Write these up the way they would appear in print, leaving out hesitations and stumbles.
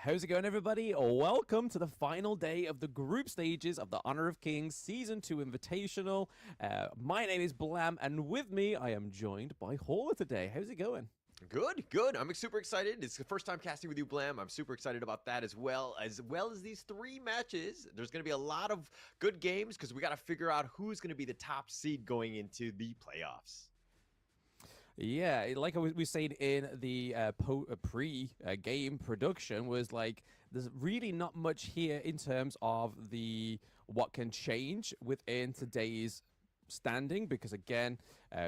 How's it going, everybody? Welcome to the final day of the group stages of the Honor of Kings Season 2 Invitational. My name is Blam, and with me, I am joined by Hauler today. How's it going? Good. I'm super excited. It's the first time casting with you, Blam. I'm super excited about that as well as these 3 matches. There's going to be a lot of good games because we got to figure out who's going to be the top seed going into the playoffs. Yeah, like we said in the pre-game production, was like there's really not much here in terms of what can change within today's standing, because again,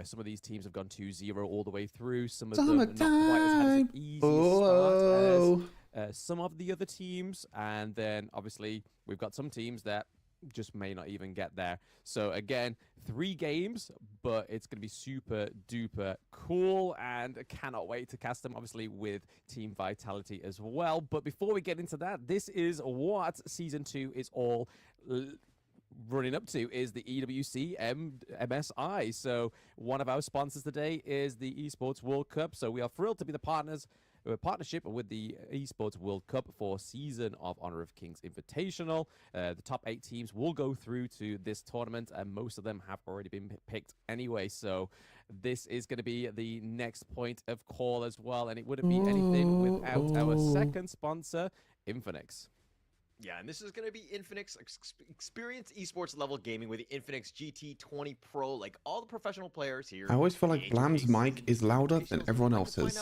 some of these teams have gone 2-0 all the way through. Some of them not quite as had an easy start as some of the other teams, and then obviously we've got some teams that just may not even get there. So again, 3 games, but it's going to be super duper cool, and I cannot wait to cast them, obviously with Team Vitality as well. But before we get into that, this is what Season 2 is all running up to, is the EWC MSI. So one of our sponsors today is the Esports World Cup. So we are thrilled to be the partnership with the Esports World Cup for Season of Honor of Kings Invitational. The top 8 teams will go through to this tournament, and most of them have already been picked anyway. So this is going to be the next point of call as well, and it wouldn't be anything without our second sponsor, Infinix. Yeah, and this is going to be Infinix experience esports level gaming with the Infinix GT20 Pro, like all the professional players here. I always feel like Blam's mic is louder than everyone else's.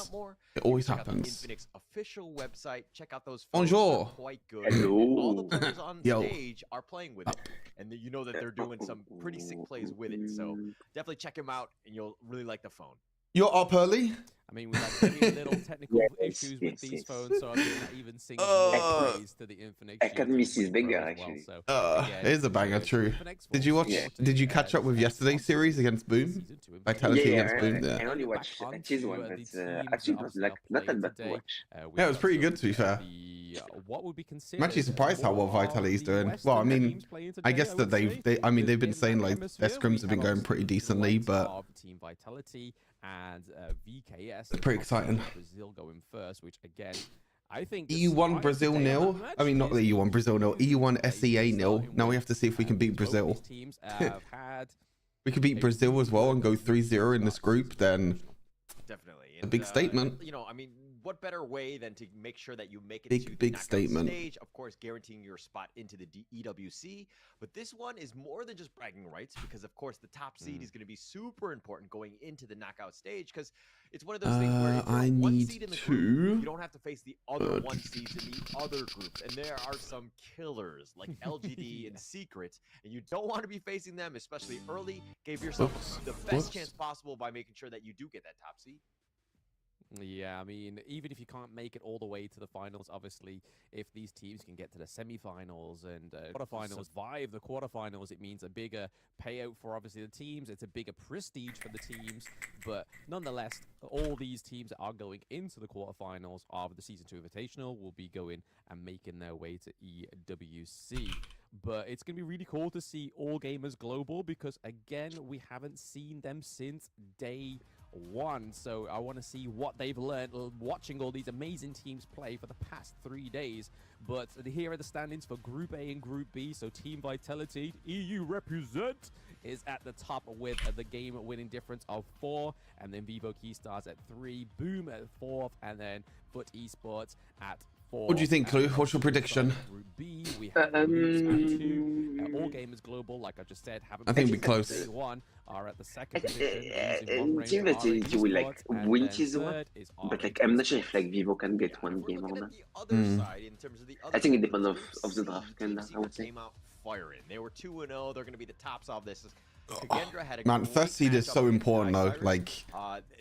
It always happens. The Infinix official website. Check out those phones. Bonjour. Quite good. Hello. All the players on stage are playing with it, and you know that they're doing some pretty sick plays with it. So definitely check them out, and you'll really like the phone. You're up early? I mean, we've had very little technical issues with these phones, so I mean, that even sings more praise to the Infinix. Academys is bigger, actually. So, it is a banger, true. Did you watch? Did you catch up with yesterday's series against Boom? Vitality against Boom. I only watched this one, but actually not that bad to watch. Yeah, it was pretty good, to be fair. What would be considered? I'm actually surprised how well Vitality's doing. Well, I mean, I guess that they've been saying like their scrims have been going pretty decently, but Team Vitality and VKS. It's pretty exciting. Brazil going first, which again, I think EU1 Brazil nil. I mean, not the EU1 Brazil nil. EU1 SEA nil. Now we have to see if we can beat Brazil. We could beat Brazil as well and go 3-0 in this group. Then definitely a big statement. You know, I mean, what better way than to make sure that you make it to big the statement stage, of course, guaranteeing your spot into the EWC. But this one is more than just bragging rights, because of course the top seed is going to be super important going into the knockout stage, because it's one of those things where if you're one seed in the group, you don't have to face the other one seeds in the other groups, and there are some killers like LGD and Secret, and you don't want to be facing them, especially early. Give yourself the best chance possible by making sure that you do get that top seed. Yeah, I mean, even if you can't make it all the way to the finals, obviously, if these teams can get to the semifinals and quarterfinals, survive the quarterfinals, it means a bigger payout for obviously the teams. It's a bigger prestige for the teams, but nonetheless, all these teams that are going into the quarterfinals of the Season 2 Invitational will be going and making their way to EWC. But it's going to be really cool to see All Gamers Global, because again, we haven't seen them since day 1. So I want to see what they've learned watching all these amazing teams play for the past 3 days. But here are the standings for Group A and Group B. So Team Vitality, EU represent, is at the top with the game-winning difference of 4, and then Vivo Keystars at 3, Boom at 4th, and then Foot Esports at 4. What do you think, Clue? What's your prediction? Group B, we have All Gamers Global, like I just said, haven't. I think we're close. One are at the second position. Team Vitality will like win this one, but like I'm not sure if like Vivo can get one game or not. I think it depends of the draft, kinda. I would say. Firing. They were 2-0. They're going to be the tops of this. Kagendra had a Man, great first seed is matchup so against important though. Outsiders. Like,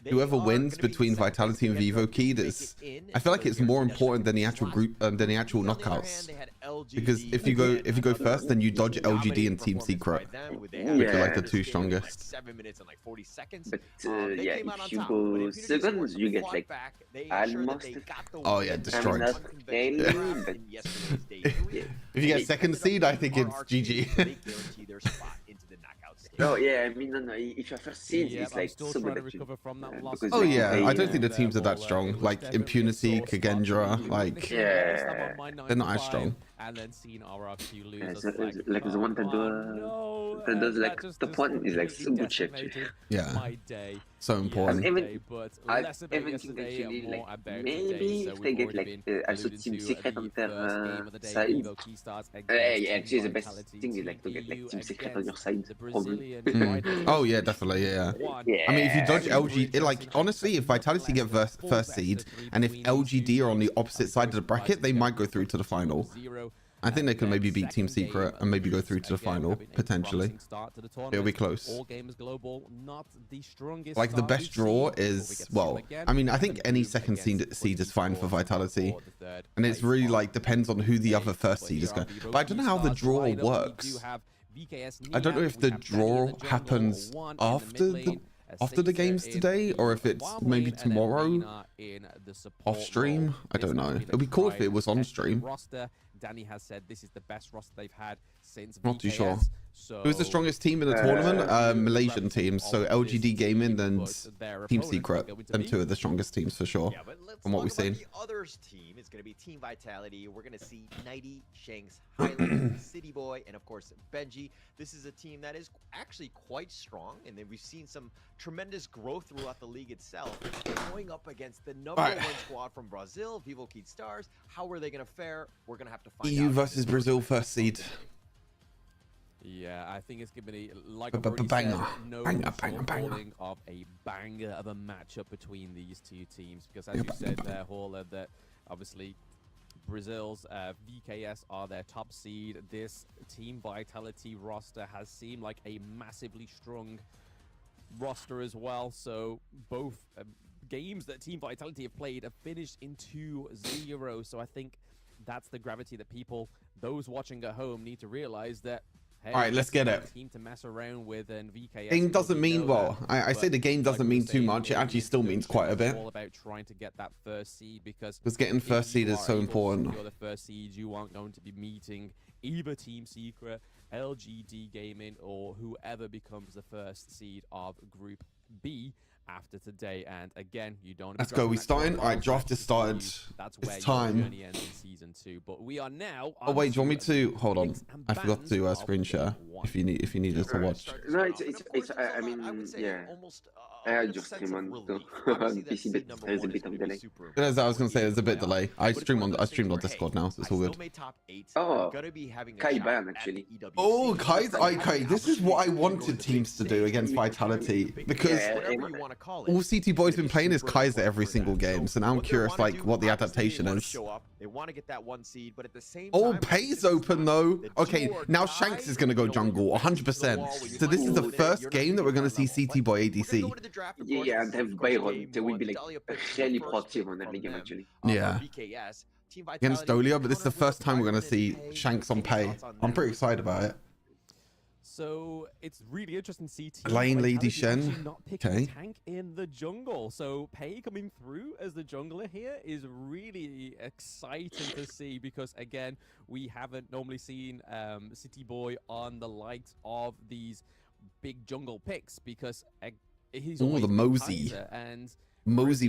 They whoever are wins gonna be between second Vitality and place Vivo together Keyed to make is, it in I feel for like the it's more European important than the National actual slot. group, than the actual On the other hand, knockouts. they had Because LGD if you go again, first, then you dodge LGD dominating and Team performance Secret, by them, with they Ooh, had which are like yeah. the two scaling in, like, strongest. 7 minutes and like 40 seconds. But They yeah, came out on if you top, but go Invitational second, you get fought like back. They ensured that almost. they got the Oh win yeah, in I mean, destroyed. not unconventional really, draft but in yesterday's day 3. If you get They second ended up seed, I beating think it's RRQ, GG. so they guarantee their spot into the knockout stage. no, yeah, I mean, no, if you're first seed, Yeah, it's I'm like still so trying good to actually. recover from that loss. Because Oh like yeah, they, I don't think the there, teams are that Paul, strong. it was Like definitely a Impunity, sore spot for me. Kagendra, like Witnessing Lost, I'm yeah, on my they're not as 95, strong. and then seeing RRQ lose, yeah, I so, was like, like the one that no, does and like that just top one is like completely so good shit. decimated Yeah, my day so important. yesterday. But I less about even think yesterday, actually more like about maybe today. So if they we've get already like been also alluded Team to Secret the on first game their of the day. side. Vivo Keystars against Yeah, Team actually the best Vitality thing is like to get like 2EU Team Secret on your against side, the probably. Brazilian Riders. Oh yeah, definitely, yeah. I mean, if you dodge Yeah, LG, like honestly, if Vitality get first seed, and if LGD are on the opposite side of the bracket, they might go through to the final. I think they can maybe beat Team Secret and maybe go through to the final, potentially. It'll be close. All Gamers Global, not the strongest Like, the start best we've draw seen, but we is, get to see well, them again. I mean, I think And any move second against seed is fine for Vitality. for the third And it's place really, of like, depends on who the other first But seed is here are going. Vivo But I don't know how the Keystars draw lineup. We do works. have VKS I don't know Nia, if we the have Danny in draw the jungle, happens one in the after mid the lane, after the Seiza games in today, or the if it's wild maybe lane, and then tomorrow Reyna in the support off stream. role. I don't This has know. been a It'd be cool if tried it was on and tested stream. roster. Danny has said this is the best roster they've had since Not too sure. VKS. So Who's the strongest team in the tournament? Malaysian teams. So LGD Gaming and Team Secret. Them two are the strongest teams for sure. Yeah, but let's From what talk we've about seen. the others team. It's going to be Team Vitality. We're going to see Nighty, Shanks, Highland, City Boy, and of course Benji. This is a team that is actually quite strong, and then we've seen some tremendous growth throughout the league itself. Going up against the number one squad from Brazil, Vivo Keystars. How are they going to fare? We're going to have to find out. EU versus Brazil first seed. Yeah, I think it's going to be like Banger. no Banger. calling of a banger of a matchup between these two teams, because as you said there, Hauler, that obviously Brazil's VKS are their top seed. This Team Vitality roster has seemed like a massively strong roster as well. So both games that Team Vitality have played have finished in 2-0. So I think that's the gravity that people, those watching at home, need to realize that. Hey, all right, let's get it. Team to mess around with, and VKS Game doesn't mean, well, I say the game like doesn't we mean were too saying, much. It actually still means quite a bit. All about trying to get that first seed, because getting first seed is so important. If you're the first seed, you aren't going to be meeting either Team Secret, LGD Gaming, or whoever becomes the first seed of Group B after today. And again, you don't. Let's go. We starting. All right, draft is started. That's where It's time. your journey ends in season 2. But we are now. Oh wait, do you want me to hold on? I forgot to do a screen share. If you needed to watch. No, it's I mean, yeah. I had your stream on PC, but there's a bit of delay. As I was gonna say, there's a bit delay. I streamed on Discord now, so it's all good. Oh, Kai ban actually. Oh, Kai's okay. This is what I wanted teams to do against Vitality, because all CT Boy's been playing is Kaiser every single game. So now I'm curious, like, what the adaptation is. They want to get that one seed, but at the same Oh, time, Pay's open though. Okay, now Shanks is gonna go jungle 100%. So this is the first game that we're gonna see CT Boy ADC. Yeah, and have Byron. They will be like really proactive on every game actually. Yeah. Against Dolia, but this is the first time we're gonna see Shanks on Pay. I'm pretty excited about it. So it's really interesting to see Team Lane Lady Vitality Shen. actually not picking Okay. tank in the jungle. So Pei coming through as the jungler here is really exciting to see, because again, we haven't normally seen City Boy on the likes of these big jungle picks, because he's always the been Mosey. Kaiser, and Mosey.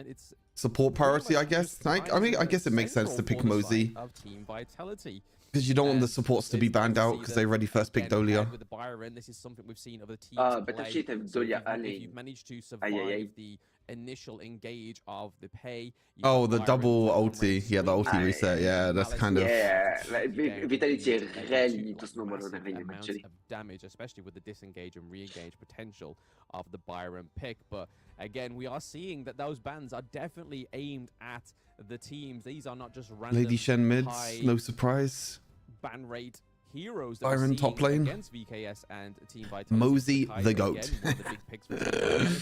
it's Support priority, I guess. Like, I mean, I guess it makes sense to pick Mosey. Of Team Vitality. Because you don't want the supports to be banned out because they already first picked Dolia. With the Byron, this is something we've seen other teams but play. shit, So Dolia if you've managed to survive the initial engage of the Pay. Oh, the double ulti. Yeah, the ulti reset. Yeah, that's kind of... Yeah, like, Vitality really need to snowball on every game actually. Of damage, especially with the disengage and re-engage potential of the Byron pick. But again, we are seeing that those bans are definitely aimed at the teams. These are not just random Lady Shen mids, high no surprise. ban rate heroes that Byron we're top seeing lane. against VKS and Team Vitality. Mosey Kai'Sa, the again, GOAT. one of the big picks for Team Vitality.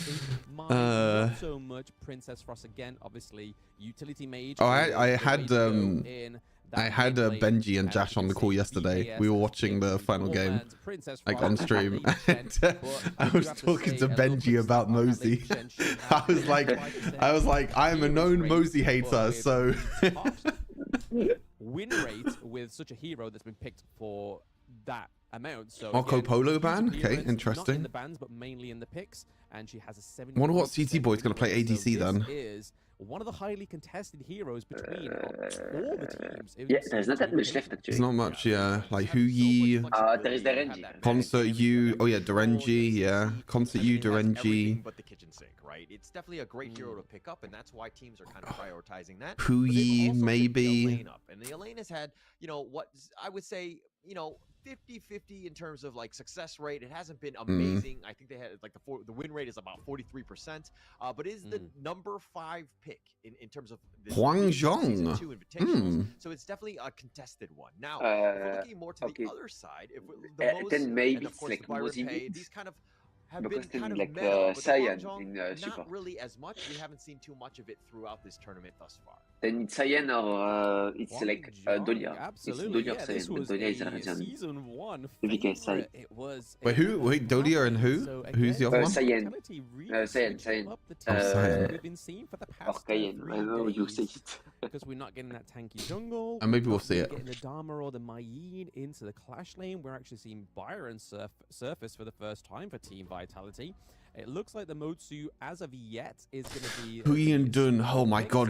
Mine, not so much. Princess Frost again, obviously utility mage. Oh, I I had Benji and Jash on the call yesterday. We were watching the final game, like on stream. And I was talking to Benji about Mosey. I was like, I am a known Mosey hater, so. Win rate with such a hero that's been picked for that amount. So Marco Polo ban? Okay, not interesting. in the bans, but mainly in the picks, and she has a 70. Wonder what CT Boy's gonna play ADC then. Is one of the highly contested heroes between all the teams. Yeah, there's not that much left actually. There's not much, yeah. Like Huyi, There is Renji. Concert U. Oh yeah, Dorenji, yeah. Concert U, Dorenji. But the kitchen sink, right? It's definitely a great hero to pick up, and that's why teams are kind of prioritizing that. Huyi, maybe. And the Elaine has had, what I would say, 50-50 in terms of like success rate. It hasn't been amazing. I think they had like the win rate is about 43%, but is the number 5 pick in terms of Huang Zhong. Season 2 Invitationals. So it's definitely a contested one. Now, if we're looking more to the other side, if then maybe and of it's course like the Byron Mosey Pay, mid. these kind of have Because been kind of like meta, but the Saiyan Huang in Zhong, support. not really as much. We haven't seen too much of it throughout this tournament thus far. Then it's Saiyan or it's like Dolia. Absolutely. It's Dolia This Saiyan, was but Dolia is a Arjan. season 1 VK side. favorite. It was. Wait, who? Wait, Dolia and who? So Who's the other one? Saiyan. Saiyan. Saiyan. Saiyan. We've been seeing for the Or past Cayenne. I know you say it. because we're not getting that tanky jungle. And maybe we're we'll not see it. Getting the Dharma or the Mayin into the clash lane. We're actually seeing Byron surface for the first time for Team Vitality. It looks like the Motsu, as of yet, is going to be... Huyi and Dun. Oh my god.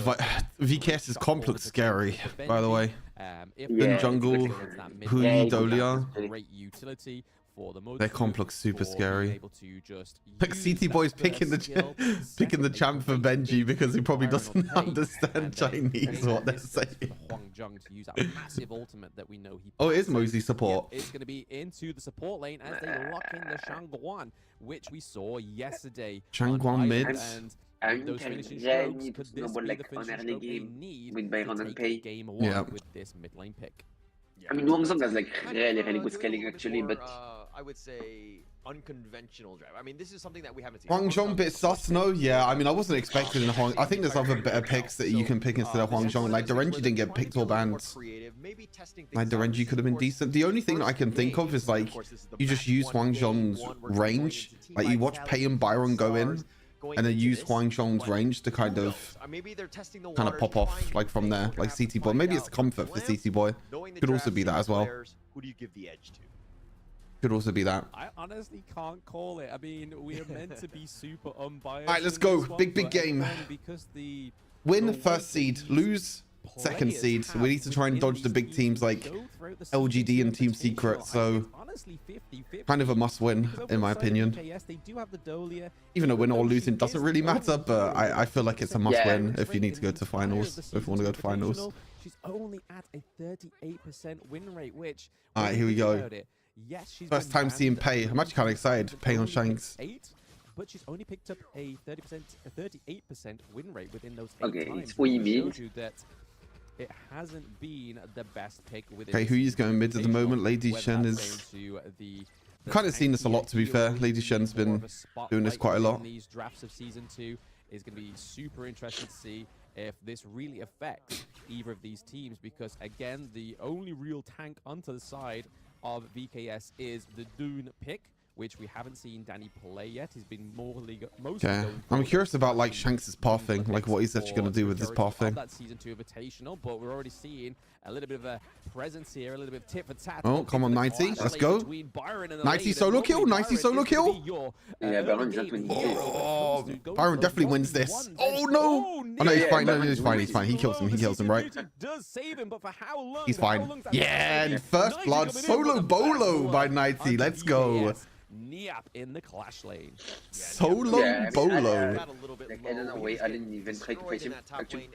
VKS's comp looks scary, by the way. Dun jungle, Huyi, Dolia. Great utility for the Motsu. Their comp looks super scary. Able to just Like CT Boy's picking the champ for Benji because he probably doesn't understand Chinese what they're saying. Huang Zhong to use that massive ultimate that we know he. Oh, it is Mosey support. It's going to be into the support lane as they lock in the Shangguan, which we saw yesterday. Shangguan mid. And those finishing strokes, could this be the finishing stroke they need with Byron to and take Pay. game 1 with this mid lane pick? I mean, Huang Zhong has like really good scaling actually, but I would say unconventional drive. I mean, this is something that we haven't seen. Huang Zhong bit sus, no? Yeah, I mean, I wasn't expecting the Huang. I think there's other better picks that you can pick instead of Huang Zhong. Like, Dorenji didn't get picked or banned. Like, Dorenji could have been decent. The only thing that I can think of is, like, you just use Huang Zhong's range. Like, you watch Pei and Byron go in, and then use Huang Zhong's range to kind of pop off, like, from there. Like, CT Boy. Maybe it's comfort for CT Boy. Could also be that as well. Who do you give the edge to? Could also be that. I honestly can't call it. I mean, we are meant to be super unbiased. All right, let's go. Big game. Because win first seed, lose second seed. So we need to try and dodge the big teams like LGD and Team Secret. So kind of a must win, in my opinion. Even though winning or losing doesn't really matter, but I feel like it's a must win if you need to go to finals, if you want to go to finals. She's only at a 38% win rate, which... All right, here we go. Yes, she's first time seeing Pei. I'm actually kind of excited. Pei on Shanks. But she's only picked up a 38% win rate within those 8 okay, times. It's what you mean. That it hasn't been the best pick within. Okay, Huyi's going mid at the moment. Lady Shen is. I've kind of seen this a lot, to be fair. Lady Shen's been doing this quite a lot. These drafts of season 2 is going to be super interesting to see if this really affects either of these teams, because again, the only real tank onto the side of VKS is the Dune pick, which we haven't seen Danny play yet. He's been mostly I'm curious about like Shanks' pathing, like what he's actually going to do with this pathing. That season 2 invitational, but we're already seeing a little bit of a presence here, a little bit of tit for tat. Oh, come on, 90, let's go. 90 solo kill, 90 solo kill. Yeah, Byron definitely. Oh, Byron definitely wins this. Oh no! Oh no, he's fine. No, he's fine. He's fine. He kills him. He kills him, right? He's fine. Yeah, and first blood solo bolo by 90. Let's go. Niap in the clash lane. Solo bolo. I don't know, wait, I didn't even try to fight him, actually.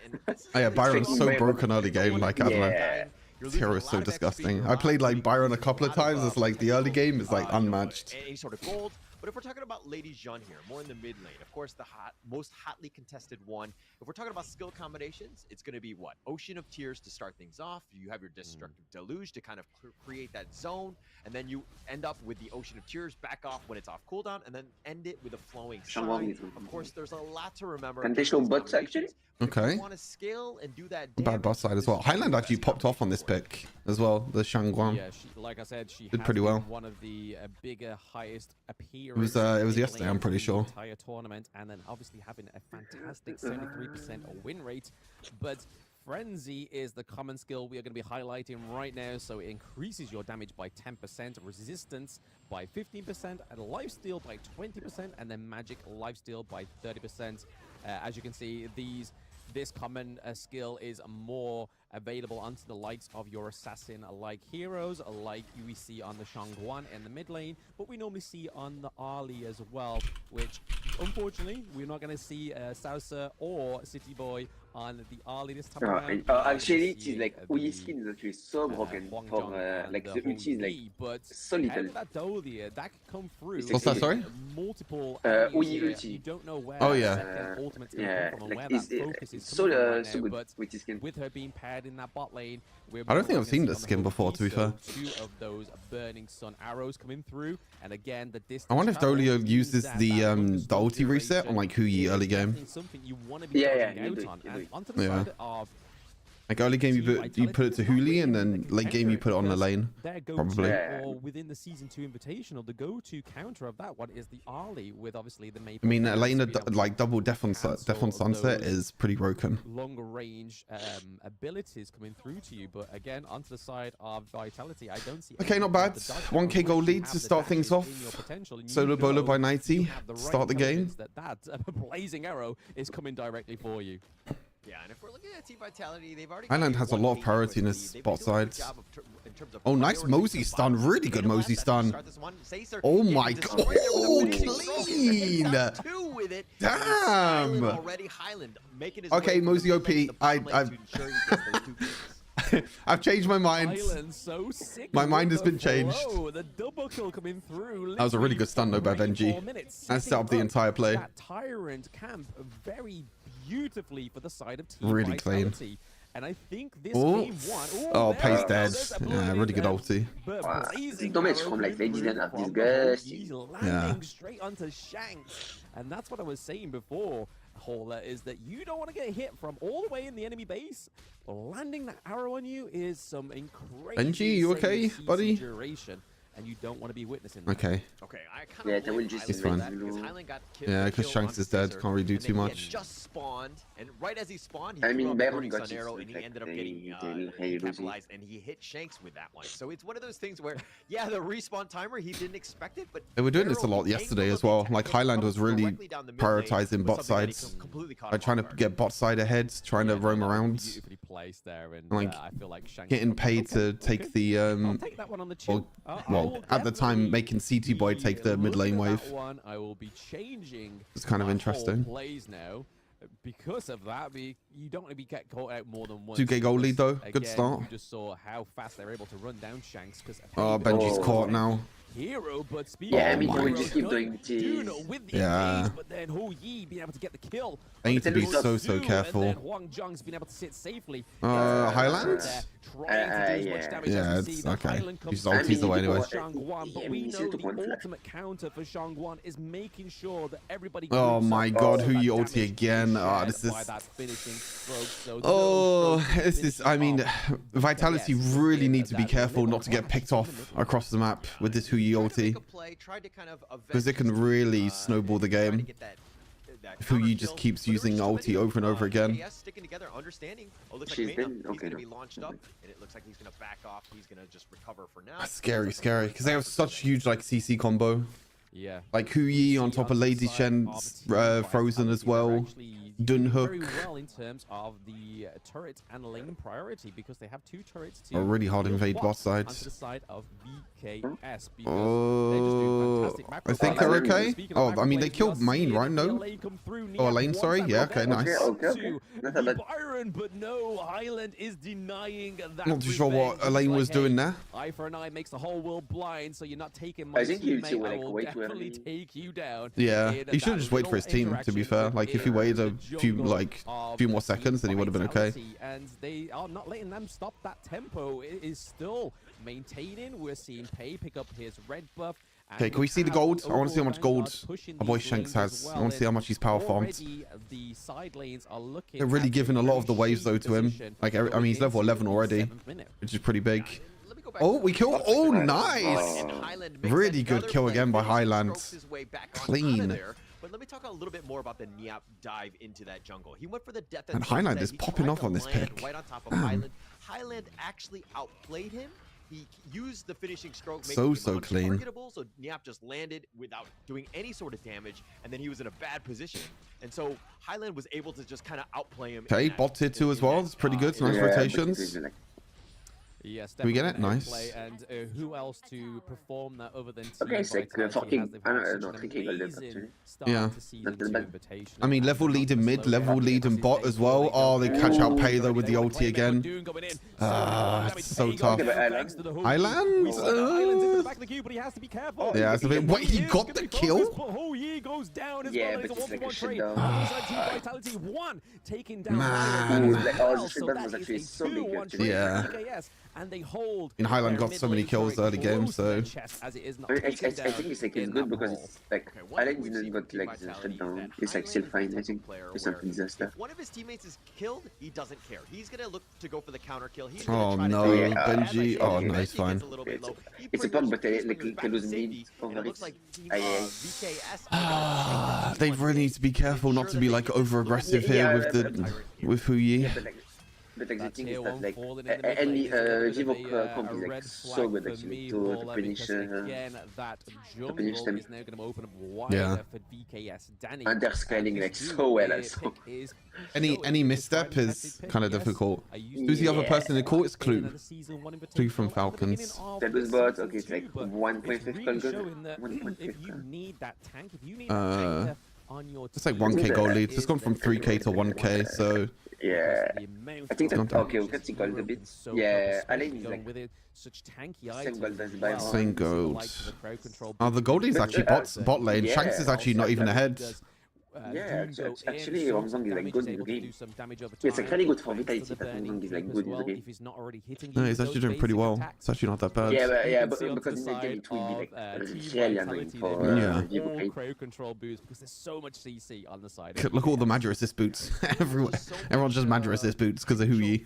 Oh yeah, Byron's so broken early game, like, I don't know. This hero is so disgusting. I played like Byron a couple of times. It's like the early game is like unmatched. Any sort of gold, But if we're talking about Lady Jean here, more in the mid lane, of course, the most hotly contested one. If we're talking about skill combinations, it's going to be what? Ocean of Tears to start things off. You have your Destructive Deluge to kind of create that zone, and then you end up with the Ocean of Tears back off when it's off cooldown, and then end it with a flowing sign. Of course, there's a lot to remember. Can they show bots actually? Okay. Want to scale and do that bad bot side as well. Highland actually popped off on this pick as well. The Shangguan. Yeah, like I said, she did pretty well. One of the bigger, highest appearances. It was yesterday, I'm pretty sure. Entire tournament, and then obviously having a fantastic 73% win rate. But Frenzy is the common skill we are going to be highlighting right now, so it increases your damage by 10%, resistance by 15%, and lifesteal by 20%, and then magic lifesteal by 30%. As you can see, this common skill is more available onto the likes of your assassin-like heroes, like we see on the Shangguan in the mid lane, but we normally see on the Ali as well, which unfortunately we're not going to see Saucer or City Boy on the Ali this time around. Actually, it is like Uyi skin is actually so broken for like the ulti is like so little. That Dolia, that can come through. What's that, sorry? Multiple Uyi ulti. You don't know where ultimate's going to come from and where that focus is coming from right now, but with her being paired in that bot lane, I don't think I've seen this skin before, to be fair. Two of those burning sun arrows coming through, and again the distance. I wonder if Dolio uses the ulti reset on like Huyi early game. Onto the side of like early game you put it to Huli, and then late game you put it on the lane. Probably. Or within the season 2 invitational, the go-to counter of that one is the Ali with obviously the Maple. I mean, Elena like double Death on Sunset is pretty broken. Longer range abilities coming through to you, but again onto the side of Vitality, I don't see. Okay, not bad. 1k gold lead to start things off. Solo bowler by 90. Start the game. That blazing arrow is coming directly for you. Yeah, and if we're looking at Team Vitality, they've already Highland has a lot of priority in his bot side. Oh, nice Mosey stun. Really good Mosey stun. Oh my god. Oh, clean. Damn. Okay, Mosey OP. I've changed my mind. My mind has been changed. That was a really good stun though by Benji. That set up the entire play. That Tyrant camp very beautifully for the side of Team really Vitality. Clean. And I think this game won. Oh, Pace dead. Yeah, really good ulti. Damage from like they didn't have disgusting. He's landing straight onto Shanks. And that's what I was saying before, Hauler, is that you don't want to get hit from all the way in the enemy base. Landing that arrow on you is some incredible. Benji, you okay, buddy? Duration. And you don't want to be witnessing that. Okay. Okay, I kind of that will just is fine. Yeah, because Shanks is dead, can't really do too much. He just spawned, and right as he spawned, he threw up Baron got his arrow, and he ended up getting capitalized, and he hit Shanks with that one. So it's one of those things where, yeah, the respawn timer, he didn't expect it, but they were doing this a lot yesterday as well. Like Highland was really prioritizing bot sides, like trying to get bot side ahead, trying to roam around, like getting paid to take the well, at the time making CT Boy take the mid lane wave. I will be changing. It's kind of interesting. Plays now. Because of that, you don't want to be get caught out more than once. 2k goal lead though. Good start. You just saw how fast they're able to run down Shanks. Oh, Benji's caught now. Hero, but yeah, I mean, we just keep doing this. Yeah. But then Hu Yi being able to get the kill. They need to be so careful. And then Huang Zhang's been able to sit safely. Highland? Yeah, it's okay. He's ulti's away anyway. But we know the ultimate counter for Shangguan is making sure that everybody. Oh my god, Hu Yi ulti again. Oh, this is. Oh, this is. I mean, Vitality really need to be careful not to get picked off across the map with this Hu Yi ulti, because it can really snowball the game. If Hu Yi just keeps using ulti over and over again. Sticking together, understanding. Oh, looks like he's gonna be launched up, and it looks like he's gonna back off. He's gonna just recover for now. That's scary, because they have such huge like CC combo. Yeah. Like Hu Yi on top of Lady Shen's Frozen as well. Dun Hook. Very well in terms of the turret and lane priority, because they have 2 turrets to really hard invade bot side. Onto the side of VKS, Oh, So I think they're okay. Oh, I mean, they killed main, right? No? Oh, lane, sorry. Yeah, okay, nice. Okay. Not a bad. Byron, but no, Highland is denying that. Not too sure what Elaine was doing there. Eye for an eye makes the whole world blind, so you're not taking I my think you teammate. two were I like will way too definitely early. take you down. Yeah, in he should that just wait for his little team, to be fair. interaction Like, if he waited a few, jungle like, of few more seconds, then he would have been okay. Vitality, and they are not letting them stop that tempo. It is still maintaining. We're seeing Pei pick up his red buff. Okay, can we see the gold? I want to see how much gold our boy Shanks has. I want to see how much he's power farmed. The side lanes are looking. They're really giving a lot of the waves, though, to him. Like, I mean, he's level 11 already, which is pretty big. Oh, we killed. Oh, nice. Really good kill again by Highland. Clean. But let me talk a little bit more about the Niap dive into that jungle. He went for the death. And Highland is popping off on this pick. Right on top of Highland. Highland actually outplayed him. He used the finishing stroke, So clean. So Niap just landed without doing any sort of damage, and then he was in a bad position. And so Highland was able to just kind of outplay him. Okay, bot tier 2 as well. That's pretty good. Nice rotations. Yes, we get it? Nice. And who else to perform that other than Okay, c'est que fucking yeah. I mean, level lead in mid, level lead in bot as well. Oh, they catch out Pei though with the ulti again. It's so tough. Highland? Yeah, it's a bit. Wait, he got the kill? Yeah, but it's like a shutdown. Man. Was actually so big. Yeah. And they hold. In Highland got so many kills early games, so. I think it's like it's good because it's like Allen didn't got like the shutdown. It's like still fine. I think it's not a disaster. If one of his teammates is killed, he doesn't care. He's gonna look to go for the counter kill. He's Oh no, Benji. Oh no, it's fine. It's a pump, but like lose mid over it. They really need to be careful not to be like over aggressive here with Huyi. But like the thing is that like any Vivo comp is like so good actually to finish them. Yeah. And they're scaling like so well also. Any misstep is kind of difficult. Who's the other person in the court? It's Clue. Clue from Falcons. That was bot. Okay, it's like 1.5 gold. 1.5. It's like 1k goal lead. It's gone from 3k to 1k, so. Yeah, I think that okay, we can see gold a bit. Yeah, Alain is like same gold as Byron. Same gold. Oh, the gold is actually bot lane. Yeah, Shanks is actually not even ahead. Yeah, actually, Wangzong is like good in the game. It's like really good for Vitality that Wangzong is like good in the game. No, he's actually doing pretty well. It's actually not that bad. Yeah, but because in the game it will be like really annoying for Vivo. Look at all the Magic Assist boots. Everyone's just Magic Assist boots because of Huyi.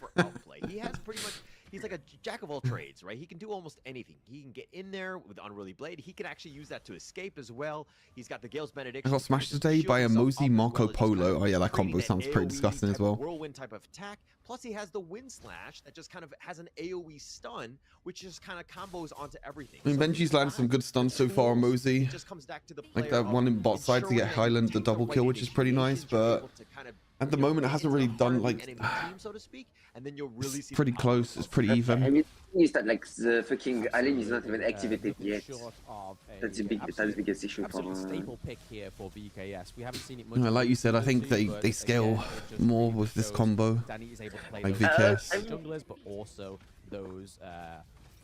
He has pretty much. He's like a jack of all trades, right? He can do almost anything. He can get in there with Unruly Blade. He can actually use that to escape as well. He's got the Gale's Benediction. I got smashed today by a Mosey Marco Polo. Oh yeah, that combo sounds pretty disgusting as well. Whirlwind type of attack. Plus he has the Wind Slash that just kind of has an AoE stun, which just kind of combos onto everything. I mean, Benji's landed some good stuns so far on Mosey. Like that one in bot side to get Highland the double kill, which is pretty nice, but at the moment it hasn't really done like. It's pretty close. It's pretty even. I mean, is that like the fucking Allen is not even activated yet. That's the biggest issue for. Like you said, I think they scale more with this combo, like VKS. Junglers, but also those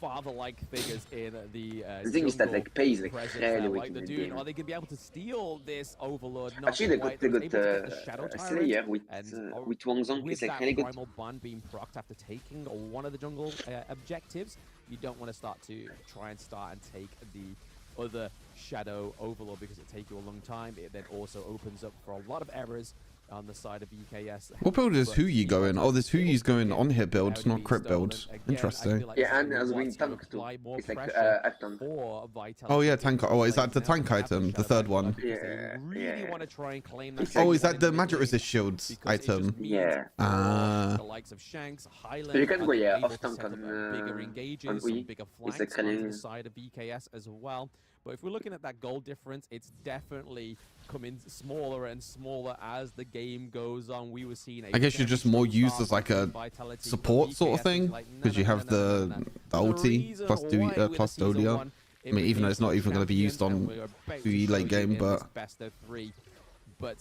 father-like figures in the thing is that like Pei is like really weak in the game. Are they gonna be able to steal this Overlord? Actually, they got Slayer with Wangzong. It's like really good. Primal Bond being procced after taking one of the jungle objectives. You don't want to start and take the other Shadow Overlord because it takes you a long time. It then also opens up for a lot of errors on the side of BKS. What build is Huyi going? Oh, this Huyi's going on here build, not crit build. Interesting. Yeah, and as we tank too. It's like a tank. Oh yeah, tank. Oh, is that the tank item? The third one? Yeah. Oh, is that the Magic Resist Shields item? Yeah. You can go off tank on Huyi. It's like really. Side of BKS as well. But if we're looking at that goal difference, it's definitely coming smaller and smaller as the game goes on. We were seeing. I guess you're just more used as like a support sort of thing because you have the ulti plus Dolia. I mean, even though it's not even going to be used on the late game, but best of 3. But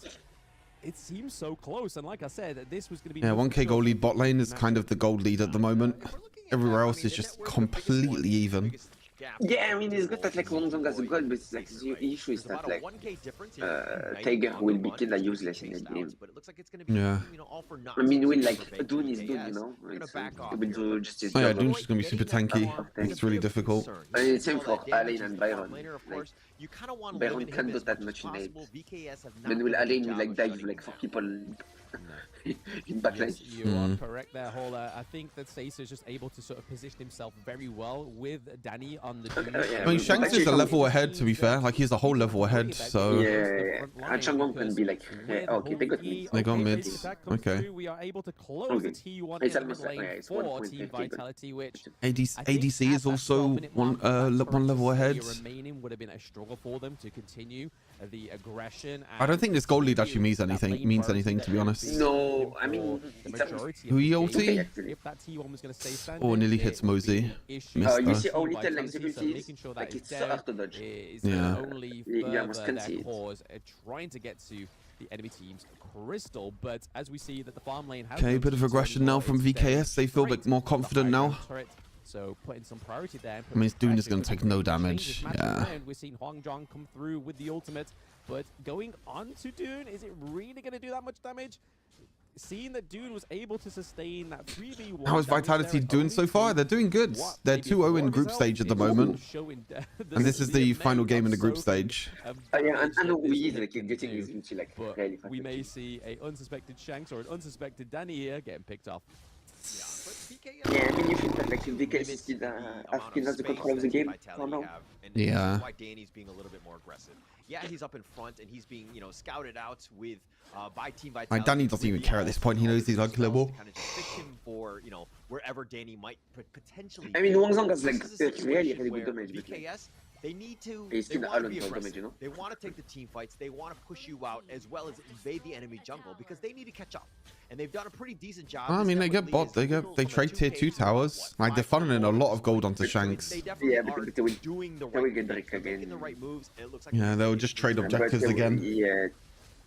it seems so close, and like I said, this was going to be 1k gold lead bot lane is kind of the gold lead at the moment. Everywhere else is just completely even. Yeah, I mean, it's good that like Wangzong has a gold, but like the issue is that like Tiger will be kinda useless in that game. Yeah. I mean, when like Dune is Dune, you know, it will do just his job. Yeah, Dune's just gonna be super tanky. It's really difficult. I mean, same for Alain and Byron. Like, Byron can't do that much in late. Then will Alain will like dive like for people in backline. You are correct there, Hola. I think that Sasa is just able to sort of position himself very well with Danny on the Dune. I mean, Shanks is a level ahead, to be fair. Like, he's a whole level ahead, so... Yeah. And Changwon can be like, okay, they got mid. They got mid. Okay. We are able to close the T1 in the lane for Team Vitality, which... ADC is also one level ahead. Remaining would have been a struggle for them to continue the aggression. I don't think this gold lead actually means anything, to be honest. No, I mean, who he ulti? If that T1 was going to stay standing, Oh, nearly hits Mosey. you see how little like the ability is? Like, it's so hard to dodge. Yeah. Only You almost further can't see their it. cause trying to get to the enemy team's crystal, but as we see that the farm lane has... Okay, bit of aggression now from VKS. They feel a bit more confident now. So putting some priority there. I mean, Dune is going to take no damage. Yeah. We're seeing Huang Zhang come through with the ultimate, but going on to Dune, is it really going to do that much damage? Seeing that Dune was able to sustain that 3v1. How is Vitality doing so far? They're doing good. They're 2-0 in group stage at the moment. And this is the final game in the group stage. Yeah, and we like getting his into like really fast. We may see a unsuspected Shanks or an unsuspected Danny here getting picked off. Yeah, I mean, you think that like VKS is still has the control of the game for now. Yeah. Why Danny's being a little bit more aggressive. Yeah, he's up in front and he's being, you know, scouted out with by Team Vitality. Like, Danny doesn't even care at this point. He knows he's unkill. Kind of just pick him for, you know, wherever Danny might potentially. I mean, Wangzong has like really good damage. VKS, they need to. He's They still want to Allen be for aggressive. damage, you know? They want to take the team fights. They want to push you out as well as invade the enemy jungle because they need to catch up. And they've done a pretty decent job. I mean, they get bot. They trade tier 2 towers. Like, they're funneling a lot of gold onto Shanks. Yeah, but they will get Drake again. Yeah, they'll just trade objectives again. Yeah.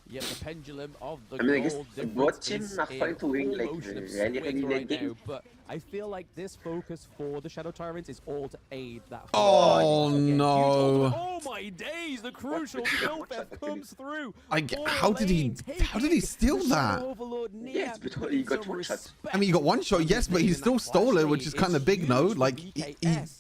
Yep, the pendulum of the I mean, I guess gold what difference team are trying to win, like, motion of really swing right late game. now, but I feel like this focus for the Shadow Tyrants is all to aid that. Oh, Again, no. Oh my days, the crucial kill theft comes through. How did he steal that? Yes, but he got one shot. I mean, he got one shot, yes, but he still stole it, which is kind of big, no? Like, he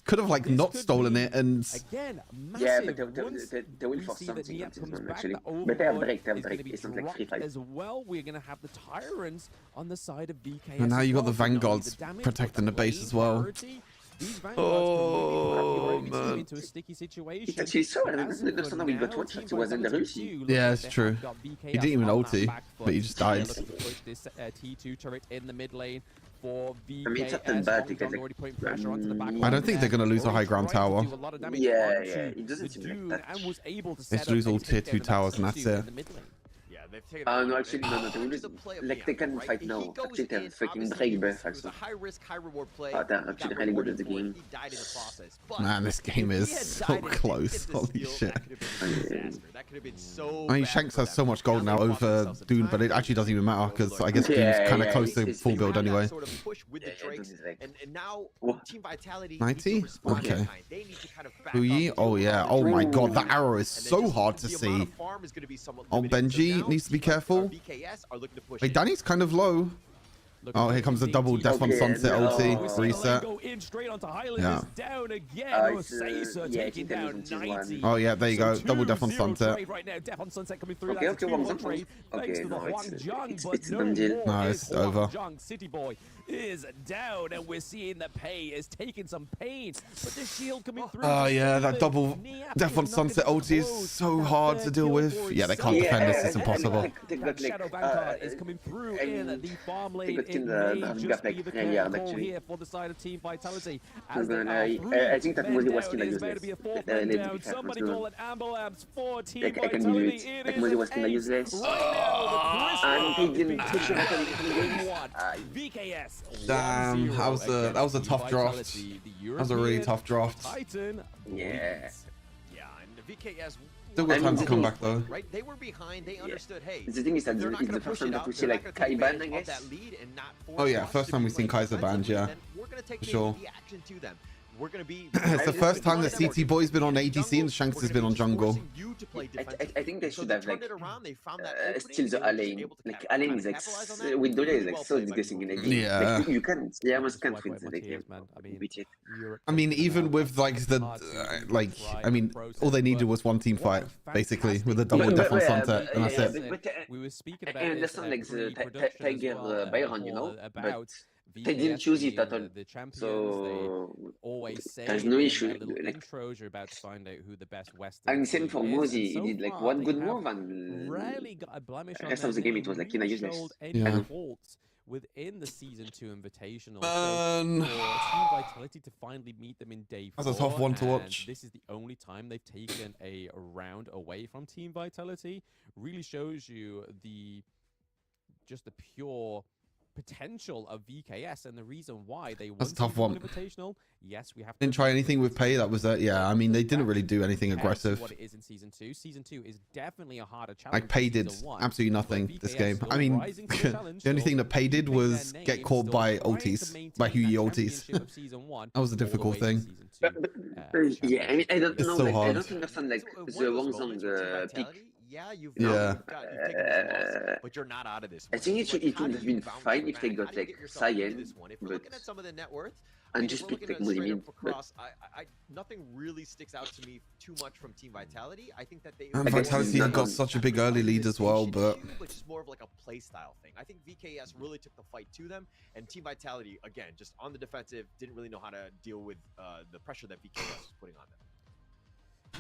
could have, like, not stolen it and... Again, Yeah, massive. but they will force See that something Nia on this comes one, back, actually. that But they have Overlord Drake, is gonna be It's not like free dropped fight. as well. We're going to have the Tyrants on the side of BKS. And now as you got well, the but not only Vanguards the damage, protecting but the base lane as well. priority. These Vanguards can really into a sticky situation. It's actually so, But I as don't of know, we got now, one Team shot, it wasn't the Vitality Rusi. do look Yeah, like it's they have true. got BKS He didn't even on ulti, that back but he foot. just They're died. looking to push this T2 turret in the mid lane for VKS. I mean, it's not that bad because, like, already putting pressure onto the back I don't think they're going to lose a high ground tower. Yeah, it doesn't seem like that. They just lose all tier 2 towers and that's it. Yeah, they've taken. No, actually, no, they will lose. Like, they can fight now. Actually, they have freaking Drake buff also. High risk, high reward play. They're actually really good at the game. He died in the process. But Man, this game is so close. Holy shit. That could have been so. I mean, Shanks has so much gold now over Dune, but it actually doesn't even matter because I guess Dune's kind of close to full build anyway. Sort of push with the Drakes, and now Team Vitality 90? Okay. Huyi? Oh yeah. Oh my god, that arrow is so hard to see. Oh, Benji needs to be careful. Wait, Danny's kind of low. Oh, here comes the double Death on Sunset ulti. Reset. Yeah. Oh yeah, there you go. Double Death on Sunset. Okay, no, it's done deal. No, it's over. City Boy is down, and we're seeing that Pei is taking some pain, but the shield coming through. Oh yeah, that double Death on Sunset ulti is so hard to deal with. Yeah, they can't defend this. It's impossible. Shadow Vanguard is coming through in the farm lane. 16 may have just got be like the 3 call yards actually. here for the side of Team Vitality. I As they are I think that men Mozi down, was kinda it is about useless. to be a fourth Let's man be down. fair, Somebody let's call it ambulance for Team I can give Vitality. it. It Like is Mozi an was kinda ace useless. right now. The And he didn't Crystal push him beating until down the game. 3-1. VKS Damn, 1-0 that was a against tough Team draft. Vitality. The That was a really European tough draft. Titan Yeah. bleeds. Yeah, and the VKS. Still got I time mean, to the come thing back though. Right, they were behind. They understood. Hey, The thing is that they're not it's going the to first push time it that we out. see They're not like going to take Kaiban, I advantage of guess. that lead and not force Oh yeah, rush first to time be we've seen playing Kaiser banned, defensively, yeah. then we're going to take For the sure. action to them. We're going to be. It's the first time that CT Boy's been on ADC and Shanks has been on jungle. I think they should have like still the Alane. Alane. Like Alane is like with Dole is like so disgusting in a game. Yeah. Like you can't, yeah, almost That's why can't win I put the my game. tears, man. I mean, Beat it. I mean, even with like the I mean, all they needed was one team fight, basically, with a double death on Sunset, and that's it. We were speaking about I understand like the pre-production as Tiger well, Byron, you know, about but they didn't choose it being at all. the champions. So they always say there's no in issue. their little Like, intros you're about to find out who the best Western and same team for is, Mozi, and he so did like far, one they good have move and rarely got a blemish on rest their of the game name, it was like really useless. showed any Yeah. faults within the Season 2 Invitational. Man. So for Team Vitality to finally meet them in day 4, That's a tough one to and watch. this is the only time they've taken a round away from Team Vitality, really shows you just the pure potential of VKS and the reason why they won That's a tough Season one. Invitational. Yes, we have to Didn't try anything with pay. That was it. Yeah, I mean, they didn't really do anything aggressive. what it is in Season 2. Season 2 is definitely a harder challenge. Like Pay than did Season 1, absolutely but nothing this VKS game. still I mean, rising to the challenge, the only still thing that Pay did keeping their was name, get called still by trying to ultis, by maintain Huey that ultis. championship of Season 1 That was a all the difficult way to thing. Season 2, Yeah, I mean, I don't It's know. so Like, I hard. don't understand like One of the those ones on moments where Team the pick. Vitality, yeah, you've Yeah. taken this loss, but you're not out of this I one. think It's like, it how would do have you been bounce fine if they back? got How do you like get yourself into Cyan, this one? If we're but looking at some of the net worth, I mean, and if just we're picked looking like at straight Mozi up across, nothing really sticks out to me too much from Team Vitality. I think that they And I guess Vitality not got on- such a big early lead as well, but which is more of like a play style thing. I think VKS really took the fight to them, and Team Vitality again just on the defensive didn't really know how to deal with the pressure that VKS was putting on them.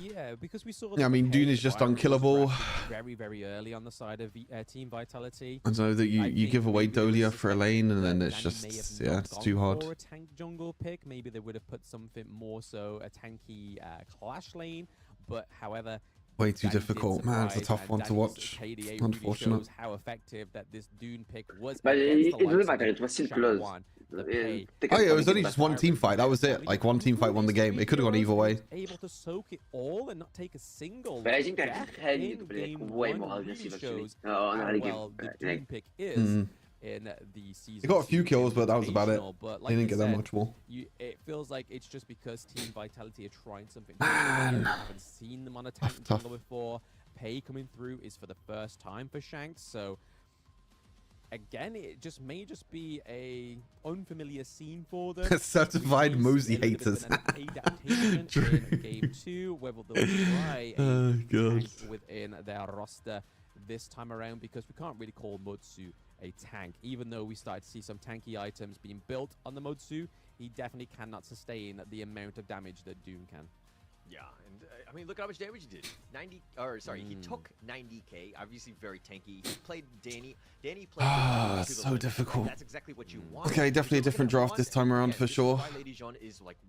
Yeah, because we saw. Yeah, I mean, Dune is just unkillable. Very, very early on the side of Team Vitality. I know that you give away Dolia for a lane, and then it's just, yeah, it's too hard. For a tank jungle pick, maybe they would have put something more so a tanky clash lane, but however. Way too Danny did difficult. Man, it's a surprise, tough and one to Danny's watch. KDA really Unfortunate. shows how effective that this Dune pick was. But against it the doesn't likes matter. of It was still Shang close. Wan, the Pei. Oh yeah, it was only just one team fight. That was it. Like one team fight won the game. It could have gone either way. Able to soak it all and not take a single. But I think that death Red in need to be like game way one more really aggressive actually. shows On how early well game. the Doom pick is Mhm. in the season. They got a few 2 kills, but that was about it. Invitational, but They like didn't you get that said, much more. it feels like it's just because Team Vitality are trying something. Man. We haven't seen them on a tank Tough. jungle before. Pei coming through is for the first time for Shanks, so again, it may just be a unfamiliar scene for them. Certified Mosey haters. True. In game 2, whether they'll try Oh, a God. tank within their roster this time around, because we can't really call Motsu a tank. Even though we started to see some tanky items being built on the Motsu, he definitely cannot sustain the amount of damage that Doom can. Yeah, and I mean, look at how much damage he did. He took 90k. Obviously, very tanky. He played Danny. Danny played. Ah, to the so limit. difficult. That's exactly what you want. Okay, definitely a different draft this time around for sure.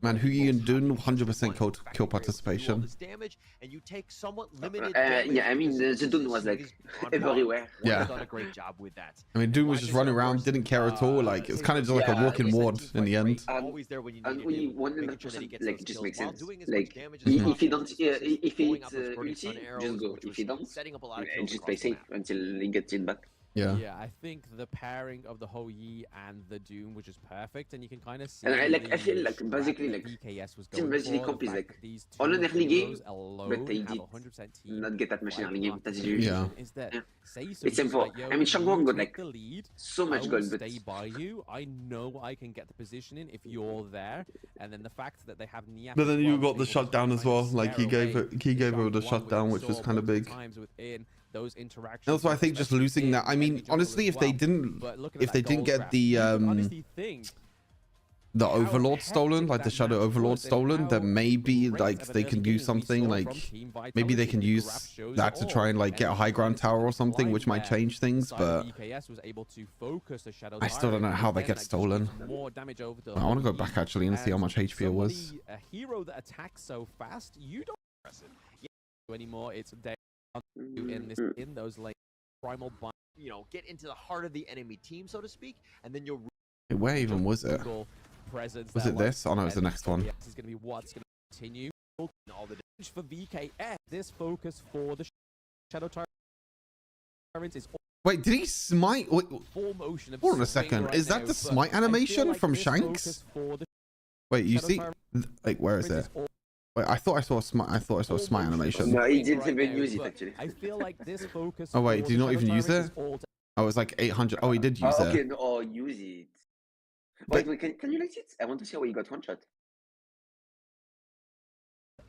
Man, Huyi and Dun, 100% kill participation. This damage, and you take somewhat limited. Yeah, I mean, the Dun was like everywhere. Yeah. Done a great job with that. I mean, Dun was just running around, didn't care at all. Like, it was kind of just like a walking ward in the end. Always there when you And need we him, 100% making sure that he gets like those it just kills makes while sense. doing as much Like damage as if he possible. don't, if he Pulling hits out those burning sun ulti, arrows, just go. which If he was don't, setting up a lot of and kills just across play the safe map. until he gets it back. Yeah. Yeah, I think the pairing of the Ho Yi and the Doom was just perfect, and you can kind of see. And I feel the like strat basically that like VKS was Team going Basically for, comp the is fact like that these on two an early game, heroes alone but they have did 100% team not get that much in fight early game. mark That's position. usual. Yeah. Is that say It's something simple. like, yo, I mean, Shangwon you got take like the lead, so I much will gold, but stay by you. I know I can get the positioning if you're there, and then the fact that they have Niap. But then as you well, got to the be able to shutdown as kind of well. Like, he scare gave away her the Shangwon, shutdown, which we was saw kind of multiple big. times within those interactions. Also, I think just especially losing in that. I mean, enemy jungle honestly, as if they well. didn't, But looking at if they that didn't gold get graph, the you would honestly think the Overlord stolen, like the Shadow Overlord stolen, then maybe like they can do something like maybe they can use that to try and like get a high ground tower or something, which might change things. But I still don't know how they get stolen. I want to go back actually and see how much HP it was. A hero that attacks so fast, you don't anymore. It's in those lanes. Primal, you know, get into the heart of the enemy team, so to speak, and then you'll. Where even was it? Was it this? Oh no, it's the next one. This is going to be what's going to continue. All the damage for VKS. This focus for the Shadow Tyrant is. Wait, did he smite? Wait, hold on a second. Is that the smite animation from Shanks? Wait, you see? Like, where is it? Wait, I thought I saw a smite. I thought I saw a smite animation. No, he didn't even use it actually. I feel like this focus. Oh wait, do you not even use it? Oh, it's like 800. Oh, he did use it. Okay, no, use it. Wait, can you light it? I want to see how he got one shot.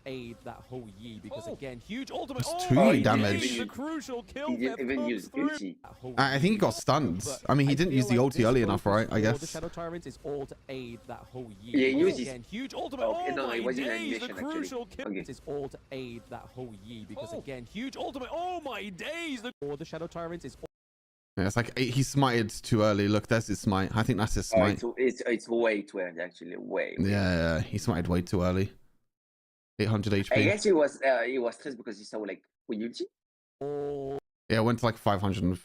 Aid that whole Yi because again, huge ultimate. It's 2 damage. The crucial kill. He didn't even use ulti. I think he got stunned. I mean, he didn't use the ulti early enough, right? I guess. The Shadow Tyrant is all to aid that whole Yi. Yeah, he used again, huge ultimate. Okay, no, it wasn't days, animation the crucial kill okay. is all to aid that whole Yi because again, huge ultimate. Oh my days! The Shadow Tyrant is. Yeah, it's like he smited too early. Look, there's his smite. I think that's his smite. It's way too early, actually. Way. Yeah, he smited way too early. 800 HP. I guess he was stressed because he saw like ulti. Yeah, it went to like 500 and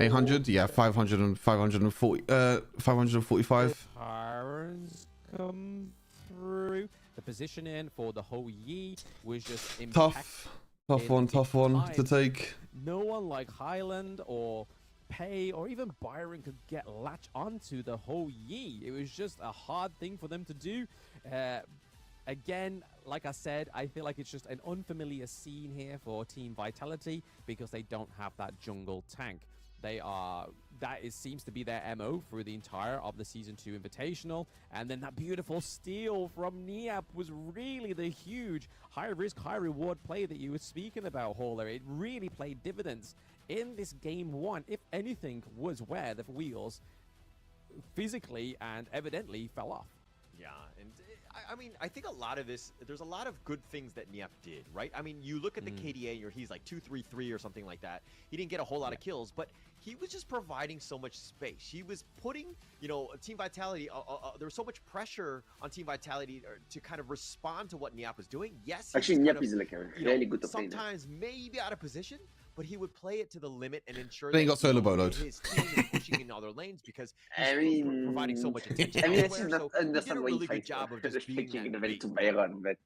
800. Yeah, 500 and 540. 545. Tyrants come through. The positioning for the whole Yi was just tough one to take. No one like Highland or Pei or even Byron could get latch onto the whole Yi. It was just a hard thing for them to do. Again, like I said, I feel like it's just an unfamiliar scene here for Team Vitality because they don't have that jungle tank. Seems to be their MO through the entire of the Season 2 Invitational. And then that beautiful steal from Niap was really the huge high-risk, high-reward play that you were speaking about, Hauler. It really played dividends in this Game 1. If anything, was where the wheels physically and evidently fell off. Yeah, and I mean, I think a lot of this, there's a lot of good things that Niap did, right? I mean, you look at the KDA, he's like 2-3-3 or something like that. He didn't get a whole lot of kills, but he was just providing so much space. He was putting, you know, Team Vitality, there was so much pressure on Team Vitality to kind of respond to what Niap was doing. Yes, actually, Niap is like a really good opponent. Sometimes maybe out of position, but he would play it to the limit and ensure then he got solo boloed. His team is pushing in other lanes because he's providing so much attention. I mean, this is not so understand why he he did a really good job of just being taking the that to Byron, but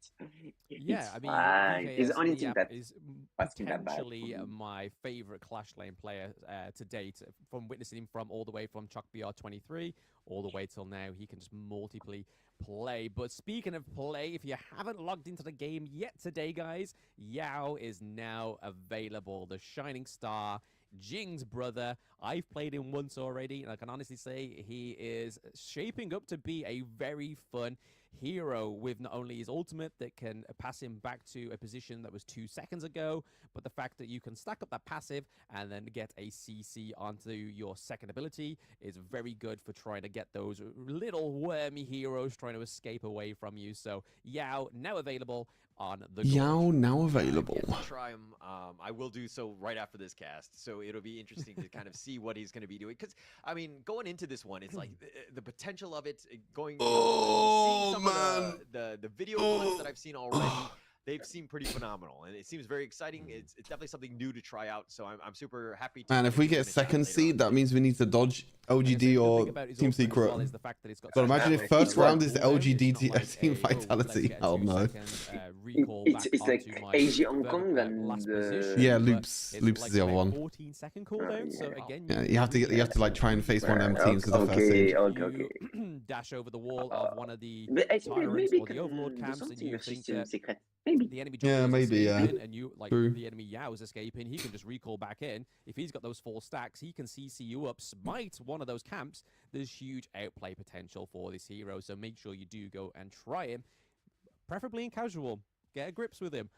yeah, I mean, fine. He's the only thing that is wasn't that bad. potentially my favorite Clash Lane player to date. From witnessing him from all the way from Chuck BR23 all the way till now, he can just multiply play. But speaking of play, if you haven't logged into the game yet today, guys, Yao is now available. The Shining Star, Jing's brother. I've played him once already, and I can honestly say he is shaping up to be a very fun hero with not only his ultimate that can pass him back to a position that was 2 seconds ago, but the fact that you can stack up that passive and then get a CC onto your second ability is very good for trying to get those little wormy heroes trying to escape away from you. So Yao now available on the Yao now available. Try him. I will do so right after this cast, so it'll be interesting to kind of see what he's going to be doing. Because I mean, going into this one, it's like the potential of it going. Oh seeing some man, of the video clips that I've seen already. They've seemed pretty phenomenal, and it seems very exciting. It's definitely something new to try out, so I'm super happy to. And if we get second seed, that means we need to dodge LGD or Team Secret. But imagine if first round is the LGD Team Vitality. Hell no. It's like AG Hong Kong and yeah, Loops is the other one. 14-second cooldown. So again, yeah, you have to like try and face one of them teams with the first seed. Okay. Dash over the wall of one of the tyrants or the Overlord camps, and you think that the enemy and you like the enemy Yao is escaping, he can just recall back in. If he's got those 4 stacks, he can CC you up, smite one of those camps. There's huge outplay potential for this hero, so make sure you do go and try him, preferably in casual. Get a grips with him.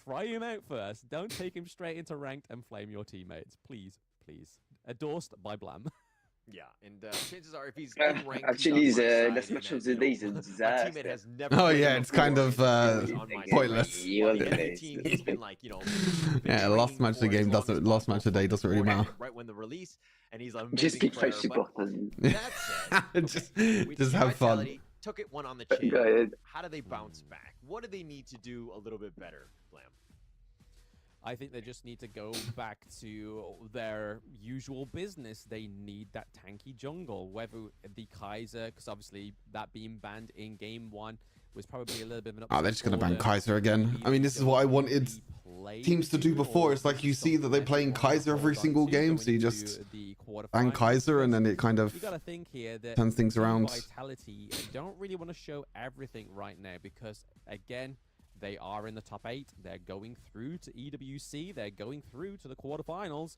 Try him out first. Don't take him straight into ranked and flame your teammates. Please, please. Endorsed by Blam. Yeah, and chances are if he's in ranked, Actually, he's on my side, last match and of the day is a my disaster. teammate has never. Oh played yeah, him it's before, kind of and he's on my side. pointless. While the enemy team, he's been like, you know, Yeah, last match of the game doesn't. Last match of the day doesn't really matter. Right when the release, and he's an Just amazing pick player. 5 support. That said, just have fun. Took it one on the Go chin. ahead. How do they bounce back? What do they need to do a little bit better, Blam? I think they just need to go back to their usual business. They need that tanky jungle, whether the Kaiser, because obviously that being banned in game 1 was probably a little bit of an upset. Oh, they're just gonna ban Kaiser again. I mean, this is what I wanted teams to do before. It's like you see that they're playing Kaiser every single game, so you just ban Kaiser, and then it kind of turns things around. Vitality don't really want to show everything right now because, again, they are in the top 8. They're going through to EWC. They're going through to the quarterfinals.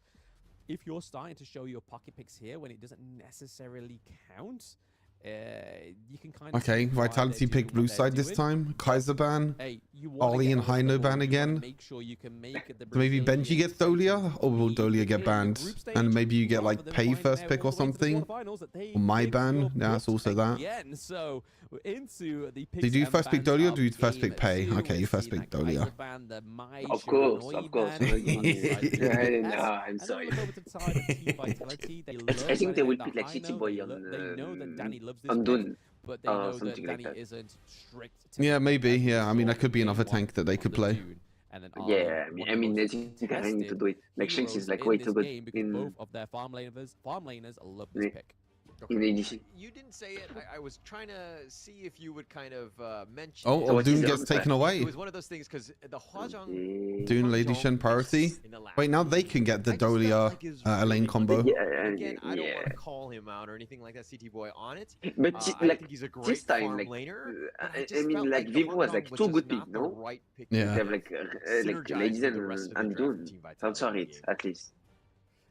If you're starting to show your pocket picks here when it doesn't necessarily count, you can kind of okay. Vitality picked blue side this time. Kaiser ban. Hey, Ollie and Hino ban again. make sure you can make the So maybe Benji Brazilian gets Dolia, or will Dolia get banned? And maybe you get like rather than pay find first out pick or all the way to the something. quarterfinals that they Or my pick ban. your Yeah, it's picks also that. again. So we're into the Do you do picks first and pick bans Dolia or of do you first game pick pay? 2. Okay, you We're first seeing pick that Kaiser Dolia. ban, the Mai Of Shiranui course. ban, No, on the side of the no, TPS. I'm And then sorry. we look over to the side of Team Vitality. They love I think they will running pick like that City Hino. Boy They on know that Danny loves this on pick, Dune. but they know that Something like Danny that. isn't strict to Yeah, pick maybe. as we Yeah, I mean, saw that could be in another game 1 tank that they on could the play. Dune. And then Arlie, Yeah, one I of the mean, I most think they need to contested do it. Like Shanks heroes is like in way this too good game because in both of their farm laners love this Yeah. pick. in ADC. You didn't say it. I was trying to see if you would kind of mention. Oh, it. or what is Dune it gets on taken It away. was one of those things because the Hwajong. Dune, Lady Shen priority. Wait, now they can get the Dolia Elaine combo. Yeah, Again, I don't want yeah. to call him out or anything like that, CT Boy, on it. But I like think he's a great this time, farm like laner. I just mean, felt like the Vivo was Hwajong like was two just good not picks, the no? right pick Yeah. They have like synergize Ladies with the rest of the and draft for Dune. Team Sounds Vitality solid, game. at least.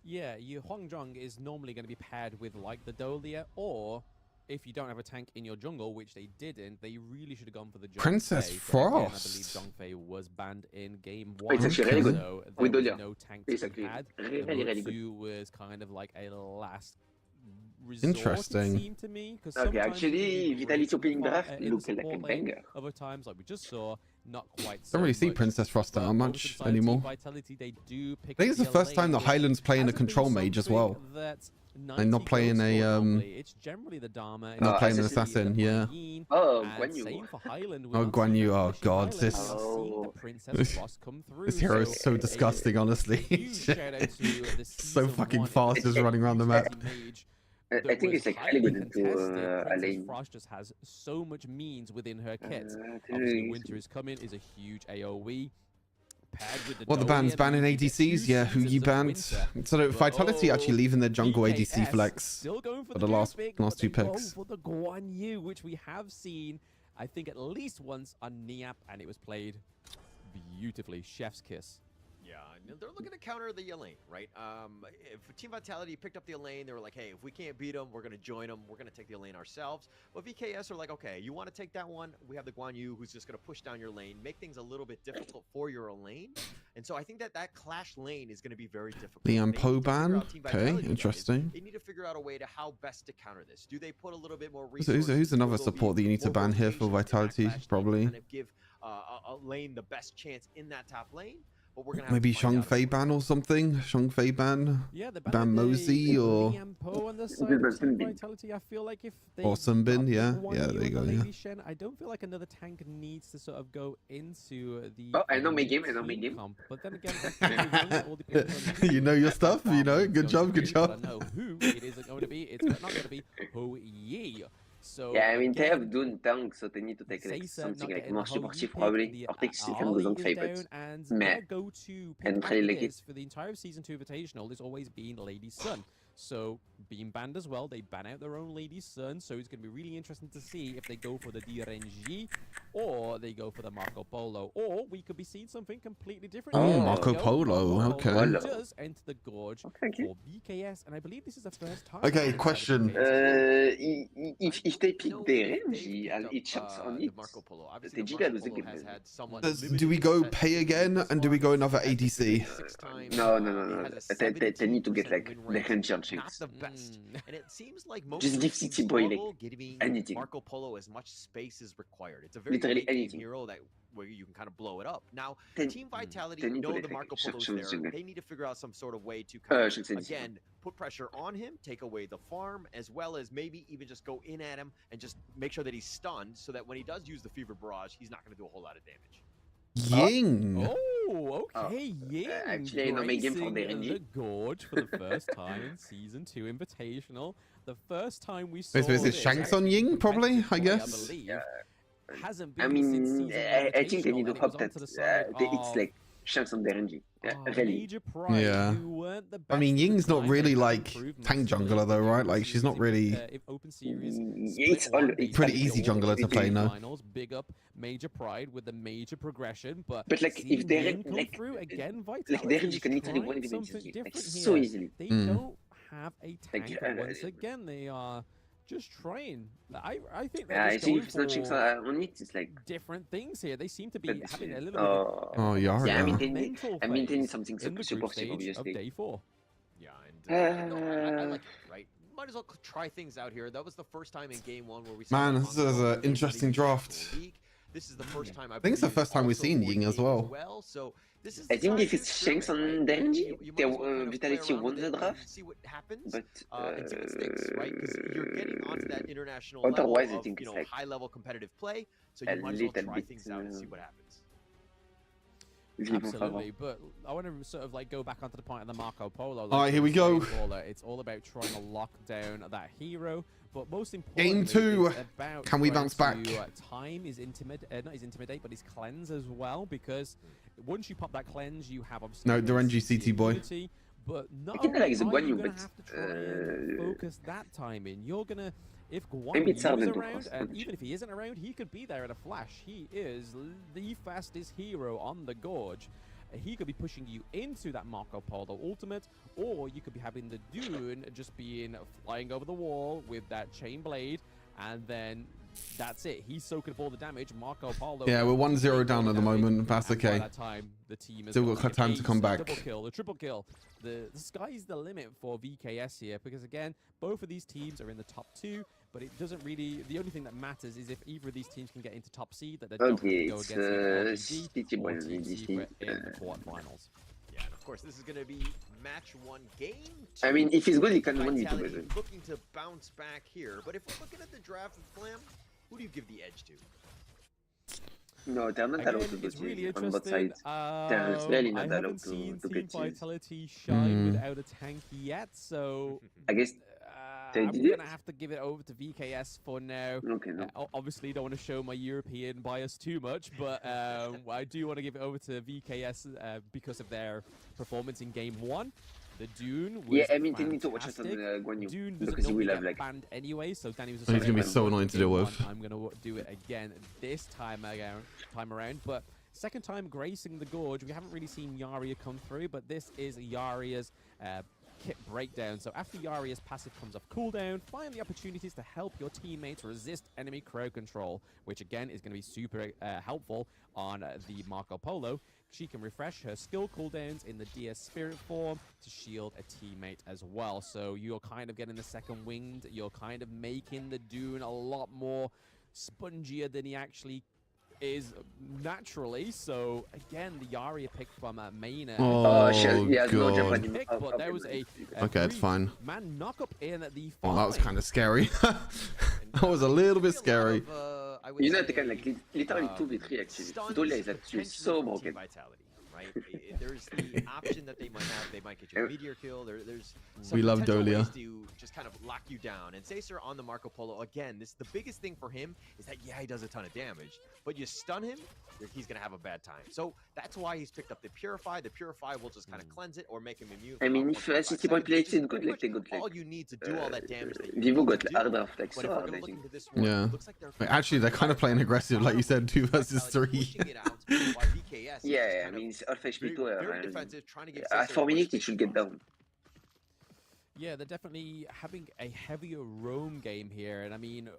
Yeah, your Hwajong is normally going to be paired with like the Dolia, or if you don't have a tank in your jungle, which they didn't, they really should have gone for the Zhongfei. Princess But again, I believe Frost. Zhongfei was banned in game Oh, 1, it's actually really good. so With there was Dolia. no tank It's to be actually had. really, The really good. Mutsu was kind of like a last resort, Interesting. it seemed to me. Okay, sometimes you actually, can be Vitality great in the opening draft in the looked like a support lane. banger. Other times, like we just saw, not quite so Don't really see much. Princess Frost But that over to much the side of anymore. Team Vitality, they do pick I think it's up the first time the lane, Highlands playing a hasn't been control mage as well. something that They're not 90 playing goes a, for normally. It's generally the Dharma. not playing an assassin, yeah. Oh, And Guan Yu. same for Highland. Oh, Guan Yu, oh god, this Oh. Princess Frost come through. this hero is so disgusting, honestly. Huge shout out to the So season fucking 1 fast, just running around the map. mage I that think was it's like highly really good into contested. Princess Elaine. Frost just has so much means within her kit. Obviously, Winter is coming is a huge AoE. Paired with the What the Dolia, bans banning means you get ADCs? 2 Yeah, who seasons you of banned? Winter. So Vitality actually leaving their jungle ADC BKS flex still going for for the the last pick, last but 2 they go picks. for the Guan Yu, which we have seen, I think, at least once on Niap, and it was played beautifully. Chef's kiss. Yeah, and they're looking to counter the Elaine, right? If Team Vitality picked up the Elaine, they were like, hey, if we can't beat them, we're going to join them. We're going to take the Elaine ourselves. But VKS are like, okay, you want to take that one? We have the Guan Yu who's just going to push down your lane, make things a little bit difficult for your Elaine. And so I think that that clash lane is going to be very difficult. The They need to Ampo figure ban? out Team Okay, Vitality is interesting. They need to figure out a way to how best to counter this. Do they put a little bit more Who's resources? another Will there support be that you need to more ban here for rotation in that Vitality? clash lane to Probably. kind of give a lane the best chance in that top lane? But we're gonna have Maybe to find Shang out, Fei of course. ban or something? Shang Fei ban? Yeah, the Ban Mosey or on the side of Team Vitality. I feel like if they or Sunbin, got the yeah. Guan Yeah, Yu there you and go, the yeah. Lady Shen, I don't feel like another tank needs to sort of go into the Oh, I know my elite game, I know my team game. comp. But then again, I think it really all depends on You know your stuff, you know? Good job, good I job. know who it is going to be. It's not going to be Ho Yi. So Yeah, I mean, they have again, Dune tank, so they need to take like Zacer something not like getting more the whole supportive pick, probably, the or take Stefan Ollie goes on is favorites. down, and Meh. their go-to pick And after really like this for the entire season 2 Invitational has always been Lady Sun. So being banned as well, they ban out their own lady's son. So it's going to be really interesting to see if they go for the DRNG or they go for the Marco Polo, or we could be seeing something completely different. Oh, here. Marco Polo. Okay. Polo. Does enter the gorge for VKS, and I believe this is the first time. Okay, question. If they pick DRNG and it jumps on it, the Giga lose the game. Do we go pay again and do we go another ADC? No. They need to get like the Ranger Not checks. the best. And it seems like most Just of give these City Boy, like, global giving anything. Marco Polo as much space as required. It's a very Literally late game anything. hero that where you can kind of blow it up. Now, Then- Team Vitality then you know put the it, Marco like, Polo's shows there. you. They need to figure out some sort of way to kind of, should say this. again, put pressure on him, take away the farm, as well as maybe even just go in at him and just make sure that he's stunned so that when he does use the Fever Barrage, he's not going to do a whole lot of damage. Ying. Oh, okay, Ying. actually, no, make game for gracing the the gorge for the first time in Season 2 Invitational. The first time we saw Wait, so is it this Shanks on Ying, probably, I I guess? believe. Yeah. Hasn't I been since mean, Season I think they need to Invitational, hope and it was that onto the side it's of, like Shanks on the RNG. Really. Major Pride, Yeah. who weren't the I mean, best at the Ying's not time. really They like improved tank massively jungler though, in right? the Like she's not series, really. Open series. It's split one, all- they it's pretty did easy all jungler the to play now. finals. Big up Major Pride with the major progression, but But, like, seeing if they're, Ying come like, through again, Like Vitality the RNG is can literally trying win the something like different so here. easily. They Mm. don't have a Like, tank, but once again, they are just trying. I think they're I just think going if it's not Shanks for on it, it's like. different things here. They seem to be But, having a little oh. bit of Oh, Yara. Yeah, I mean, Yeah. they need, mental I mean, they need phase something in the group supportive, stage of obviously. day 4. Yeah, and no, I like it, right? Might as well try things out here. That was the first time in game 1 where we saw Man, that this on is the an league interesting draft. league. This is the first time I think it's the believe first time we've also seen for Ying as Ying well. So this is I the think time if to it's Shanks on experiment, the right? RNG, You might they as well kind of play Vitality around won with the it and draft. see what happens. But And see what sticks, right? Because you're getting onto that international level otherwise, I of, think you it's know, like high-level competitive play. So a you might as well little try bit, things out and see what happens. Absolutely, but I want to sort of like go back onto the point of the Marco Polo. All right, here we go. It's all about trying to lock down that hero, but most importantly, Game 2. it's about Can we trying bounce back? to, time is not his intimidate, but his cleanse as well, because once you pop that cleanse, you have obviously No, the RNG CT boy. immunity, but not I think I only like the are Guan you Yu, gonna but, have to try and focus that time in. You're gonna. If Guan maybe Yu it's is Arden to around, cross and damage. even if he isn't around, he could be there in a flash. He is the fastest hero on the gorge. He could be pushing you into that Marco Polo ultimate, or you could be having the Dune just being flying over the wall with that chain blade, and then that's it. He's soaking up all the damage. Marco Polo. Yeah, we're 1-0 down at the moment. That's And by okay. that time, the team has Still got got time to come back. Double kill, the triple kill. The sky's the limit for VKS here, because again, both of these teams are in the top 2. But it doesn't really. The only thing that matters is if either of these teams can get into top seed, that they don't have to Okay, go it's against either City LGD Boy or and Team ADC. Secret in the quarterfinals. Yeah, and of course, this is going to be match 1, game 2. I mean, if he's good, he can win Vitality YouTube. looking to bounce back here. But if we're looking at the draft with Flam, who do you give the edge to? No, they're not Again, allowed to do it's really it on both interesting. sides. There's really not I allowed haven't to seen get Team this. Vitality shine Mm. without a tank yet, so I guess. They I'm did gonna it? have to give it over to VKS for now. Okay, no. Obviously, don't want to show my European bias too much, but I do want to give it over to VKS because of their performance in Game 1. The Dune was Yeah, I mean, they need to watch out on fantastic. Guan Yu, Dune doesn't because he normally will have get like. banned anyway, so Danny was just He's like, gonna be "I'm so gonna annoying to game deal one, with." I'm gonna do it again this time around, but second time gracing the gorge. We haven't really seen Yaria come through, but this is Yaria's kit breakdown. So after Yaria's passive comes off cooldown, find the opportunities to help your teammates resist enemy crowd control, which again is going to be super helpful on the Marco Polo. She can refresh her skill cooldowns in the DS Spirit form to shield a teammate as well. So you're kind of getting the second wind. You're kind of making the Dune a lot more spongier than he actually is naturally. So again, the Yaria pick from Maina. Oh, Shit, yeah, no God. Japanese. Pick, but there was a Okay, it's fine. man knock up in the Oh, that was five. kind of scary. That was a little bit scary. You know, they can like literally 2v3 actually. Dolia is actually so broken. right? There's the option that they might have. They might get you a meteor kill. There's some We love potential Dolia. ways to just kind of lock you down. And Sacer on the Marco Polo, again, the biggest thing for him is that, yeah, he does a ton of damage, but you stun him, he's going to have a bad time. So that's why he's picked up the Purify. The Purify will just kind of cleanse it or make him immune. I mean, if CT point play it, good luck, all you need to do all that damage that you Vivo need got to do. hard draft, like, But so if we're hard, gonna I look think. into this one, Yeah. it looks like they're Actually, they're kind of playing aggressive, like you said, 2 versus 3. pushing it out while VKS is Yeah, just I kind mean, of it's half HP very, to her. very defensive, trying to get At 4 minutes, it should get down. Yeah, they're definitely having a heavier roam game here, and I mean,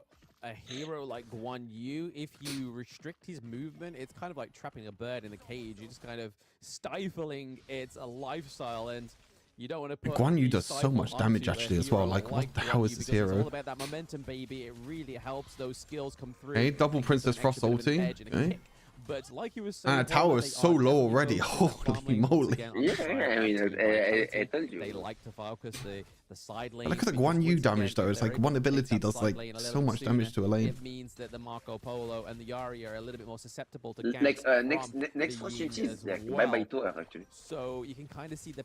a hero like Guan Yu, if you restrict his movement, it's kind of like trapping a bird in a cage. You're just kind of stifling its lifestyle, and you don't want to put Guan Yu the does so stifle much damage onto a actually as well. hero Like, what the Guan hell Yu is this because It's hero? all about that momentum, baby. It really helps those skills come through. Hey, It double gives Princess them an extra Frost bit of an ulti, edge and a eh? kick. But like you were saying, And the tower is so low already. Holy moly. Yeah, I mean, I told you. They like to focus the side lane. Look at the Guan Yu damage though. It's like one ability does like so much damage to a lane. It means that the Marco Polo and the Yari are a little bit more susceptible to Like, ganks next from first the is Ying as like well. bye-bye to her, actually. So you can kind of see the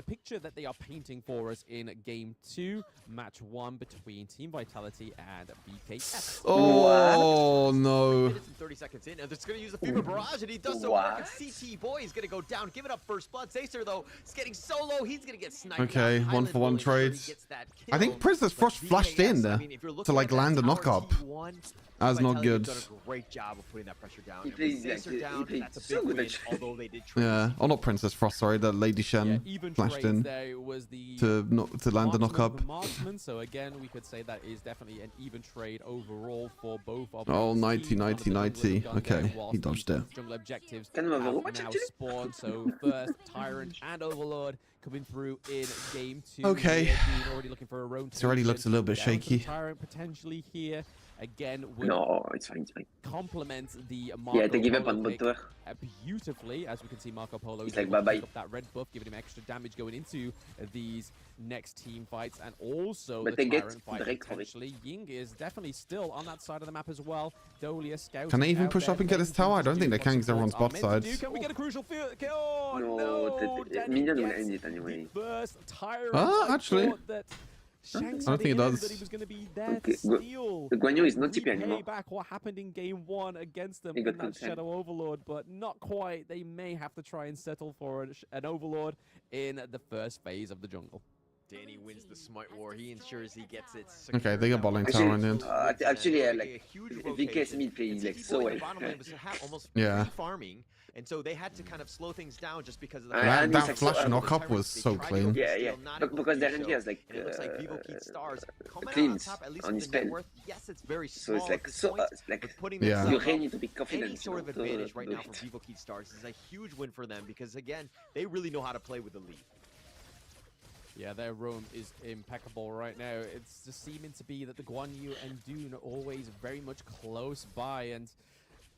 picture that they are painting for us in Game 2, Match 1 between Team Vitality and BKS. Oh no. minutes and 30 seconds in, and it's going to use the Fever Barrage, and he does so work, and CT Boy is going to go down, giving up first blood. Sacer, though, is getting so low, he's going to get sniped. Okay, out. 1-for-1 Highland trades. gets that I think kill, Princess but Frost flashed in VKS, there I mean, if you're to looking like at that land a tower knock-up. T1, That's not Vitality good. done a great job of putting that pressure down. He And with plays Sacer like- down, he plays that's a so big good win, at- although they did trade. Yeah. Oh, not Princess Frost, sorry. The Lady Shen even flashed trades in there was the to land a marksman knock-up. over marksman, so again, we could say that is definitely an even trade overall for both of Oh, these 90, teams. One of the 90, junglers have gone 90. down Okay, whilst he dodged the it. Jungle objectives Can we have overwatch now actually? spawned, so first Tyrant and Overlord coming through in Game 2. Okay. Here, Dean already looking for a rotation. This already looks a little bit Down to the shaky. Tyrant potentially here. Again, will No, it's fine, it's fine. complement the Marco Yeah, they give up Polo on pick, Bunter. beautifully. As we can see, Marco Polo is He's like, able to bye-bye. pick up that red buff, giving him extra damage going into these next team fights, and also But the they get Tyrant fight Drake for it. potentially. Ying is definitely still on that side of the map as well. Dolia scouting Can they even out push there, up and get this thinking tower? I to don't do think they what can because they're on supports spot are meant to do. sides. Can we get a crucial kill? Oh, No, Danny Minion will gets end it anyway. the first Tyrant. Ah, I actually. thought that Shanks I don't had think it him, does. that he was going to be there Okay, to steal. The Guan Yu is not Repay TP anymore. back what happened in Game 1 against them He in got that consent. Shadow Overlord, but not quite. They may have to try and settle for an Overlord in the first phase of the jungle. Danny wins the Smite War. He ensures he gets it. Okay, they got bot lane Actually, tower in the end. Actually, Making like, a huge VKS rotation. mid play And like CT so Boy in well. the bottom lane was almost Yeah. free farming, and so they had to kind of slow things down just because of the And fact he's That like flash so- knock-up was They so tried to clean. go Yeah, steal, yeah. not able to Because do their NT so. has like And it looks like Vivo Keith Stars coming out on cleans top, at least on with his the net pen. worth. Yes, it's very So small it's at like this so point, like but putting Yeah. themselves you up really need to be any confident. sort of you know, advantage right do now for it. Vivo Keith Stars is a huge win for them because again, they really know how to play with the lead. Yeah, their roam is impeccable right now. It's just seeming to be that the Guan Yu and Dune are always very much close by, and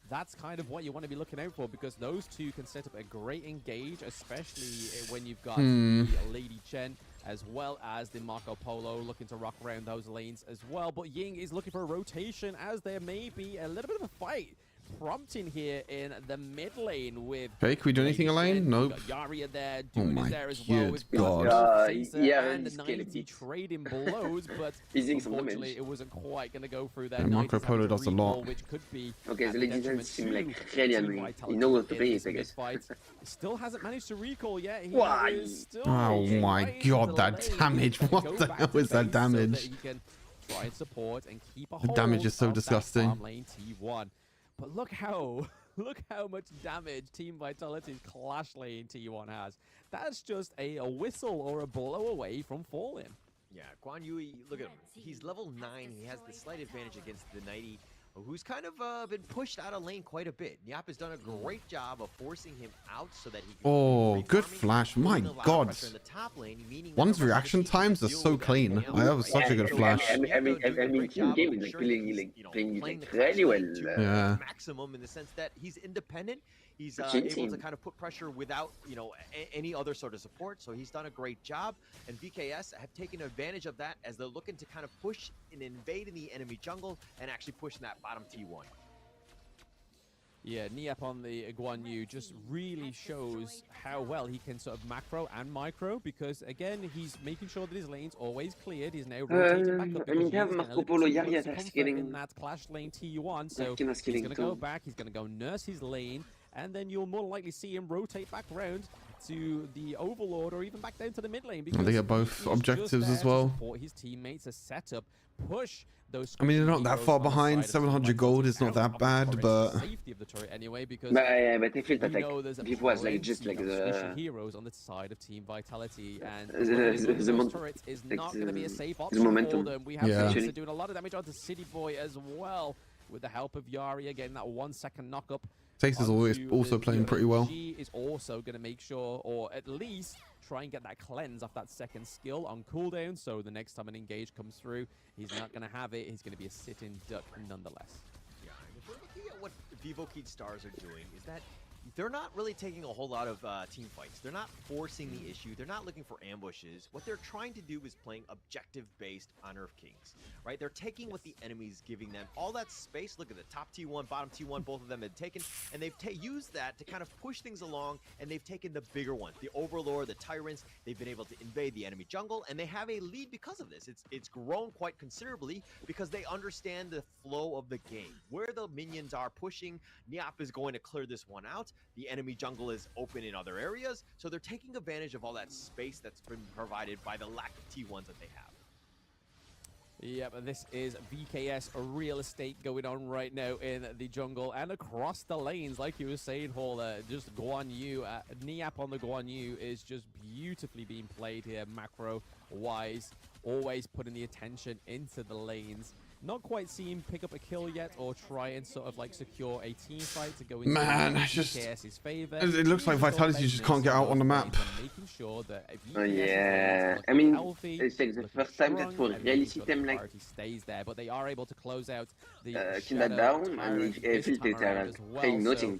that's kind of what you want to be looking out for, because those two can set up a great engage, especially when you've got the Lady Chen as well as the Marco Polo looking to rock around those lanes as well. But Ying is looking for a rotation, as there may be a little bit of a fight prompting here in the mid lane with Okay, can we do anything in Lady lane? Shen. Nope. We've got Yaria there, Oh Dune my is there as well. good We've got God. Sacer Yeah, and the he's killing 90 it. trading blows, but He's doing some unfortunately damage. it wasn't quite going to go through there. Yeah, Marco 90's having Polo to does a lot. recall, which could be Okay, at the the Lady Chen detriment seem to like really Team annoying. Vitality He knows what to in play, this I guess. fight. Still hasn't managed to recall yet. He Why? is still Oh my right in God, the that lane. damage. He's gonna What go the back hell to is that base so damage? he can try and support and keep a The hold damage is so of that disgusting. farm lane T1. But look how much damage Team Vitality's Clash Lane T1 has. That's just a whistle or a blow away from falling. Yeah, Guan Yu, look at him. He's level 9. He has the slight advantage against the 90, who's kind of been pushed out of lane quite a bit. Nyap has done a great job of forcing him out so that he can Oh, free good farming, flash. My putting a lot of God. pressure in the top lane, meaning that One's the rest of reaction the team times can are deal so with clean. everything That else. was such a good I flash. mean, Nyap doing a team great job game of is like ensuring playing he's, like you know, playing playing like the Clash really well. lane to Yeah. maximum in the sense that he's independent. He's Chin able team. to kind of put pressure without, you know, any other sort of support. So he's done a great job. And VKS have taken advantage of that as they're looking to kind of push and invade in the enemy jungle and actually push in that bottom T1. Yeah, Niap on the Guan Yu just really shows how well he can sort of macro and micro, because again, he's making sure that his lane's always cleared. He's now rotating back up because Amiga he's getting a Marco little Polo too Yari close to attack comfort scaling. in that clash lane T1. So Darkina he's scaling going to go too. back, he's going to go nurse his lane, and then you'll more likely see him rotate back around to the Overlord or even back down to the mid lane. Because they get both he is objectives just there as well. to support his teammates, a setup, push those. I mean, they're not that far behind. 700 gold is not that bad, but safety of the turret anyway, because But I feel that we like know there's a Vivo has like just plenty like of squishy the heroes on the side of Team Vitality, and the turrets is like not going to be a safe the option for momentum. them. We have Yeah. Facer doing a lot of damage onto City Boy as well, with the help of Yari again, that 1 second knock-up. Face is always also playing pretty well. He is also going to make sure, or at least try and get that cleanse off that second skill on cooldown, so the next time an engage comes through, he's not going to have it. He's going to be a sit-in duck nonetheless. Yeah, and if we're looking at what Vivo Stars are doing, is that they're not really taking a whole lot of team fights. They're not forcing the issue. They're not looking for ambushes. What they're trying to do is playing objective-based Honor of Kings, right? They're taking what the enemy's giving them, all that space. Look at the top T1, bottom T1, both of them had taken, and they've used that to kind of push things along, and they've taken the bigger ones, the Overlord, the Tyrants. They've been able to invade the enemy jungle, and they have a lead because of this. It's grown quite considerably because they understand the flow of the game. Where the minions are pushing, Niap is going to clear this one out. The enemy jungle is open in other areas, so they're taking advantage of all that space that's been provided by the lack of T1s that they have. Yep, and this is VKS real estate going on right now in the jungle and across the lanes, like you were saying, Hauler. Just Guan Yu, Niap on the Guan Yu is just beautifully being played here, macro-wise, always putting the attention into the lanes. Not quite seen him pick up a kill yet or try and sort of like secure a team fight to go into VKS's favor. It looks like Vitality just can't get out on the map. Making sure that yeah, I mean, it's like the first time that for reality them like stays there, but they are able to close out the kill that down, and if they are playing nothing,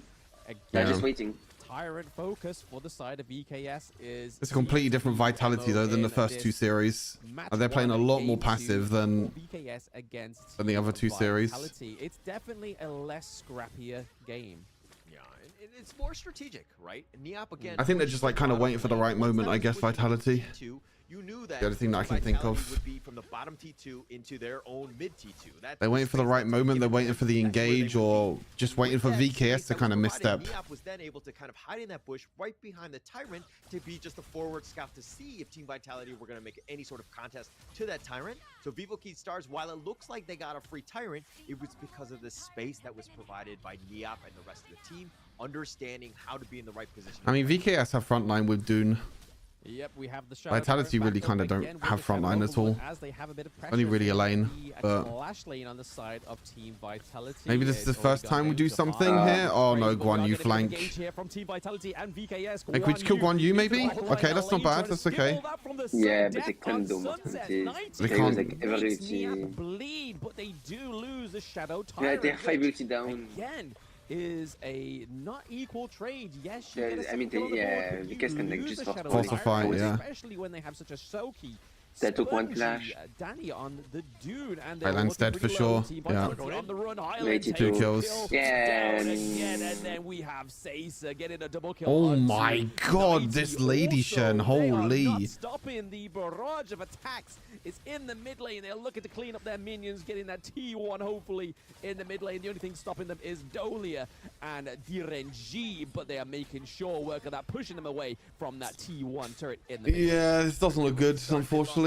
they're just waiting. Tyrant focus for the side of VKS is... It's a completely different Vitality, though, than the first two series. They're playing a lot more passive than the other two series. It's definitely a less scrappier game. Yeah, it's more strategic, right? Niap again. I think they're just like kind of waiting for the right moment, I guess, Vitality. You knew that the other thing that I can think of would be from the bottom T2 into their own mid T2. They're waiting for the right moment. They're waiting for the engage, or just waiting for VKS to kind of misstep. Niap was then able to kind of hide in that bush right behind the Tyrant to be just a forward scout to see if Team Vitality were going to make any sort of contest to that Tyrant. So Vivo Stars, while it looks like they got a free Tyrant, it was because of the space that was provided by Niap and the rest of the team, understanding how to be in the right position. I mean, VKS have frontline with Dune. Yep, we have the Vitality really kind of don't have frontline at all. Only really a lane, but lane on the side of Team Vitality. Maybe this is the first time we do something here. Oh no, Guan Yu flank. From Team Vitality and VKS. Hey, could we kill Guan Yu maybe? Okay, that's not bad. That's okay. Yeah, but they can't do much. They can't. Like bleed, but they do lose the Shadow Yeah, Tyrant. they're 5 ulti down. Again, is a not equal trade. Yes, I mean, VKS can like just falsify, yeah. Especially when they have such a soaky. They took one flash. Danny on the dude, and Highland's dead for sure. Yeah. On the run, 2 kills. Yeah. And then we have Sacer getting a double kill. Oh my god, this Lady Shen, holy. Not stopping the barrage of attacks. It's in the mid lane. They're looking to clean up their minions, getting that T1 hopefully in the mid lane. The only thing stopping them is Dolia and Direnji, but they are making sure work of that, pushing them away from that T1 turret in the mid lane. Yeah, this doesn't look good, unfortunately.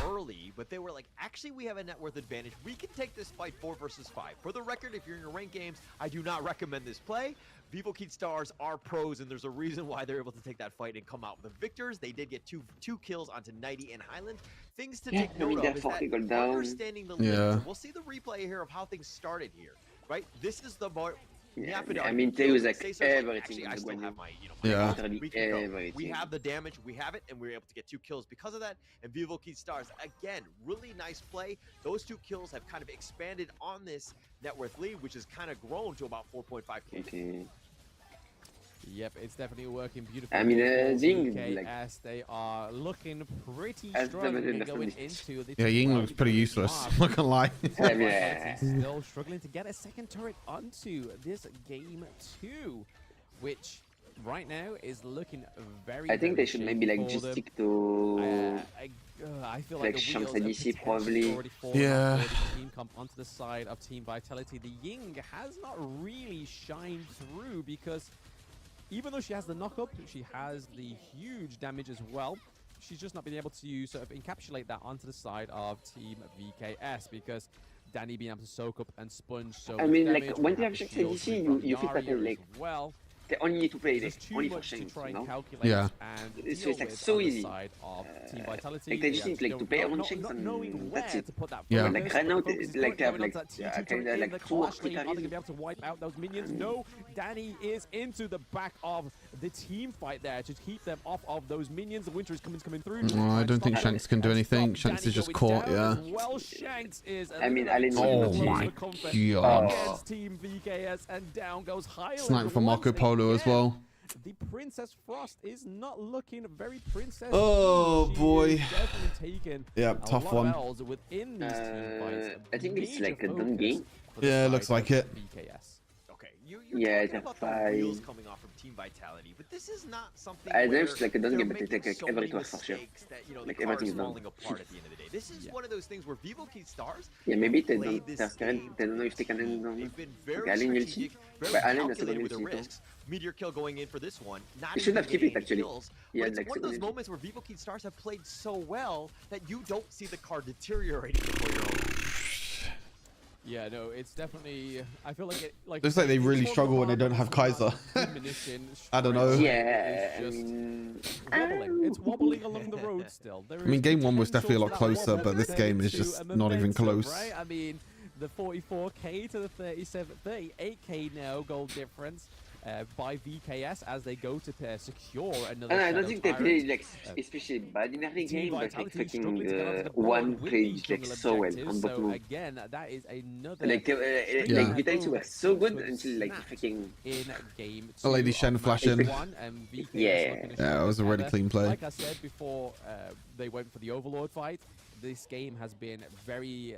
Early, but they were like, actually, we have a net worth advantage. We can take this fight 4 versus 5. For the record, if you're in your ranked games, I do not recommend this play. Vivo Stars are pros, and there's a reason why they're able to take that fight and come out with the victors. They did get two kills onto Nighty and Highland. Things to take note of is that understanding the limits. We'll see the replay here of how things started here, right? This is the bar. Yeah, I mean, they was like Actually, everything. I still have my, we have the damage, we have it, and we were able to get 2 kills because of that. And Vivo Stars, again, really nice play. Those 2 kills have kind of expanded on this net worth lead, which has kind of grown to about 4.5k. Okay. Yep, it's definitely working beautifully. I mean, Zing, Zing, like, they are looking pretty as strong the going into the Yeah, Ying looks pretty useless. I'm not gonna lie. Still struggling to get a second turret onto this game 2, which right now is looking very. I think they should maybe like just stick to I feel like like the Shanks wheels and are DC potentially probably. already fallen Yeah. off for the team comp onto the side of Team Vitality. The Ying has not really shined through because even though she has the knock-up, she has the huge damage as well. She's just not been able to sort of encapsulate that onto the side of Team VKS because Danny being able to soak up and sponge so I mean, much like, damage. when We you have have the Shanks and shield DC, from you feel that Zarya like as well. they only need to play There's like too only for much to Shanks, try you and know? calculate Yeah. and It's deal just like with so on the easy. side of Team Vitality. Like they just need like to don't- pay not- on not- Shanks not and knowing that's where it. to put that Yeah. focus, Like but right the now, focus is like they have going like onto that yeah, T2 kind turret of in the like 2 clash lane. Are they hospitals. going to be able to wipe out those minions? No, Danny is into the back of the team fight there to keep them off of those minions. The Winter is coming through. No, I don't think Shanks can do anything. Shanks is just caught, yeah. Well, Shanks is I mean, Allen Oh was my comfort god. against Team VKS, and down goes Highland. Snipe from Marco once Polo as again. well. The Princess Frost is not looking very princess. Oh, She boy. is definitely taken Yep, a tough lot one. of L's within these team fights. I think it's Major like a done focus game. for the Yeah, it side looks like of it. VKS. Okay, you're Yeah, talking about the that's wheels fine. coming off from Team Vitality, but this is not something I know where it's like a done they're game, but they making take like so every many 12 for sure. mistakes that, you know, Like the car everything's is done. falling apart at the end of the day. This is Yeah. one of those things where Vivo Key Stars Yeah, maybe have they played don't. this That's game correct. They don't know if they can end on. They've been very Allen will strategic, see. very But Allen has calculated with the to go. risks. Meteor kill going in for this one. Not They should even have kept it, getting actually. kills, Yeah, but it's like one of those second moments where Vivo Key Stars have played so well that you don't see the car deteriorating before your own eyes. Yeah, no, it's definitely. I feel like it. Like Looks like they really struggle when they don't have Kaiser. I don't know. Yeah, I It's just mean, wobbling. It's wobbling along the road still. There I mean, is game one was definitely a lot potential for that closer, but this wobble game is to just a not even momentum, close. Right? I mean, the 44k to the 38k now goal difference by VKS as they go to secure another. I Shadow don't think they Tyrant. played like especially bad in every Team game, but like Vitality struggling to get onto fucking the board one with played these like jungle so well objectives. on both So moves. again, that is another Like Yeah. like Vitality were so good could until like snap fucking in game A Lady two Shen of flash match in. one, and VKS Yeah. looking to Yeah, show it was a really together. clean play. Like I said before, they went for the Overlord fight. This game has been very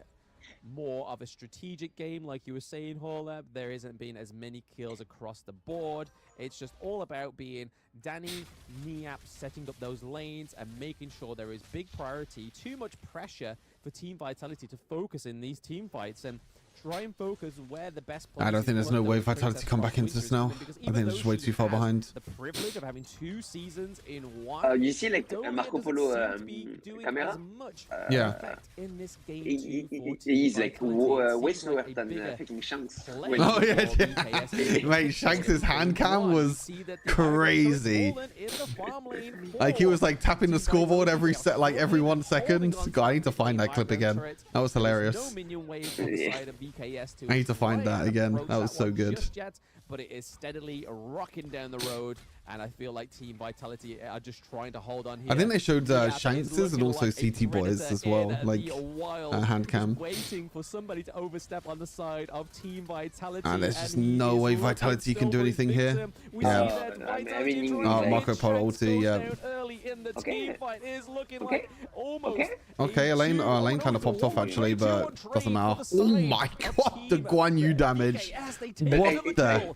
more of a strategic game, like you were saying, Horlab. There isn't been as many kills across the board. It's just all about being Danny, Niap setting up those lanes and making sure there is big priority, too much pressure for Team Vitality to focus in these team fights and try and focus where the best players. I don't think there's no way Vitality come back into this now. I think they're just way too far behind. The privilege of having 2 seasons in one. you see like Dolia Marco doesn't Polo seem to be doing camera. as much Yeah. effect in this game too for Team He's like Vitality. It way seems slower like a than bigger fucking Shanks. play When- Oh, yeah, for yeah. VKS. Mate, Shanks' hand cam was See that the crazy. Fallen in the farm lane Like he was for like tapping the Team scoreboard Vitality. every set, like every 1 Holding second. on God, I need to the find that clip again. turret. That was There's hilarious. no minion wave on the Yeah. side of VKS to I need to find try that and again. approach That was so one good. just yet, but it is steadily rocking down the road, and I feel like Team Vitality are just trying to hold on here. I think they showed Niap is Shanks's and looking also like a CT Boys predator as well, in like the wild, hand just cam. waiting for somebody to overstep on the side of Team Vitality. And there's just he no is way looking Vitality can still do for his anything here. victim. We Yeah. see that I Vitality mean, trying Oh, to Marco hit. Polo Shanks ulti, goes yeah. down early in the Okay. team fight is looking Okay. like almost Okay. Okay, Elaine kind of popped off actually, but doesn't matter. Oh my god, the Guan Yu damage. What the?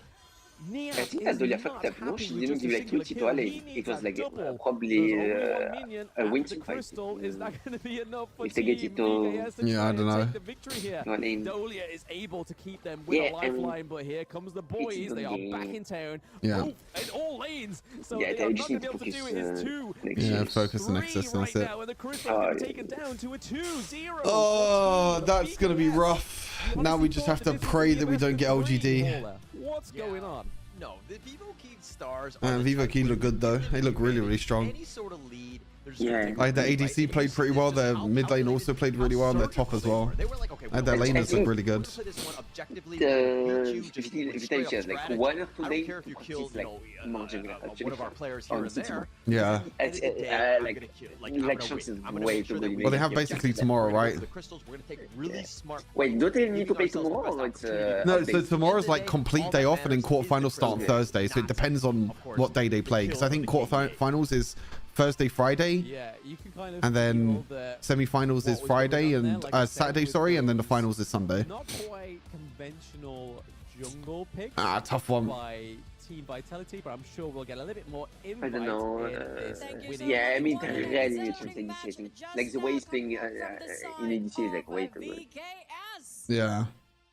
I think that Dolia fucked up. No, she didn't give like ulti to Allen. It was like probably a win fight. Crystal is not going to be enough for If they get Team it to- VKS to Yeah, try I and don't know. take the victory here. No, Allen. Dolia is able to keep them with Yeah, a lifeline, but here comes the boys. the They are game. back in town. Yeah. Oh, in all lanes. So Yeah, they they are just not need going to to be able to do it. focus, It's 2. like, Yeah, focus and 3 access, and right that's it. now, and the Crystal Oh, is taken down to a 2-0. Oh, for that's gonna be VKS. rough. You Now we honestly just thought have to this was pray gonna that be we a don't get best of 3, LGD. Paula. What's going on? No, the Vivo Key Stars. And Vivo Key look good though. They look really, really strong. Any sort of lead Yeah. Like the ADC played pretty well. Their mid lane also played really well. And their top as well. Like their laners look really good. Vitality has like 1 or 2 days to practice like more jungle actually. Yeah. Like chances way too good. Well, they have basically tomorrow, right? Wait, don't they need to play tomorrow or it's No, so tomorrow's like complete day off, and then quarterfinals start on Thursday. So it depends on what day they play. Because I think quarterfinals is Thursday, Friday, and then semi-finals is Friday and Saturday, sorry, and then the finals is Sunday. Not quite conventional jungle pick. Tough one. By Team Vitality, but I'm sure we'll get a little bit more I insight. don't know. Yeah, I mean, really need some initiating. Like the way it's playing in ADC is like way too good. Yeah.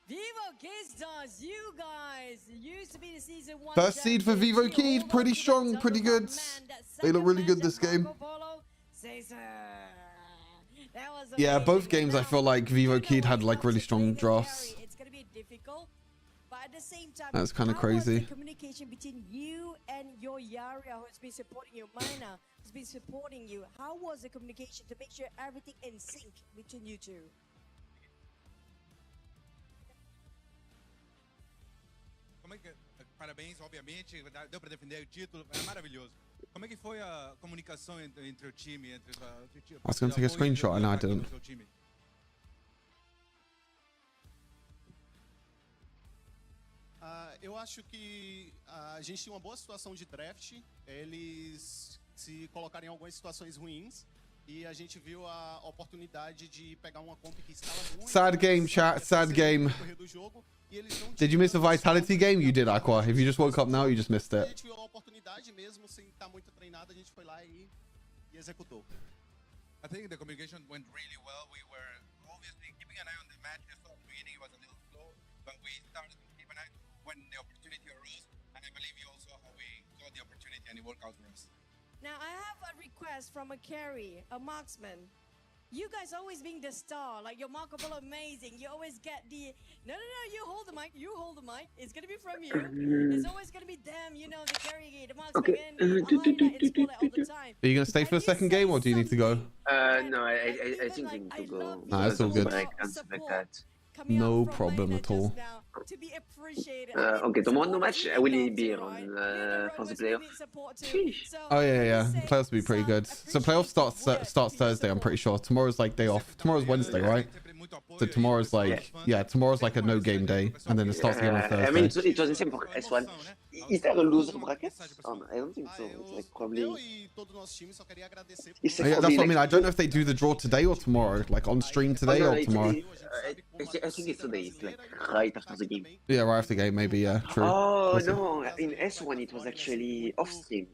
Vivo Keystars, you guys used to be the season 1 First seed for Vivo Key, pretty strong, pretty good. They look really good this game. Yeah, both games I feel like Vivo Key had like really strong drafts. That's kind of crazy. Communication between you and your Yaria, who's been supporting you, Mina, who's been supporting you. How was the communication to make sure everything in sync between you two? Parabéns, obviamente, deu para defender o título, é maravilhoso. Como é que foi a comunicação entre o time, entre I was going to take a screenshot and I didn't. Eu acho que a gente tinha uma boa situação de draft. Eles se colocaram em algumas situações ruins. E a gente viu a oportunidade de pegar uma comp que escala muito. Sad game, chat. Sad game. Did you miss the Vitality game? You did, Aqua. If you just woke up now, you just missed A it. gente viu a oportunidade mesmo, sem estar muito treinado, a gente foi lá e executou. I think the communication went really well. We were obviously keeping an eye on the match. Just at the beginning it was a little slow, but we started to keep an eye when the opportunity arose. And I believe you also how we got the opportunity and it worked out for us. Now I have a request from a carry, a marksman. You guys always being the star, like your Marco Polo amazing. You always get the no, you hold the mic, It's gonna be from you. It's always gonna be them, you know, the carry, the marksman. Okay. All the time. Are you going to stay for the second game or do you need to go? No, I think we need to go. Nah, that's all good. I can't like that. No problem at all. Okay, tomorrow no match. Will he be on for the playoff? Oh yeah. Playoffs will be pretty good. So playoffs starts Thursday, I'm pretty sure. Tomorrow's like day off. Tomorrow's Wednesday, right? So tomorrow's like tomorrow's like a no game day, and then it starts again on Thursday. I mean, it was the same for S1. Is there a loser bracket? Oh, no, I don't think so. It's like probably. Yeah, that's what I mean. I don't know if they do the draw today or tomorrow, like on stream today or tomorrow. I think it's today. It's like right after the game. Yeah, right after the game, maybe. Yeah, true. Oh no! In S1 it was actually off stream.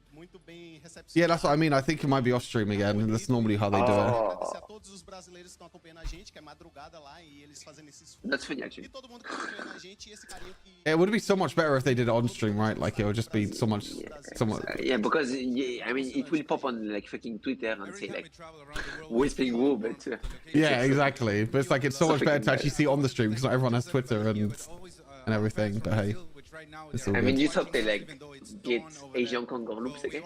Yeah, that's what I mean. I think it might be off stream again. And that's normally how they do it. That's funny actually. It would be so much better if they did it on stream, right? Like it would just be so much. Yeah, because I mean it will pop on like fucking Twitter and say like who's playing who, but yeah, exactly. But it's like it's so much better to actually see on the stream because not everyone has Twitter and everything. But hey, it's all I mean, good. you thought they like get Asian Kong or loops again.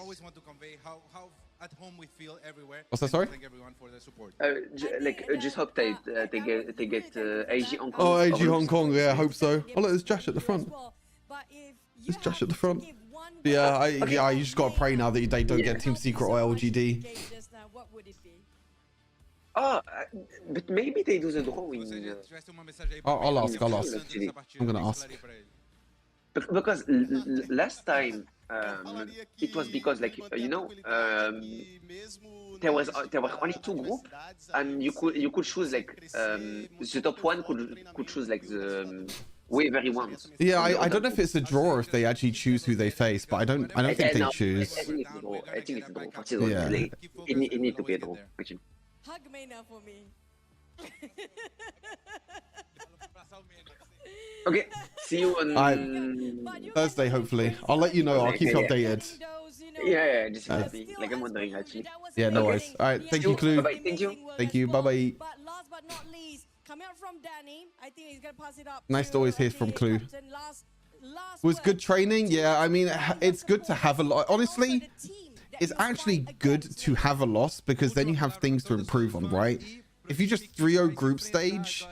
At home we feel everywhere. What's that, sorry? Thank everyone for the support. Just hope they get AG Hong Kong. Oh, AG Hong Kong. Yeah, I hope so. Oh, look, there's Josh at the front. There's Josh at the front. Yeah, you just gotta pray now that they don't get Team Secret or LGD. Oh, but maybe they do the draw in. I'll ask. I'm gonna ask. Because last time it was because like there were only 2 groups and you could choose like the top 1 could choose like the whoever he wants. Yeah, I don't know if it's a draw or if they actually choose who they face, but I don't think they choose. I think it's a draw. Yeah. Like, it needs to be a draw. Actually. Hug Mena for me. Okay, see you on Thursday, hopefully. I'll let you know. I'll keep you updated. Yeah, just like I'm wondering actually. Yeah, no worries. All right, thank you, Clue. Bye. Thank you. Thank you. Bye bye. But last but not least, coming out from Danny, I think he's gonna pass it up. Nice to always hear from Clue. Last Was good training? Yeah, I mean, it's good to have a lot. Honestly, it's actually good to have a loss because then you have things to improve on, right? If you just 3-0 group stage,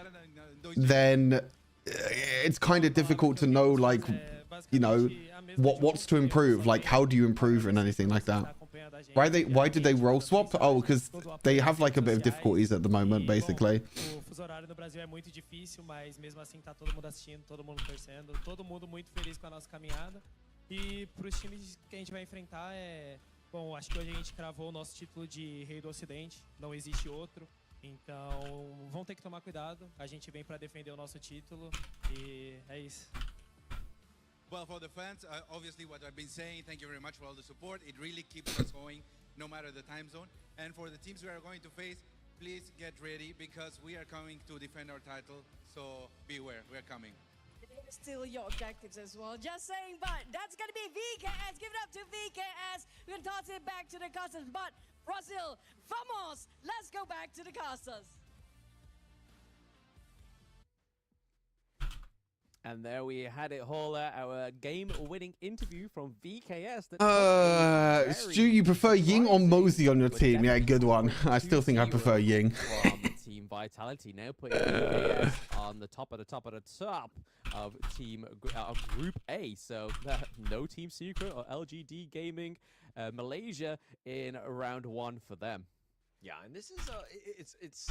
then it's kind of difficult to know, like, you know, what's to improve. Like, how do you improve and anything like that? Why did they role swap? Oh, because they have like a bit of difficulties at the moment, basically. O fuso horário no Brasil é muito difícil, mas mesmo assim tá todo mundo assistindo, todo mundo torcendo, todo mundo muito feliz com a nossa caminhada. E para os times que a gente vai enfrentar bom, acho que hoje a gente cravou o nosso título de Rei do Ocidente, não existe outro. Então, vão ter que tomar cuidado. A gente vem para defender o nosso título e é isso. Well, for the fans, obviously what I've been saying, thank you very much for all the support. It really keeps us going, no matter the time zone. And for the teams we are going to face, please get ready because we are coming to defend our title. So beware, we are coming. Still your objectives as well. Just saying, but that's going to be VKS. Give it up to VKS. We're going to toss it back to the casters. But Brazil, vamos! Let's go back to the casters. And there we had it, Hauler, our game-winning interview from VKS. Stu, you prefer Ying or Mosey on your team? Yeah, good one. I still think I prefer Ying. From Team Vitality, now putting VKS on the top of the top of Group A. So no Team Secret or LGD Gaming Malaysia in round 1 for them. Yeah, and this is it's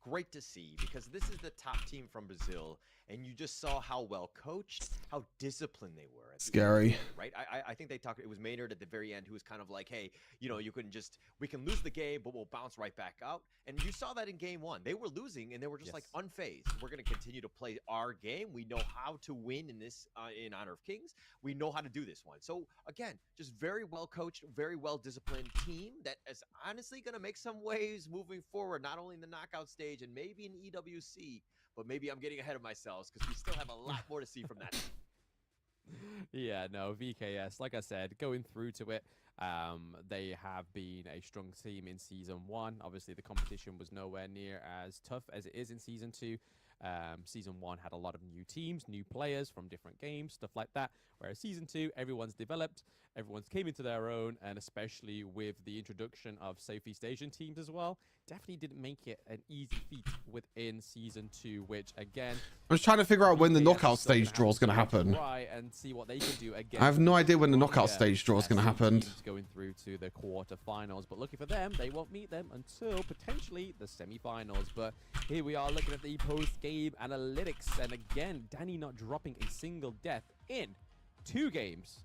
great to see because this is the top team from Brazil, and you just saw how well coached, how disciplined they were. Scary, right? I think they talked. It was Maynard at the very end who was kind of like, hey, you know, we can lose the game, but we'll bounce right back out. And you saw that in game 1. They were losing, and they were just like unfazed. We're going to continue to play our game. We know how to win in this in Honor of Kings. We know how to do this one. So again, just very well coached, very well disciplined team that is honestly going to make some waves moving forward, not only in the knockout stage and maybe in EWC, but maybe I'm getting ahead of myself because we still have a lot more to see from that. Yeah, no, VKS, like I said, going through to it, they have been a strong team in Season 1. Obviously, the competition was nowhere near as tough as it is in Season 2. Season 1 had a lot of new teams, new players from different games, stuff like that. Whereas Season 2, everyone's developed, everyone's came into their own, and especially with the introduction of Southeast Asian teams as well, definitely didn't make it an easy feat within Season 2, which again... I was trying to figure out when the knockout stage draw is going to happen. Try and see what they can do again. I have no idea when the knockout stage draw is going to happen. Going through to the quarterfinals, but lucky for them, they won't meet them until potentially the semi-finals. But here we are looking at the post-game analytics, and again, Danny not dropping a single death in 2 games.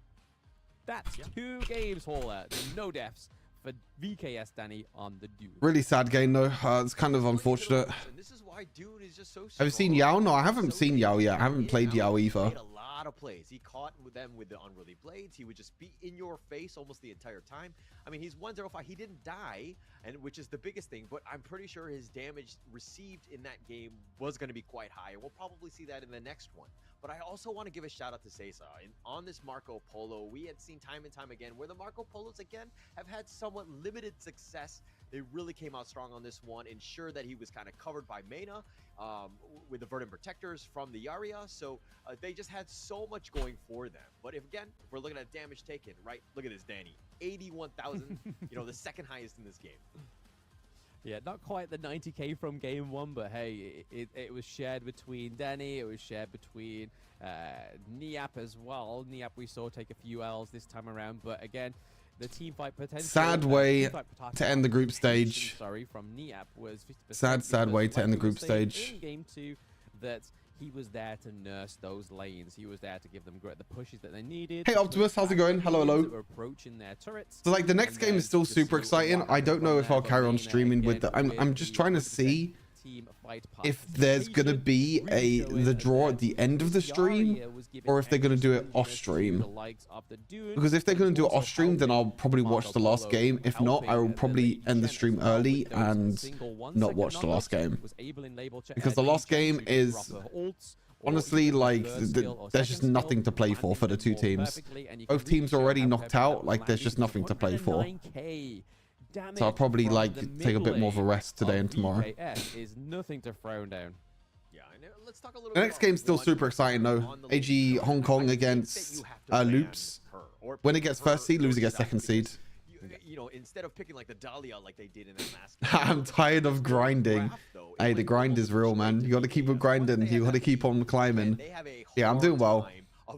That's 2 games, Hauler. No deaths for VKS Danny on the Dude. Really sad game though. It's kind of unfortunate. This is why Dude is just so Have you seen Yao? No, I haven't seen Yao yet. I haven't played Yao either. A lot of plays. He caught them with the unruly blades. He would just be in your face almost the entire time. I mean, he's 105. He didn't die, and which is the biggest thing, but I'm pretty sure his damage received in that game was going to be quite high, and we'll probably see that in the next one. But I also want to give a shout out to Sesa. On this Marco Polo, we had seen time and time again where the Marco Polos, again, have had somewhat limited success. They really came out strong on this one, ensured that he was kind of covered by Mena with the Verdant Protectors from the Yaria. So they just had so much going for them. But if we're looking at damage taken, right? Look at this, Danny. 81,000, you know, the second highest in this game. Yeah, not quite the 90k from game 1, but hey, it was shared between Danny, it was shared between Niap as well. Niap we saw take a few L's this time around, but again, the team fight potential. Sad way to end the group stage. Sorry, from Niap was 50%. Sad way to end the group stage. In game 2, that he was there to nurse those lanes. He was there to give them the pushes that they needed. Hey Optimus, how's it going? Hello, hello. Approaching their turrets. So like the next game is still super exciting. I don't know if I'll carry on streaming with the. I'm just trying to see if there's gonna be the draw at the end of the stream, or if they're gonna do it off stream. Because if they're gonna do it off stream, then I'll probably watch the last game. If not, I will probably end the stream early and not watch the last game. Because the last game is honestly like there's just nothing to play for the 2 teams. Both teams are already knocked out. Like there's just nothing to play for. So I'll probably like take a bit more of a rest today and tomorrow. Is nothing to frown down. Yeah, let's talk a little the next game's still super exciting though. AG Hong Kong against Loops. Winner gets first seed, loser gets second seed. you know, instead of picking like the Dahlia like they did in that last I'm tired of grinding. Hey, the grind is real, man. You got to keep on grinding. You got to keep on climbing. Yeah, I'm doing well. A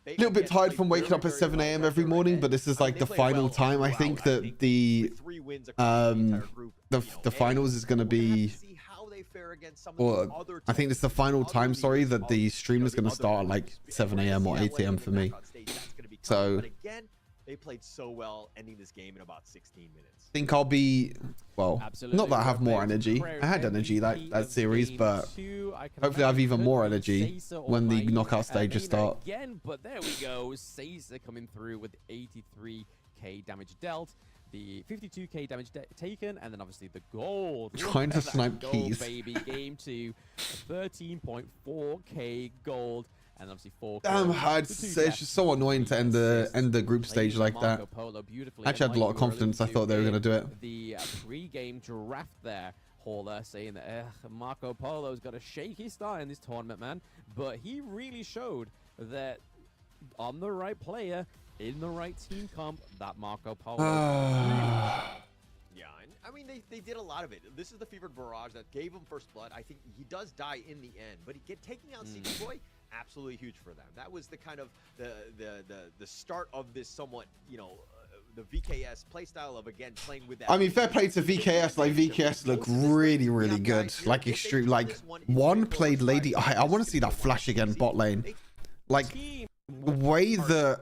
little bit tired from waking up at 7 a.m. every morning, but this is like the final time. I think that the finals is going to be, or I think it's the final time, sorry, that the stream is going to start at like 7 a.m. or 8 a.m. for me. So they played so well, ending this game in about 16 minutes. I think I'll be, well, not that I have more energy. I had energy that series, but hopefully I have even more energy when the knockout stages start. Again, but there we go. Caesar coming through with 83k damage dealt, the 52k damage taken, and then obviously the gold. Trying to snipe keys. Baby, game 2, 13.4k gold. And obviously 4. Damn, it's just so annoying to end the group stage like that. I actually had a lot of confidence. I thought they were going to do it. The pre-game draft there, Hauler saying that Marco Polo's got a shaky start in this tournament, man. But he really showed that on the right player, in the right team comp, that Marco Polo. Yeah, I mean, they did a lot of it. This is the Fevered Barrage that gave him first blood. I think he does die in the end, but taking out CT Boy, absolutely huge for them. That was the kind of the start of this somewhat, you know, the VKS playstyle of, again, playing with that. I mean, fair play to VKS. Like, VKS look really, really good. Like, extreme. Like, one played Lady. I want to see that flash again, bot lane. Like, the way the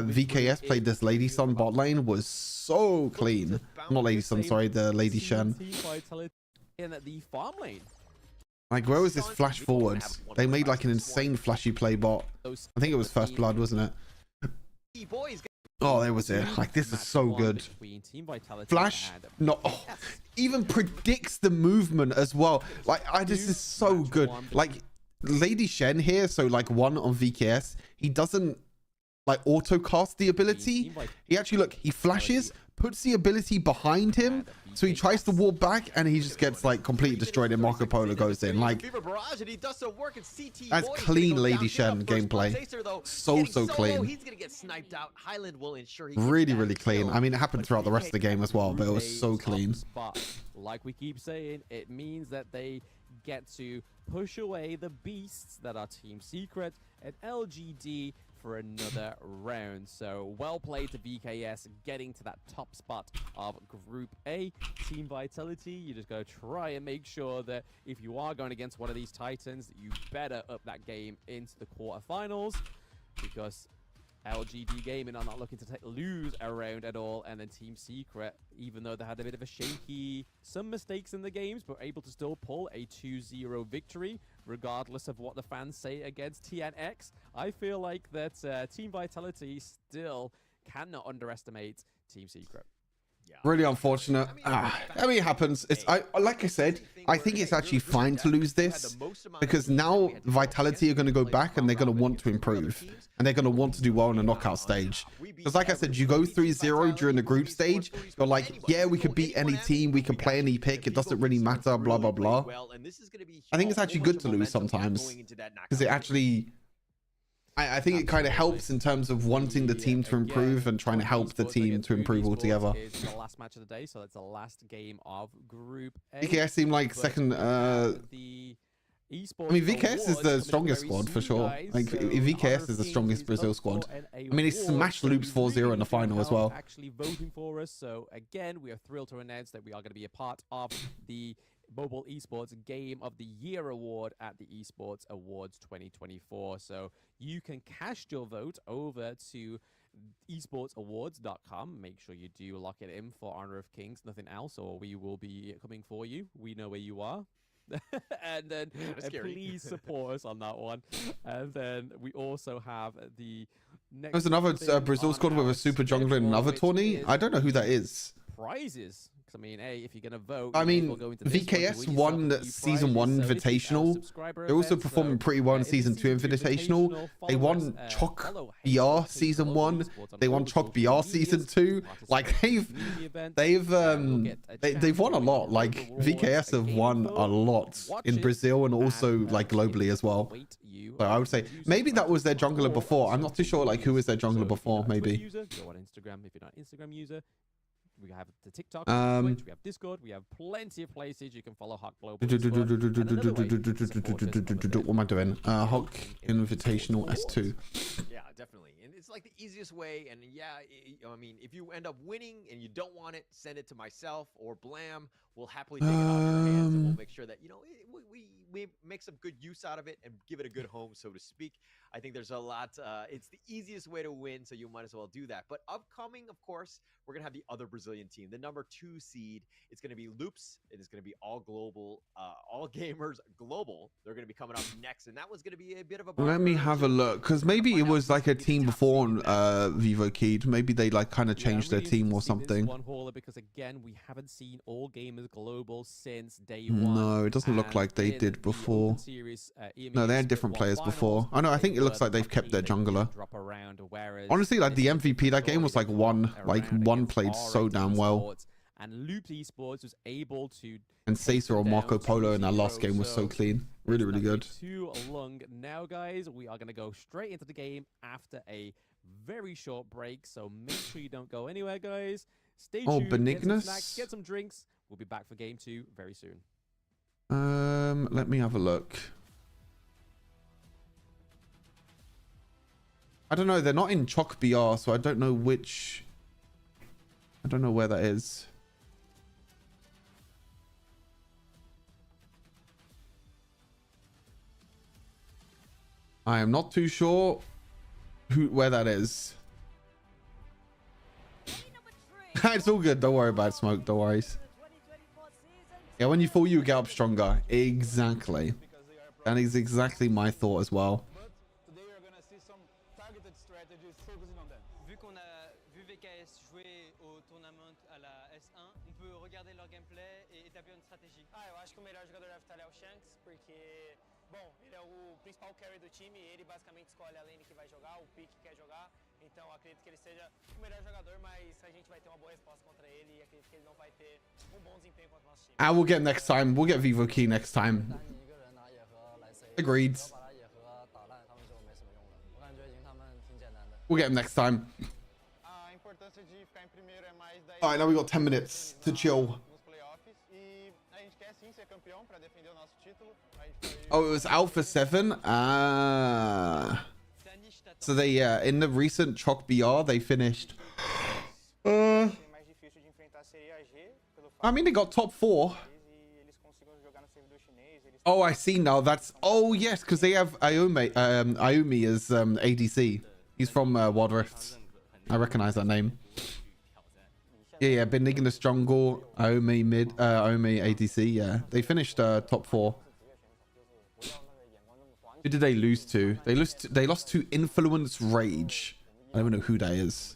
VKS played this Lady Sun bot lane was so clean. Not Lady Sun, sorry, the Lady Shen. In the farm lane. Like, where was this flash forwards? They made like an insane flashy play bot. I think it was First Blood, wasn't it? Oh, there was it. Like, this is so good. Flash, even predicts the movement as well. Like, this is so good. Like, Lady Shen here, so like 1 on VKS, he doesn't like auto cast the ability. He actually, look, he flashes, puts the ability behind him, so he tries to walk back and he just gets like completely destroyed and Marco Polo goes in. Like, that's clean Lady Shen gameplay. So clean. He's gonna get sniped out. Highland will ensure he really clean. I mean, it happened throughout the rest of the game as well, but it was so clean. Like we keep saying, it means that they get to push away the beasts that are Team Secret and LGD for another round. So well played to VKS getting to that top spot of Group A. Team Vitality, you just gotta try and make sure that if you are going against one of these Titans, that you better up that game into the quarterfinals, because LGD Gaming are not looking to lose a round at all. And then Team Secret, even though they had a bit of a shaky, some mistakes in the games, but able to still pull a 2-0 victory, regardless of what the fans say against TNX. I feel like that Team Vitality still cannot underestimate Team Secret. Really unfortunate. I mean, it happens. Like I said, I think it's actually fine to lose this, because now Vitality are going to go back and they're going to want to improve and they're going to want to do well in the knockout stage. Because like I said, you go 3-0 during the group stage, you're like, yeah, we could beat any team, we can play any pick, it doesn't really matter, blah blah blah. I think it's actually good to lose sometimes, because it actually, I think it kind of helps in terms of wanting the team to improve and trying to help the team to improve altogether. It's the last match of the day, so that's the last game of Group A. VKS seem like second. I mean, VKS is the strongest squad for sure. Like, VKS is the strongest Brazil squad. I mean, they smashed Loops 4-0 in the final as well. Actually voting for us. So again, we are thrilled to announce that we are going to be a part of the Mobile Esports Game of the Year Award at the Esports Awards 2024. So you can cast your vote over to esportsawards.com. Make sure you do lock it in for Honor of Kings, nothing else, or we will be coming for you. We know where you are. And then please support us on that one. And then we also have the next. There's another Brazil squad with a super jungler in another tourney. I don't know who that is. Prizes. Because I mean, hey, if you're gonna vote, I you may as mean, well go into this one to VKS win yourself won a few Season prizes. 1 So this is our Invitational. subscriber They're also event, performing so, pretty well in in the Season 2 Invitational. They follow won us, Chalk follow BR HK Season Global 1. Esports on They all won the Chalk social BR Season medias, 2. participate Like in they've community events, they've we'll get a they've chance won to a win lot. rewards, Like VKS a have game won a phone, lot watch in it, Brazil and also and, like to globally as well. await you So I would say to maybe that was their subscribe jungler or before. I'm not too sure like who was their So jungler if you're before. not a Twitter Maybe. user, go on Instagram. If you're not an Instagram user, we have the TikTok, Um, Twitch, we have Discord, we have plenty of places you can follow Hawk Global Esports. And another way to support us on the What am I doing? Hawk in Invitational esports. S2. Yeah, definitely. And it's like the easiest way. And yeah, I mean, if you end up winning and you don't want it, send it to myself or Blam. We'll happily take it off your hands and we'll make sure that, you know, we make some good use out of it and give it a good home, so to speak. I think there's a lot. It's the easiest way to win, so you might as well do that. But upcoming, of course, we're going to have the other Brazilian team, the number 2 seed. It's going to be Loops. It is going to be all global, all gamers global. They're going to be coming up next. And that was going to be a bit of a Let me have a look, because maybe it was like a team before on Vivo Keyed. Maybe they like kind of changed their team or something. One hauler, because again, we haven't seen all gamers global since day one. No, it doesn't look like they did before. No, they had different players before. Oh no, I think it looks like they've kept their jungler. Honestly, like the MVP that game was like one played so damn well. And Loop Esports was able to. And Caesar or Marco Polo in that last game was so clean. Really, really good. Too long now, guys. We are going to go straight into the game after a very short break. So make sure you don't go anywhere, guys. Stay tuned. Benignus. Get some snacks, get some drinks. We'll be back for game 2 very soon. Let me have a look. I don't know. They're not in Chalk BR, so I don't know which. I don't know where that is. I am not too sure where that is. It's all good. Don't worry about it, Smoke. Don't worry. Yeah, when you fall, you get up stronger. Exactly. That is exactly my thought as well. Today you're gonna see some targeted strategies focusing on them. Vu qu'on a vu VKS jouer au tournament à la S1, on peut regarder leur gameplay et établir une stratégie. Eu acho que o melhor jogador deve estar é o Shanks, porque, bom, ele é o principal carry do time e ele basicamente escolhe a lane que vai jogar, o pick que quer jogar. Então acredito que ele seja o melhor jogador, mas a gente vai ter uma boa resposta contra ele e acredito que ele não vai ter bom desempenho contra o nosso time. We'll get next time. We'll get Vivo Key next time. Agreed. We'll get him next time. Alright, now we got 10 minutes to chill. Oh, it was Alpha 7? So they, in the recent Chalk BR, they finished. I mean, they got top 4. Oh, I see now. That's oh yes, because they have Ayumi as ADC. He's from Wild Rifts. I recognize that name. Yeah, Benignus jungle, Ayumi mid, Ayumi ADC. Yeah, they finished top 4. Who did they lose to? They lost to Influence Rage. I don't even know who that is.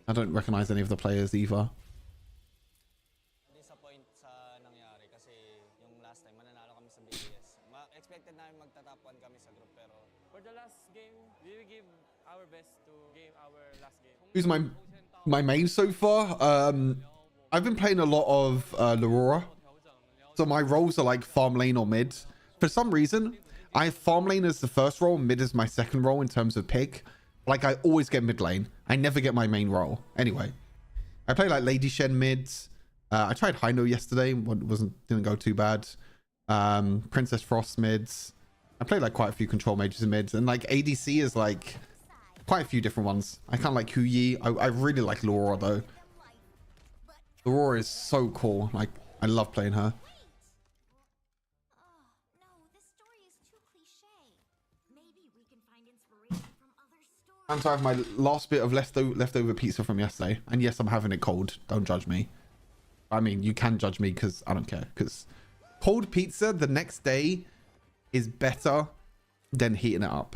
I don't recognize any of the players either. Who's my main so far? I've been playing a lot of Aurora. So my roles are like farm lane or mid. For some reason, I have farm lane as the first role, mid is my second role in terms of pick. Like I always get mid lane. I never get my main role. Anyway, I play like Lady Shen mids. I tried Hino yesterday, didn't go too bad. Princess Frost mids. I played like quite a few control mages and mids, and like ADC is like quite a few different ones. I kind of like Hu Yi. I really like Laura though. Laura is so cool. Like I love playing her. And so I have my last bit of leftover pizza from yesterday. And yes, I'm having it cold. Don't judge me. I mean, you can judge me because I don't care. Because cold pizza the next day is better than heating it up.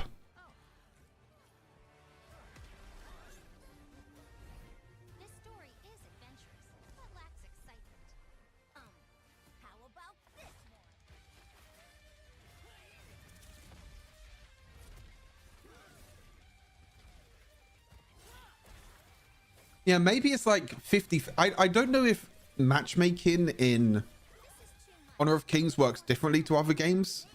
Yeah, maybe it's like 50. I don't know if matchmaking in Honor of Kings works differently to other games.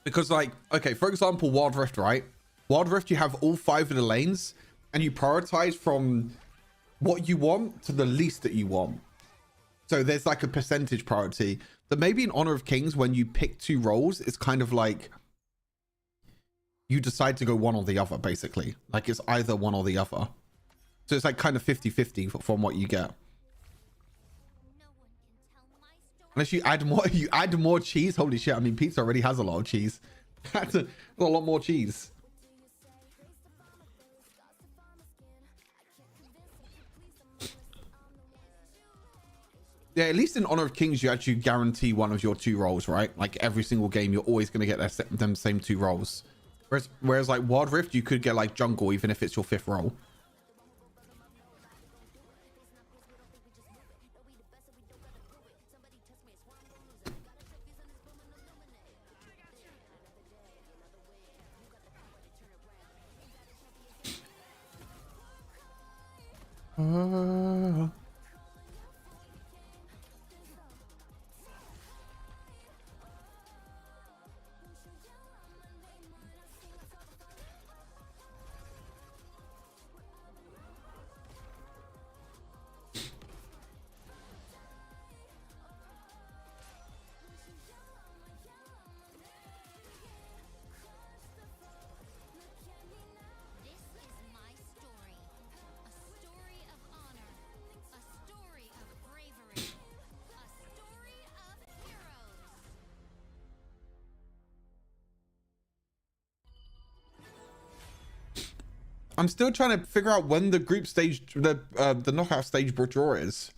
Because like, okay, for example, Wild Rift, right? Wild Rift, you have all 5 of the lanes and you prioritize from what you want to the least that you want. So there's like a percentage priority. But maybe in Honor of Kings, when you pick 2 roles, it's kind of like you decide to go one or the other, basically. Like it's either one or the other. So it's like kind of 50-50 from what you get. Unless you add more cheese. Holy shit. I mean, pizza already has a lot of cheese. That's a lot more cheese. Yeah, at least in Honor of Kings, you actually guarantee one of your 2 roles, right? Like every single game, you're always going to get them same 2 roles. Whereas like Wild Rift, you could get like jungle, even if it's your 5th role. I'm still trying to figure out when the group stage, the knockout stage draw is.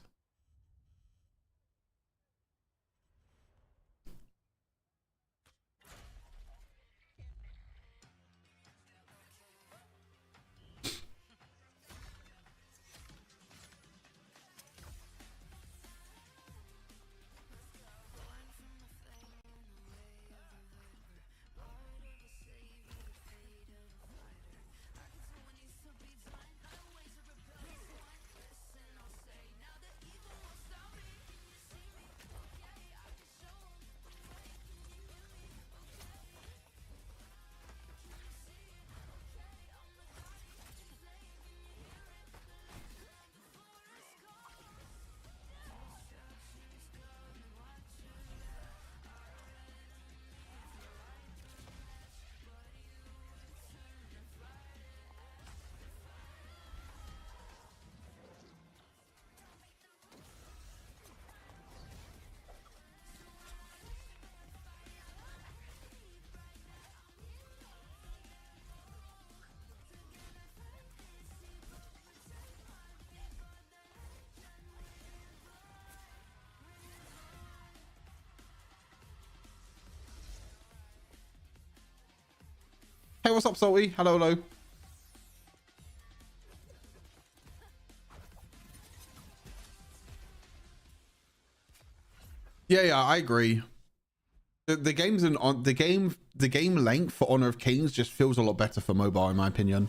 Hey, what's up, Salty? Hello, hello. Yeah, I agree. The game length for Honor of Kings just feels a lot better for mobile, in my opinion.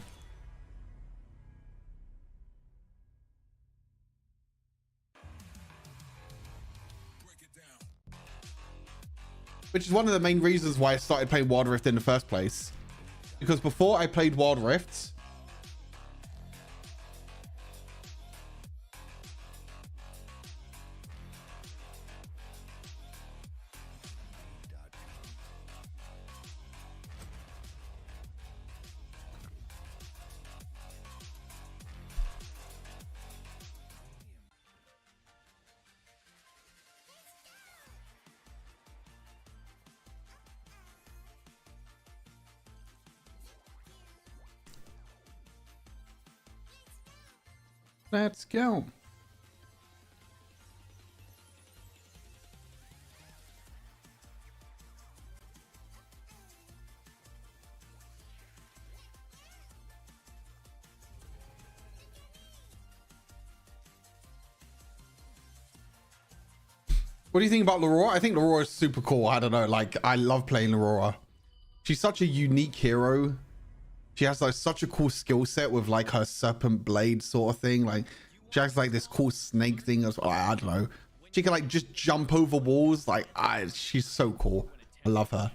Which is one of the main reasons why I started playing Wild Rift in the first place. Because before I played Wild Rift, let's go. What do you think about Laurora? I think Laurora is super cool. I don't know. Like, I love playing Laurora. She's such a unique hero. She has like such a cool skill set with like her serpent blade sort of thing. Like she has like this cool snake thing as well. I don't know. She can like just jump over walls. Like she's so cool. I love her.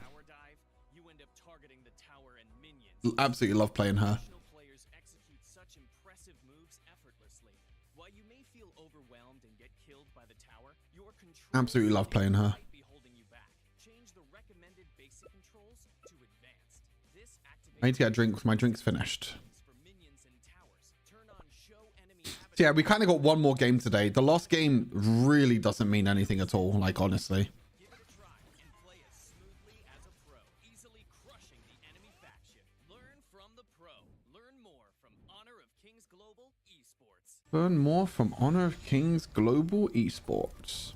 Absolutely love playing her. Absolutely love playing her. I need to get a drink because my drink's finished. So yeah, we kind of got one more game today. The last game really doesn't mean anything at all, like honestly. Learn more from Honor of Kings Global Esports.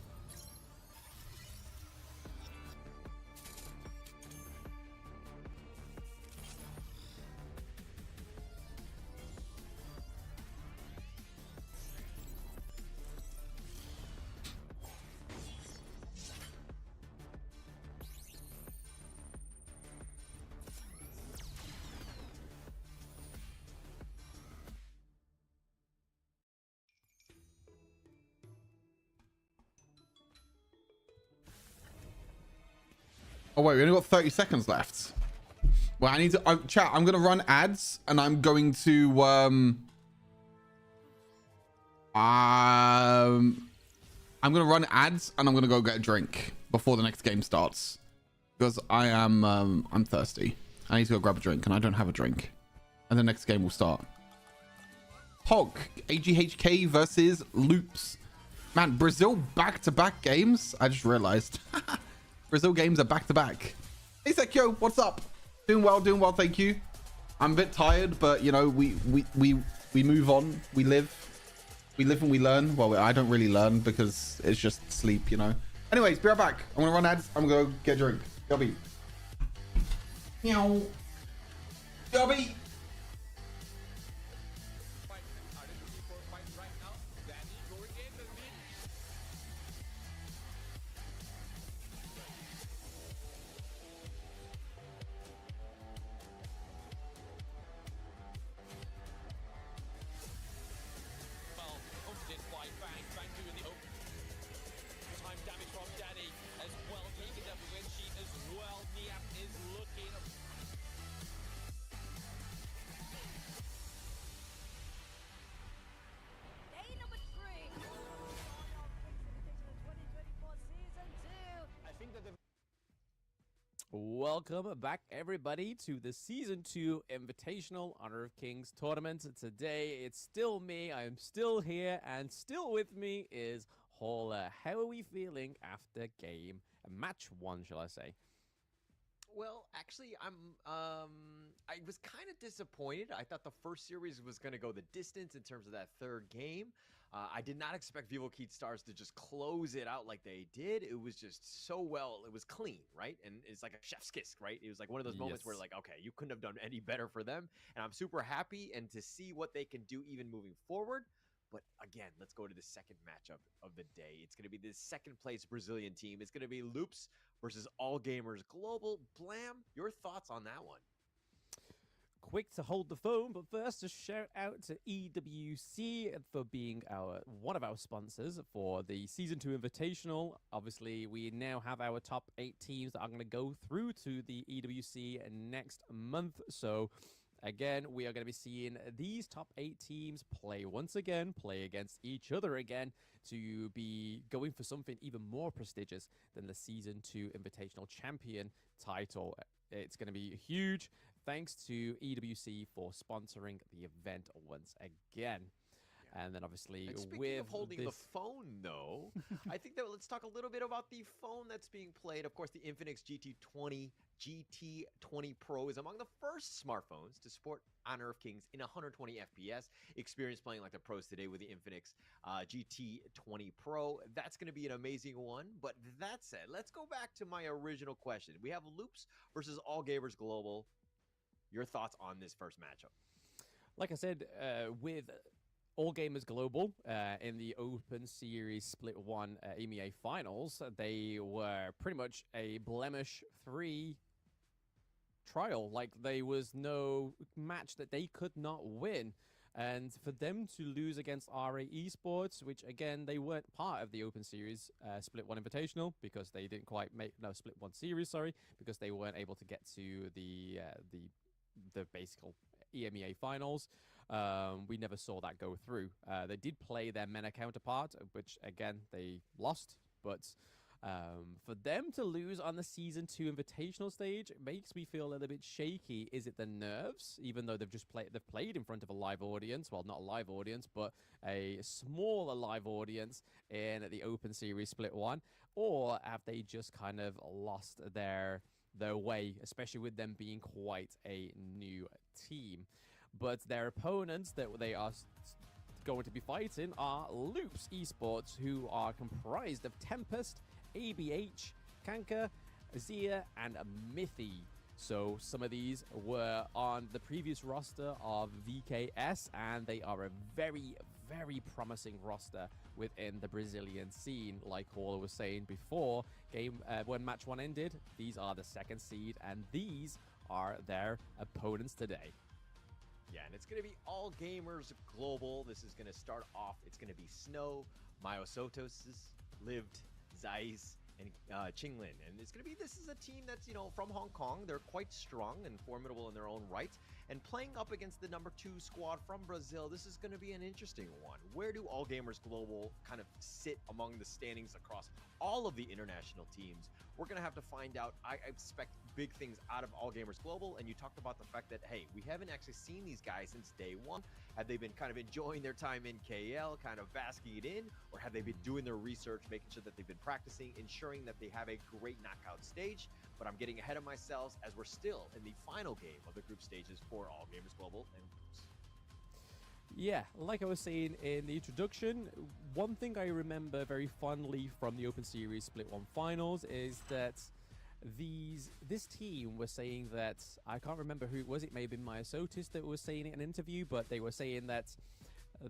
Oh wait, we only got 30 seconds left. Well, I need to chat. I'm gonna run ads, and I'm going to I'm gonna run ads, and I'm gonna go get a drink before the next game starts because I am I'm thirsty. I need to go grab a drink, and I don't have a drink, and the next game will start. Hog AGHK versus Loops. Man, Brazil back-to-back games. I just realized. Brazil games are back-to-back. Hey Sekio, what's up? Doing well, thank you. I'm a bit tired, but you know, we move on. We live and we learn. Well, I don't really learn because it's just sleep, you know. Anyways, be right back. I'm gonna run ads. I'm gonna go get a drink. Gubby. Meow. Gubby. Welcome back, everybody, to the Season 2 Invitational Honor of Kings tournament. Today, it's still me. I'm still here, and still with me is Hauler. How are we feeling after match 1, shall I say? Well, actually, I was kind of disappointed. I thought the first series was going to go the distance in terms of that third game. I did not expect Vivo Keat Stars to just close it out like they did. It was just so well. It was clean, right? And it's like a chef's kiss, right? It was like one of those moments where like, okay, you couldn't have done any better for them. And I'm super happy and to see what they can do even moving forward. But again, let's go to the second matchup of the day. It's going to be the second place Brazilian team. It's going to be Loops versus All Gamers Global. Blam, your thoughts on that one? Quick to hold the phone, but first a shout out to EWC for being one of our sponsors for the Season 2 Invitational. Obviously, we now have our top 8 teams that are going to go through to the EWC next month. So again, we are going to be seeing these top 8 teams play once again, play against each other again, to be going for something even more prestigious than the Season 2 Invitational Champion title. It's going to be huge. Thanks to EWC for sponsoring the event once again. And then obviously and speaking with of holding the phone, though, I think that let's talk a little bit about the phone that's being played. Of course, the Infinix GT20 Pro is among the first smartphones to support Honor of Kings in 120 FPS. Experience playing like the pros today with the Infinix GT20 Pro. That's going to be an amazing one. But that said, let's go back to my original question. We have Loops versus All Gamers Global. Your thoughts on this first matchup? Like I said, with All Gamers Global in the Open Series Split 1 EMEA Finals, they were pretty much a blemish 3 trial. Like, there was no match that they could not win. And for them to lose against RA Esports, which again, they weren't part of the Open Series Split 1 Invitational because they didn't quite make, no, Split 1 Series, sorry, because they weren't able to get to the basic EMEA finals. We never saw that go through. They did play their MENA counterpart, which again, they lost, but for them to lose on the Season 2 Invitational stage, it makes me feel a little bit shaky. Is it the nerves, even though they've played in front of a live audience? Well, not a live audience, but a smaller live audience in the Open Series Split 1? Or have they just kind of lost their way, especially with them being quite a new team? But their opponents that they are going to be fighting are Loops Esports, who are comprised of Tempest, ABH, Kanka, Zia, and Mithy. So some of these were on the previous roster of VKS, and they are a very, very promising roster within the Brazilian scene. Like Hall was saying before, when match 1 ended, these are the 2nd seed, and these are their opponents today. Yeah, and it's going to be all gamers global. This is going to start off. It's going to be Snow, Myosotos, Lived, Zeiss, and Qinglin. And it's going to be, this is a team that's, you know, from Hong Kong. They're quite strong and formidable in their own right. And playing up against the number 2 squad from Brazil, this is going to be an interesting one. Where do All Gamers Global kind of sit among the standings across all of the international teams? We're going to have to find out. I expect big things out of All Gamers Global. And you talked about the fact that, hey, we haven't actually seen these guys since day 1. Have they been kind of enjoying their time in KL, kind of basking it in? Or have they been doing their research, making sure that they've been practicing, ensuring that they have a great knockout stage? But I'm getting ahead of myself as we're still in the final game of the group stages for All Gamers Global and Groups. Yeah, like I was saying in the introduction, one thing I remember very fondly from the Open Series Split 1 finals is that this team was saying that, I can't remember who it was, it may have been Myosotis that was saying it in an interview, but they were saying that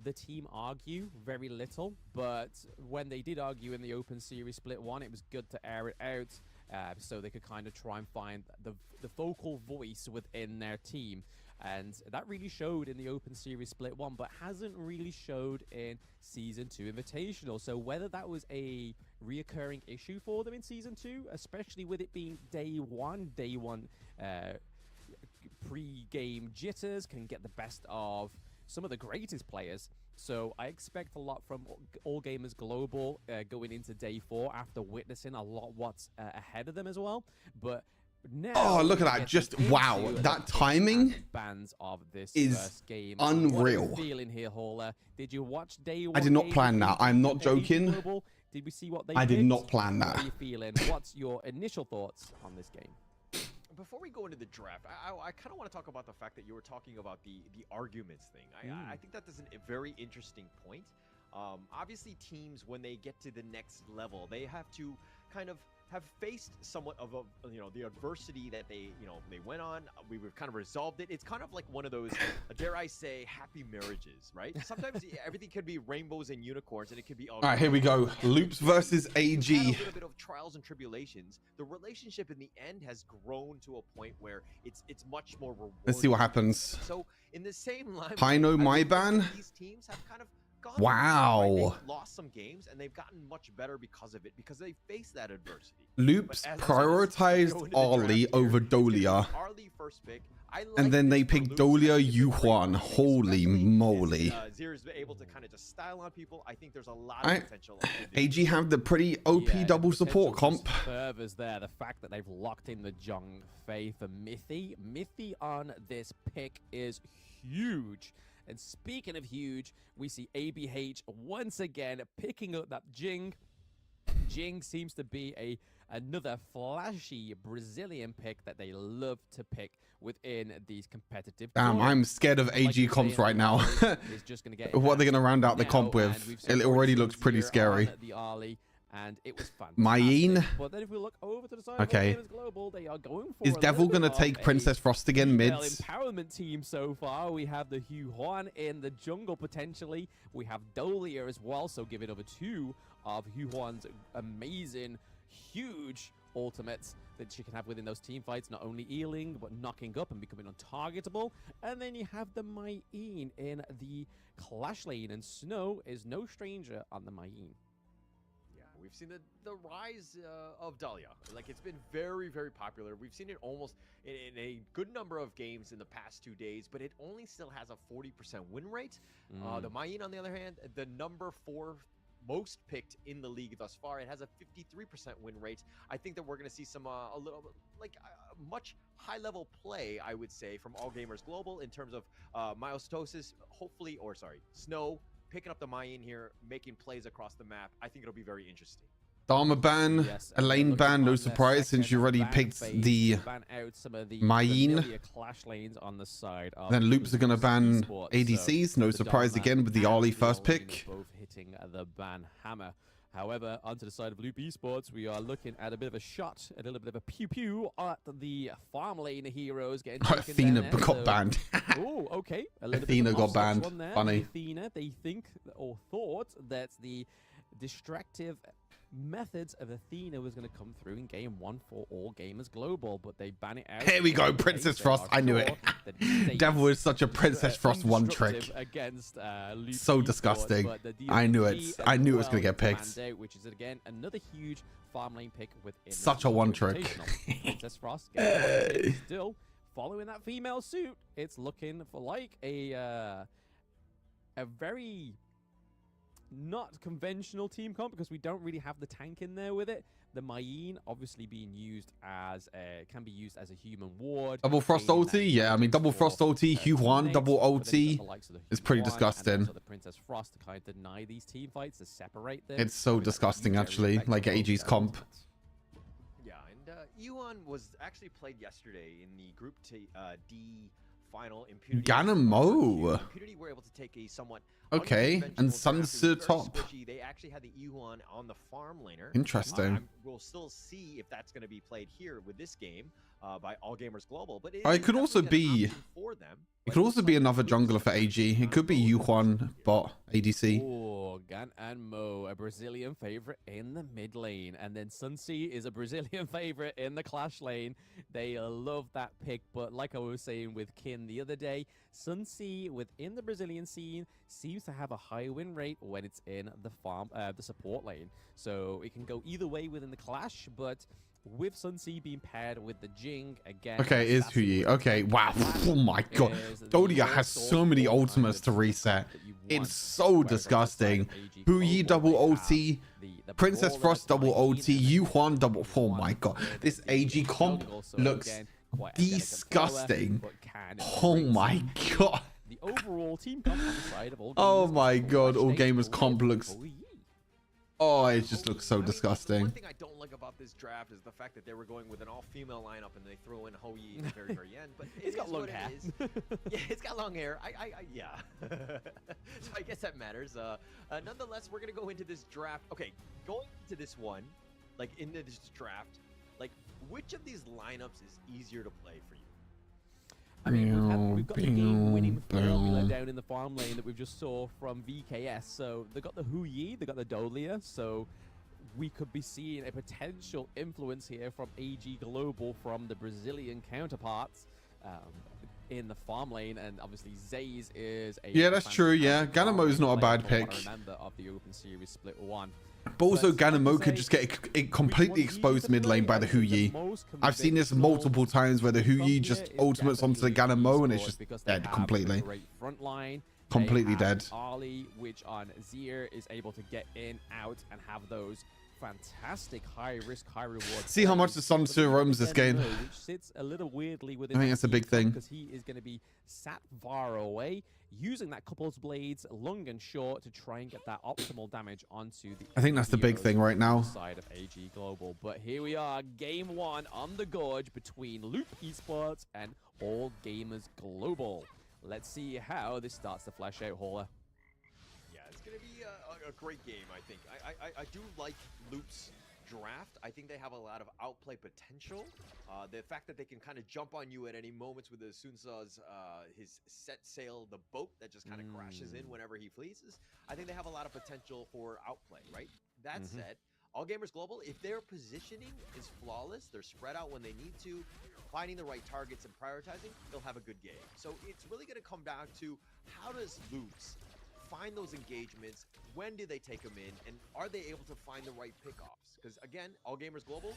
the team argue very little, but when they did argue in the Open Series Split 1, it was good to air it out, so they could kind of try and find the vocal voice within their team. And that really showed in the Open Series Split 1, but hasn't really showed in Season 2 Invitational. So whether that was a reoccurring issue for them in Season 2, especially with it being day one pre-game jitters can get the best of some of the greatest players. So I expect a lot from All Gamers Global going into day 4 after witnessing a lot what's ahead of them as well. But now, oh, look at that. Just, wow. That timing of this is game. unreal. What are you feeling here, Hauler? Did you watch day 1? I did not plan that. I'm not joking. Did we see what they I did picked? not plan that. What are you feeling? What's your initial thoughts on this game? Before we go into the draft, I kind of want to talk about the fact that you were talking about the arguments thing. I think that is a very interesting point. Obviously, teams, when they get to the next level, they have to kind of have faced somewhat of the adversity that they went on. We've kind of resolved it. It's kind of like one of those, dare I say, happy marriages, right? Sometimes everything could be rainbows and unicorns, and it could be all right, here we go. Loops versus AG. A little bit of trials and tribulations. The relationship in the end has grown to a point where it's much more rewarding. Let's see what happens. So in the same line, Pino Maiban. These teams have kind of wow. They've lost some games and they've gotten much better because of it, because they faced that adversity. Loops prioritized Arlie over Dolia. Arlie first pick. And then they picked Dolia Yuhuan. Holy moly. Zira's been able to kind of just style on people. I think there's a lot of potential. AG have the pretty OP double support comp. Furthers there, the fact that they've locked in the Jung Fei for Mithy. Mithy on this pick is huge. And speaking of huge, we see ABH once again picking up that Jing. Jing seems to be another flashy Brazilian pick that they love to pick within these competitive Damn, I'm scared of AG comps right now. What are they going to round out the comp with? It already looks pretty scary. And it was fun. Mayeen. But then if we look over to the side okay. of Global, they are going for is Devil going to take Princess Frost again mids? Empowerment team so far. We have the Hu Huan in the jungle potentially. We have Dolia as well, so giving over 2 of Hu Huan's amazing, huge ultimates. that she can have within those team fights, not only healing, but knocking up and becoming untargetable. And then you have the Mayeen in the Clash lane, and Snow is no stranger on the Mayeen. We've seen the rise of Dahlia. Like, it's been very, very popular. We've seen it almost in a good number of games in the past 2 days, but it only still has a 40% win rate. The Mayeen, on the other hand, the number 4 most picked in the league thus far, it has a 53% win rate. I think that we're going to see some a little much high level play, I would say, from All Gamers Global in terms of Milestosis, hopefully, or sorry, Snow picking up the Mayeen here, making plays across the map. I think it'll be very interesting. Dharma ban, a lane ban, no surprise since you already picked the Mayeen. Clash lanes on the side. Then Loops are going to ban ADCs, no surprise again with the Ali first pick. Both hitting the ban hammer. However, onto the side of Loop Esports, we are looking at a bit of a shot, a little bit of a pew-pew at the farm lane heroes getting Athena got banned. Oh, okay. Athena got banned. Funny. Athena, they think or thought that the distractive methods of Athena was going to come through in game 1 for All Gamers Global, but they ban it out. Here we go, Princess Frost. I knew it. Devil is such a Princess Frost one trick. Against, so disgusting. I knew it. I knew it was going to get picked. Which is, again, another huge farm lane pick within such a one trick. Princess Frost still following that female suit. It's looking for like a very not conventional team comp, because we don't really have the tank in there with it. The Mayeen obviously being used as can be used as a human ward. Double Frost ulti, yeah. I mean, double Frost ulti, Huan double ulti is pretty disgusting. The Princess Frost to kind of deny these team fights, to separate them. It's so disgusting, actually, like AG's comp. Yeah, and Yuan was actually played yesterday in the Group D final. Impunity. Ganamo. Impunity were able to take a somewhat okay, and Sunsu top. They actually had the Yuan on the farm laner. Interesting. We'll still see if that's going to be played here with this game by All Gamers Global. But it could also be for them. It could also be another jungler for AG. It could be Yuan bot ADC. Oh, Gan and Mo, a Brazilian favorite in the mid lane, and then Sunsi is a Brazilian favorite in the Clash lane. They love that pick, but like I was saying with Kin the other day, Sunsi within the Brazilian scene seems to have a high win rate when it's in the support lane. So it can go either way within the Clash, but with Sunsi being paired with the Jing again. Okay, is Huyi. Okay, wow. Oh my god. Dodia has so many ultimates to reset. It's so disgusting. Huyi double ulti, Princess Frost double ulti, Yuan double. Oh my god. This AG comp looks disgusting. Oh my god. The overall team comp on the side of All Gamers. Oh my god, All Gamers comp looks. Oh, it just looks so disgusting. One thing I don't like about this draft is the fact that they were going with an all-female lineup and they throw in Houyi at the very, very end. But it's got long hair. Yeah, it's got long hair. Yeah. So I guess that matters. Nonetheless, we're gonna go into this draft. Okay, going into this one, like into this draft, like which of these lineups is easier to play for you? I mean, we've got the game-winning formula down in the farm lane that we've just saw from VKS. So they got the Huyi, they got the Dolia. So we could be seeing a potential influence here from AG Global from the Brazilian counterparts in the farm lane. And obviously, Zaze is a... Yeah, that's true, yeah. Ganamo's not a bad pick. Of the Open Series Split 1. But also, Ganamo could just get completely exposed mid lane by the Huyi. I've seen this multiple times where the Huyi just ultimates onto the Ganamo and it's just dead completely. Completely dead. Ali, which on Zier is able to get in, out, and have those fantastic high risk, high reward. See how much the Sun Tzu roams this game. Which sits a little weirdly within. I think that's a big thing because he is going to be sat far away, using that couple's blades long and short to try and get that optimal damage onto the. I think that's the big thing right now. Side of AG Global, but here we are, game 1 on the gorge between Loop Esports and All Gamers Global. Let's see how this starts to flesh out, Hauler. Yeah, it's going to be a great game, I think. I do like Loop's draft. I think they have a lot of outplay potential. The fact that they can kind of jump on you at any moments with as soon as his set sail, the boat that just kind of crashes in whenever he pleases. I think they have a lot of potential for outplay, right? That said, All Gamers Global, if their positioning is flawless, they're spread out when they need to, finding the right targets and prioritizing, they'll have a good game. So it's really going to come down to how does Loops find those engagements, when do they take them in, and are they able to find the right pickoffs? Because again, All Gamers Global,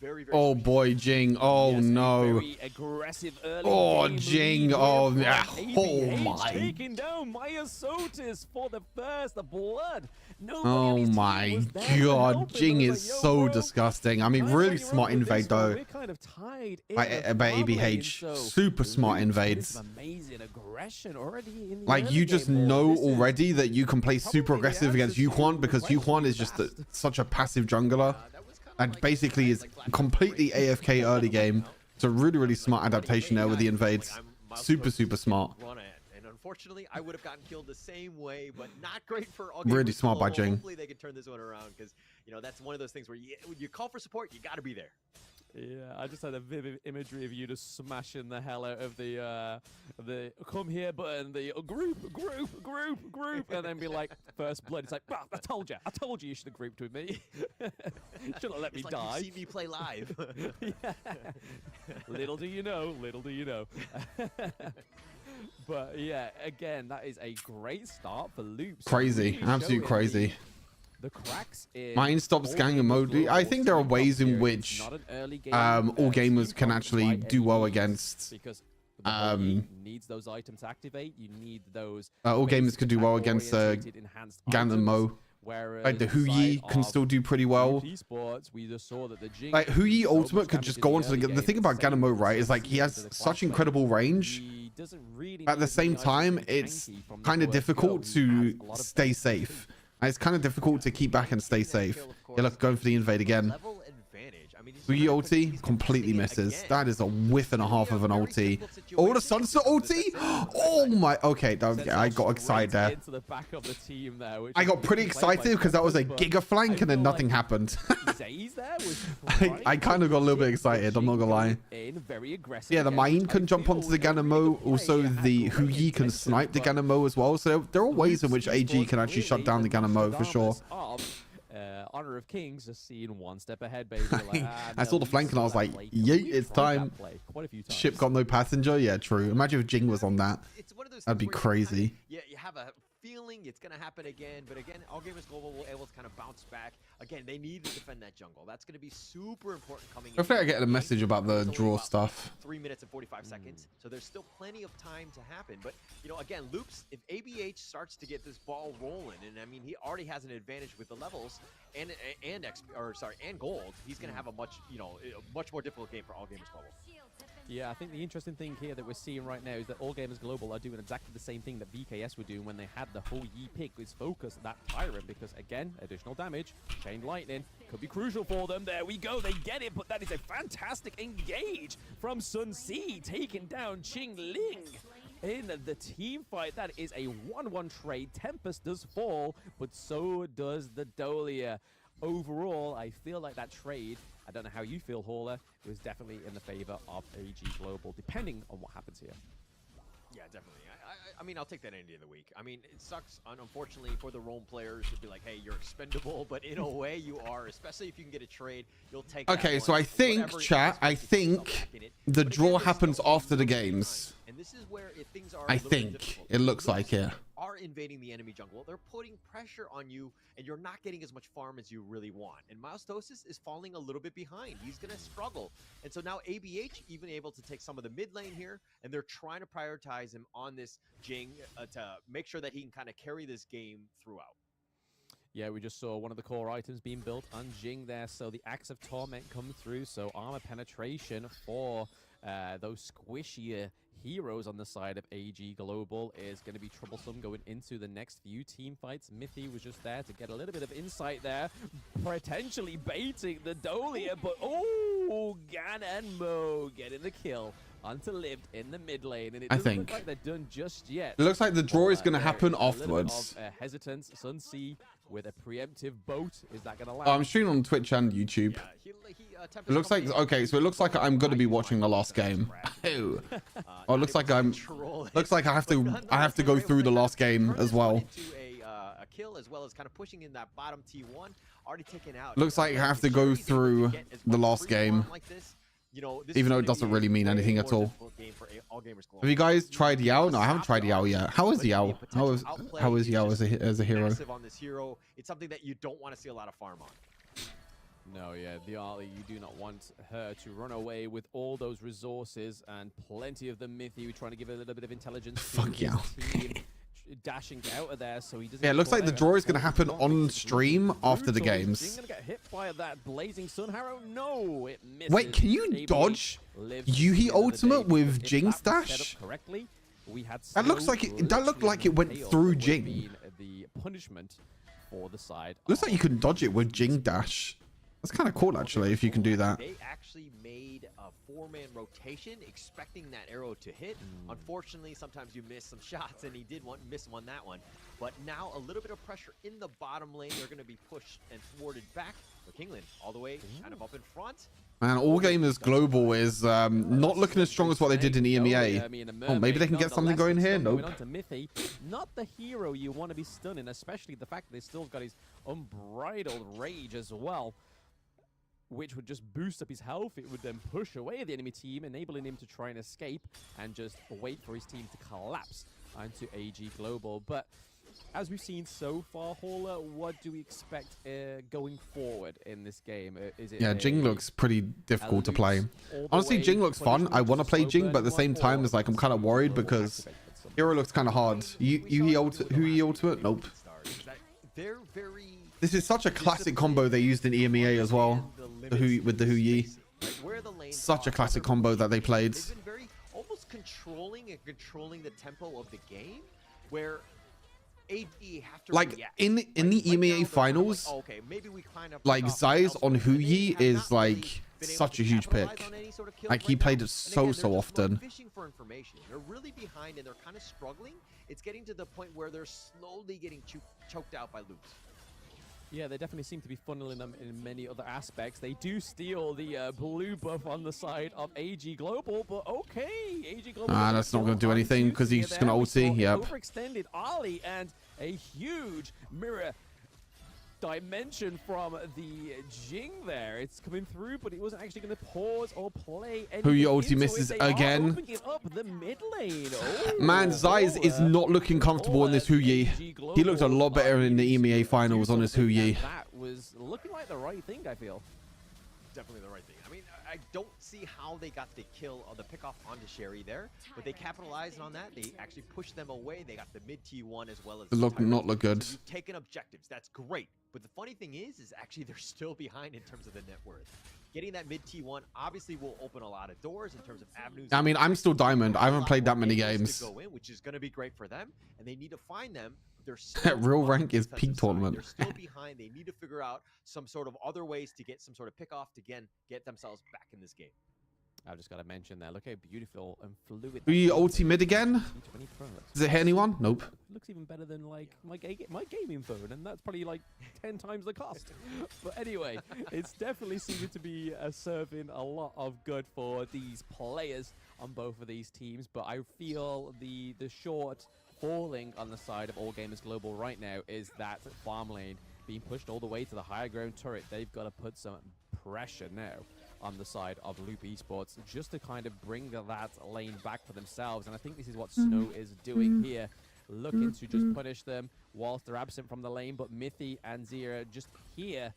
very, very oh boy, Jing. Oh yes, no. Very aggressive early Oh, game Jing. lead Oh, here yeah. from Oh ABH, my. taking down Maya Sotis for the first blood. Nobody Oh on his team my was there to god, help him. Jing It is was like, yo, so bro, disgusting. I mean, kind of really on your own smart with this invade one. though. We're kind of tied in By the farm lane, ABH, so super smart Loops invades. with some amazing aggression already in the Like, early you just game. know This is already that you can play super probably the aggressive against answer to Yuhuan because the question Yuhuan you is just asked. such a passive jungler that was kinda and like basically is completely AFK early game. It's a really, really smart adaptation there with the invades. Super, super smart. Run ahead. And unfortunately, I would have gotten killed the same way, but not great for All Really Gamers smart by Global. Jing. Hopefully they can turn this one around because, you know, that's one of those things where when you call for support, you got to be there. Yeah, I just had a vivid imagery of you just smashing the hell out of the come here button, the group, and then be like, first blood. It's like, well, I told you should have grouped with me. Should have let me It's like die. you've seen me play live. Yeah. Little do you know. But yeah, again, that is a great start for Loops. Crazy. Really Absolute showing crazy. The cracks in Mine stops scanning emoji. I think there are ways in which all gamers can actually do well against. Because the whole league needs those items to activate. You need those. All gamers could do well against Gan and Mo. Like the Hu Yi can still do pretty well. Esports, we just saw that the Jing Like Hu Yi so ultimate much could damage just in go the onto the. early The thing game, about Gan and Mo, right, is like same he as has the such clash lane. incredible range. He doesn't really At the need same items time, to be it's tanky from the kind of word difficult go. He has to a lot of stay safe. And it's kind of difficult to keep back and stay safe. Yeah, look, going for the invade again. Level advantage. I mean, Hu Yi ulti completely misses. That is a whiff and a half of an ulti. Oh, the sunset ulti! Oh my. Okay, I got excited there. Into the back of the team there, which I is got pretty played by excited because that was a but giga flank and then feel nothing like happened. Zays there was I kind of got a little bit excited, I'm not gonna lie. Very aggressive. Yeah, the again, Main which can I jump feel onto the was a really Ganamo. good play. Also, It had the great Hu Yi can intention, snipe the but Ganamo as well. So there are ways in which AG can actually shut down the Ganamo for sure. Honor of Kings just seeing one step ahead, baby. Like, I saw the flank and I was like, yeet, it's time. Ship got no passenger. Yeah, true. Imagine if Jing was on that. It's one of those That'd things be where you crazy. you have a feeling it's going to happen again, but again, All Gamers Global will able to kind of bounce back. Again, they need to defend that jungle. That's going to be super important coming in. Hopefully I get a message about the draw stuff. 3 minutes and 45 seconds, so there's still plenty of time to happen. But, you know, again, Loops, if ABH starts to get this ball rolling, and I mean, he already has an advantage with the levels and gold, he's going to have a much more difficult game for All Gamers Global. Yeah, I think the interesting thing here that we're seeing right now is that All Gamers Global are doing exactly the same thing that VKS were doing when they had the whole Yi pick, is focus that Tyrant, because again, additional damage, Chain Lightning, could be crucial for them. There we go, they get it, but that is a fantastic engage from Sun Si, taking down Qing Ling. In the team fight, that is a 1-1 trade. Tempest does fall, but so does the Dolia. Overall, I feel like that trade, I don't know how you feel, Hauler, it was definitely in the favor of AG Global, depending on what happens here. Yeah, definitely. I mean, I'll take that any day of the week. I mean, it sucks, unfortunately, for the roam players to be like, hey, you're expendable, but in a way you are, especially if you can get a trade, you'll take Okay, that so one. I think, Whatever chat, I think the draw happens after the games. And this is where if things are I think it looks like it. Are invading the enemy jungle, they're putting pressure on you, and you're not getting as much farm as you really want. And Moustosis is falling a little bit behind. He's going to struggle. And so now ABH even able to take some of the mid lane here, and they're trying to prioritize him on this Jing to make sure that he can kind of carry this game throughout. Yeah, we just saw one of the core items being built on Jing there, so the Axe of Torment come through, so armor penetration for those squishier heroes on the side of AG Global is going to be troublesome going into the next few team fights. Mithy was just there to get a little bit of insight there, potentially baiting the Dolia, but oh, Gan and Mo getting the kill onto Lived in the mid lane, and it doesn't look like they're done just yet. It looks like the draw is going to happen A little afterwards. bit of, hesitance. Sun Si with a preemptive boat. Is that going to land? Oh, I'm streaming on Twitch and YouTube. It looks like, okay, so it looks like I'm going to be watching the last game. Oh, oh, it looks like I have to go through the last game as well. A kill, as well as kind of pushing in that bottom T1, already taken out. Looks like you have to go through the last game. You know, Even though it doesn't really mean anything at all. Have you guys tried Yao? No, I haven't tried Yao yet. How is Yao? How is Yao as a hero? On this hero, it's something that you don't want to see a lot of farm on. No, yeah, the Ollie, you do not want her to run away with all those resources and plenty of the Mythy. We're trying to give a little bit of intelligence. Fuck Yao. Dashing out of there, so he doesn't. Yeah, it looks like the draw is going to happen on stream after the games. He's going to get hit by that blazing sun arrow. No, it misses. Wait, can you dodge Yuhi ultimate with Jing's dash? That looks like it. That looked like it went through Jing. The punishment for the side. Looks like you can dodge it with Jing dash. That's kind of cool, actually, if you can do that. They actually made a 4-man rotation, expecting that arrow to hit. Unfortunately, sometimes you miss some shots, and he did miss that one. But now a little bit of pressure in the bottom lane. They're going to be pushed and thwarted back. But Kingland all the way kind of up in front. Man, All Gamers Global is not looking as strong as what they did in EMEA. Oh, maybe they can get something going here? Nope. Not the hero you want to be stunning, especially the fact that they still got his unbridled rage as well, which would just boost up his health. It would then push away the enemy team, enabling him to try and escape and just wait for his team to collapse onto AG Global. But as we've seen so far, Hauler, what do we expect going forward in this game? Is it Jing looks pretty difficult to play. Honestly, Jing looks fun. I want to play Jing, but at the same time, it's like I'm kind of worried because hero looks kind of hard. Yuhi ultimate? Nope. They're very... This is such a classic combo they used in EMEA as well, with the Hu Yi. Such a classic combo that they played. They've been very almost controlling the tempo of the game, where AD have to like react. in the EMEA finals, like, oh, okay, maybe we kind of like Zai's on Hu Yi is like such a huge pick. Like he played it so often. Fishing for information. They're really behind and they're kind of struggling. It's getting to the point where they're slowly getting choked out by loops. Yeah, they definitely seem to be funneling them in many other aspects. They do steal the blue buff on the side of AG Global, but okay, AG Global. That's not going to do anything because he's just going to ulti. Yep. Overextended Ollie and a huge mirror dimension from the Jing there. It's coming through, but it wasn't actually going to pause or play. Hu Yi ulti misses again. Up the mid lane. Man, Zai is not looking comfortable in this Hu Yi. He looked a lot better in the EMEA finals on his Hu Yi. That was looking like the right thing, I feel. Definitely the right thing. I mean, I don't see how they got the kill or the pick off onto Sherry there, but they capitalized on that. They actually pushed them away. They got the mid T1 as well as not look good. So you've taken objectives. That's great. But the funny thing is actually they're still behind in terms of the net worth. Getting that mid T1 obviously will open a lot of doors in terms of avenues. I mean, I'm still diamond. I haven't played that many games. To go in, which is going to be great for them, and they need to find them. Real rank is peak tournament. They're still behind. They need to figure out some sort of other ways to get some sort of pick off to again get themselves back in this game. I've just got to mention that. Look how beautiful and fluid. Are you ulti mid again? Does it hit anyone? Nope. Looks even better than like my gaming phone, and that's probably like 10 times the cost. But anyway, it's definitely seeming to be serving a lot of good for these players on both of these teams. But I feel the short falling on the side of All Gamers Global right now is that farm lane being pushed all the way to the higher ground turret. They've got to put some pressure now on the side of Loop Esports just to kind of bring that lane back for themselves. And I think this is what Snow is doing here, looking to just punish them whilst they're absent from the lane. But Mythy and Zira just here,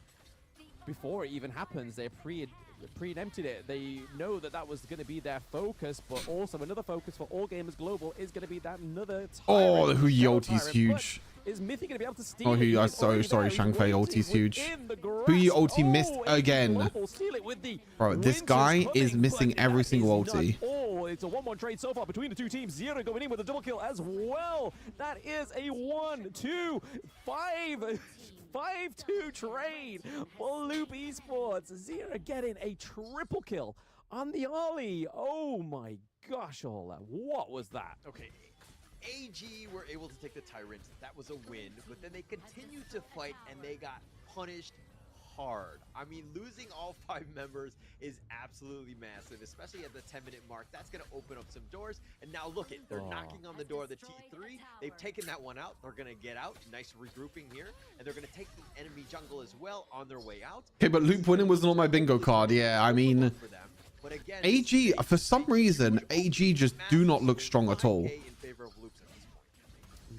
before it even happens, they're preempted it. They know that that was going to be their focus, but also another focus for All Gamers Global is going to be that another Oh, the Hu Yi ulti is huge. Is Mythy going to be able to steal? Oh, Hu Yi, sorry, Shangfei ulti is huge. Hu Yi ulti missed again. Bro, this guy is missing every single ulti. Oh, it's a 1-1 trade so far between the two teams. Zira going in with a double kill as well. That is a 1-2-5. 5-2 trade for Loop Esports. Zira getting a triple kill on the Ollie. Oh my gosh, Ola, what was that? Okay, AG were able to take the Tyrant. That was a win, but then they continued to fight and they got punished hard. I mean, losing all 5 members is absolutely massive, especially at the 10-minute mark. That's going to open up some doors. And now look it, they're knocking on the door of the T3. They've taken that one out. They're going to get out. Nice regrouping here. And they're going to take the enemy jungle as well on their way out. Okay, but loop winning wasn't on my bingo card. Yeah, I mean, But again, AG, for some reason, AG just do not look strong at all.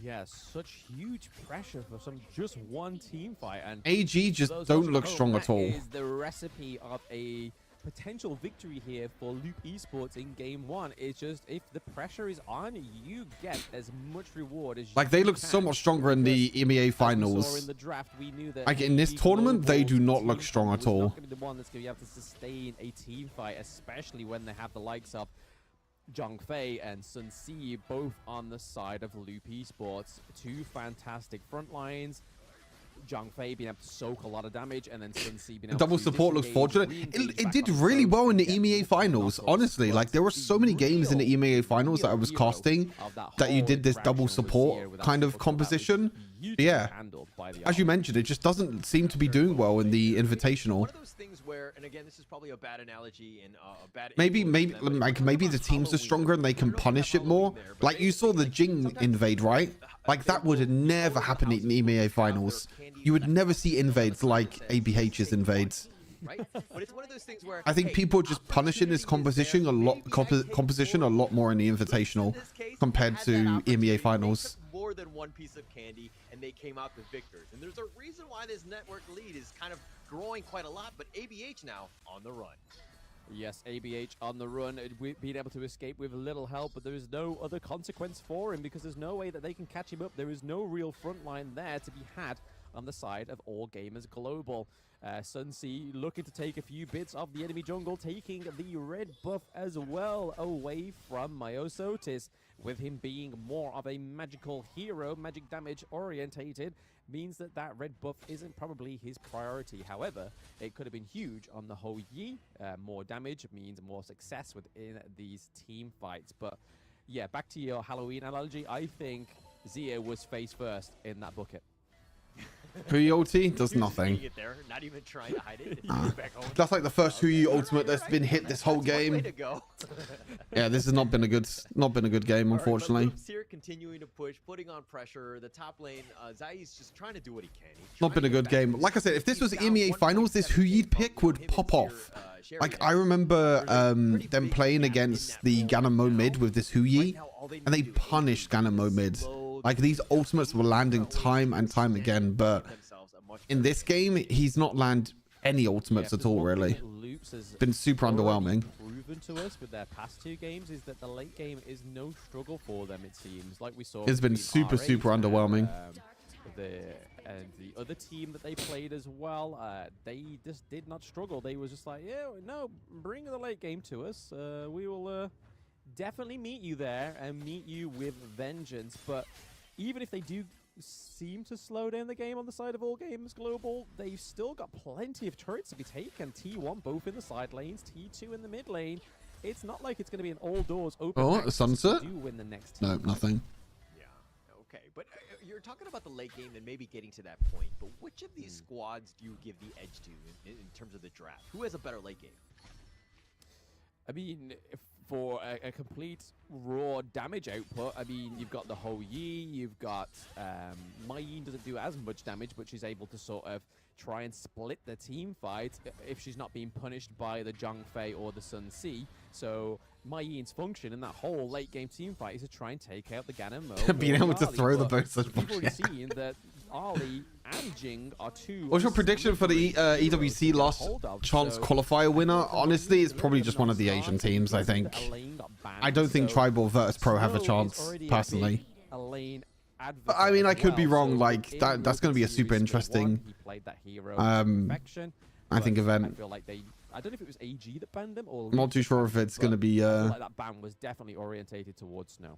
Yeah, such huge pressure for some just one team fight, and AG just don't look strong at all. That is the recipe of a potential victory here for Loop Esports in game 1. It's just, if the pressure is on, you get as much reward as like, they look so much stronger in the EMEA finals. In the draft, we knew that like in this tournament, they do not look strong at all. Not going to be the one that's going to be able to sustain a team fight, especially when they have the likes of Zhongfei and Sun Si both on the side of Loop Esports. 2 fantastic front lines. Zhongfei being able to soak a lot of damage, and then Sun Si being able Double to support looks fortunate. It did really well in the EMEA finals, honestly. Like, there were so many games in the EMEA finals that I was casting that you did this double support kind of composition. Yeah, as you mentioned, it just doesn't seem to be doing well in the Invitational. One of those things where, and again, this is probably a bad analogy and a bad. Maybe the teams are stronger and they can punish it more. Like, you saw the Jing invade, right? Like, that would never happen in EMEA finals. You would never see invades like ABH's invades. Right? But it's one of those things where I think people just punishing this composition a lot more in the Invitational compared to EMEA finals. More than one piece of candy, and they came out the victors. And there's a reason why this network lead is kind of growing quite a lot, but ABH now on the run. Yes, ABH on the run, being able to escape with little help, but there is no other consequence for him because there's no way that they can catch him up. There is no real front line there to be had on the side of All Gamers Global. Sun Si looking to take a few bits of the enemy jungle, taking the red buff as well away from Myosotis. With him being more of a magical hero, magic damage orientated, means that that red buff isn't probably his priority. However, it could have been huge on the whole Yi. More damage means more success within these team fights. But yeah, back to your Halloween analogy, I think Zia was face first in that bucket. Hui ulti does nothing. It there, not even trying to hide it. That's like the first Hui ultimate that's been hit this whole game. Yeah, this has not been a good game, unfortunately. Right, here continuing to push, putting on pressure. The top lane, Zai's just trying to do what he can. Not been a good game. Like I said, if this was EMEA finals, this Hui pick would pop off. Like, I remember them playing against the Ganamo mid with this Hui, and they punished Ganamo mid. Like, these ultimates were landing time and time again, but in this game, he's not landed any ultimates at all, really. Been super underwhelming. Proven to us with their past 2 games is that the late game is no struggle for them, it seems. Like we saw. It's been super underwhelming. And the other team that they played as well, they just did not struggle. They was just like, yeah, no, bring the late game to us. We will definitely meet you there and meet you with vengeance. But even if they do seem to slow down the game on the side of All Games Global, they've still got plenty of turrets to be taken. T1 both in the side lanes, T2 in the mid lane. It's not like it's going to be an all doors open. Oh, a sunset? Do win the next no, nothing. Yeah, okay. But you're talking about the late game and maybe getting to that point. But which of these squads do you give the edge to in terms of the draft? Who has a better late game? I mean, for a complete raw damage output, I mean, you've got the Ho Yi, you've got Myin doesn't do as much damage, but she's able to sort of try and split the team fight if she's not being punished by the Zhongfei or the Sun Si. So Myin's function in that whole late game team fight is to try and take out the Ganon Mo. Being able to throw the both such We've already seen that Ali and Jing are 2. What's your prediction for the EWC last chance qualifier winner? Honestly, it's probably just one of the Asian teams, I think. I don't think Tribal Virtus Pro have a chance, personally. But I mean, I could be wrong. Like, that's going to be a super interesting, I think, event. I don't know if it was AG that banned them or. I'm not too sure if it's going to be. Like that ban was definitely orientated towards Snow.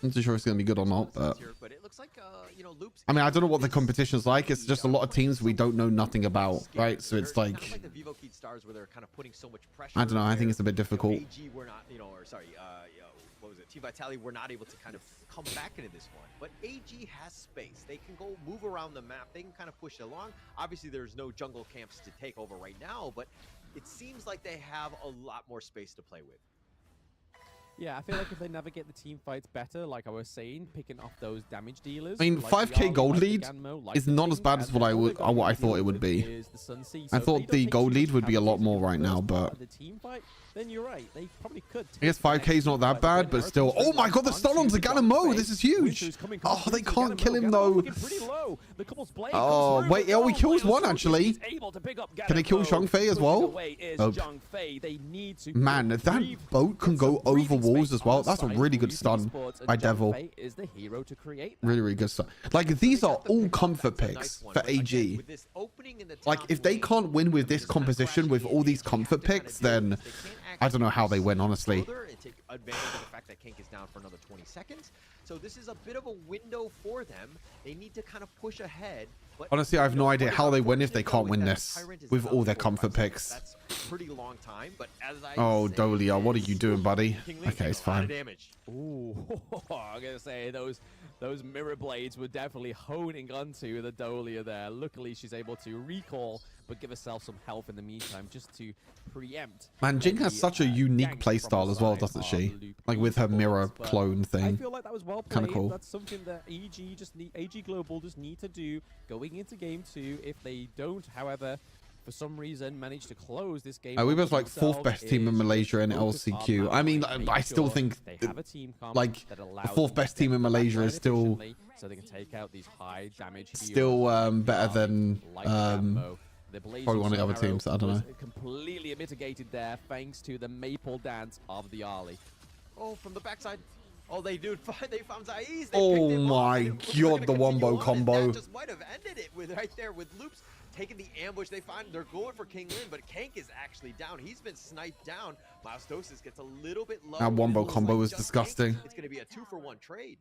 I'm not too sure it's going to be good or not, but it looks like, I mean, I don't know what the competition's like. It's just a lot of teams we don't know nothing about, right? So it's like, I don't know. I think it's a bit difficult. AG were not, or sorry, what was it? Team Vitality were not able to kind of come back into this one. But AG has space. They can go move around the map. They can kind of push it along. Obviously, there's no jungle camps to take over right now, but it seems like they have a lot more space to play with. Yeah, I feel like if they navigate the team fights better, like I was saying, picking off those damage dealers. I mean, like 5k gold like lead Ganmo, like is the not as King, bad as and what then all I they've got thought to it would deal be. with is the Sunsea. I So if thought they don't the take gold too lead much would be a lot advantage more in the right now, first part but of the team fight, then you're right. They probably could. I guess 5k is not that bad, but still. Oh my god, the stun on Zaganamo! This is huge! Oh, they can't kill him though. Oh, wait, oh, he kills one actually. Can they kill Zhongfei as well? Oh. Man, if that boat can go over walls as well, that's a really good stun by Devil. Really, really good stun. Like, these are all comfort picks for AG. Like, if they can't win with this composition with all these comfort picks, then I don't know how they win, honestly. Take advantage of the fact that Kank is down for another 20 seconds. So this is a bit of a window for them. They need to kind of push ahead. But honestly, I have no idea how they win if they can't win this with all their comfort picks. That's pretty long time, but as I oh, Dolia, what are you doing, buddy? Okay, it's fine. Ooh, I'm gonna say those mirror blades were definitely honing onto the Dolia there. Luckily, she's able to recall, but give herself some health in the meantime, just to preempt. Man, Jing has such a unique playstyle as well, doesn't she? Like with her mirror clone thing. I feel like that was well played. Kind of cool. That's something that AG Global just need to do going into game 2. If they don't, however, for some reason manage to close this game. We was like 4th best team in Malaysia in LCQ. I mean, I still think like the 4th best team in Malaysia is still so they can take out these high damage still better than probably one of the other teams. I don't know. Completely mitigated there thanks to the maple dance of the Ali. Oh, from the backside. Oh, they found Zaiz. Oh my god, the wombo combo. That just might have ended it with right there with Loops taking the ambush. They're going for King Lin, but Kank is actually down. He's been sniped down. Moustosis gets a little bit low. That wombo combo was disgusting. It's going to be a 2-for-1 trade.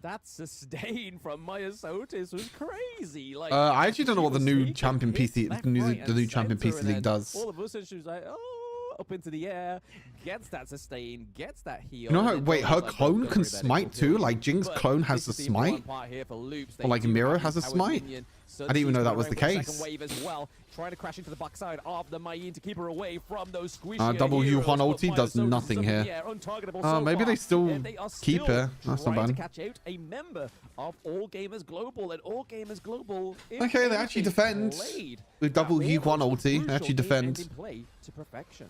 That sustain from Myosotis was crazy. Like, I actually don't know what the new champion PC, the new champion PC League does. All of a sudden, she was like, oh, up into the air, gets that sustain, gets that heal. You know how, wait, her clone can smite too? Like, Jing's clone has a smite? Or like Miro has a smite? I didn't even know that was the case. Wave as well, trying to crash into the backside of the Mayin to keep her away from those squishy double Yuan ulti does nothing here. Maybe they still keep her. That's not bad. To catch out a member of All Gamers Global, and All Gamers Global. Okay, they actually defend with double Yuan ulti. They actually defend. Play to perfection.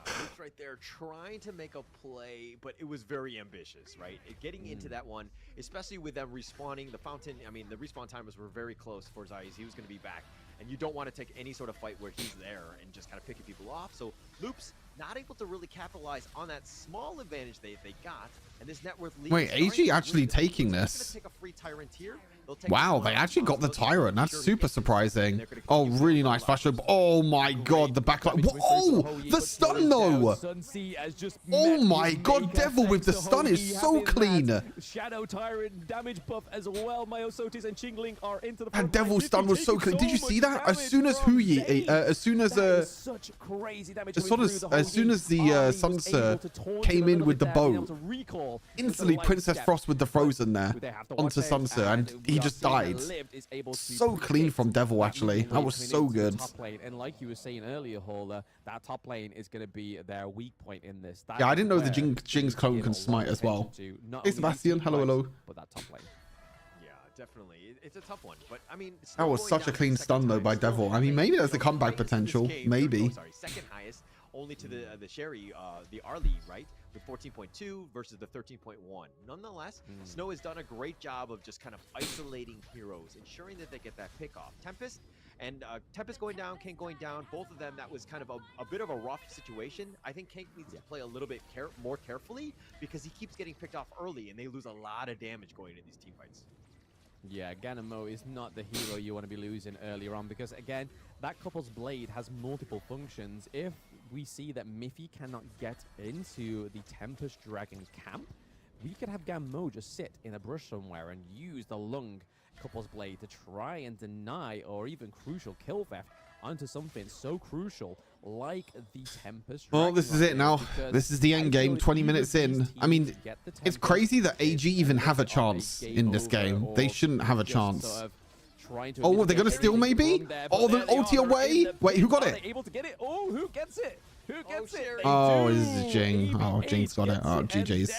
Loops right there trying to make a play, but it was very ambitious, right? Getting into that one, especially with them respawning the fountain. I mean, the respawn timers were very close for Zaiz. He was going to be back, and you don't want to take any sort of fight where he's there and just kind of picking people off. So Loops not able to really capitalize on that small advantage they got, and this net worth lead. Wait, AG actually taking this? Take a free tyrant here. Wow, they actually got the Tyrant. That's super surprising. Oh, really nice flash up. Oh my god, the backline. Oh, the stun though. Oh my god, Devil with the stun is so clean. Shadow Tyrant damage buff as well. Myosotis and Chingling are into the and Devil stun was so clean. Did you see that? As soon as Huyi, as soon as the Sansa came in with the bow, instantly Princess Frost with the Frozen there onto Sansa, and he just died. So clean from Devil, actually. That was so good. And like you were saying earlier, Hauler, that top lane is going to be their weak point in this. Yeah, I didn't know the Jing's clone can smite as well. Hey, Sebastian. Hello, hello. But that top lane. Yeah, definitely. It's a tough one. But, I mean, that was such a clean stun, though, by Devil. I mean, maybe there's a comeback potential. Maybe. Second highest, only to the Sherry, the Arlie, right? With 14.2 versus the 13.1. Nonetheless, Snow has done a great job of just kind of isolating heroes, ensuring that they get that pick off. Tempest going down, Kank going down, both of them, that was kind of a bit of a rough situation. I think Kank needs to play a little bit more carefully because he keeps getting picked off early and they lose a lot of damage going into these team fights. Yeah, Ganamo is not the hero you want to be losing earlier on because, again, that couple's blade has multiple functions. If we see that Miffy cannot get into the Tempest Dragon camp, we could have Ganmo just sit in a brush somewhere and use the Lung couple's blade to try and deny or even crucial kill theft onto something so crucial like the Tempest. Well, this is it now. This is the end game. 20 minutes in. I mean, it's crazy that AG even have a chance in this game. They shouldn't have a chance. Oh, they're gonna steal maybe? Oh, the ulti away? Wait, who got it? Able to get it? Oh, who gets it? Who gets it? Oh, this is Jing. Oh, Jing's got it. Oh, GG's.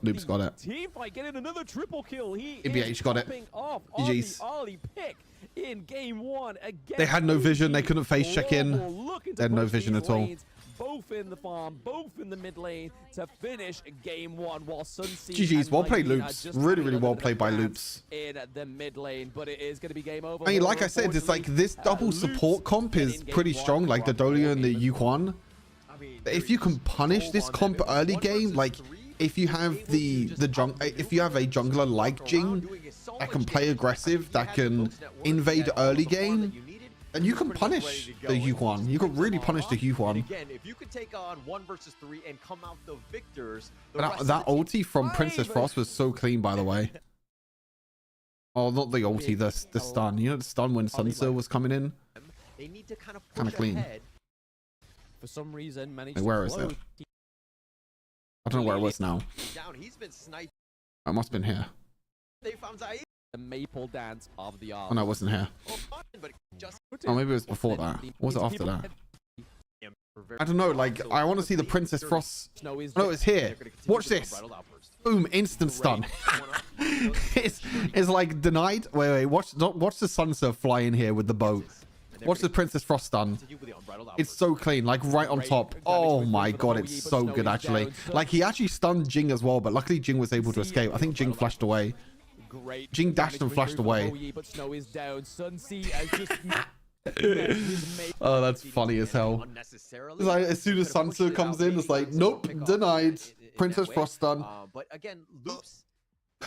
Loop's got it. Team fight getting another triple kill. He IBH got it. GG's. Early pick in game 1 again. They had no vision. They couldn't face check in. They had no vision at all. Both in the farm, both in the mid lane to finish game 1 while Sunseed. GG's, well played, Loops. Really, really well played by Loops. In the mid lane, but it is going to be game over. I mean, like I said, it's like this double support comp is pretty strong, like the Dolia and the Yuquan. If you can punish this comp early game, like if you have if you have a jungler like Jing that can play aggressive, that can invade early game, and you can punish the Yuquan. You can really punish the Yuquan. Again, if you could take on 1 versus 3 and come out the victors, That ulti from Princess Frost was so clean, by the way. Oh, not the ulti, the stun. You know the stun when Sunser was coming in? They need to kind of clean. For some reason, managed Where is it? I don't know where it was now. He's been sniped. It must have been here. They found Zaid. The maple dance of the art. Oh, no, it wasn't here. Oh, maybe it was before that. Or was it after that? I don't know, like, I want to see the Princess Frost. No, it's here. Watch this. Boom, instant stun. it's like denied. Wait, watch the Sunsurf fly in here with the boat. Watch the Princess Frost stun. It's so clean, like right on top. Oh my god, it's so good actually. Like he actually stunned Jing as well, but luckily Jing was able to escape. I think Jing flashed away. Jing dashed and flashed away. Oh, that's funny as hell. Like, as soon as Sansa comes in, it's like, nope, denied. Princess Frost stun. But again, Loops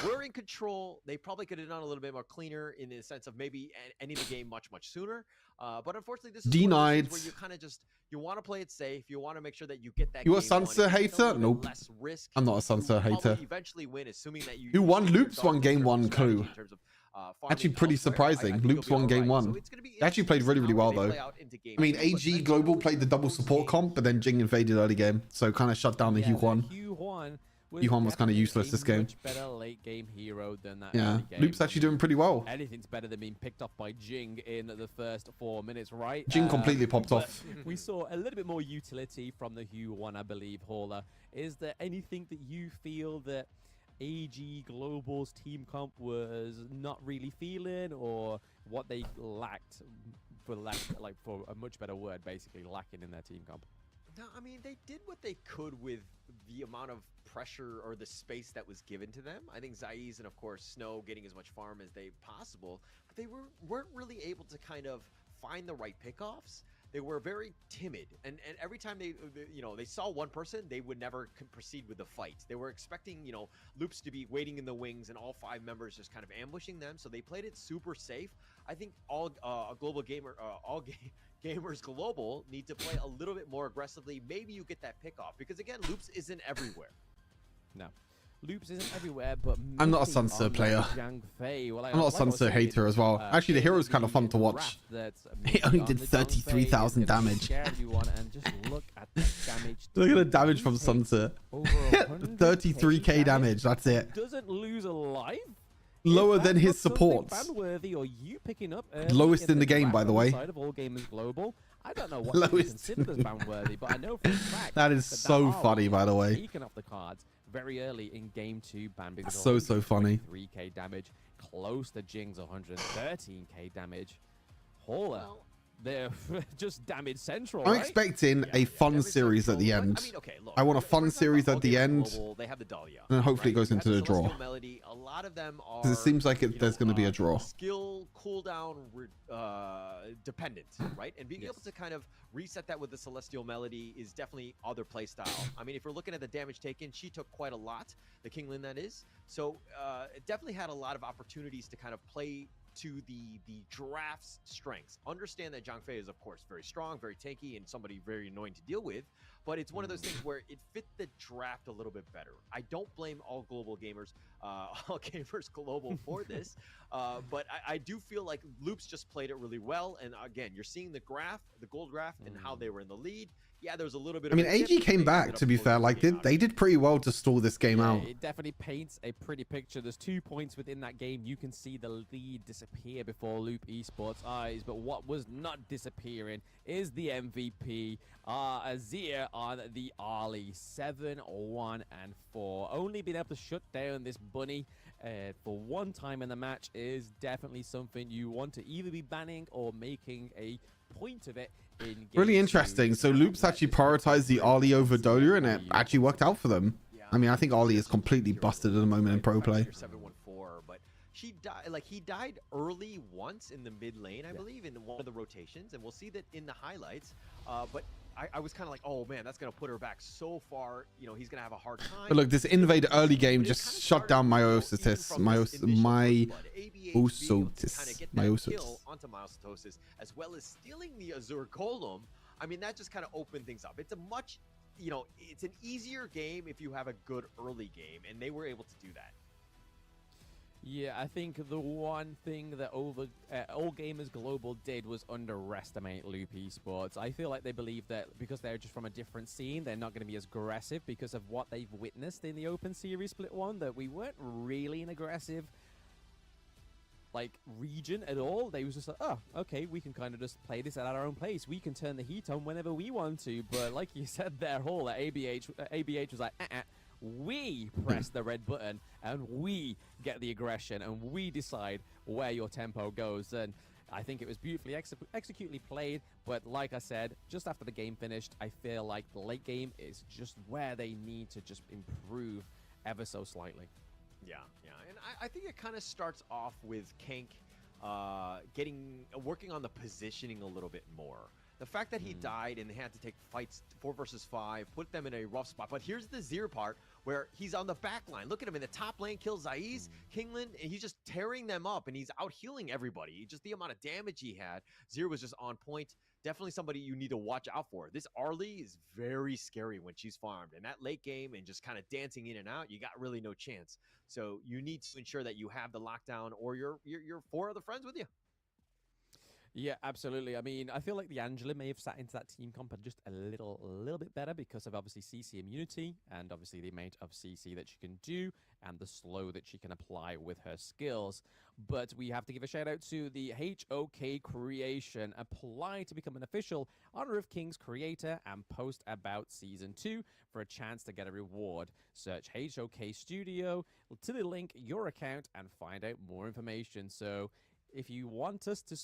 were in control. They probably could have done a little bit more cleaner in the sense of maybe ending the game much sooner. But unfortunately, this is denied. Where you kind of just want to play it safe. You want to make sure that you get that. You a Sansa hater? Nope. I'm not a Sansa hater. Eventually win, assuming that Who won? Loops won game 1. Clue. Actually, pretty surprising. Loops won game 1. They actually played really, really well though. I mean, AG Global played the double support comp, but then Jing invaded early game, so kind of shut down the Yuquan. Yuquan was kind of useless this game. Much better late game hero than that. Yeah, Loop's actually doing pretty well. Anything's better than being picked off by Jing in the first 4 minutes, right? Jing completely popped off. We saw a little bit more utility from the Hue-1, I believe, Hauler. Is there anything that you feel that AG Global's team comp was not really feeling, or what they lacked, for a much better word, basically lacking in their team comp? No, I mean, they did what they could with the amount of pressure or the space that was given to them. I think Zaiz and, of course, Snow getting as much farm as they possible, but they weren't really able to kind of find the right pickoffs. They were very timid, and every time they saw one person, they would never proceed with the fight. They were expecting, Loops to be waiting in the wings and all 5 members just kind of ambushing them, so they played it super safe. I think all gamers global need to play a little bit more aggressively. Maybe you get that pickoff, because again, Loops isn't everywhere. No. Loops isn't everywhere, but I'm not a Sansa player. I'm not a Sansa hater as well. Actually, the hero's kind of fun to watch. He only did 33,000 damage. Look at the damage from Sansa. 33k damage, that's it. Doesn't lose a life? Lower than his supports. Lowest in the game, by the way. I don't know what lowest considered as ban-worthy, but I know for a fact that is so funny, by the way. Taken off the cards very early in game 2 ban, because so funny. 3k damage, close to Jing's 113k damage. Hauler, they're just damage central. I'm expecting a fun series at the end. I want a fun series at the end, they have the Dahlia, and hopefully it goes into the draw. A lot of them are, because it seems like there's going to be a draw. Skill cooldown dependent, right? And being able to kind of reset that with the Celestial Melody is definitely other play style. I mean, if we're looking at the damage taken, she took quite a lot, the King Lin that is. So it definitely had a lot of opportunities to kind of play to the draft's strengths. Understand that Zhang Fei is, of course, very strong, very tanky, and somebody very annoying to deal with. But it's one of those things where it fit the draft a little bit better. I don't blame all global gamers, all gamers global for this, but I do feel like Loops just played it really well. And again, you're seeing the graph, the gold graph, and how they were in the lead. Yeah, there was a little bit. I mean, AG came back, to be fair. Like, they did pretty well to stall this game out. It definitely paints a pretty picture. There's 2 points within that game. You can see the lead disappear before Loop Esports' eyes. But what was not disappearing is the MVP, Azir on the Arlie. 7-1-4. Only being able to shut down this bunny for one time in the match is definitely something you want to either be banning or making a point of it. Really interesting. So Loops actually prioritized the Arlie over Dolia, and it actually worked out for them. I mean, I think Arlie is completely busted at the moment in pro play. 7-1-4, but she died. Like, he died early once in the mid lane, I believe, in one of the rotations, and we'll see that in the highlights. But I was kind of like, oh man, that's gonna put her back so far. You know, he's gonna have a hard time. But look, this invade early game just shut down Myosotis. Onto Myosotis, as well as stealing the Azure Golem. I mean, that just kind of opened things up. It's a much, you know, it's an easier game if you have a good early game, and they were able to do that. Yeah, I think the one thing that All Gamers Global did was underestimate Loop Esports. I feel like they believe that because they're just from a different scene, they're not going to be as aggressive because of what they've witnessed in the Open Series Split 1, that we weren't really an aggressive like region at all. They was just like, oh, okay, we can kind of just play this at our own pace. We can turn the heat on whenever we want to. But like you said, their whole ABH was like, we press the red button and we get the aggression and we decide where your tempo goes. And I think it was beautifully executedly played, but like I said, just after the game finished, I feel like the late game is just where they need to just improve ever so slightly. Yeah, and I think it kind of starts off with Kank working on the positioning a little bit more. The fact that he died and they had to take fights 4 versus 5 put them in a rough spot. But here's the Zir part where he's on the back line. Look at him in the top lane, kills Zaiz, Kingland, and he's just tearing them up and he's out healing everybody. Just the amount of damage he had. Zir was just on point. Definitely somebody you need to watch out for. This Arlie is very scary when she's farmed. And that late game and just kind of dancing in and out, you got really no chance. So you need to ensure that you have the lockdown or your 4 other friends with you. Yeah, absolutely. I mean, I feel like the Angela may have sat into that team comp just a little bit better because of obviously CC immunity and obviously the amount of CC that she can do and the slow that she can apply with her skills. But we have to give a shout out to the HOK creation. Apply to become an official Honor of Kings creator and post about Season 2 for a chance to get a reward. Search HOK Studio to the link your account and find out more information. So if you want us to,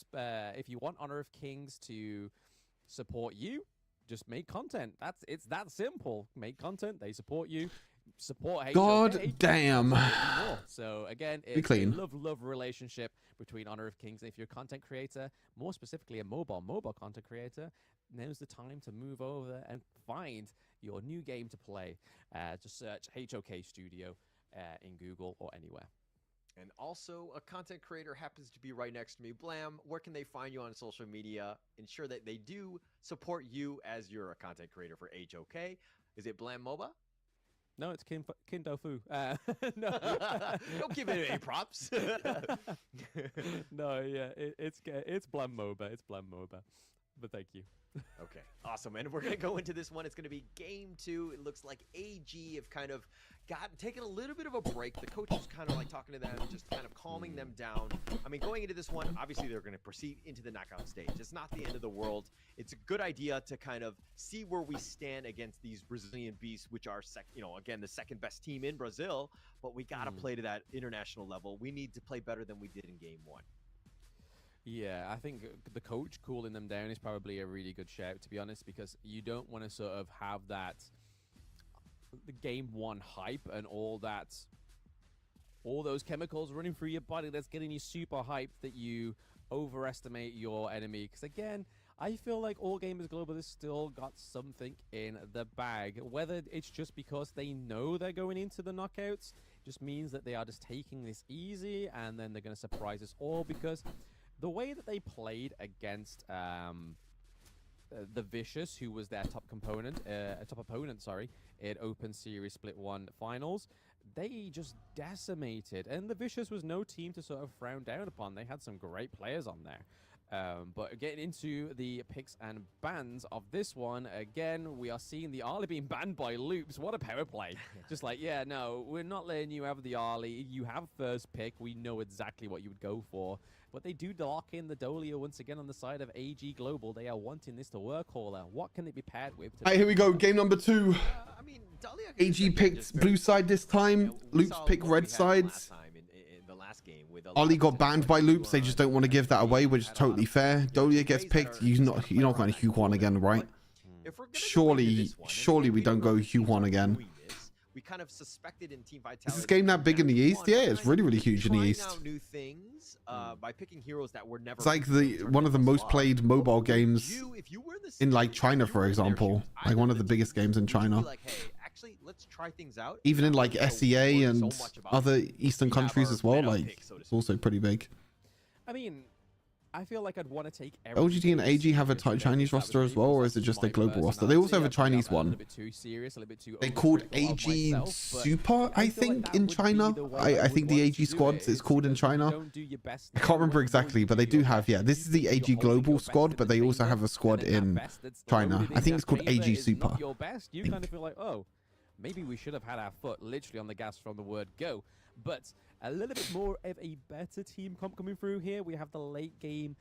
if you want Honor of Kings to support you, just make content. It's that simple. Make content. They support you. Support HOK. God damn. So again, it's a love relationship between Honor of Kings. And if you're a content creator, more specifically a mobile content creator, now's the time to move over and find your new game to play. Just search HOK Studio in Google or anywhere. And also, a content creator happens to be right next to me. Blam, where can they find you on social media? Ensure that they do support you as you're a content creator for HOK. Is it Blam MOBA? No, it's Kindofu. No. Don't give it any props. No, yeah, it's Blam MOBA. It's Blam MOBA. But thank you. Okay, awesome. And we're going to go into this one. It's going to be game 2. It looks like AG have kind of taken a little bit of a break. The coach was kind of like talking to them, just kind of calming them down. I mean, going into this one, obviously they're going to proceed into the knockout stage. It's not the end of the world. It's a good idea to kind of see where we stand against these Brazilian beasts, which are, again, the second best team in Brazil. But we got to play to that international level. We need to play better than we did in game 1. Yeah, I think the coach cooling them down is probably a really good shout, to be honest, because you don't want to sort of have that the game 1 hype and all those chemicals running through your body that's getting you super hyped that you overestimate your enemy. Because again, I feel like All Gamers Global has still got something in the bag. Whether it's just because they know they're going into the knockouts, just means that they are just taking this easy and then they're going to surprise us all, because the way that they played against the Vicious, who was their top opponent, sorry, in Open Series Split 1 finals, they just decimated. And the Vicious was no team to sort of frown down upon. They had some great players on there. But getting into the picks and bans of this one, again, we are seeing the Arlie being banned by Loops. What a power play. Just like, yeah, no, we're not letting you have the Arlie. You have first pick. We know exactly what you would go for. But they do lock in the Dolia once again on the side of AG Global. They are wanting this to work, Hauler. What can it be paired with? All right, here we go. Game number 2. I mean, Dahlia AG picked blue side this time. Loops picked red sides. Ollie got banned by Loops. They just don't want to give that away, which is totally fair. Dolia gets picked. You're not going to Hue again, right? Surely we don't go Hue again. We kind of suspected in Team Vitality. Is this game that big in the East? Yeah, it's really, really huge in the East. Out new things by picking heroes that were never. It's like one of the most played mobile games in like China, for example. Like one of the biggest games in China. Like, hey, actually, let's try things out. Even in like SEA and other Eastern countries as well. Like it's also pretty big. I mean, I feel like I'd want to take LGD and AG have a Chinese roster as well, or is it just a global roster? They also have a Chinese one. They called AG Super, I think, in China. I think the AG squad is called in China. I can't remember exactly, but they do have, yeah. This is the AG Global squad, but they also have a squad in China. I think it's called AG Super. You kind of feel like, oh, maybe we should have had our foot literally on the gas from the word go. But a little bit more of a better team comp coming through here. We have the late game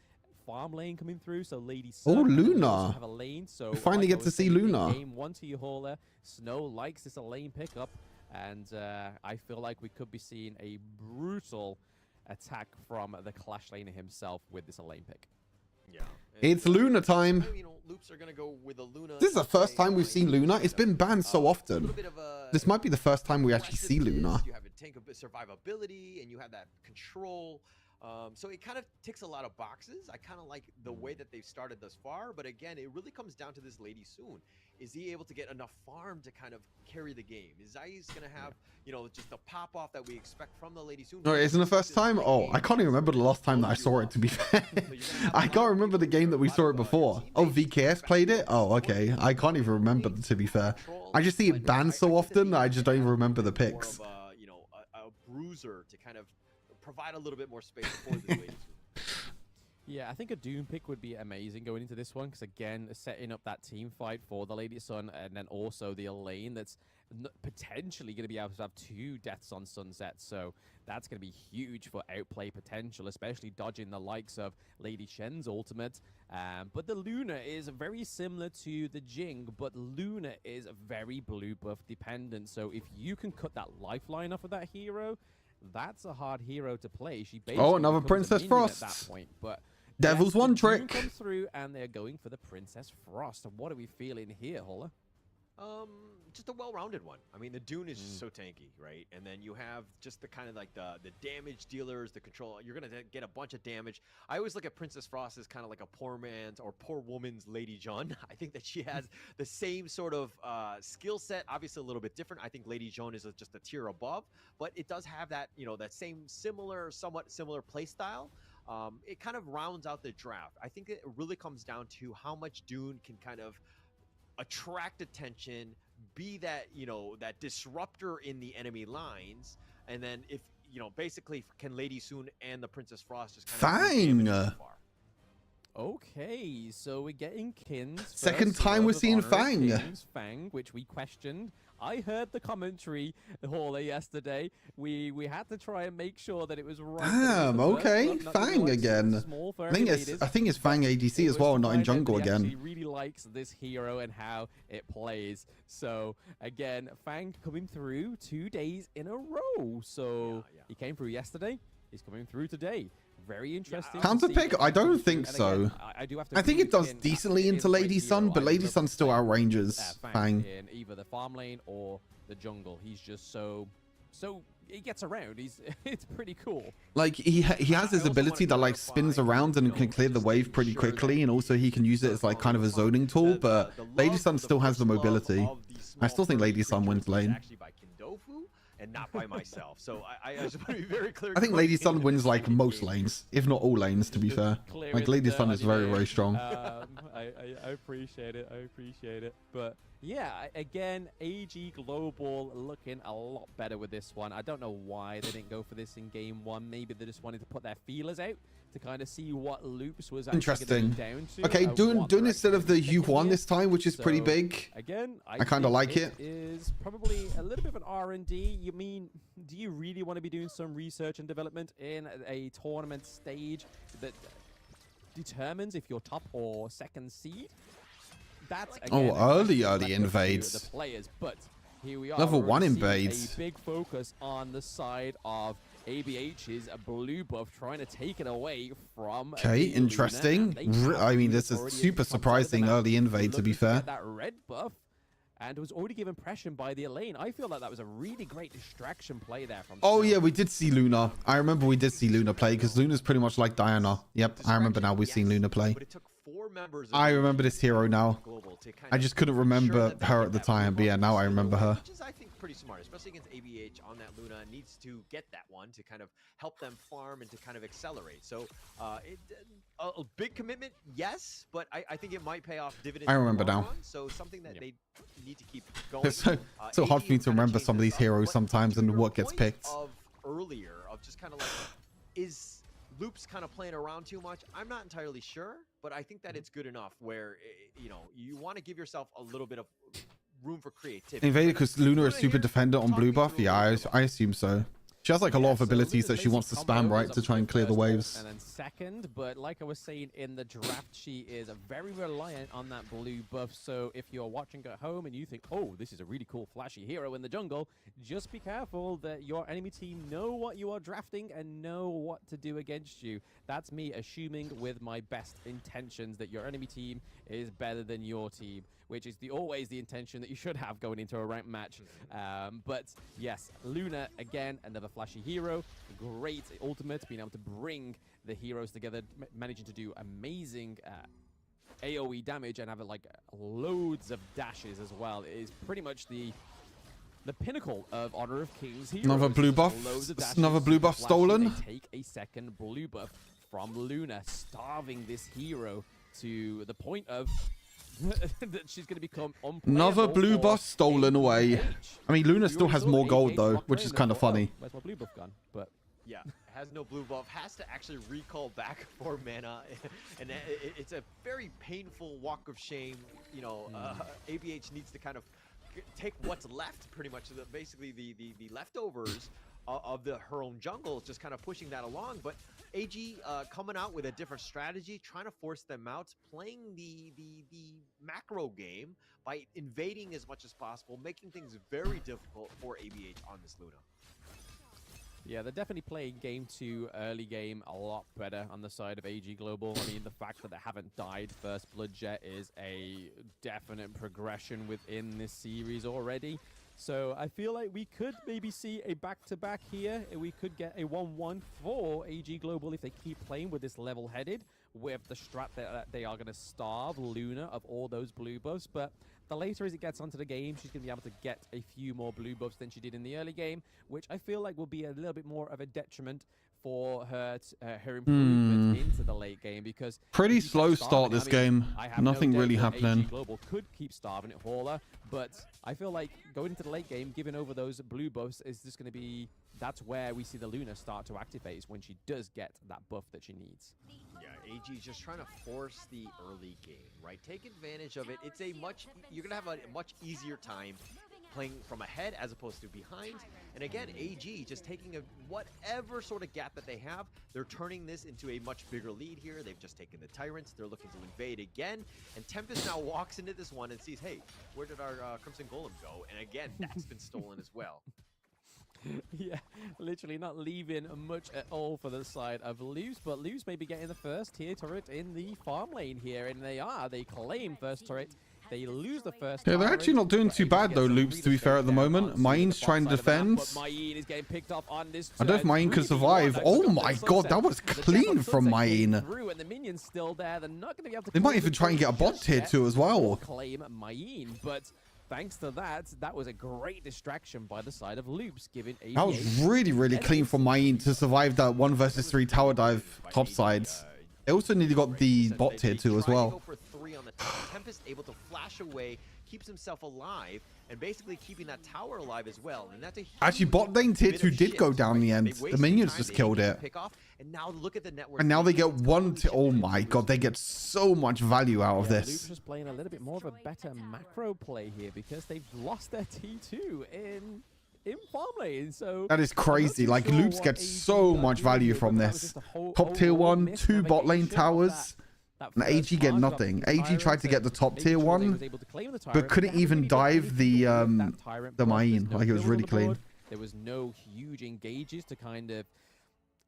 farm lane coming through. So Lady Sun, oh, Luna. Have a lane. So we finally get to see Luna. Game 1 to your Hauler. Snow likes this a lane pickup. And I feel like we could be seeing a brutal attack from the Clash laner himself with this lane pick. Yeah. It's Luna time. You know, Loops are gonna go with a Luna. This is the first time we've seen Luna. It's been banned so often. This might be the first time we actually see Luna. You have a tank of survivability, and you have that control. So it kind of ticks a lot of boxes. I kind of like the way that they've started thus far. But again, it really comes down to this Lady Soon. Is he able to get enough farm to kind of carry the game? Is Zai's going to have, you know, just the pop-off that we expect from the Lady Soon? No, isn't the first time? Oh, I can't even remember the last time that I saw it, to be fair. I can't remember the game that we saw it before. Oh, VKS played it? Oh, okay. I can't even remember, to be fair. I just see it banned so often that I just don't even remember the picks. You know, a bruiser to kind of provide a little bit more space for the Lady Soon. Yeah, I think a Doom pick would be amazing going into this one, because again, setting up that team fight for the Lady Sun, and then also the lane that's potentially going to be able to have 2 deaths on Sunset, so that's going to be huge for outplay potential, especially dodging the likes of Lady Shen's ultimate. But the Luna is very similar to the Jing, but Luna is very blue buff dependent, so if you can cut that lifeline off of that hero, that's a hard hero to play. She basically another Princess Frost at that point, but Devil's one trick comes through, and they're going for the Princess Frost. What are we feeling here, Hauler? Just a well-rounded one. I mean, the Dune is just so tanky, right? And then you have just the kind of like the damage dealers, the control. You're gonna get a bunch of damage. I always look at Princess Frost as kind of like a poor man's or poor woman's Lady Jeanne. I think that she has the same sort of skill set, obviously a little bit different. I think Lady Jeanne is just a tier above, but it does have that, you know, that same somewhat similar play style. It kind of rounds out the draft. I think it really comes down to how much Dune can kind of attract attention, be that, you know, that disruptor in the enemy lines, and then if, you know, basically can Lady Soon and the Princess Frost just kind of Okay, so we're getting Kins. Second time we're seeing Fang. Fang, which we questioned. I heard the commentary, Hauler, yesterday. We had to try and make sure that it was right. Damn, okay. Fang again. I think it's Fang ADC as well, not in jungle again. He really likes this hero and how it plays. So, again, Fang coming through 2 days in a row. So, he came through yesterday. He's coming through today. Very interesting. Counter pick? I don't think so. I think it does decently into Lady Sun, but Lady Sun still outranges Fang. In either the farm lane or the jungle. He's just so he gets around. It's pretty cool. Like he has his ability that like spins around and can clear the wave pretty quickly, and also he can use it as like kind of a zoning tool. But Lady Sun still has the mobility. I still think Lady Sun wins lane. And not by myself. So I just want to be very clear. I think Lady Sun wins like most lanes, if not all lanes, to be fair. Like Lady Sun is very, very strong. I appreciate it. I appreciate it. But yeah, again, AG Global looking a lot better with this one. I don't know why they didn't go for this in game one. Maybe they just wanted to put their feelers out to kind of see what loops was actually interesting. Down to, okay, doing instead of the U1 this time, which is pretty big. Again, I kind of like it. Is probably a little bit of an R&D. You mean, do you really want to be doing some research and development in a tournament stage that determines if you're top or second seed? That's again, early invades. The players, but here we are. Level 1 invades. A big focus on the side of ABH's blue buff, trying to take it away from. Okay, interesting. I mean, this is super surprising early invade, to be fair. That red buff, and was already given pressure by the lane. I feel like that was a really great distraction play there from. Oh yeah, we did see Luna. I remember we did see Luna play because Luna's pretty much like Diana. Yep, I remember now. We've seen Luna play. I remember this hero now. I just couldn't remember her at the time, but yeah, now I remember her. Which is, I think, pretty smart, especially against ABH on that Luna. Needs to get that one to kind of help them farm and to kind of accelerate. So a big commitment, yes, but I think it might pay off dividends. I remember now. So something that they need to keep going. It's so hard for me to remember some of these heroes sometimes and what gets picked. Earlier, of just kind of like, is Loops kind of playing around too much? I'm not entirely sure, but I think that it's good enough where, you know, you want to give yourself a little bit of room for creativity. Invaded because Luna is super dependent on blue buff? Yeah, I assume so. She has like a lot of abilities that she wants to spam, right, to try and clear the waves. And then second, but like I was saying in the draft, she is very reliant on that blue buff. So if you're watching at home and you think, oh, this is a really cool flashy hero in the jungle, just be careful that your enemy team know what you are drafting and know what to do against you. That's me assuming with my best intentions that your enemy team is better than your team, which is always the intention that you should have going into a ranked match. But yes, Luna, again, another flashy hero. Great ultimate, being able to bring the heroes together, managing to do amazing AoE damage and have like loads of dashes as well. It is pretty much the pinnacle of Honor of Kings heroes. Another blue buff. Another blue buff stolen. They take a second blue buff from Luna, starving this hero to the point of that she's going to become unplayable. Another blue buff stolen away. I mean, Luna still has more gold though, which is kind of funny. Where's my blue buff gone? But yeah, has no blue buff, has to actually recall back for mana, and it's a very painful walk of shame. You know, ABH needs to kind of take what's left, pretty much, basically the leftovers of her own jungle, just kind of pushing that along. But AG coming out with a different strategy, trying to force them out, playing the macro game by invading as much as possible, making things very difficult for ABH on this Luna. Yeah, they're definitely playing game 2 early game a lot better on the side of AG Global. I mean, the fact that they haven't died first blood jet is a definite progression within this series already. So I feel like we could maybe see a back-to-back here. We could get a 1-1 for AG Global if they keep playing with this level-headed, with the strat that they are going to starve Luna of all those blue buffs. But the later as it gets onto the game, she's going to be able to get a few more blue buffs than she did in the early game, which I feel like will be a little bit more of a detriment for her improvement into the late game, because pretty slow start this game. Nothing really happening. AG Global could keep starving it for her, but I feel like going into the late game, giving over those blue buffs is just going to be, that's where we see the Luna start to activate, is when she does get that buff that she needs. Yeah, AG is just trying to force the early game, right? Take advantage of it. It's a you're gonna have a much easier time playing from ahead as opposed to behind. And again, AG just taking whatever sort of gap that they have, they're turning this into a much bigger lead here. They've just taken the Tyrants. They're looking to invade again. And Tempest now walks into this one and sees, hey, where did our Crimson Golem go? And again, that's been stolen as well. Yeah, literally not leaving much at all for the side of Luz, but Luz may be getting the first tier turret in the farm lane here, and they claim first turret they lose the first. Yeah, they're actually not doing too bad though, Loops, to be fair, at the moment. Main's trying to defend. I don't know if Main could survive. Oh my god, that was clean from Main. They might even try and get a bot tier 2 as well. Claim Main, but thanks to that, that was a great distraction by the side of Loops, giving that was really clean from Main to survive that 1 versus 3 tower dive top sides. They also nearly got the bot tier 2 as well. Tempest able to flash away, keeps himself alive, and basically keeping that tower alive as well. And that's a actually bot lane tier 2 did go down in the end. The minions just killed it. And now look at the network. And now they get one. Oh my god, they get so much value out of this. Loops just playing a little bit more of a better macro play here because they've lost their T2 in farm lane. So that is crazy. Like Loops gets so much value from this. Top tier 1, 2 bot lane towers. And AG get nothing. AG tried to get the top tier 1, but couldn't even dive the Main. Like it was really clean. There was no huge engages to kind of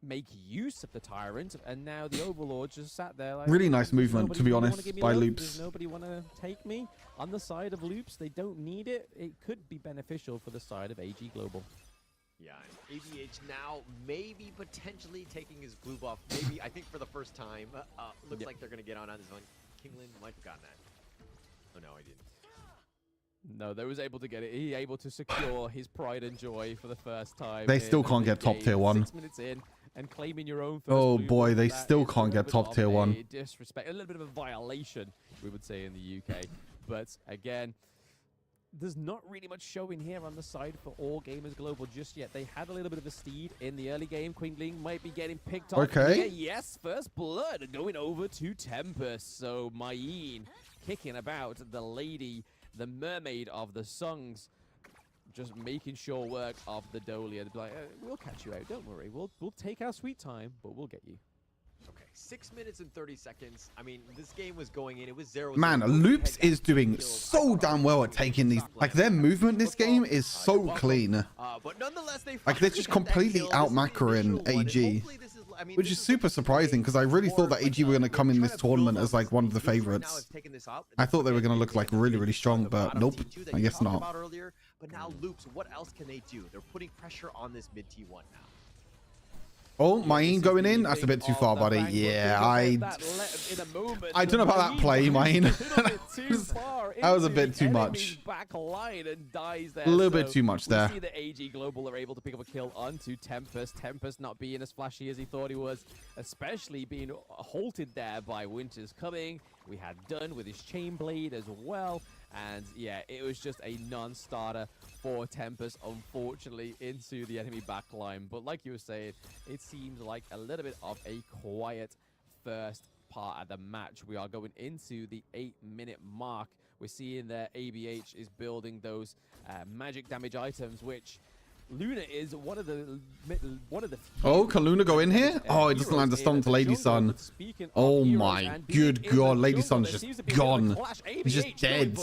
make use of the Tyrant, and now the Overlord just sat there like, really nice movement, to be honest, by Loops. Does nobody want to take me on the side of Loops? They don't need it. It could be beneficial for the side of AG Global. Yeah, ABH now maybe potentially taking his blue buff. Maybe, I think for the first time. Looks like they're going to get on this one. Kingland might have gotten that. Oh, no, I didn't. No, they was able to get it. He able to secure his pride and joy for the first time. They still can't get top tier 1. 6 minutes in and claiming your own first oh blue boy, buff, they that still is can't get top tier 1. Disrespect, a little bit of a violation, we would say in the UK. But again, there's not really much showing here on the side for All Gamers Global just yet. They had a little bit of a steed in the early game. Quingling might be getting picked off. Okay. Yes, first blood going over to Tempest. So Main kicking about the lady, the mermaid of the songs, just making sure work of the Dolia. They'd be like, we'll catch you out. Don't worry. We'll take our sweet time, but we'll get you. Okay, 6 minutes and 30 seconds. I mean, this game was going in. It was 0-0. Man, Loops is doing so damn well at taking these. Like, their movement this game is so clean. But nonetheless, like, they're just completely out-macroing AG. Which is super surprising, because I really thought that AG were going to come in this tournament as, like, one of the favorites. I thought they were going to look, like, really strong, but nope, I guess not. But now Loops, what else can they do? They're putting pressure on this mid T1 now. Oh, Main going in? That's a bit too far, buddy. Yeah, I don't know about that play, Main. That was a bit too much. A little bit too much there. We see that AG Global are able to pick up a kill onto Tempest. Tempest not being as flashy as he thought he was, especially being halted there by Winter's Coming. We had Dunn with his chain blade as well. And yeah, it was just a non-starter for Tempest, unfortunately, into the enemy backline. But like you were saying, it seems like a little bit of a quiet first part of the match. We are going into the 8-minute mark. We're seeing that ABH is building those magic damage items, which Luna is one of the oh, can Luna go in here? Oh, it doesn't land a stun to Lady Sun. Oh my good god, Lady Sun's just gone. He's just dead.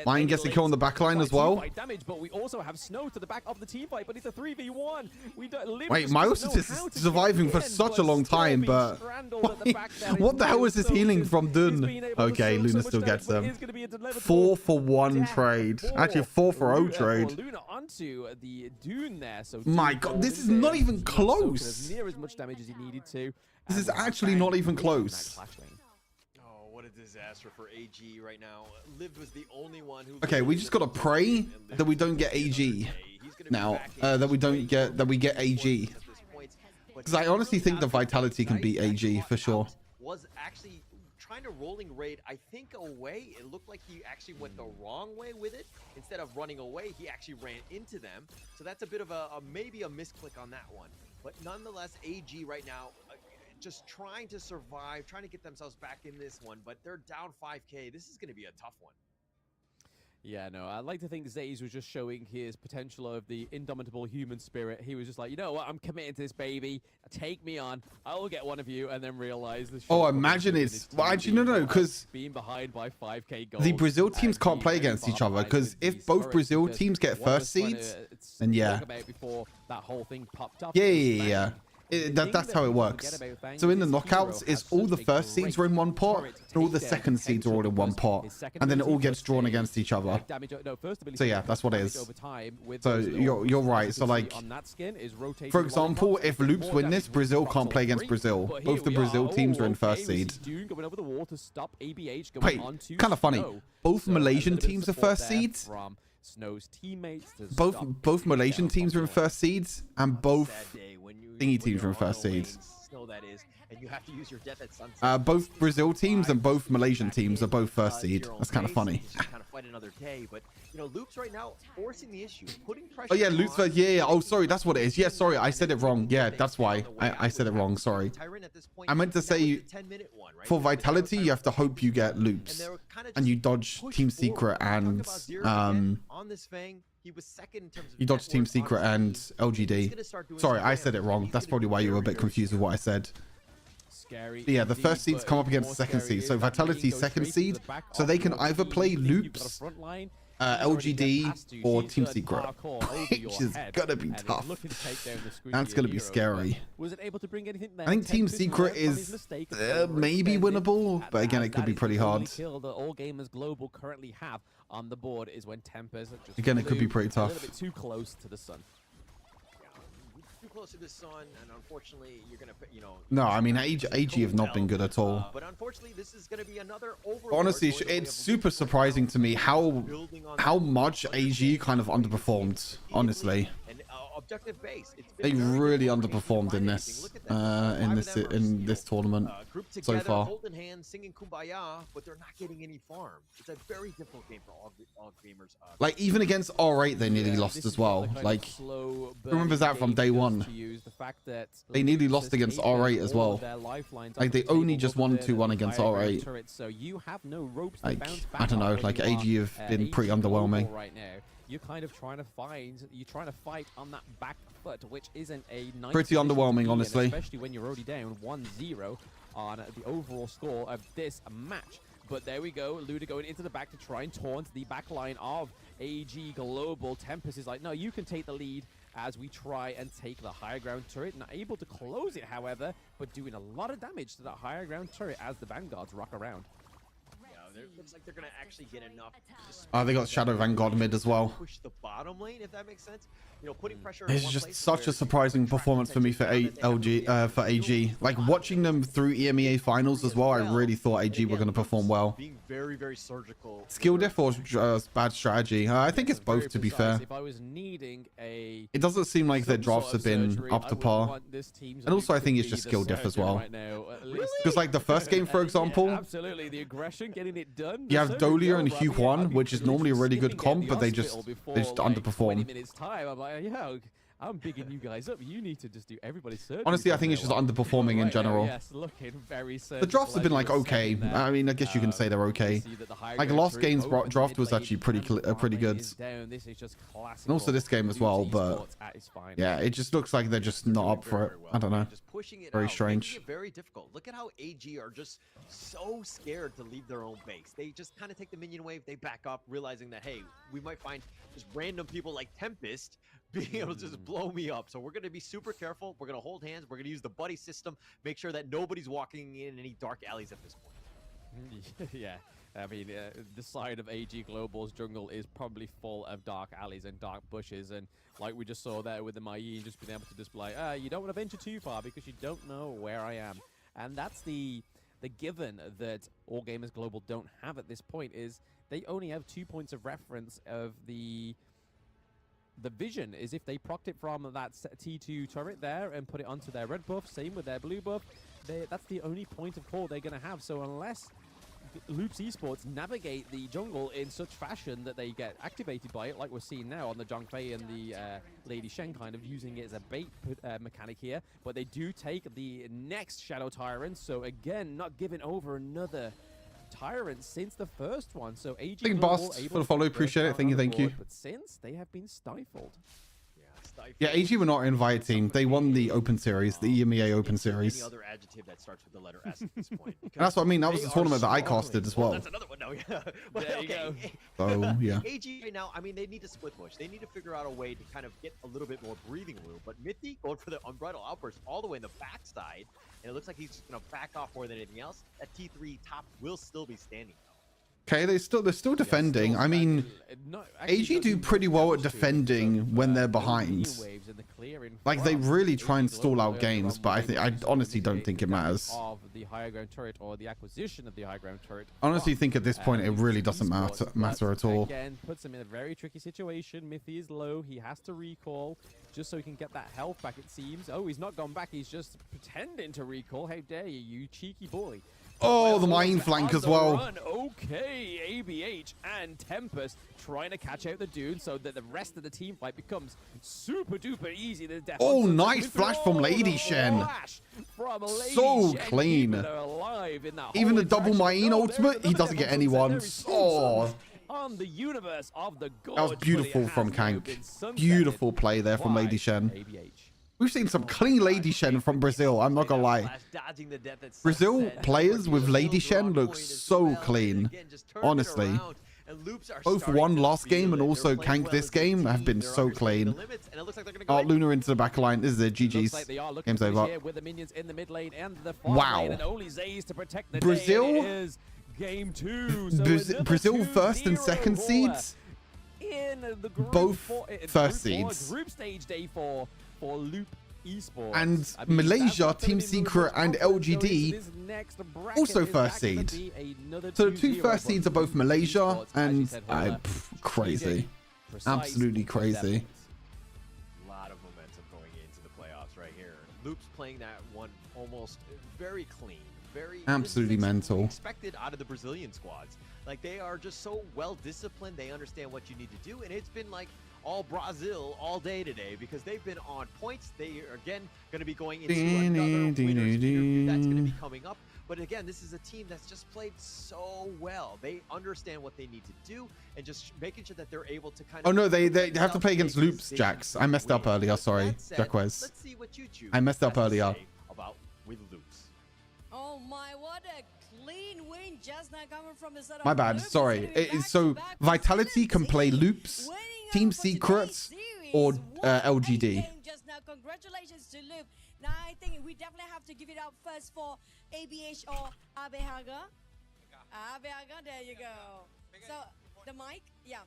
Main gets a kill on the backline as well. But we also have Snow to the back of the team fight, but it's a 3v1. Wait, Miles is surviving for such a long time, but what the hell was this healing from Dun? Okay, Luna still gets them. 4-for-1 trade. Actually, a 4-for-0 trade. The Dune there. So my god, this is not even close. Near as much damage as he needed to. This is actually not even close. Oh, what a disaster for AG right now. Liv was the only one who. Okay, we just gotta pray that we don't get AG now. That we get AG. Because I honestly think the Vitality can beat AG for sure. Was actually trying to rolling raid, I think, away. It looked like he actually went the wrong way with it. Instead of running away, he actually ran into them. So that's a bit of maybe a misclick on that one. But nonetheless, AG right now just trying to survive, trying to get themselves back in this one. But they're down 5K. This is going to be a tough one. Yeah, no, I'd like to think Zaze was just showing his potential of the indomitable human spirit. He was just like, you know what, I'm committed to this, baby. Take me on. I will get one of you, and then realize this. Oh, imagine it's... Well, actually, no, because... Being behind by 5K gold. The Brazil teams can't play against each other, because if both Brazil teams get first seeds, then yeah. Before that whole thing popped up. Yeah. That's how it works. So in the knockouts, it's all the first seeds are in one pot, and all the second seeds are all in one pot, and then it all gets drawn against each other. So yeah, that's what it is. So you're right. So like, for example, if Loops win this, Brazil can't play against Brazil. Both the Brazil teams are in first seed. Wait, kind of funny. Both Malaysian teams are first seeds. Both Malaysian teams are in first seeds, and both thingy teams are in first seeds. Both Brazil teams and both Malaysian teams are both first seed. That's kind of funny. Loops right now forcing the issue, putting pressure. Oh yeah, Loops. Yeah. Oh, sorry, that's what it is. Yeah, sorry, I said it wrong. Yeah, that's why I said it wrong. Sorry. I meant to say for Vitality, you have to hope you get Loops, and you dodge Team Secret and you dodge Team Secret and LGD. Sorry, I said it wrong. That's probably why you were a bit confused with what I said. Yeah, the first seeds come up against the second seed. So Vitality second seed, so they can either play Loops, LGD, or Team Secret, which is gonna be tough. That's gonna be scary. I think Team Secret is maybe winnable, but again, it could be pretty hard. Again, it could be pretty tough. A little bit too close to the sun. Close to the sun, and unfortunately you're gonna no, I mean AG have not been good at all, but unfortunately this is gonna be another honestly it's super surprising to me how much AG kind of underperformed, honestly. Objective base. They really underperformed in this tournament so far. Holding hands, singing Kumbaya, but they're not getting any farm. It's a very difficult game for all gamers. Like even against R8, they nearly lost as well. Like remembers that from day one. They nearly lost against R8 as well. Like they only just won 2-1 against R8. Like I don't know. Like AG have been pretty underwhelming. You're kind of trying to fight on that back foot, which isn't a nice pretty underwhelming, honestly. Especially when you're already down 1-0 on the overall score of this match. But there we go, Luda going into the back to try and taunt the back line of AG Global. Tempest is like, no, you can take the lead as we try and take the higher ground turret. Not able to close it, however, but doing a lot of damage to that higher ground turret as the Vanguards rock around. Looks like they're gonna actually get enough. Oh, they got Shadow Vanguard mid as well. Push the bottom lane, if that makes sense. Putting pressure. It's just such a surprising performance for me for for AG. Like watching them through EMEA finals as well, I really thought AG were going to perform well. Being very, very surgical. Skill diff or bad strategy? I think it's both, to be fair. It doesn't seem like their drafts have been up to par. And also, I think it's just skill diff as well. Because like the first game, for example, absolutely the aggression, getting it done. You have Dolia and Hugh Huan, which is normally a really good comp, but they just underperform. Yeah, I'm bigging you guys up. You need to just do everybody's surgery. Honestly, I think it's just underperforming in general. Yes, looking very the drafts have been like okay. I mean, I guess you can say they're okay. Like last game's draft was actually pretty good. And also this game as well, but yeah, it just looks like they're just not up for it. I don't know. Very strange. Very difficult. Look at how AG are just so scared to leave their own base. They just kind of take the minion wave, they back up, realizing that hey, we might find just random people like Tempest being able to just blow me up. So we're going to be super careful. We're going to hold hands. We're going to use the buddy system. Make sure that nobody's walking in any dark alleys at this point. Yeah. I mean, the side of AG Global's jungle is probably full of dark alleys and dark bushes. And like we just saw there with the Mayin, just being able to display, you don't want to venture too far because you don't know where I am. And that's the given that All Gamers Global don't have at this point, is they only have 2 points of reference of the vision. Is if they procced it from that T2 turret there and put it onto their red buff, same with their blue buff, that's the only point of call they're going to have. So unless Loops Esports navigate the jungle in such fashion that they get activated by it, like we're seeing now on the Zhangfei and the Lady Shen, kind of using it as a bait mechanic here, but they do take the next Shadow Tyrant, so again, not giving over another Tyrant since the first one. So AG Big Boss for the follow, appreciate it. Thank you. But since they have been stifled. Yeah, AG were not an invited team. They won the Open Series, the EMEA Open Series. Any other adjective that starts with the letter S at this point. And that's what I mean. That was They the are tournament that I struggling. casted as well. That's another one. No, yeah. But, There you go. So, yeah. AG right now, I mean, they need to split push. They need to figure out a way to kind of get a little bit more breathing room. But Mithy going for the unbridled outburst all the way in the backside, and it looks like he's just gonna back off more than anything else. That T3 top will still be standing. Okay, they're still defending. I mean, AG do pretty well at defending when they're behind. Like they really try and stall out games, but I honestly don't think it matters. Of the higher ground turret or the acquisition of the high ground turret. I honestly think at this point it really doesn't matter at all. Again, puts him in a very tricky situation. Mithy is low. He has to recall just so he can get that health back. It seems. Oh, he's not gone back. He's just pretending to recall. How dare you, you cheeky boy! Oh, the mine flank as well. Run. Okay, ABH and Tempest trying to catch out the dude so that the rest of the team fight becomes super duper easy. Oh, nice flash from Lady Shen. So clean. Even the double mine ultimate, he doesn't get anyone. Oh. On the universe of the that was beautiful from Kank. Beautiful play there from Lady Shen. We've seen some clean Lady Shen from Brazil, I'm not gonna lie. Brazil players with Lady Shen look so clean. Honestly. Both won last game and also Kank this game have been so clean. Oh, Luna into the back line. This is it. GG's. Game's over. Wow. Brazil? Game 2. Brazil first and second seeds? Both first seeds. Group stage day for Loop Esports. And Malaysia, Team Secret, and LGD also first seed. So the two first seeds are both Malaysia, and crazy. Absolutely crazy. A lot of momentum going into the playoffs right here. Loop's playing that one almost very clean. Absolutely mental. Expected out of the Brazilian squads. Like they are just so well disciplined. They understand what you need to do, and it's been like all Brazil all day today because they've been on points. They are again going to be going into another winners interview that's going to be coming up. But again, this is a team that's just played so well. They understand what they need to do and just making sure that they're able to kind of. Oh no, they have to play against Loops, Jax. I messed up earlier. Sorry, Jacquez. Let's see what you choose. I messed up earlier. About with Loops. Oh my, what a clean win just now coming from the side of My bad. Loops. Sorry. So Vitality can play Loops, Team Secrets, or LGD. Just now, congratulations to Loop. Now I think we definitely have to give it up first for ABH or Abehaga. Abehaga, there you go. So the mic, yeah.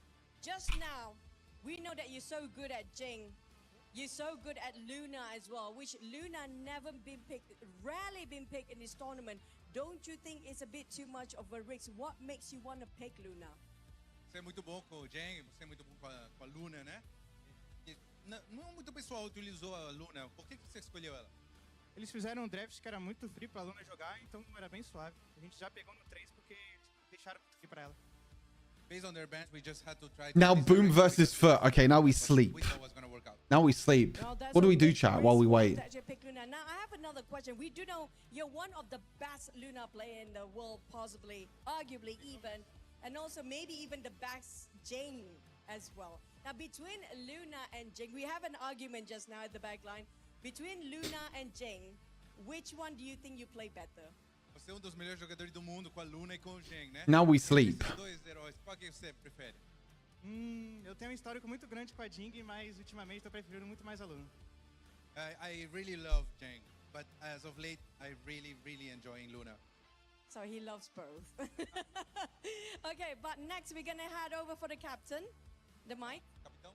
Just now, we know that you're so good at Jing. You're so good at Luna as well, which Luna never been picked, rarely been picked in this tournament. Don't you think it's a bit too much of a risk? What makes you want to pick Luna? Você é muito bom com o Jang, você é muito bom com a Luna, né? Não muito pessoal utilizou a Luna. Por que você escolheu ela? Eles fizeram um draft que era muito free pra Luna jogar, então era bem suave. A gente já pegou no 3 porque deixaram muito free pra ela. Based on their bench, we just had to try. Now Boom versus Foot. Okay, now we sleep. Now we sleep. What do we do, chat, while we wait? Now I have another question. We do know you're one of the best Luna player in the world, possibly, arguably even, and also maybe even the best Jing as well. Now between Luna and Jing, we have an argument just now at the back line. Between Luna and Jing, which one do you think you play better? Você é um dos melhores jogadores do mundo com a Luna e com o Jang, né? Now we sleep. Esses dois heróis, qual que você prefere? Eu tenho um histórico muito grande com a Jing, mas ultimamente eu prefiro muito mais a Luna. I really love Jang, but as of late, I really enjoying Luna. So he loves both. Okay, but next we're gonna head over for the captain, the mic. Capitão?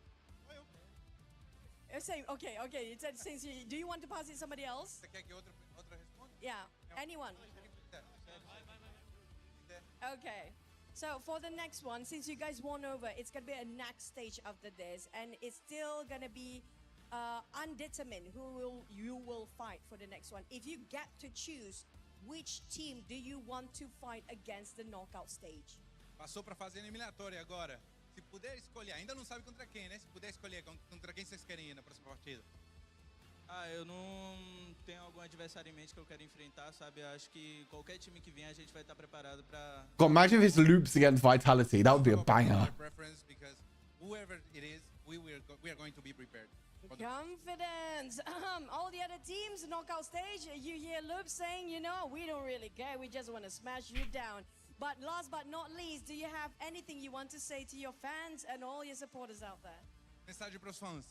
Same. Okay. It said since do you want to pass it to somebody else? Você quer que outra responda? Yeah, anyone. Okay. So for the next one, since you guys won over, it's gonna be a next stage after this, and it's still gonna be undetermined you will fight for the next one. If you get to choose, which team do you want to fight against the knockout stage? Passou para fazer eliminatória agora. Se puder escolher, ainda não sabe contra quem, né? Se puder escolher contra quem vocês querem ir na próxima partida. Eu não tenho algum adversário em mente que eu quero enfrentar, sabe? Eu acho que qualquer time que vier a gente vai estar preparado para. God, imagine if it's Loops against Vitality. That would be a banger. Because whoever it is, we are going to be prepared. Confidence. All the other teams, knockout stage, you hear Loop saying, you know, we don't really care. We just want to smash you down. But last but not least, do you have anything you want to say to your fans and all your supporters out there? Mensagem para os fãs.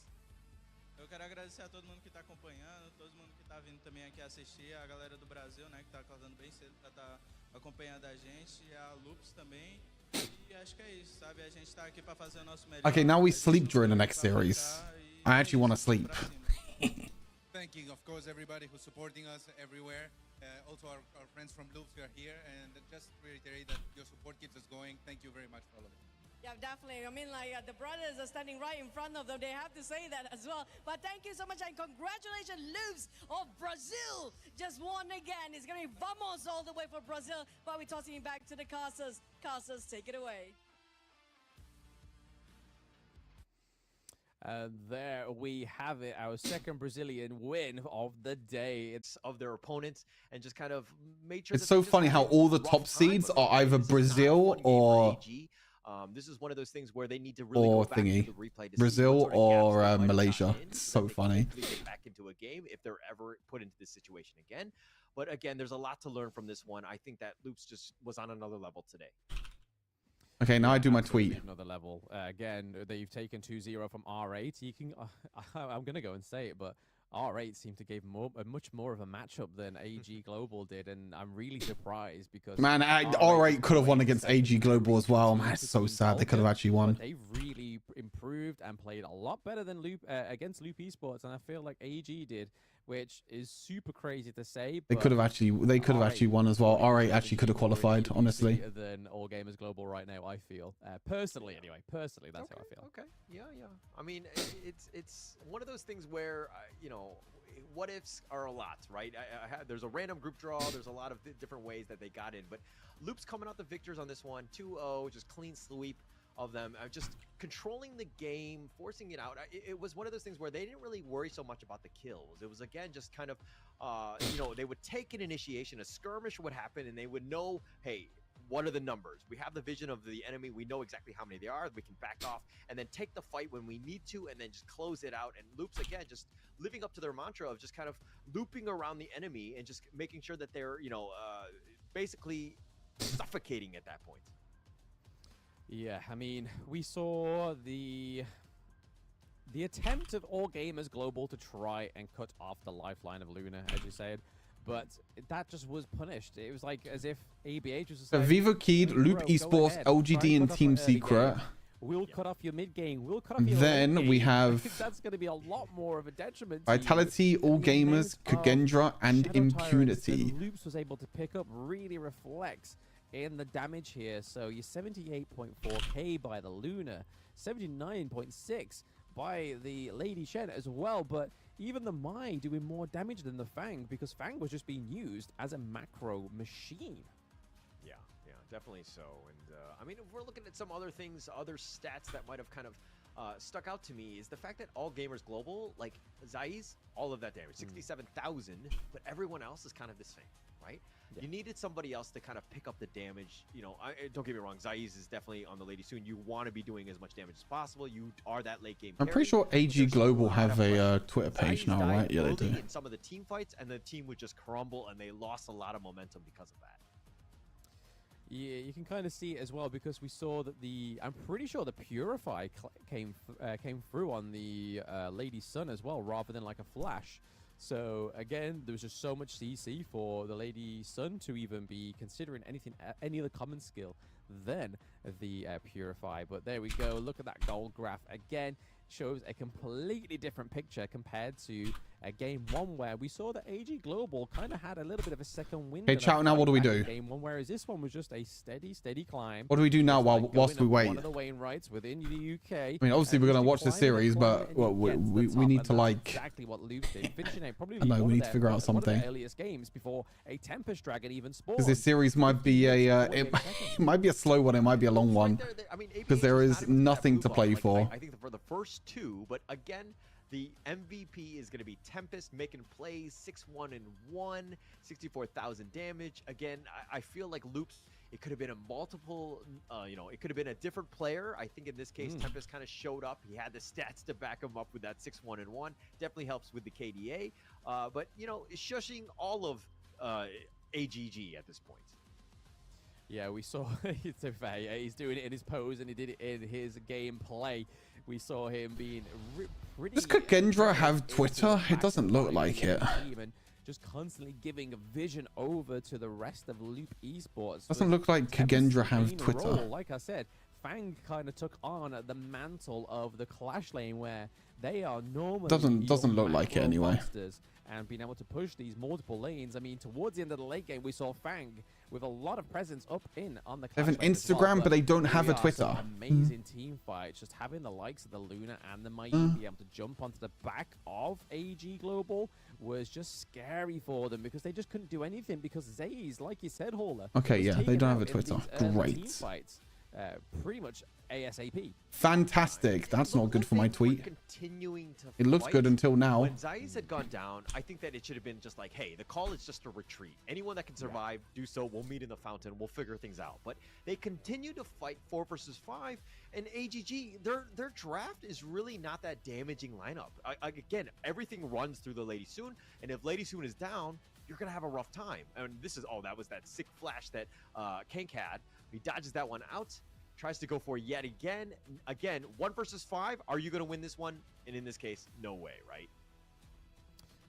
Eu quero agradecer a todo mundo que está acompanhando, todo mundo que está vindo também aqui assistir, a galera do Brasil, né, que está acordando bem cedo para estar acompanhando a gente, e a Loops também. E acho que é isso, sabe? A gente está aqui para fazer o nosso melhor. Okay, now we sleep during the next series. I actually want to sleep. Thanking, of course, everybody who's supporting us everywhere. Also our friends from Loops who are here, and just to reiterate that your support keeps us going. Thank you very much for all of it. Yeah, definitely. I mean, like, the brothers are standing right in front of them. They have to say that as well. But thank you so much, and congratulations, Loops of Brazil just won again. It's going to be vamos all the way for Brazil. But we're tossing it back to the casters. Casters, take it away. There we have it, our second Brazilian win of the day. It's of their opponents and just kind of made sure. It's so funny how all the top seeds are either Brazil or this is one of those things where they need to really go back to the replay to Brazil see what sort of or gaps they might have Malaysia. gotten in It's so so that they can funny. hopefully get back into a game if they're ever put into this situation again. But again, there's a lot to learn from this one. I think that Loops just was on another level today. Okay, now I do my tweet. Another level. Again, they've taken 2-0 from R8. You can, I'm going to go and say it, but R8 seemed to give much more of a matchup than AG Global did, and I'm really surprised because... Man, R8 could have won against AG Global as well. Man, it's so sad they could have actually won. They've really improved and played a lot better than against Loop Esports, and I feel like AG did, which is super crazy to say. They could have actually won as well. R8 actually could have qualified, honestly. Than All Gamers Global right now, I feel. Personally, anyway. Personally, that's how I feel. Okay. Yeah. I mean, it's one of those things where, you know, what ifs are a lot, right? There's a random group draw. There's a lot of different ways that they got in. But Loops coming out the victors on this one. 2-0, just clean sweep of them, just controlling the game, forcing it out. It was one of those things where they didn't really worry so much about the kills. It was, again, just kind of, you know, they would take an initiation, a skirmish would happen, and they would know, hey, what are the numbers? We have the vision of the enemy. We know exactly how many there are. We can back off and then take the fight when we need to and then just close it out. And Loops, again, just living up to their mantra of just kind of looping around the enemy and just making sure that they're, you know, basically suffocating at that point. Yeah, I mean, we saw the attempt of All Gamers Global to try and cut off the lifeline of Luna, as you said, but that just was punished. It was like as if ABH was just So like, Vivo Keyed, Loop bro, Esports, LGD, and Team Secret. We'll cut off your mid game. We'll cut off your Then late we game. have That's going to be a lot more of a detriment. To Vitality, All Gamers, Kagendra, and Shadow Tyrants Impunity. that Loops was able to pick up really reflects in the damage here. So you're 78.4k by the Luna, 79.6 by the Lady Shen as well. But even the Mai doing more damage than the Fang because Fang was just being used as a macro machine. Yeah, definitely so. And I mean, if we're looking at some other things, other stats that might have kind of stuck out to me is the fact that All Gamers Global, like Zai's, all of that damage, 67,000, but everyone else is kind of the same, right? Yeah. You needed somebody else to kind of pick up the damage. You know, don't get me wrong, Zai's is definitely on the Lady Soon. You want to be doing as much damage as possible. You are that late game. I'm pretty sure AG Global have a Twitter page now, right? Yeah, they do. In some of the team fights, and the team would just crumble, and they lost a lot of momentum because of that. Yeah, you can kind of see it as well because we saw that I'm pretty sure the Purify came through on the Lady Sun as well, rather than like a flash. So again, there was just so much CC for the Lady Sun to even be considering any other common skill than the Purify. But there we go. Look at that gold graph again. Shows a completely different picture compared to game one where we saw that AG Global kind of had a little bit of a second wind. Hey, chat, now what do we do? Game one, whereas this one was just a steady climb. What do we do now whilst we wait? One of the Wainwrights within the UK. I mean, obviously we're gonna watch the series, but we need to like. Exactly what Luke did. Finishing out probably. I know we need to figure out something. One of the earliest games before a Tempest Dragon even spawned. Because this series might be it might be a slow one. It might be a long one. Because there is nothing to play for. I think for the first two, but again, the MVP is going to be Tempest making plays, 6-1-1, 64,000 damage. Again, I feel like Loops, It could have been a multiple, it could have been a different player. I think in this case, Tempest kind of showed up. He had the stats to back him up with that 6-1-1. Definitely helps with the KDA. But, shushing all of AGG at this point. Yeah, we saw, to fair, yeah, he's doing it in his pose and he did it in his gameplay. We saw him being pretty... Does Kagendra have Twitter? It doesn't look like it. Just constantly giving a vision over to the rest of Loop Esports. Doesn't look like Kagendra have Twitter. Like I said, Fang kind of took on the mantle of the Clash lane where they are normally... Doesn't look like it anyway. And being able to push these multiple lanes. I mean, towards the end of the late game, we saw Fang with a lot of presence up in on the Clash. They have an Instagram, but they don't have a Twitter. Amazing team fights. Just having the likes of the Luna and the Mayu be able to jump onto the back of AG Global was just scary for them because they just couldn't do anything because Zaze, like you said, Hauler. Okay, yeah, they don't have a Twitter. Great. Team fights, pretty much ASAP. Fantastic. That's not good for my tweet. Continuing to it looks good until now. When Zayas had gone down, I think that it should have been just like, hey, the call is just a retreat. Anyone that can survive, do so. We'll meet in the fountain. We'll figure things out. But they continue to fight 4 versus 5, and AGG, their draft is really not that damaging lineup. Again, everything runs through the Lady Soon, and if Lady Soon is down, you're gonna have a rough time. And this is that was that sick flash that Kank had. He dodges that one out. Tries to go for yet again. Again, 1 versus 5. Are you going to win this one? And in this case, no way, right?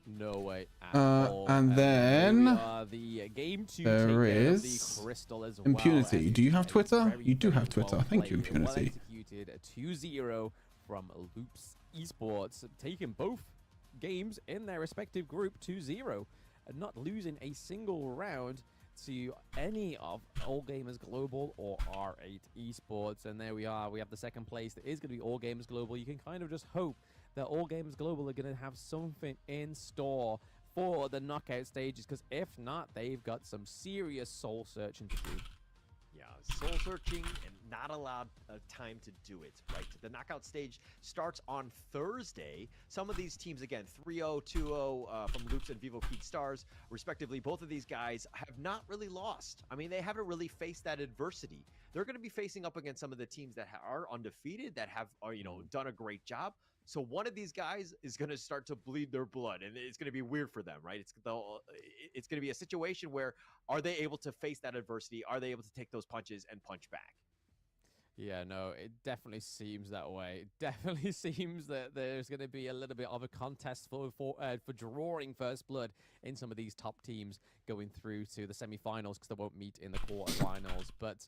No way at all. And then the game 2 there is the Crystal as Impunity. Well. Do you have Twitter? You do have Twitter. Well Thank you, Impunity. Well executed 2-0 from Loops Esports, taking both games in their respective group 2-0 and not losing a single round to any of All Gamers Global or R8 Esports. And there we are. We have the second place that is going to be All Gamers Global. You can kind of just hope that All Gamers Global are going to have something in store for the knockout stages, because if not, they've got some serious soul searching to do. Yeah, soul searching and not allowed time to do it, right? The knockout stage starts on Thursday. Some of these teams, again, 3-0, 2-0 from Loops and Vivo Peak Stars, respectively, both of these guys have not really lost. I mean, they haven't really faced that adversity. They're going to be facing up against some of the teams that are undefeated, that have, done a great job. So one of these guys is going to start to bleed their blood, and it's going to be weird for them, right? It's going to be a situation where, are they able to face that adversity? Are they able to take those punches and punch back? Yeah, no, it definitely seems that way. It definitely seems that there's going to be a little bit of a contest for drawing first blood in some of these top teams going through to the semi-finals, because they won't meet in the quarterfinals. But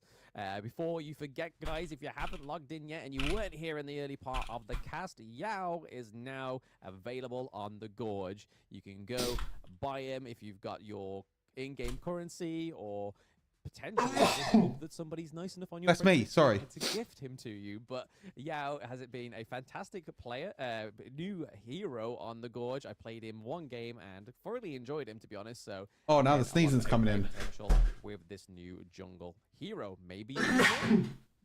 before you forget, guys, if you haven't logged in yet and you weren't here in the early part of the cast, Yao is now available on the Gorge. You can go buy him if you've got your in-game currency, or potentially just hope that somebody's nice enough on your That's me, sorry, to gift him to you. But Yao has it been a fantastic player, new hero on the Gorge. I played him one game and thoroughly enjoyed him, to be honest. So now the sneezing's coming in with this new jungle hero. Maybe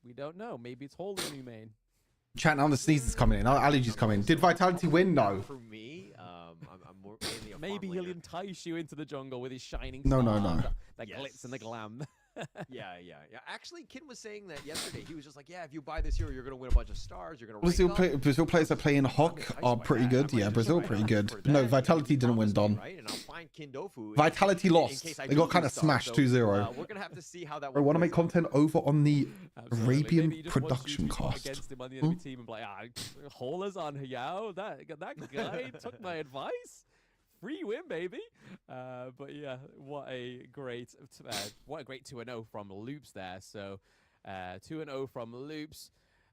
we don't know. Maybe it's Hall the new main. Chat, now the sneezing's coming in. Allergies coming. Did Vitality win? No. For me, I'm more mainly a maybe farm he'll laner. entice you into the jungle with his shining No. stars, the glitz and the glam. Yeah. Actually, Kin was saying that yesterday. He was just like, yeah, if you buy this hero, you're going to win a bunch of stars. You're going to Brazil players that play in Hawk are pretty good. Yeah, Brazil pretty good. But no, Vitality didn't win, Don. Right? And I'll find Kindofu Vitality lost. They got kind of smashed 2-0. We're going to have to see how that I want to make content over on the Arabian Maybe production cast. Against him on the enemy team and be like, Hauler's on Yao. That guy took my advice. Free win, baby. But yeah, what a great 2-0 from Loops there. So 2-0 from Loops.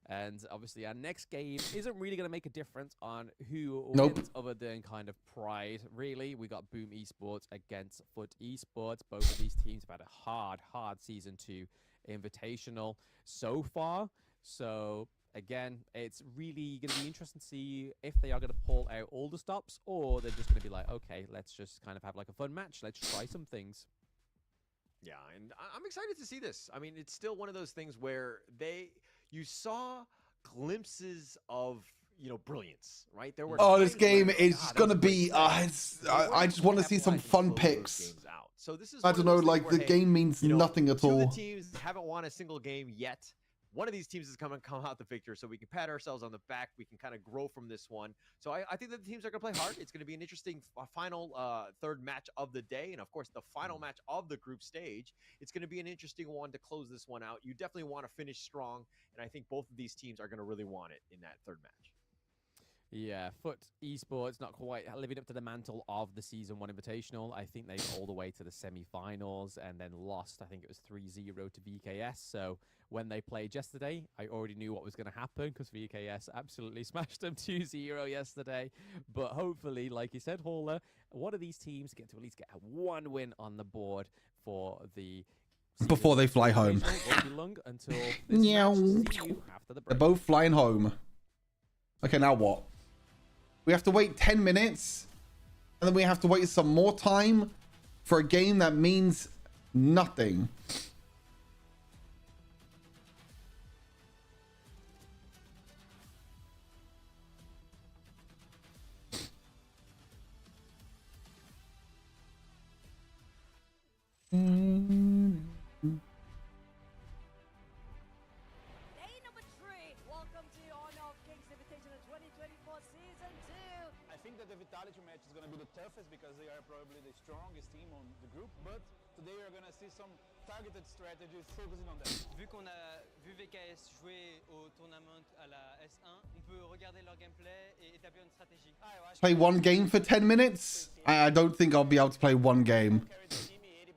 And obviously our next game isn't really going to make a difference on who wins, other than kind of pride, really. We got Boom Esports against Foot Esports. Both of these teams have had a hard season 2 invitational so far. So again, it's really going to be interesting to see if they are going to pull out all the stops, or they're just going to be like, okay, let's just kind of have like a fun match. Let's try some things. Yeah, and I'm excited to see this. I mean, it's still one of those things where you saw glimpses of, brilliance, right? There were Oh, this times where, game like, is "Ah, that gonna was a great be. play." I just want to see some fun picks. So this is I one of don't know, those things like where, the hey, game means nothing at two of the all. teams haven't won a single game yet. One of these teams is coming come out the victor, so we can pat ourselves on the back. We can kind of grow from this one. So I think that the teams are going to play hard. It's going to be an interesting final third match of the day, and of course the final match of the group stage. It's going to be an interesting one to close this one out. You definitely want to finish strong, and I think both of these teams are going to really want it in that third match. Yeah, Foot Esports not quite living up to the mantle of the Season 1 Invitational. I think they got all the way to the semi-finals and then lost, I think it was 3-0 to VKS. So when they played yesterday, I already knew what was going to happen because VKS absolutely smashed them 2-0 yesterday. But hopefully, like you said, Hauler, one of these teams get to at least get one win on the board for the Before they fly home. They're both flying home. Okay, now what? We have to wait 10 minutes, and then we have to wait some more time for a game that means nothing. Match is going to be the toughest because they are probably the strongest team on the group, but today we are going to see some targeted strategies focusing on them. Vu qu'on a vu VKS jouer au tournament à la S1, on peut regarder leur gameplay et établir une stratégie. Play one game for 10 minutes? I don't think I'll be able to play one game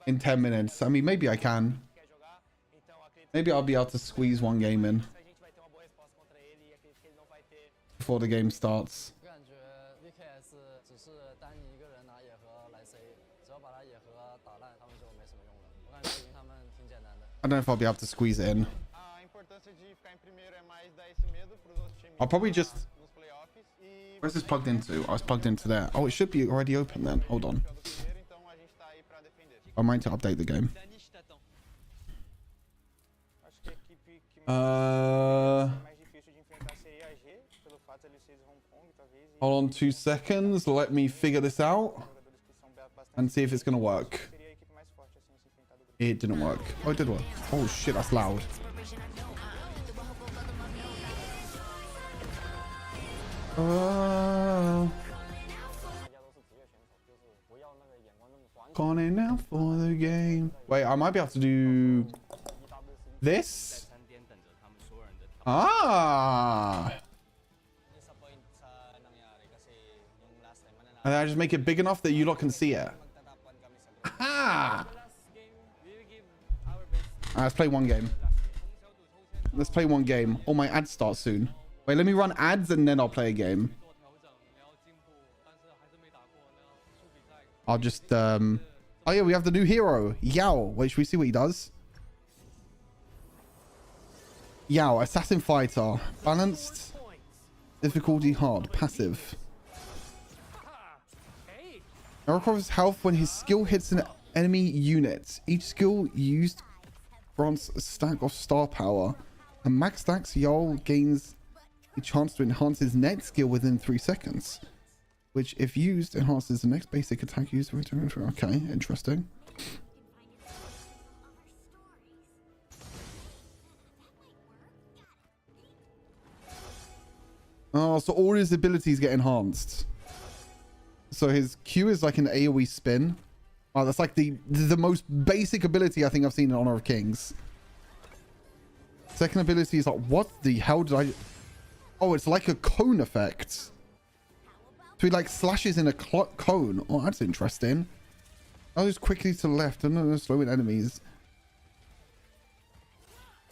in 10 minutes. I mean, maybe I can. Maybe I'll be able to squeeze one game in before the game starts. I don't know if I'll be able to squeeze it in. I'll probably just... Where's this plugged into? I was plugged into there. Oh, it should be already open then. Hold on. I might to update the game. Hold on 2 seconds. Let me figure this out and see if it's going to work. It didn't work. Oh, it did work. Oh, shit, that's loud. Calling out for the game. Wait, I might be able to do this. Ah. And then I just make it big enough that you lot can see it. Ah. Let's play one game. Let's play one game. Oh, my ads start soon. Wait, let me run ads and then I'll play a game. I'll just, oh yeah, we have the new hero, Yao. Wait, should we see what he does? Yao, Assassin Fighter. Balanced. Difficulty hard. Passive. Now recovers health when his skill hits an enemy unit. Each skill used grants a stack of star power. And max stacks, Yao gains a chance to enhance his next skill within 3 seconds. Which, if used, enhances the next basic attack used. Okay, interesting. Oh, so all his abilities get enhanced. So his Q is like an AoE spin. Oh, that's like the most basic ability I think I've seen in Honor of Kings. Second ability is like, what the hell did I... Oh, it's like a cone effect. So he like slashes in a cone. Oh, that's interesting. Oh, just quickly to the left. And slowing enemies.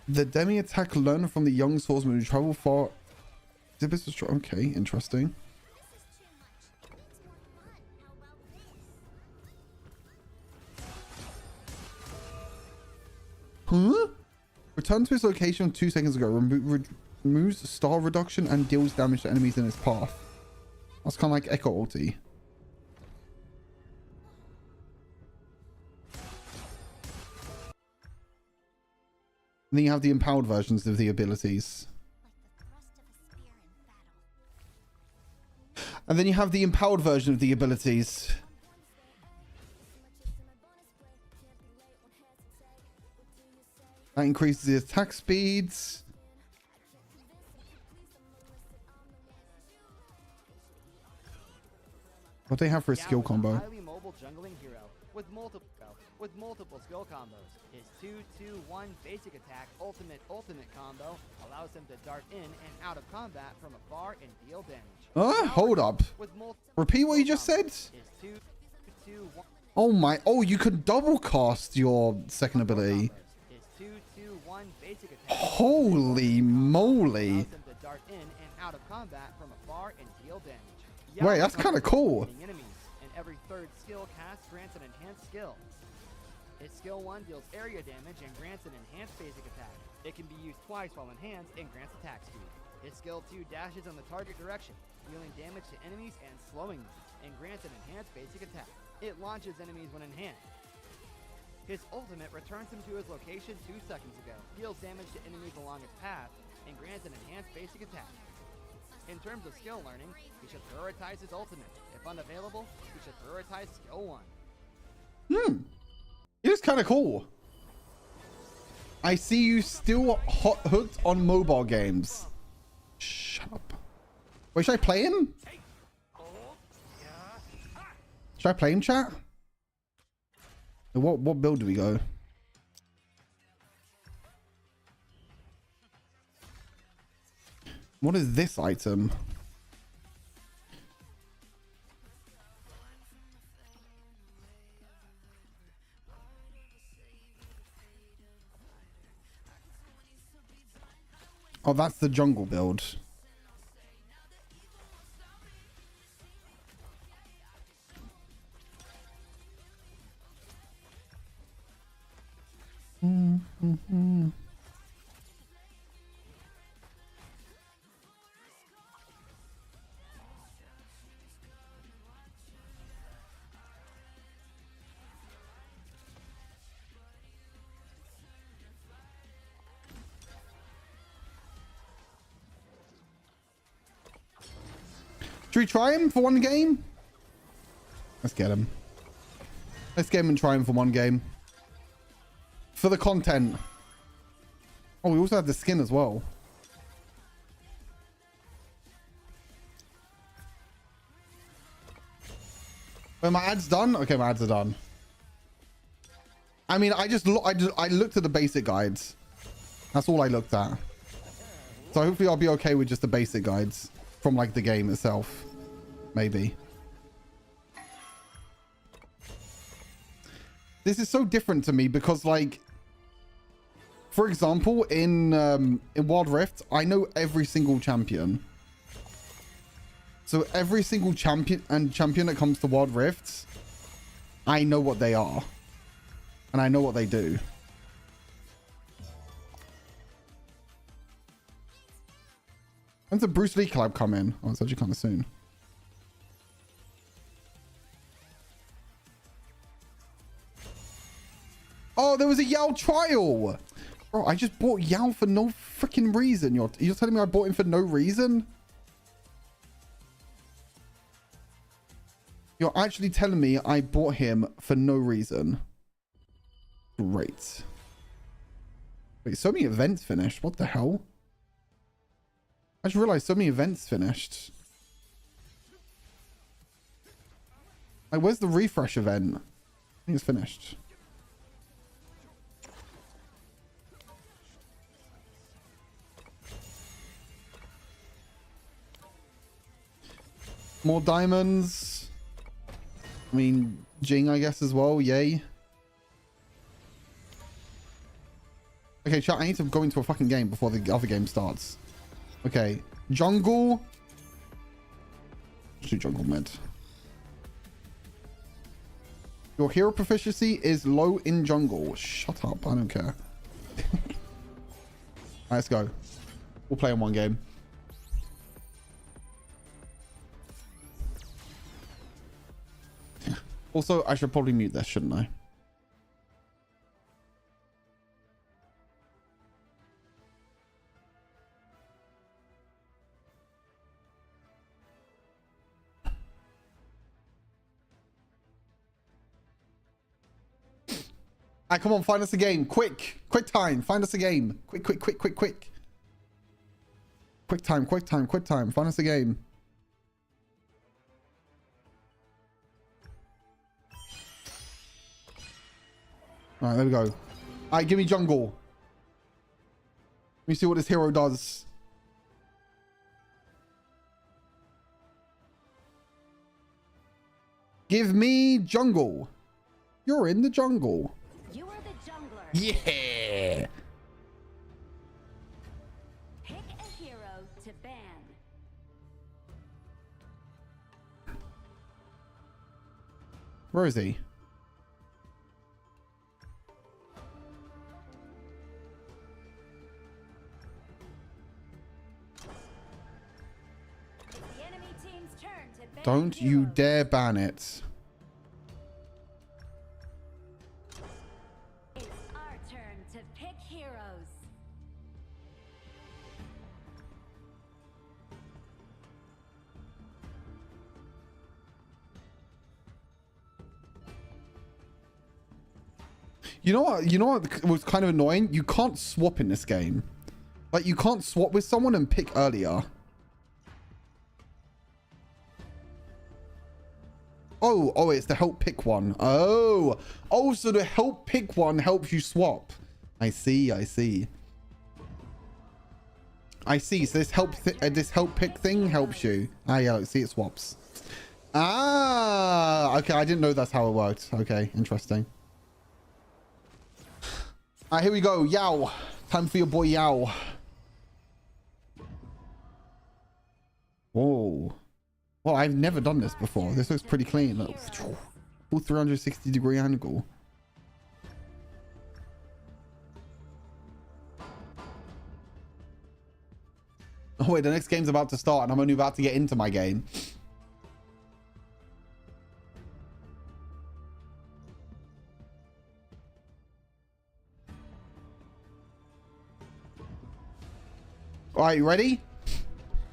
The demi attack learned from the young swordsman who travel far. Okay, interesting. Huh? Return to his location 2 seconds ago. Removes star reduction and deals damage to enemies in his path. That's kind of like Echo Ulti. And then you have the empowered versions of the abilities. And then you have the empowered version of the abilities. That increases the attack speeds. What do they have for a skill combo? Highly mobile jungling hero with multiple skill combos. His 2-2-1 basic attack ultimate combo allows him to dart in and out of combat from afar and deal damage. Hold up. Repeat what you just said. Oh my! Oh, you could double cast your second ability. Holy moly! Wait, that's kind of cool. And every third skill cast grants an enhanced skill. His skill 1 deals area damage and grants an enhanced basic attack. It can be used twice while enhanced and grants attack speed. His skill 2 dashes on the target direction, dealing damage to enemies and slowing them, and grants an enhanced basic attack. It launches enemies when enhanced. His ultimate returns him to his location 2 seconds ago, deals damage to enemies along its path, and grants an enhanced basic attack. In terms of skill learning, he should prioritize his ultimate. If unavailable, he should prioritize skill 1. It is kind of cool. I see you still hot hooked on mobile games. Shut up. Wait, should I play him? Should I play him, chat? What build do we go? What is this item? Oh, that's the jungle build. Should we try him for one game? Let's get him. Let's get him and try him for one game. For the content. Oh, we also have the skin as well. Are my ads done? Okay, my ads are done. I mean, I looked at the basic guides. That's all I looked at. So hopefully I'll be okay with just the basic guides from like the game itself. Maybe. This is so different to me because, like, for example, in Wild Rift, I know every single champion. So every single champion that comes to Wild Rifts, I know what they are. And I know what they do. When's the Bruce Lee collab come in? Oh, it's actually kind of soon. Oh, there was a Yao trial. Bro, I just bought Yao for no freaking reason. You're telling me I bought him for no reason? You're actually telling me I bought him for no reason. Great. Wait, so many events finished. What the hell? I just realized so many events finished. Like, where's the refresh event? I think it's finished. More diamonds. I mean, Jing, I guess, as well. Yay. Okay, chat, I need to go into a fucking game before the other game starts. Okay. Jungle. Let's do jungle mid. Your hero proficiency is low in jungle. Shut up. I don't care. Alright, let's go. We'll play in one game. Also, I should probably mute this, shouldn't I? Alright, come on, find us a game. Quick. Quick time. Find us a game. Quick. Quick time. Find us a game. Alright, there we go. Alright, give me jungle. Let me see what this hero does. Give me jungle. You're in the jungle. You are the jungler. Yeah. Pick a hero to ban. Where is he? It's the enemy team's turn to ban. Don't you dare ban it. It's our turn to pick heroes. You know what? You know what was kind of annoying? You can't swap in this game. Like, you can't swap with someone and pick earlier. Oh, it's the help pick one. Oh, so the help pick one helps you swap. I see. So this help pick thing helps you. Ah, yeah, see, it swaps. Ah, okay. I didn't know that's how it worked. Okay, interesting. All right, here we go. Yao. Time for your boy Yao. Whoa. Well, I've never done this before. This looks pretty clean. Look. Full 360-degree angle. Oh, wait. The next game's about to start, and I'm only about to get into my game. All right, you ready?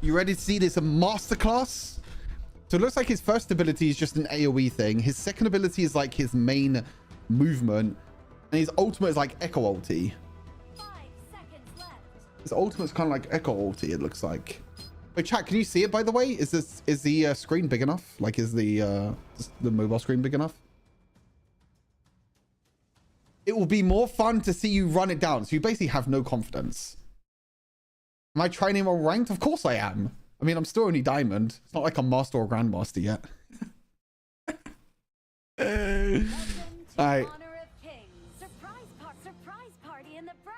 You ready to see this masterclass? So it looks like his first ability is just an AoE thing. His second ability is like his main movement. And his ultimate is like Echo Ulti. 5 seconds left. His ultimate is kind of like Echo Ulti, it looks like. Wait, chat, can you see it, by the way? Is the screen big enough? Like, is the mobile screen big enough? It will be more fun to see you run it down. So you basically have no confidence. Am I trying him on ranked? Of course I am. I mean, I'm still only diamond. It's not like I'm master or grandmaster yet. All right. Honor of Kings. Surprise party in the brush.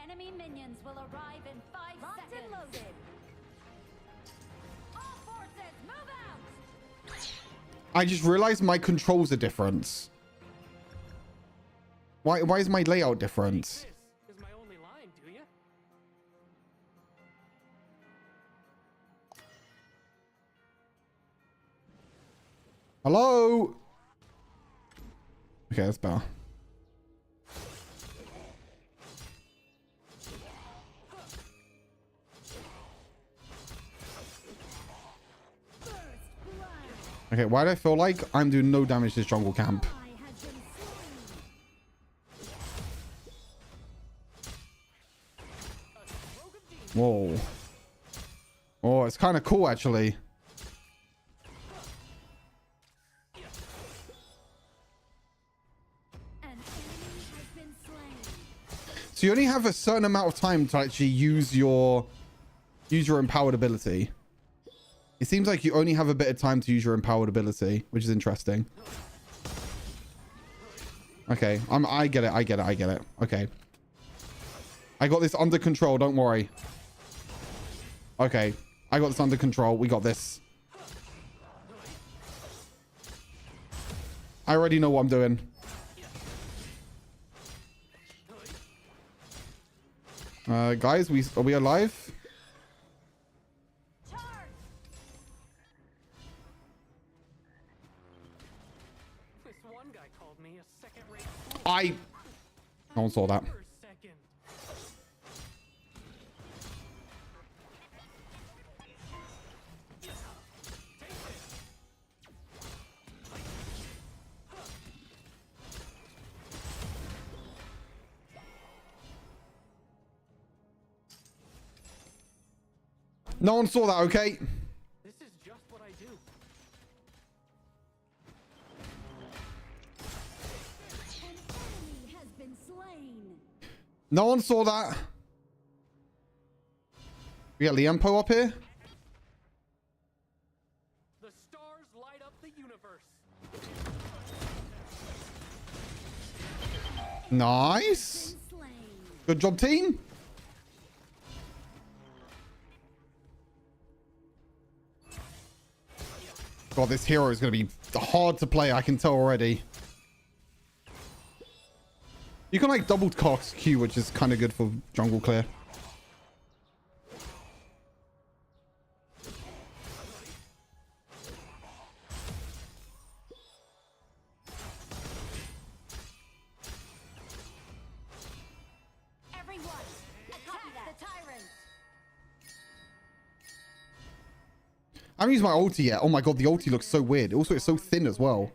Enemy minions will arrive in 5 seconds. And loaded. All forces, move out. I just realized my controls are different. Why is my layout different? This is my only line, do you? Hello? Okay, that's better. Okay, why do I feel like I'm doing no damage to this jungle camp? Whoa. Oh, it's kind of cool, actually. So you only have a certain amount of time to actually use your empowered ability. It seems like you only have a bit of time to use your empowered ability, which is interesting. Okay, I get it. Okay. I got this under control, don't worry. Okay, I got this under control. We got this. I already know what I'm doing. Guys, are we alive? This one guy called me a second-rate. No one saw that. No one saw that, okay? This is just what I do. An enemy has been slain. No one saw that. We got Liempo up here. The stars light up the universe. Nice. Good job, team. God, this hero is going to be hard to play. I can tell already. You can like double cox Q, which is kind of good for jungle clear. Everyone, attack the tyrant. I haven't used my ulti yet. Oh my god, the ulti looks so weird. Also, it's so thin as well.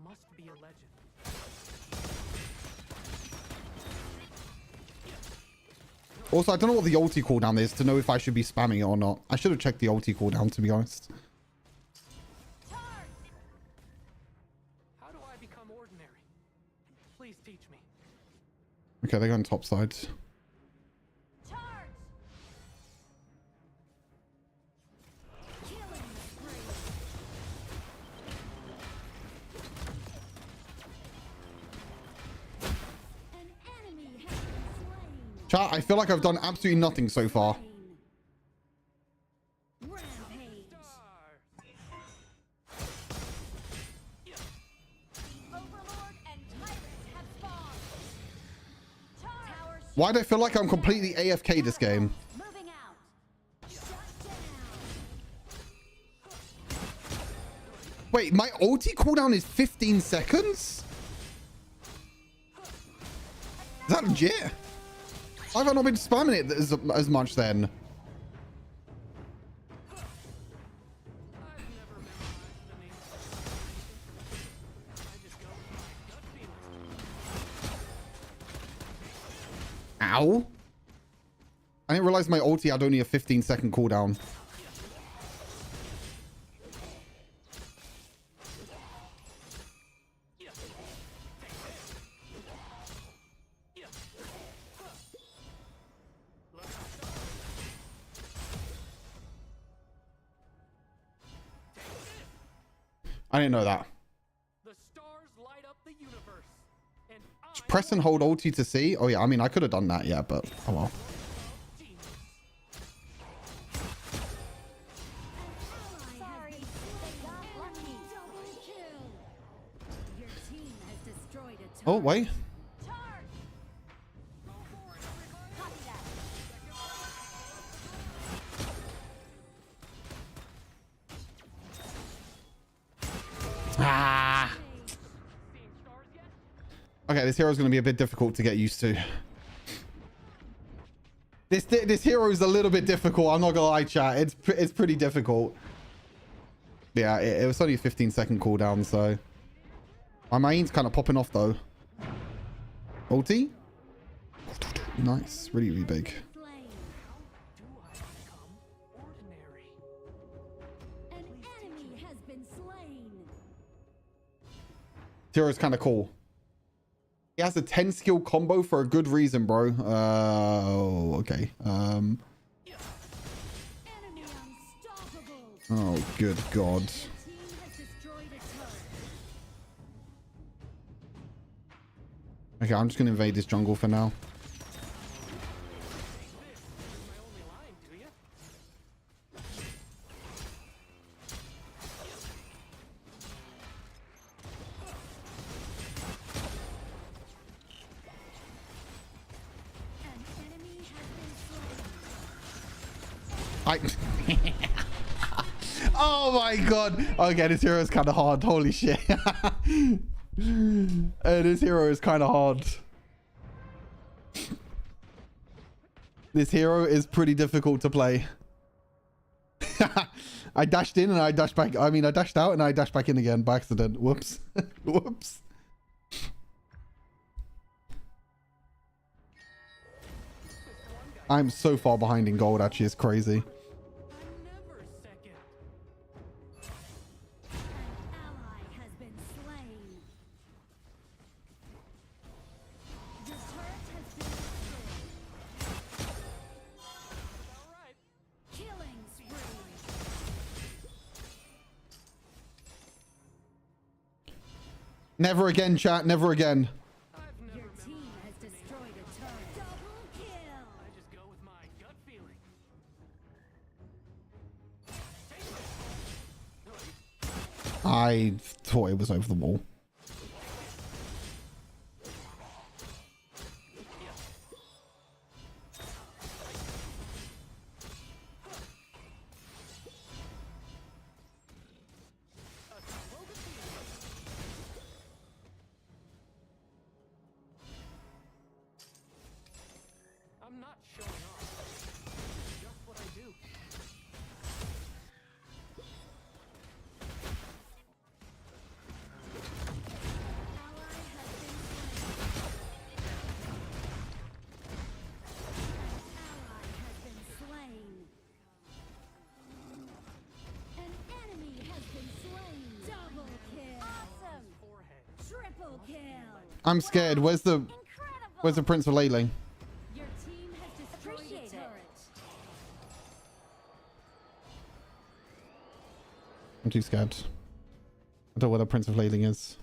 Must be a legend. Also, I don't know what the ulti cooldown is to know if I should be spamming it or not. I should have checked the ulti cooldown, to be honest. How do I become ordinary? Please teach me. Okay, they're going top side. Chat, I feel like I've done absolutely nothing so far. Why do I feel like I'm completely AFK this game? Wait, my ulti cooldown is 15 seconds? Is that legit? Why have I not been spamming it as much then? Ow. I didn't realize my ulti had only a 15-second cooldown. I didn't know that. The stars light up the universe. And Just press and hold ulti to see. Oh yeah, I mean I could have done that, yeah, but oh well. Sorry, they got lucky. Double kill. Your team has destroyed a Oh wait. Ah. Okay, this hero is going to be a bit difficult to get used to. This hero is a little bit difficult. I'm not gonna lie, chat. It's pretty difficult. Yeah, it was only a 15-second cooldown, so my main's kind of popping off though. Ulti, nice, really, really big. An enemy has been slain. Hero's kind of cool. He has a 10 skill combo for a good reason, bro. Okay. Oh, good God. Okay, I'm just going to invade this jungle for now. Oh my god. Okay, this hero is kind of hard. Holy shit. This hero is kind of hard. This hero is pretty difficult to play. I dashed in and I dashed back. I mean, I dashed out and I dashed back in again by accident. Whoops. Whoops. I'm so far behind in gold, actually. It's crazy. Never again, chat. Never again. Your team has destroyed a turret. Double kill. I just go with my gut feeling. I thought it was over the wall. I'm not showing off. It's just what I do. Ally has been slain. An enemy has been slain. Double kill. Awesome. Triple kill. I'm scared. Where's the Prince of Leyling? Your team has destroyed a turret. I'm too scared. I don't know where the Prince of Leyling is.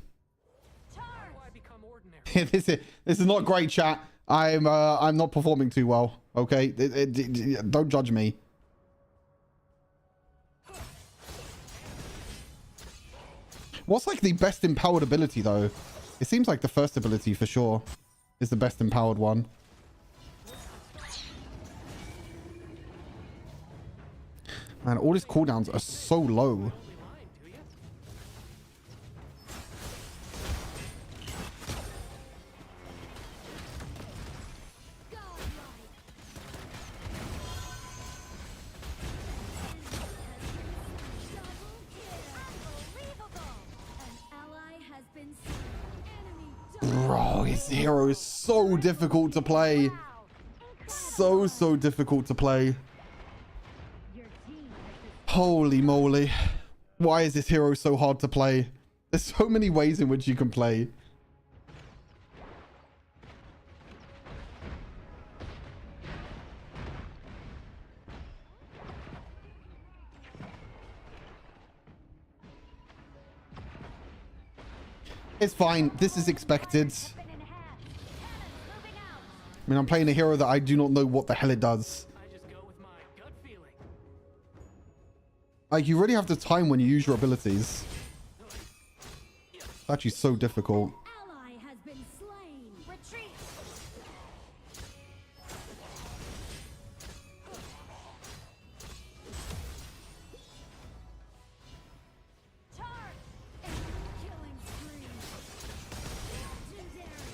this is not great, chat. I'm not performing too well. Okay, don't judge me. What's like the best empowered ability though? It seems like the first ability for sure is the best empowered one. Man, all his cooldowns are so low. Bro, his hero is so difficult to play. So difficult to play. Holy moly. Why is this hero so hard to play? There's so many ways in which you can play. It's fine. This is expected. I mean, I'm playing a hero that I do not know what the hell it does. Like, you really have to time when you use your abilities. It's actually so difficult. Ally has been slain. Retreat. Killing spree. Legendary.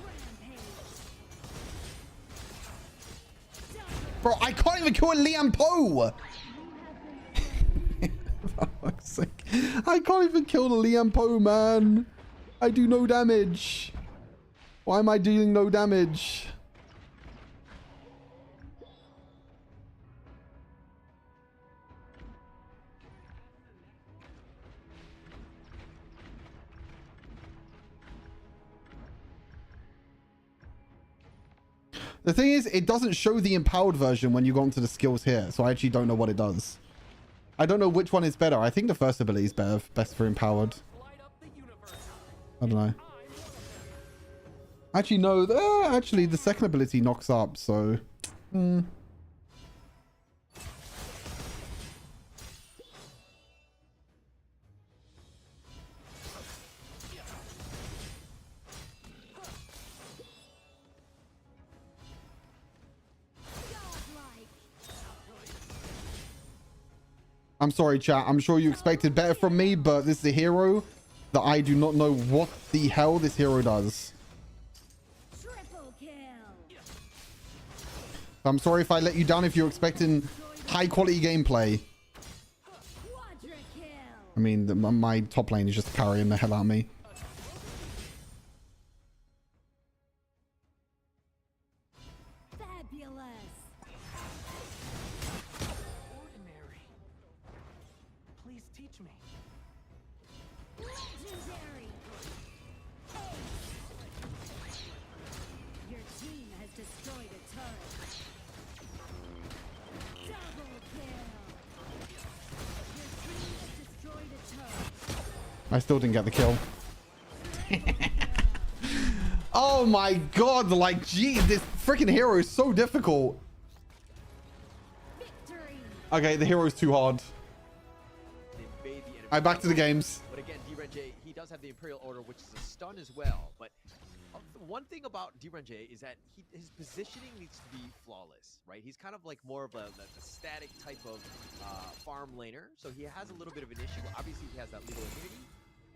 Rampage. Bro, I can't even kill a Liam Poe! For fuck's sake. I can't even kill the Liam Poe, man. I do no damage. Why am I dealing no damage? The thing is, it doesn't show the empowered version when you go onto the skills here, so I actually don't know what it does. I don't know which one is better. I think the first ability is better, best for empowered. I don't know. Actually, no. Actually, the second ability knocks up, so... I'm sorry, chat. I'm sure you expected better from me, but this is a hero that I do not know what the hell this hero does. Triple kill. I'm sorry if I let you down if you're expecting high quality gameplay. Quadra kill. I mean, my top lane is just carrying the hell out of me. Fabulous. Ordinary. Please teach me. Legendary. Your team has destroyed a turret. Double kill. Your team has destroyed a turret. I still didn't get the kill. Oh my god, like, gee, this freaking hero is so difficult. Okay, the hero's too hard. Alright, back to the games. But again, D-Ren-J, he does have the Imperial Order, which is a stun as well. But one thing about D-Ren-J is that his positioning needs to be flawless, right? He's kind of like more of a static type of farm laner, so he has a little bit of an issue. Obviously, he has that lethal immunity.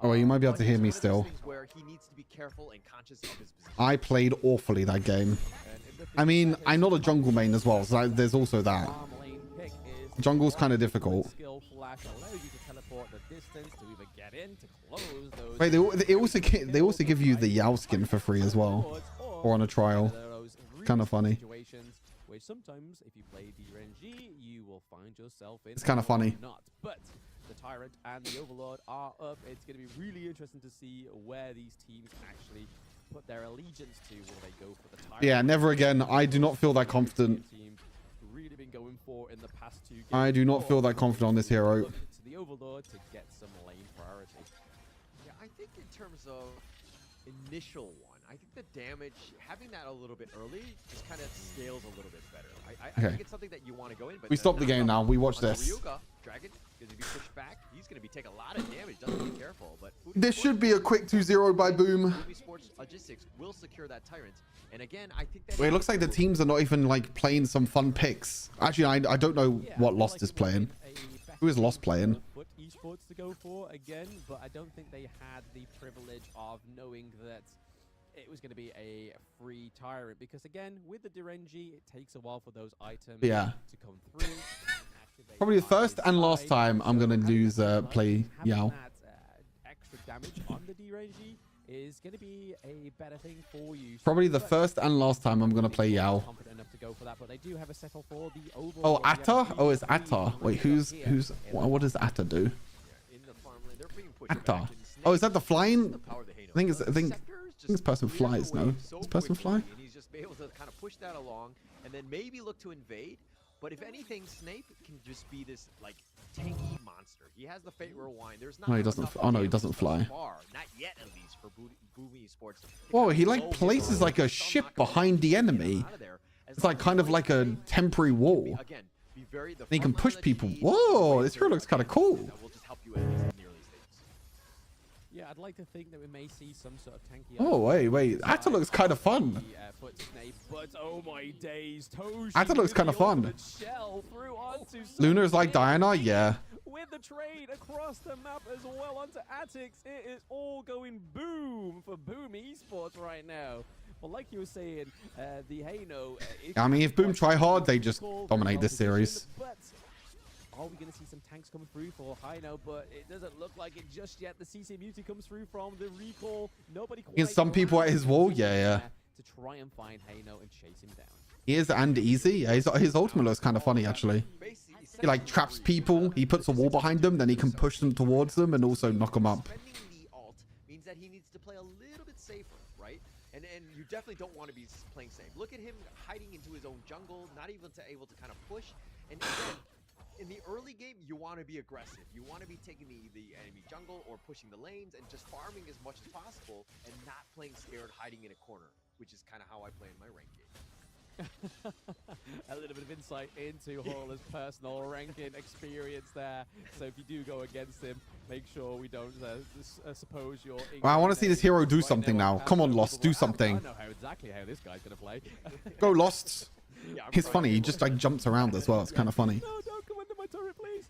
Oh, you might be able to hear me still. Where he needs to be careful and conscious of his position. I played awfully that game. I mean, I'm not a jungle main as well, so there's also that. Jungle's kind of difficult. Wait, they also give you the Yao skin for free as well, or on a trial. Kind of funny. Sometimes, if you play DRNG, you will find yourself in. It's kind of funny. But the Tyrant and the Overlord are up. It's going to be really interesting to see where these teams actually put their allegiance to. Will they go for the Tyrant? Yeah, never again. I do not feel that confident. Really been going for in the past 2 games. I do not feel that confident on this hero. To the Overlord to get some lane priority. Yeah, I think in terms of initial one, I think the damage, having that a little bit early, just kind of scales a little bit better. I think it's something that you want to go in. But We stop the game now. We watch this. Ryuga, Dragon, because if you push back, he's going to be taking a lot of damage. Doesn't be careful. But This should be a quick 2-0 by Boom. Esports Logistics will secure that Tyrant. And again, I think that Wait, it looks like the teams are not even like playing some fun picks. Actually, I don't know what Lost is playing. Who is Lost playing? Put Esports to go for again, but I don't think they had the privilege of knowing that it was going to be a free Tyrant, because again, with the Direnji, it takes a while for those items to come through. Probably the first and last time I'm gonna lose play Yao. Extra damage on the Direnji is going to be a better thing for you. Probably the first and last time I'm gonna play Yao. Confident enough to go for that, but they do have a settle for the Oh, Atta? Oh, it's Atta. Wait, what does Atta do? Atta. Oh, is that the flying? I think this person flies, no? This person fly? And he's just able to kind of push that along and then maybe look to invade. But if anything, Snape can just be this like tanky monster. He has the Fate Rewind. There's not. No, he doesn't. Oh no, he doesn't fly. Not yet, at least for Boomy Esports. Whoa, he like places like a ship behind the enemy. It's like kind of like a temporary wall. And he can push people. Whoa, this hero looks kind of cool. Yeah, I'd like to think that we may see some sort of tanky. Oh wait, Atta looks kind of fun. But oh my days, Atta looks kind of fun. Luna's like Diana, yeah. With the trade across the map as well onto Atix, it is all going boom for Boom Esports right now. Well, like you were saying, the Hano. I mean, if Boom try hard, they just dominate this series. But are we going to see some tanks coming through for Hino? But it doesn't look like it just yet. The CC Beauty comes through from the recall. Nobody quite Against some people at his wall, yeah. To try and find Hano and chase him down. He is and easy. Yeah, his ultimate looks kind of funny, actually. He like traps people. He puts a wall behind them, then he can push them towards them and also knock them up. Spending the ult means that he needs to play a little bit safer, right? And you definitely don't want to be playing safe. Look at him hiding into his own jungle, not even able to kind of push. And again, in the early game, you want to be aggressive. You want to be taking the enemy jungle or pushing the lanes and just farming as much as possible and not playing scared, hiding in a corner, which is kind of how I play in my rank game. A little bit of insight into Horler's personal ranking experience there. So if you do go against him, make sure we don't suppose you're... Well, I want to see this hero do something now. Come on, Lost, do something. I know exactly how this guy's going to play. Go, Lost. He's funny. He just like jumps around as well. It's kind of funny. No, don't come under my turret, please.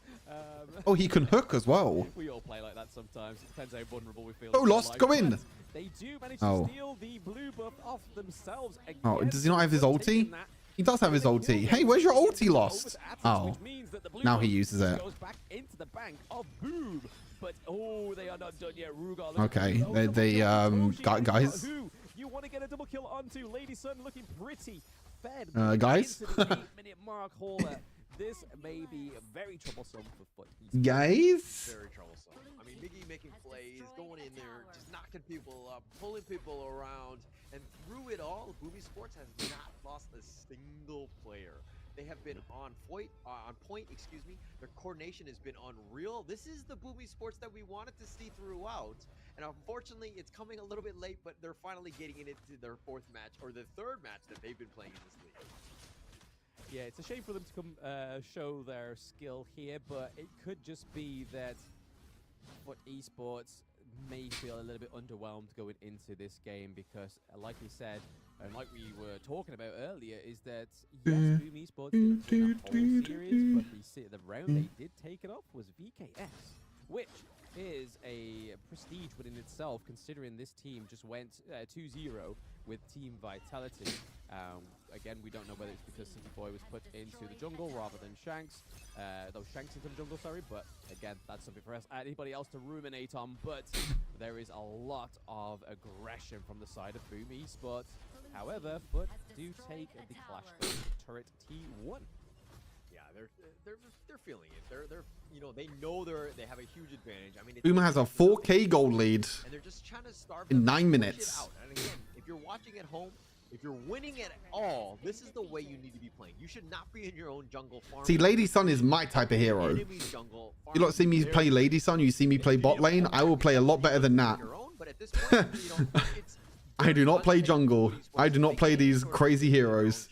Oh, he can hook as well. We all play like that sometimes. It depends how vulnerable we feel. Oh, Lost, go in. They do manage to steal the blue buff off themselves again. Oh, does he not have his ulti? He does have his ulti. Hey, where's your ulti, Lost? Oh, now he uses it. Goes back into the bank of Boom. But oh, they are not done yet. Rugal. Okay, guys. You want to get a double kill onto Lady Sun, looking pretty fed. Guys. 8-minute mark. Horler. This may be very troublesome for Foot. Guys. Very troublesome. I mean, Miggy making plays, going in there, just knocking people up, pulling people around, and through it all, Boom Esports has not lost a single player. They have been on point, excuse me. Their coordination has been unreal. This is the Boom Esports that we wanted to see throughout. And unfortunately, it's coming a little bit late, but they're finally getting it into their fourth match, or the third match that they've been playing in this league. Yeah, it's a shame for them to come show their skill here, but it could just be that Foot Esports may feel a little bit underwhelmed going into this game because, like we said, and like we were talking about earlier, is that yes, Boom Esports didn't win a whole series, but the round they did take it off was VKS, which is a prestige within itself, considering this team just went 2-0 with Team Vitality. Again, we don't know whether it's because City Boy was put into the jungle rather than Shanks. Shanks into the jungle, sorry. But again, that's something for us. Anybody else to ruminate on. But there is a lot of aggression from the side of Boom Esports. However, Foot do take the Clash turret T1. Yeah, they're feeling it. They know they have a huge advantage. I mean, Boom has a 4K gold lead and they're just trying to starve in them, 9 minutes. out. And again, if you're watching at home, if you're winning at all, this is the way you need to be playing. You should not be in your own jungle farming. See, Lady Sun is my type of hero. You lot see me play Lady Sun, you see me play bot lane, I will play a lot better than that. I do not play jungle. I do not play these crazy heroes.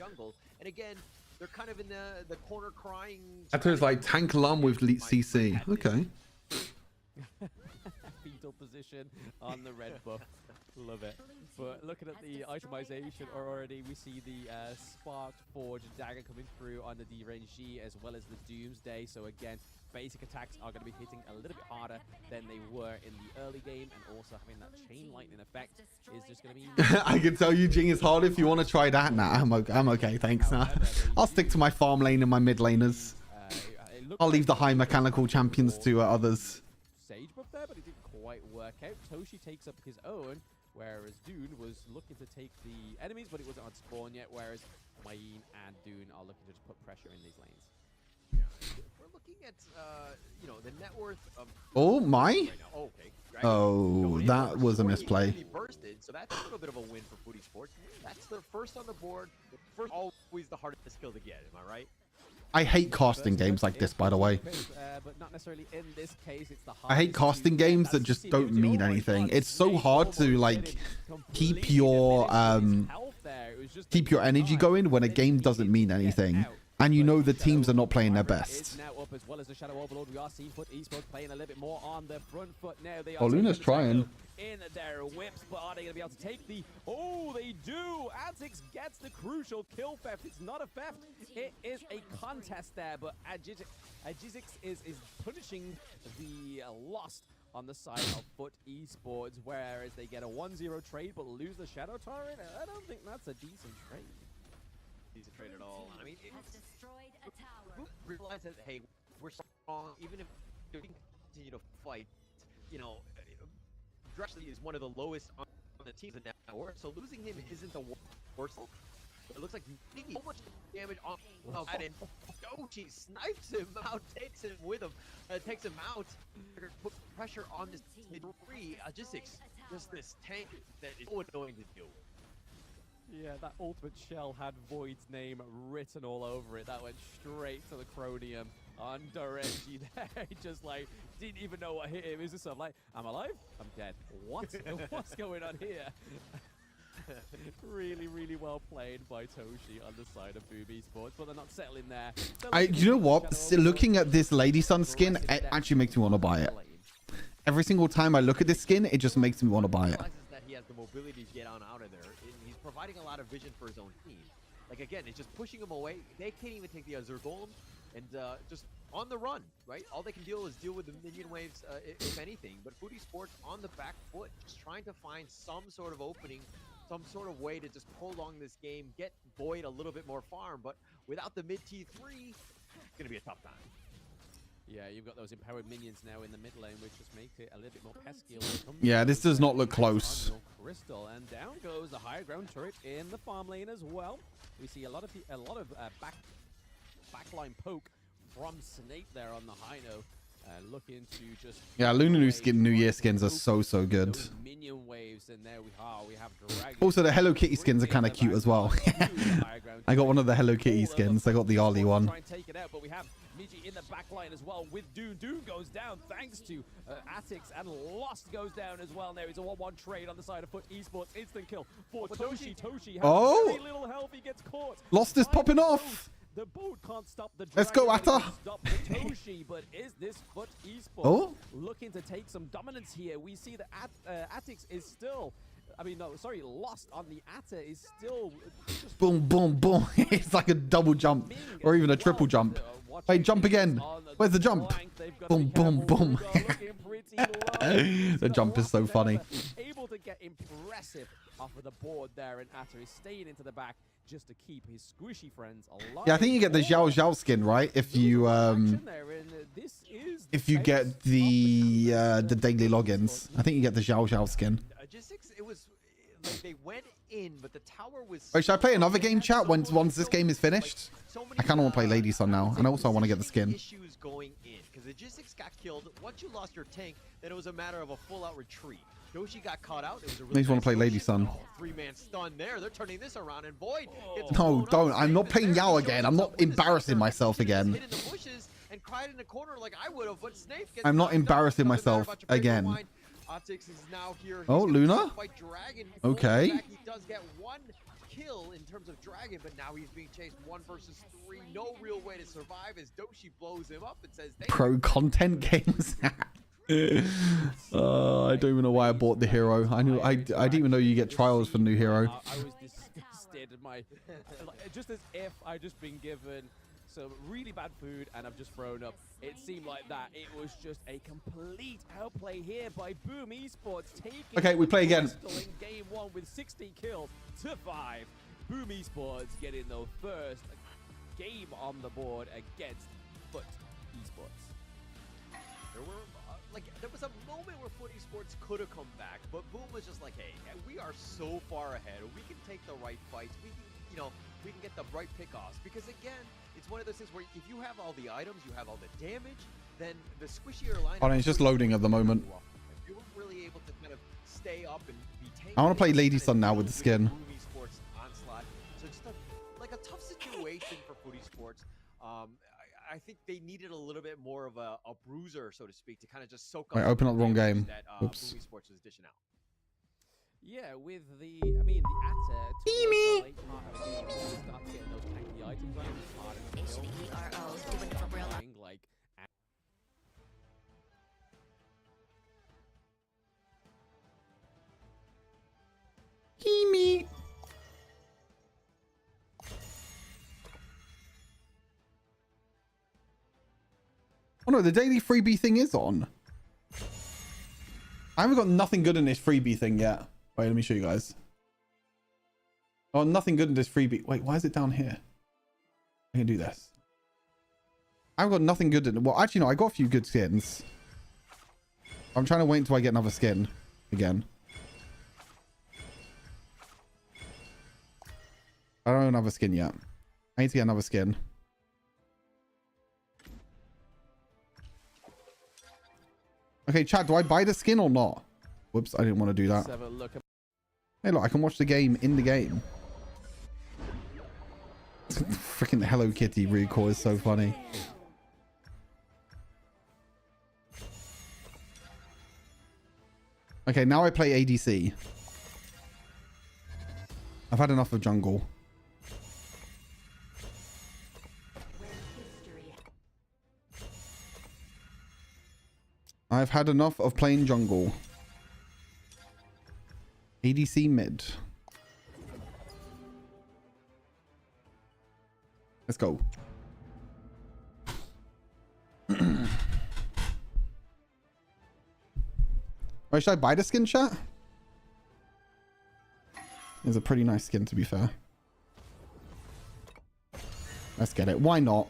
And again, they're kind of in the corner crying. That is like tank lum with CC. Okay. Fetal position on the red buff. Love it. But looking at the itemization already, we see the Sparked Forge dagger coming through on the D-Range as well as the Doomsday. So again, basic attacks are going to be hitting a little bit harder than they were in the early game, and also having that chain lightning effect is just going to be... I can tell you Jing is hard if you want to try that. Nah, I'm okay, thanks. Nah. I'll stick to my farm lane and my mid laners. I'll leave the high mechanical champions to others. Sage buff there, but it didn't quite work out. Toshi takes up his own, whereas Dune was looking to take the enemies, but it wasn't on spawn yet, whereas Mayeen and Dune are looking to just put pressure in these lanes. We're looking at, the net worth of... Oh, my? Right now. Okay. Oh, that was a misplay. Bursted, so that's a little bit of a win for Foot Esports. That's their first on the board. First, always the hardest skill to get, am I right? I hate casting games like this, by the way. But not necessarily in this case. It's the I hate casting games that just don't mean anything. It's so hard to like keep your energy going when a game doesn't mean anything. And you know the teams are not playing their best. Oh, Luna's trying. In their whips, but are they going to be able to take the... Oh, they do! Azix gets the crucial kill theft. It's not a theft. It is a contest there, but Azix is punishing the loss on the side of Foot Esports, whereas they get a 1-0 trade but lose the Shadow Torrent. I don't think that's a decent trade. Decent trade at all. I mean, realize that, hey, we're strong, even if we continue to fight, Drexley is one of the lowest on the teams in that network, so losing him isn't the worst. It looks like Miggy so much damage on that, and Dochi snipes him out, takes him with him, takes him out, put pressure on this mid-3. Agistix, just this tank that is so annoying to do. Yeah, that ultimate shell had Void's name written all over it. That went straight to the Cronium on Dorenji there. Just like, didn't even know what hit him. Is this like, I'm alive? I'm dead. What? What's going on here? Really, really well played by Toshi on the side of Boom Esports, but they're not settling there. You know what? Looking at this Lady Sun skin, it actually makes me want to buy it. Every single time I look at this skin, it just makes me want to buy it. That he has the mobility to get out of there. He's providing a lot of vision for his own team. Like, again, it's just pushing him away. They can't even take the Azure Golem, and just on the run, right? All they can deal with the minion waves, if anything. But Foot Esports on the back foot, just trying to find some sort of opening, some sort of way to just prolong this game, get Void a little bit more farm. But without the mid T3, it's going to be a tough time. Yeah, you've got those empowered minions now in the mid lane, which just makes it a little bit more pesky. Yeah, this does not look close. Crystal, and down goes the higher ground turret in the farm lane as well. We see a lot of backline poke from Snake there on the high note. Looking to just Yeah, Lunar New Year skins are so good. Minion waves, and there we are. We have Dragon. Also, the Hello Kitty skins are kind of cute as well. I got one of the Hello Kitty skins. I got the Ollie one. Try and take it out, but we have Miji in the back line as well with Doom. Doom goes down thanks to Atix, and Lost goes down as well. There is a 1-1 trade on the side of Foot Esports. Instant kill for Toshi. Toshi has very little health. He gets caught. Lost is popping off. The boat can't stop the Let's go, Atta. Stop the Toshi, but is this Foot Esports looking to take some dominance here? We see that Atix is still, Lost on the Atta is still just boom, boom, boom. It's like a double jump or even a triple jump. Wait, jump again. Where's the jump? Boom, boom, boom. The jump is so funny. Able to get impressive off of the board there, and Atta is staying into the back just to keep his squishy friends alive. Yeah, I think you get the Xiao Xiao skin, right? If you get the daily logins. I think you get the Xiao Xiao skin. It was like they went in, but the tower was. Wait, should I play another game, chat, once this game is finished? I kind of want to play Lady Sun now, and also I want to get the skin. Issues going in because the Logistics got killed. Once you lost your tank, then it was a matter of a full-out retreat. Doshi got caught out. It was a really Makes me want to play Lady Sun. Three-man stun there. They're turning this around, and Void. No, don't. I'm not playing Yao again. I'm not embarrassing myself again. And cried in the corner like I would have, but Snape gets I'm not embarrassing myself again. Oh, Luna? Okay. He does get one kill in terms of Dragon, but now he's being chased 1 versus 3. No real way to survive as Doshi blows him up and says, Pro content games. I don't even know why I bought the hero. I didn't even know you get trials for the new hero. I was disgusted. Just as if I'd just been given some really bad food and I've just thrown up. It seemed like that. It was just a complete outplay here by Boom Esports, taking Okay, we play again. in game 1 with 16 kills to 5. Boom Esports getting the first game on the board against Foot Esports. There was a moment where Foot Esports could have come back, but Boom was just like, hey, we are so far ahead. We can take the right fights. We can, we can get the right pickoffs. Because again, it's one of those things where if you have all the items, you have all the damage, then the squishier line. Oh, it's just loading at the moment. You weren't really able to kind of stay up and be taken. I want to play Lady Sun now with the skin. Boom Esports onslaught. So just a tough situation for Foot Esports. I think they needed a little bit more of a bruiser, so to speak, to kind of just soak up. Wait, open up the wrong game. That, Oops. Boom Esports was dishing out. Yeah, with the Atta, start getting those tanky items on like Himi. Oh no, the daily freebie thing is on. I haven't got nothing good in this freebie thing yet. Wait, let me show you guys. Oh, nothing good in this freebie. Wait, why is it down here? I can do this. I've got nothing good in it. Well, actually, no, I got a few good skins. I'm trying to wait until I get another skin again. I don't have another skin yet. I need to get another skin. Okay, chat, do I buy the skin or not? Whoops, I didn't want to do that. Hey, look, I can watch the game in the game. Freaking Hello Kitty recall is so funny. Okay, now I play ADC. I've had enough of jungle. I've had enough of playing jungle. ADC mid. Let's go. Wait, should I buy the skin, chat? It's a pretty nice skin, to be fair. Let's get it. Why not?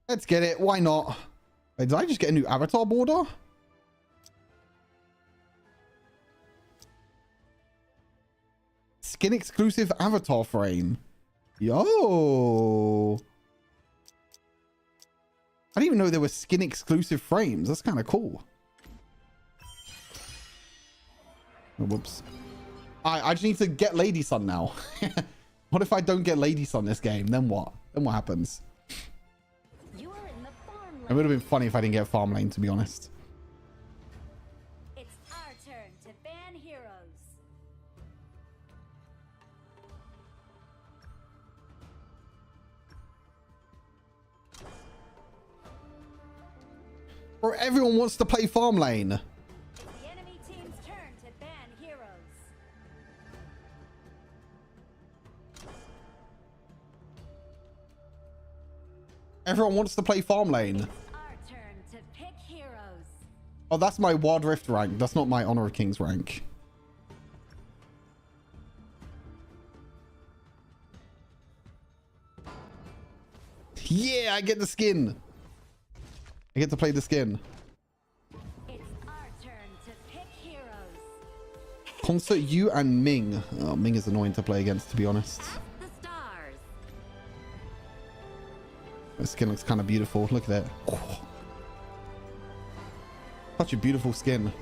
Let's get it. Why not? Wait, did I just get a new avatar border? Skin exclusive avatar frame. Yo. I didn't even know there were skin exclusive frames. That's kind of cool. Oh, whoops. I just need to get Lady Sun now. What if I don't get Lady Sun this game? Then what? Then what happens? You are in the farm lane. It would have been funny if I didn't get farm lane, to be honest. It's our turn to ban heroes. Bro, everyone wants to play farm lane. It's the enemy team's turn to ban heroes. Everyone wants to play farm lane. Our turn to pick heroes. Oh, that's my Wild Rift rank. That's not my Honor of Kings rank. Yeah, I get the skin. I get to play the skin. It's our turn to pick heroes. Concert you and Ming. Oh, Ming is annoying to play against, to be honest. The stars. The skin looks kind of beautiful. Look at that. Oh. Such a beautiful skin. Our turn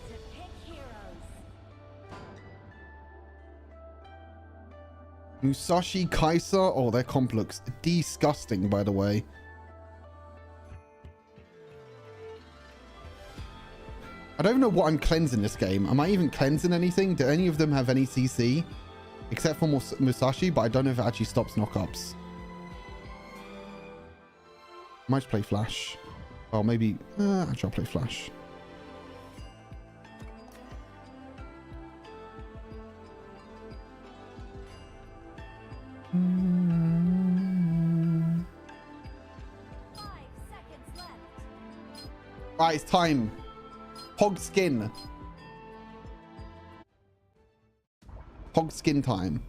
to pick heroes. Musashi Kaiser. Oh, their comp looks disgusting, by the way. I don't know what I'm cleansing this game. Am I even cleansing anything? Do any of them have any CC? Except for Musashi, but I don't know if it actually stops knockups. Might just play Flash. Oh, maybe... actually, I'll play Flash. Right, it's time. Hog skin. Hog skin time.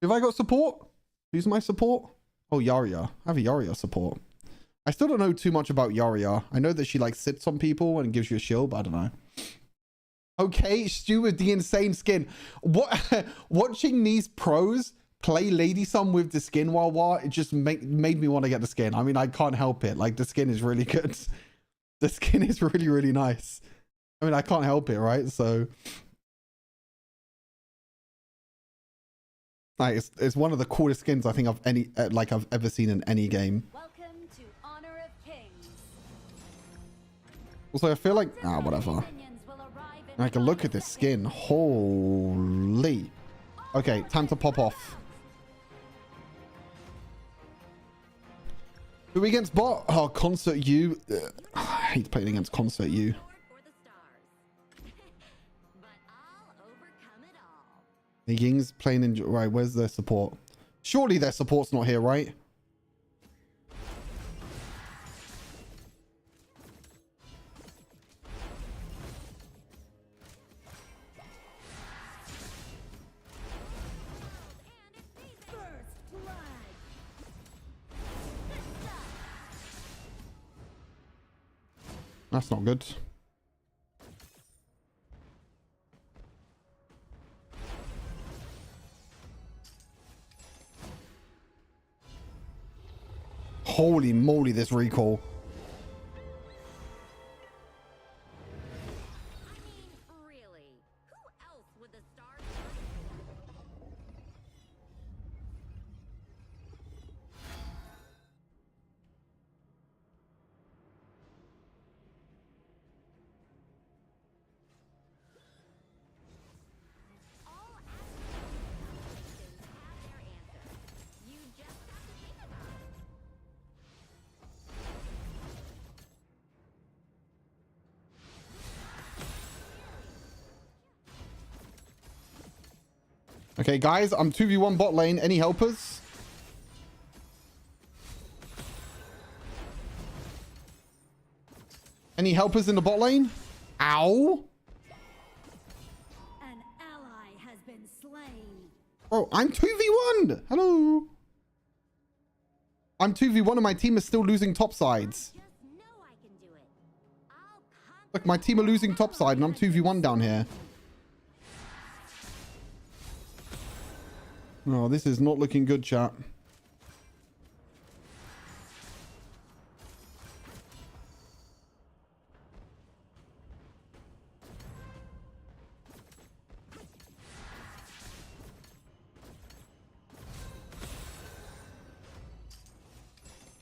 Have I got support? Who's my support? Oh, Yaria. I have a Yaria support. I still don't know too much about Yaria. I know that she like sits on people and gives you a shield, but I don't know. Okay, Stu with the insane skin. What? Watching these pros play Lady Sun with the skin while it just made me want to get the skin. I mean, I can't help it. Like, the skin is really good. The skin is really, really nice. I mean, I can't help it, right? So, like, it's one of the coolest skins I think I've ever seen in any game. Welcome to Honor of Kings. Also, I feel like whatever. Minions will arrive in I can look at this skin. Holy. Okay, time to pop off. Who we against bot? Oh, Concert U. I hate playing against Concert U. The Ying's playing in... Right, where's their support? Surely their support's not here, right? That's not good. Holy moly, this recall. Okay, guys, I'm 2v1 bot lane. Any helpers? Any helpers in the bot lane? Ow! An ally has been slain. Oh, I'm 2v1! Hello! I'm 2v1 and my team is still losing top sides. Look, my team are losing top side and I'm 2v1 down here. Oh, this is not looking good, chat.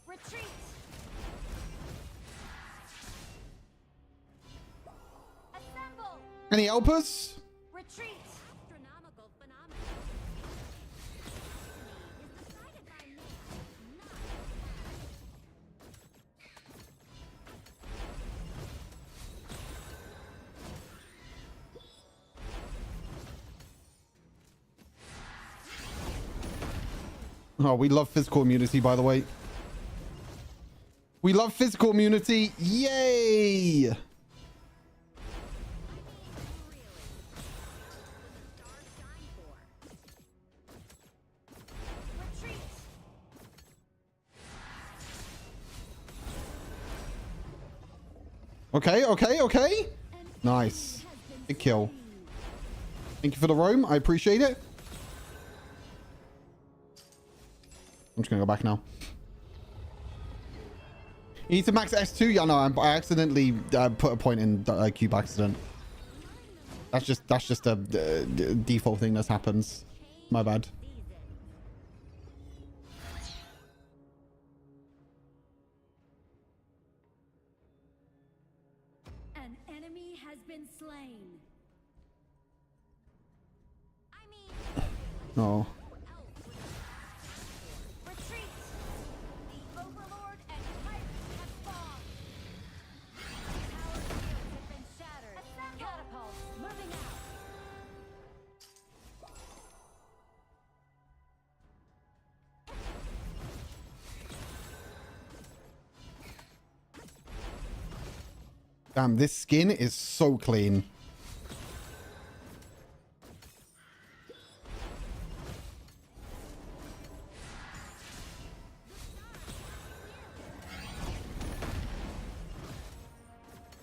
Retreat. Assemble. Any helpers? Retreat. Astronomical phenomenon. Destiny is decided by man, not Oh, we love physical immunity, by the way. We love physical immunity. Yay! retreat. Okay, okay, okay. Nice. Big kill. Thank you for the roam. I appreciate it. I'm just going to go back now. You need to max S2? Yeah, no, I accidentally put a point in cube accident. That's just a default thing that happens. My bad. An enemy has been slain. I mean, No. retreat. The Overlord and Tyrant have spawned. Tower shields have been shattered. Catapults moving out. Damn, this skin is so clean.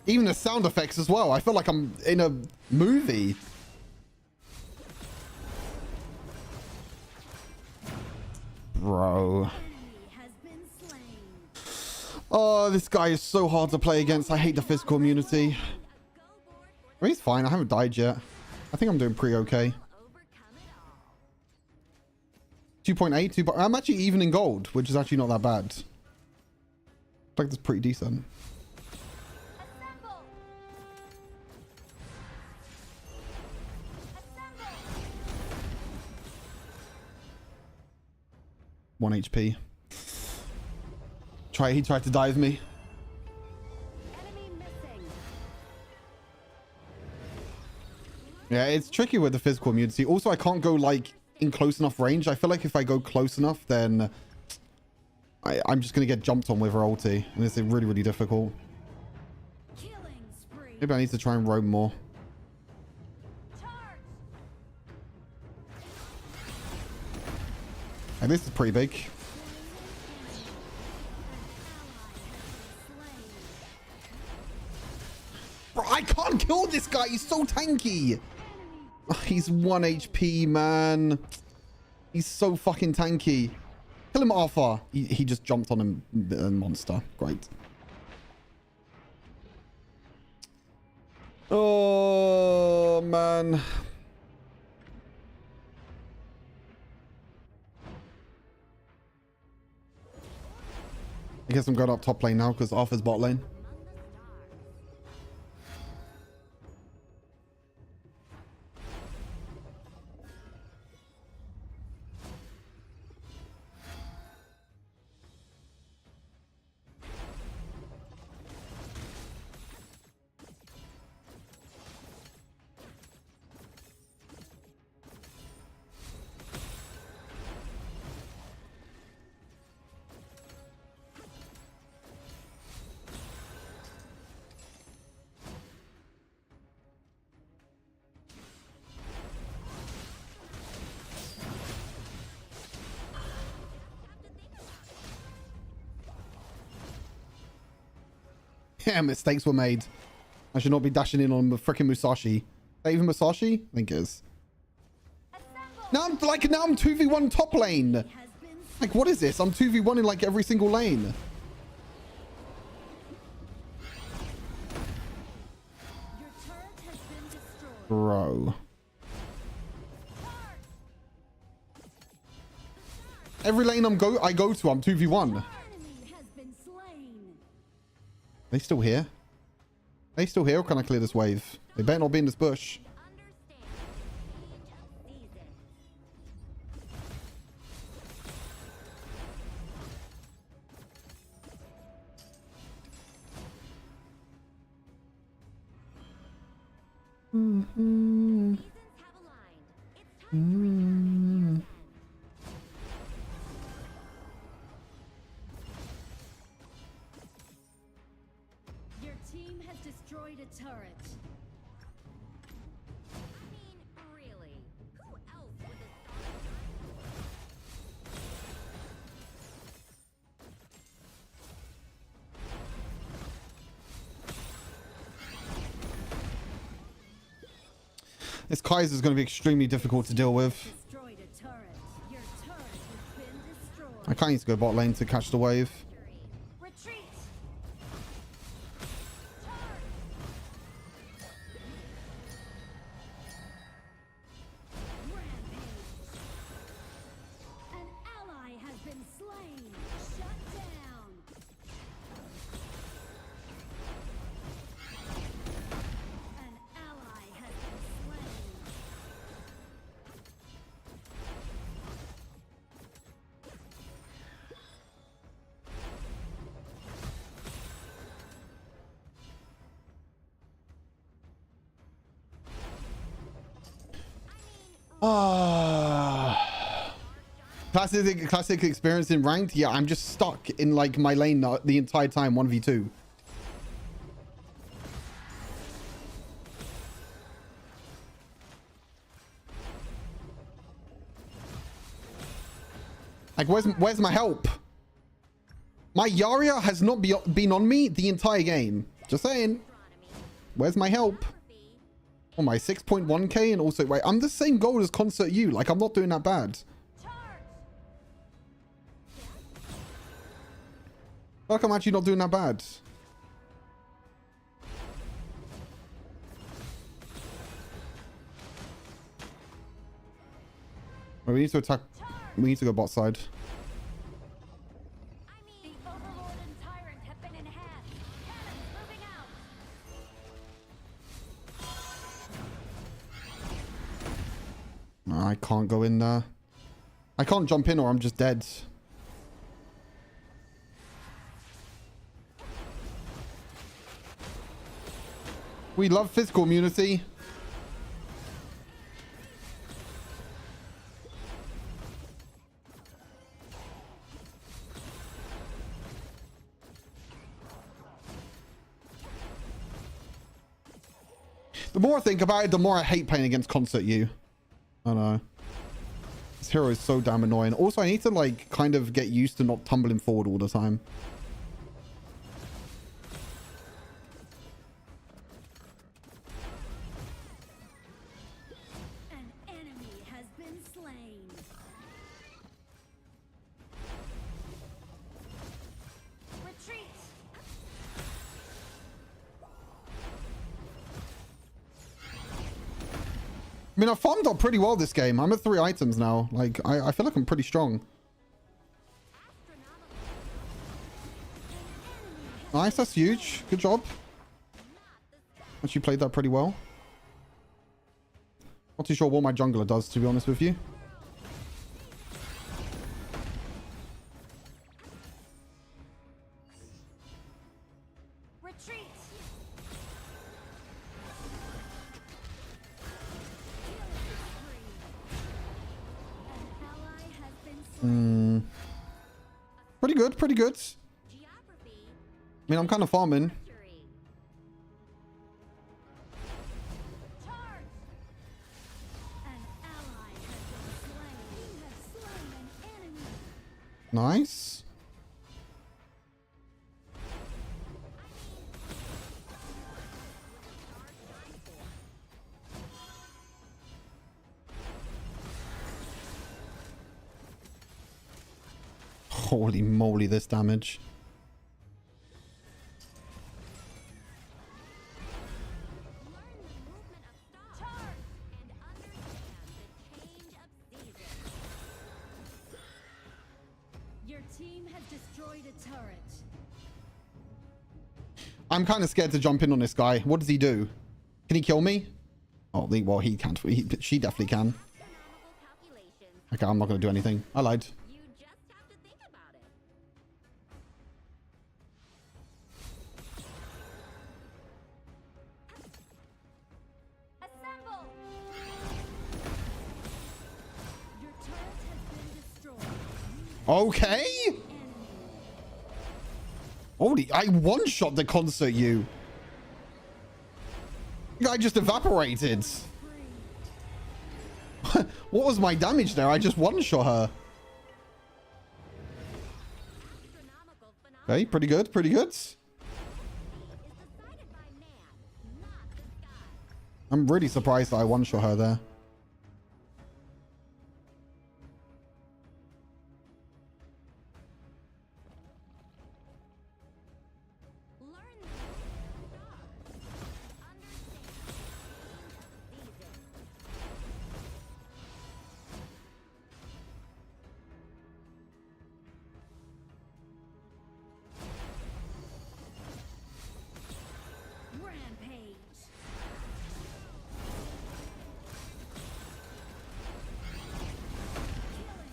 Even the sound effects as well. I feel like I'm in a movie. Bro. Oh, this guy is so hard to play against. I hate the physical immunity. I mean, he's fine. I haven't died yet. I think I'm doing pretty okay. 2.8, but I'm actually even in gold, which is actually not that bad. I think that's pretty decent. Assemble. 1 HP. He tried to dive me. Enemy missing. Yeah, it's tricky with the physical immunity. Also, I can't go like in close enough range. I feel like if I go close enough, then I'm just gonna get jumped on with her ulti, and it's really, really difficult. Killing spree. Maybe I need to try and roam more. Charge. And this is pretty big. Bro, I can't kill this guy. He's so tanky. He's 1 HP, man. He's so fucking tanky. Kill him, Arthur. He just jumped on a monster. Great. Oh, man. I guess I'm going up top lane now because Arthur's bot lane. Yeah, mistakes were made. I should not be dashing in on the freaking Musashi. Is that even Musashi? I think it is. Assemble. Now I'm 2v1 top lane. Like, what is this? I'm 2v1 in like every single lane. Bro. Every lane I go to, I'm 2v1. They still here? They still here, or can I clear this wave? They better not be in this bush. Your team has destroyed a turret. I mean, really, who else would the This Kaiser is going to be extremely difficult to deal with. destroyed a turret? Your turret has been destroyed. I can't need to go bot lane to catch the wave. Retreat. An ally has been slain. Shut down. An ally has been slain. Classic experience in ranked. Yeah, I'm just stuck in like my lane the entire time 1v2. Like, where's my help? My Yarria has not been on me the entire game. Just saying. Where's my help? Oh, my 6.1k, and also, wait, I'm the same gold as Concert U. Like, I'm not doing that bad. Like, I'm actually not doing that bad. Well, we need to attack. We need to go bot side. The Overlord and Tyrant have been enhanced. Cannons moving out. I can't go in there. I can't jump in or I'm just dead. We love physical immunity. The more I think about it, the more I hate playing against Concert U. I don't know. This hero is so damn annoying. Also, I need to like kind of get used to not tumbling forward all the time. An enemy has been slain. Retreat. I mean, I farmed up pretty well this game. I'm at 3 items now. Like, I feel like I'm pretty strong. Nice, that's huge. Good job. Actually played that pretty well. Not too sure what my jungler does, to be honest with you. Retreat. Pretty good, pretty good. I mean, I'm kind of farming. Nice. Holy moly, this damage. Your team has destroyed a turret. I'm kind of scared to jump in on this guy. What does he do? Can he kill me? Oh, well, he can't. She definitely can. Okay, I'm not going to do anything. I lied. Okay. Holy, I one-shot the concert, you. The guy just evaporated. What was my damage there? I just one-shot her. Okay, pretty good, pretty good. I'm really surprised that I one-shot her there.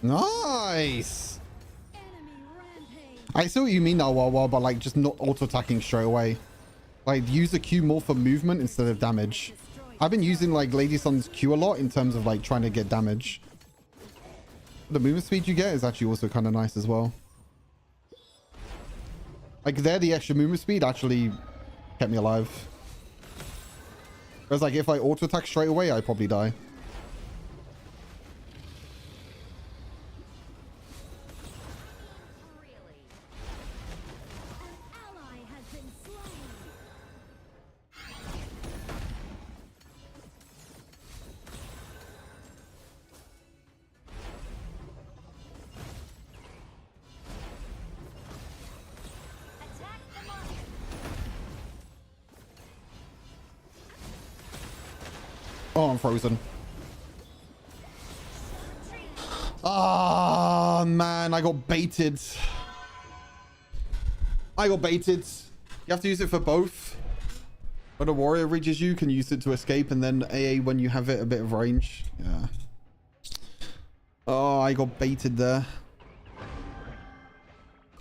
Nice. I see what you mean now, Wawa, but like just not auto-attacking straight away. Like use the Q more for movement instead of damage. I've been using like Lady Sun's Q a lot in terms of like trying to get damage. The movement speed you get is actually also kind of nice as well. Like there, the extra movement speed actually kept me alive. Whereas like if I auto-attack straight away, I probably die. Oh, I'm frozen. Ah, man, I got baited. I got baited. You have to use it for both. When a warrior reaches you, can use it to escape, and then AA when you have it a bit of range. Yeah. Oh, I got baited there.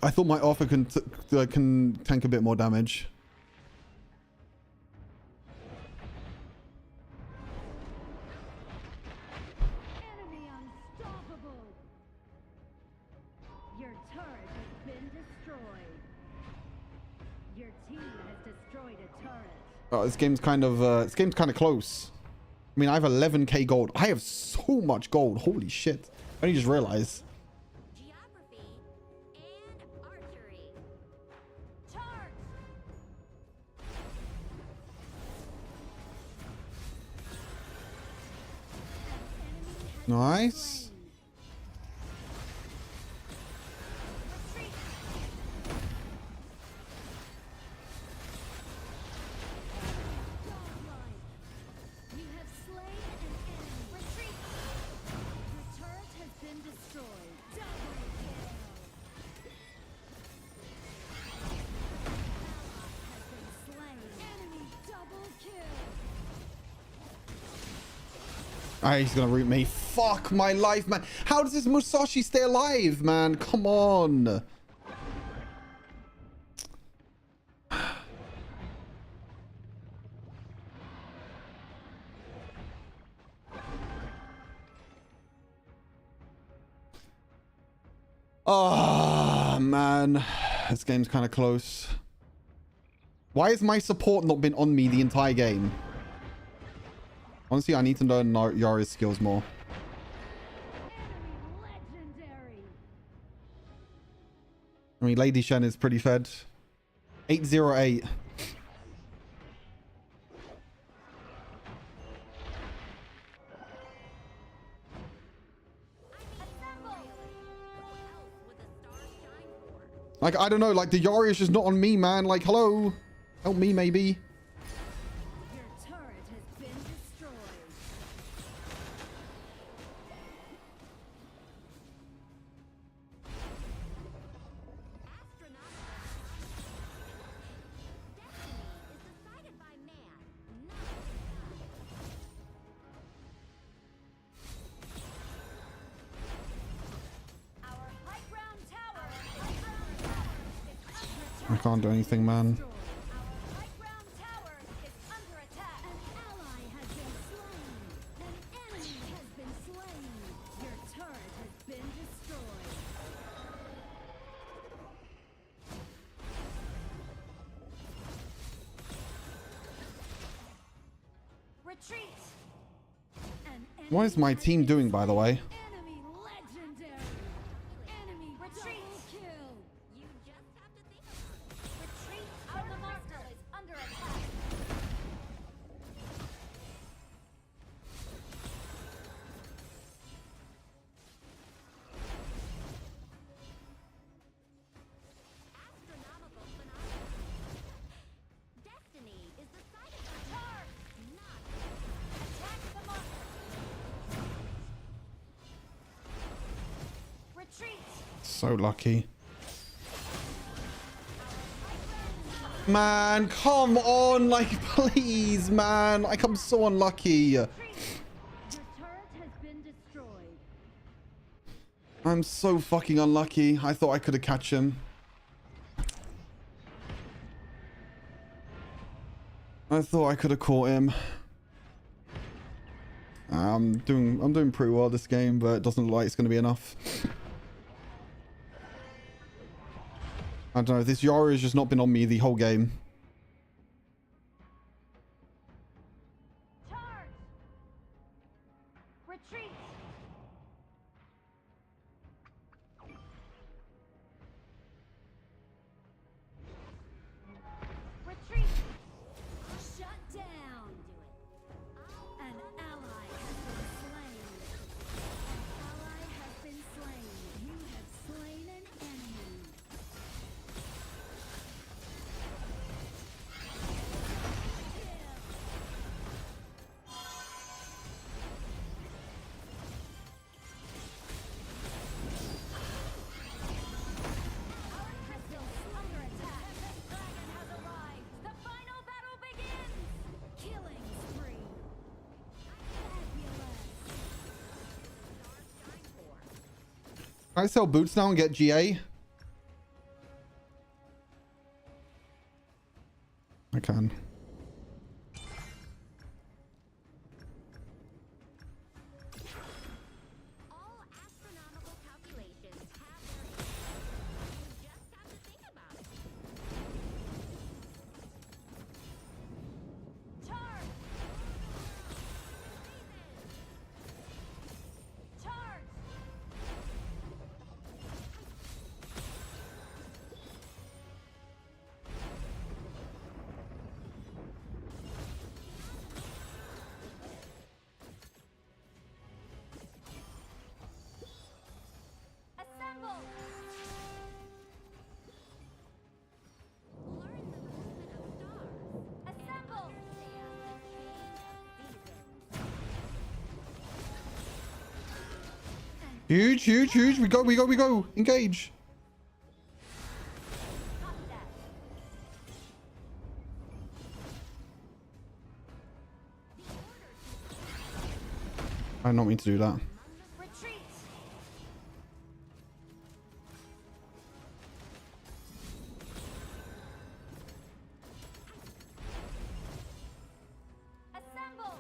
I thought my Arthur can tank a bit more damage. Oh, this game's kind of close. I mean, I have 11k gold. I have so much gold. Holy shit. I only just realized. Nice. Alright, he's gonna root me. Fuck my life, man. How does this Musashi stay alive, man? Come on. Oh, man. This game's kind of close. Why has my support not been on me the entire game? Honestly, I need to learn Yara's skills more. I mean, Lady Shen is pretty fed. 808. Like, I don't know. Like, the Yari is just not on me, man. Like, hello. Help me, maybe. Your turret has been destroyed. I can't do anything, man. What is my team doing, by the way? Enemy legendary. Enemy retreat. Kill. You just have to think about it. Retreat. Our monster is under attack. Astronomical phenomena. Destiny is the side of the charm, not attack the monster. Retreat. So lucky. Man, come on. Like, please, man. Like, I'm so unlucky. Your turret has been destroyed. I'm so fucking unlucky. I thought I could have catch him. I thought I could have caught him. I'm doing pretty well this game, but it doesn't look like it's going to be enough. I don't know. This Yara has just not been on me the whole game. Charge. Retreat. Retreat. Shut down. An ally has been slain. An ally has been slain. You have slain an enemy. Can I sell boots now and get GA? I can. Huge, huge, huge. We go. Engage. I did not mean to do that. Retreat. Assemble.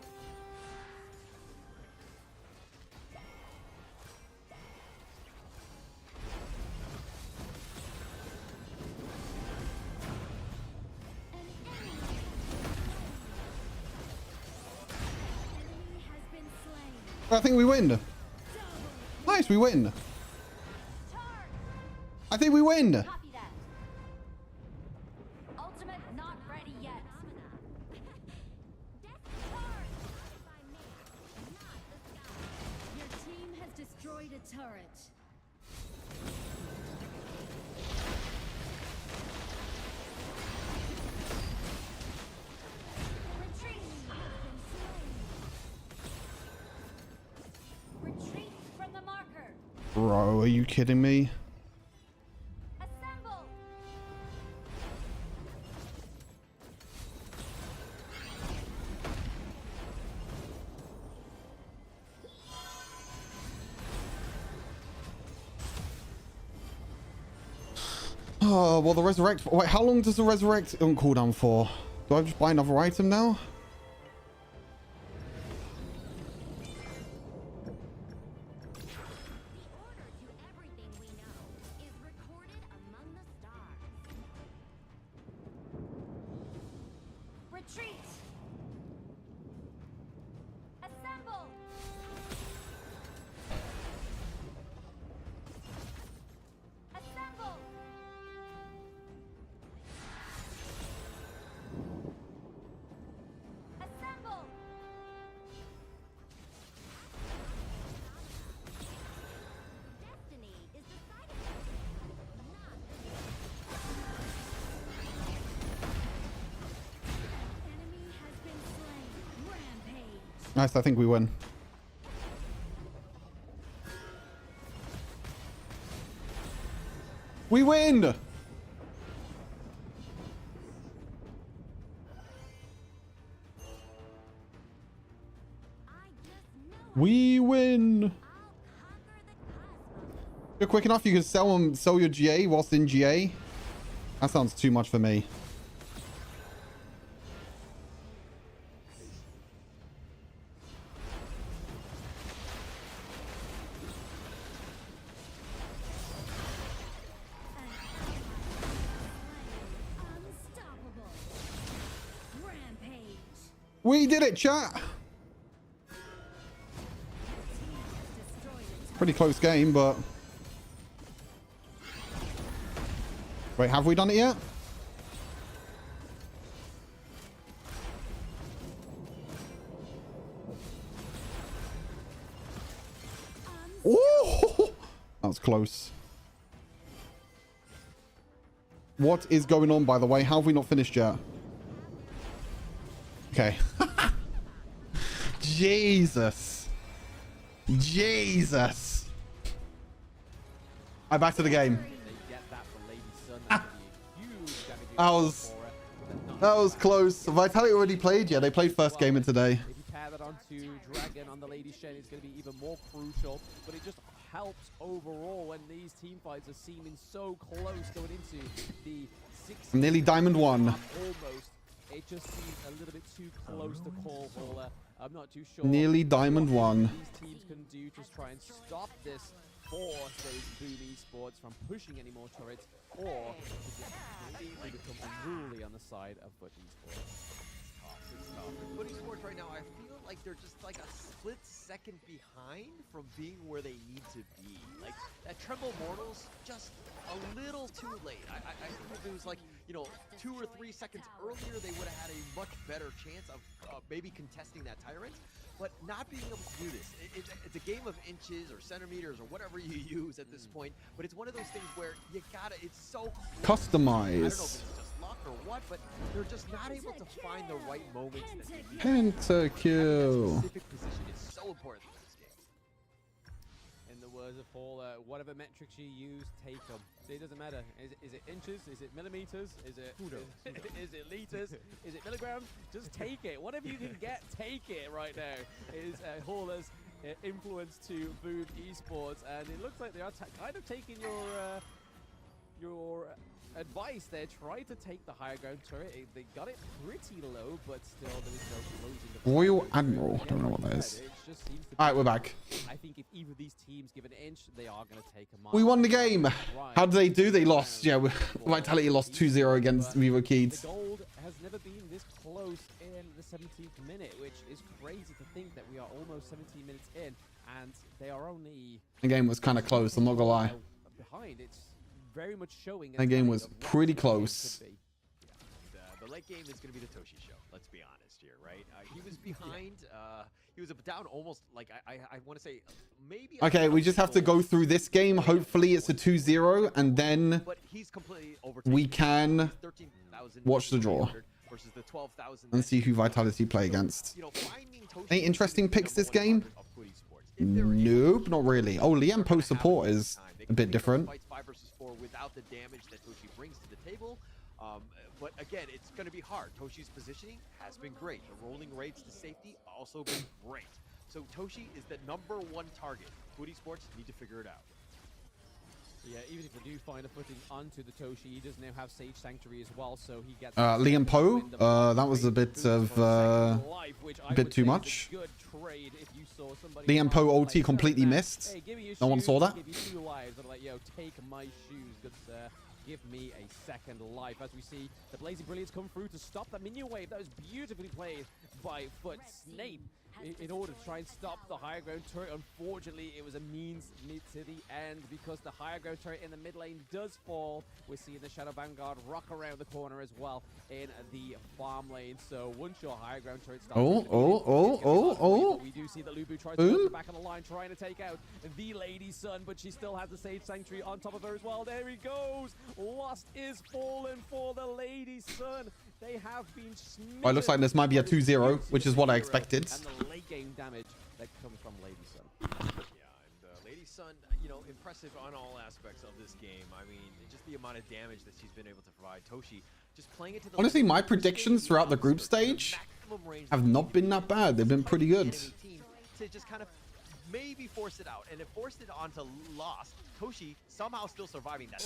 I think we win. Nice, we win. I think we win. Copy that. Ultimate not ready yet. Your team has destroyed a turret. are you kidding me? Oh, well, the resurrect. Wait, how long does the resurrect on cooldown for? Do I just buy another item now? Nice, I think we win. We win! We win! If you're quick enough, you can sell your GA whilst in GA. That sounds too much for me. We did it, chat. Pretty close game, but... Wait, have we done it yet? Oh, that was close. What is going on, by the way? How have we not finished yet? Okay. Jesus. Jesus. I'm back to the game. That was close. Vitality already played? Yeah, they played first game in today. If you pair that onto Dragon on the Lady Shen, it's going to be even more crucial. But it just helps overall when these team fights are seeming so close going into the 6th. Nearly Diamond 1. Almost. It just seems a little bit too close to call. I'm not too sure. Nearly Diamond 1. These teams can do to try and stop this force that is Boom Esports from pushing any more turrets, or to just completely become unruly on the side of Foot Esports. Foot Esports right now, I feel like they're just like a split second behind from being where they need to be. Like that Tremble Mortals, just a little too late. I think if it was like, you know, 2 or 3 seconds earlier, they would have had a much better chance of maybe contesting that Tyrant. But not being able to do this, it's a game of inches or centimeters or whatever you use at this point. But it's one of those things where you gotta, it's so close. Customize. I don't know if it's just luck or what, but they're just not able to find the right moments. Pentakill. Specific position is so important in this game. In the words of Paul, whatever metrics you use, take them. It doesn't matter. Is it inches? Is it millimeters? Is it is it liters? Is it milligrams? Just take it. Whatever you can get, take it right now. Is Hauler's influence to Boom Esports, and it looks like they are kind of taking your advice there. Try to take the higher ground turret. They got it pretty low, but still there is no closing the Royal Admiral. I don't know what that is. Alright, we're back. I think if either of these teams give an inch, they are going to take a mile. We won the game. How did they do? They lost. Yeah, Vitality lost 2-0 against Vivo Keeds. The gold has never been this close in the 17th minute, which is crazy to think that we are almost 17 minutes in, and they are only... The game was kind of close, I'm not gonna lie. Behind. It's very much showing. That game was pretty close. Yeah, the late game is going to be the Toshi show. Let's be honest here, right? He was behind. He was down almost like I want to say maybe. Okay, we just have to go through this game. Hopefully, it's a 2-0, and then we can watch the draw and see who Vitality play against. Any interesting picks this game? Nope, not really. Oh, Liam post support is a bit different. Fights 5 versus 4 without the damage that Toshi brings to the table. But again, it's going to be hard. Toshi's positioning has been great. The rolling rates to safety also been great. So Toshi is the #1 target. Food Esports need to figure it out. Yeah, even if they do find a footing onto the Toshi, he does now have Sage Sanctuary as well, so he gets... Liam Poe, that was a bit of... a bit too much. Liam Poe ulti completely missed. No one saw that. Give you 2 lives. I'm like, yo, take my shoes, good sir. Give me a second life. As we see the Blazing Brilliance come through to stop that minion wave. That was beautifully played by Foot Snape in order to try and stop the higher ground turret. Unfortunately, it was a means to the end because the higher ground turret in the mid lane does fall. We're seeing the Shadow Vanguard rock around the corner as well in the farm lane. So once your higher ground turret starts... We do see that Lubu tries to go back on the line, trying to take out the Lady Sun, but she still has the Sage Sanctuary on top of her as well. There he goes. Lost is fallen for the Lady Sun. They have been smitten. Oh, it looks like this might be a 2-0, which is what I expected. And the late game damage that comes from Lady Sun. Yeah, and Lady Sun, you know, impressive on all aspects of this game. I mean, just the amount of damage that she's been able to provide. Toshi just playing it to the... Honestly, my predictions throughout the group stage have not been that bad. They've been pretty good. To just kind of maybe force it out, and it forced it onto Lost. Toshi somehow still surviving that.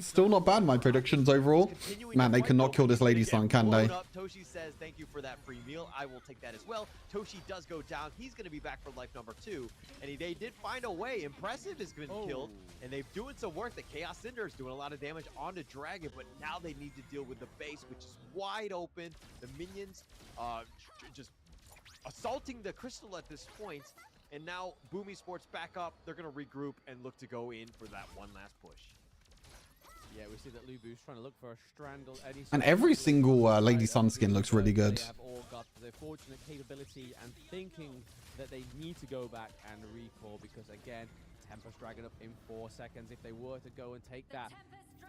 Still not bad, my predictions overall. Man, they cannot kill this Lady Sun, can they? Toshi says, thank you for that free meal. I will take that as well. Toshi does go down. He's going to be back for life #2. And they did find a way. Impressive has been killed. And they've doing some work. The Chaos Cinder is doing a lot of damage onto Dragon. But now they need to deal with the base, which is wide open. The minions just assaulting the crystal at this point. And now Boom Esports back up. They're going to regroup and look to go in for that one last push. Yeah, we see that Lubu's trying to look for a Strandle. And every single Lady Sun skin looks really good. They have all got the fortunate capability and thinking that they need to go back and recall because, again, Tempest Dragon up in 4 seconds. If they were to go and take that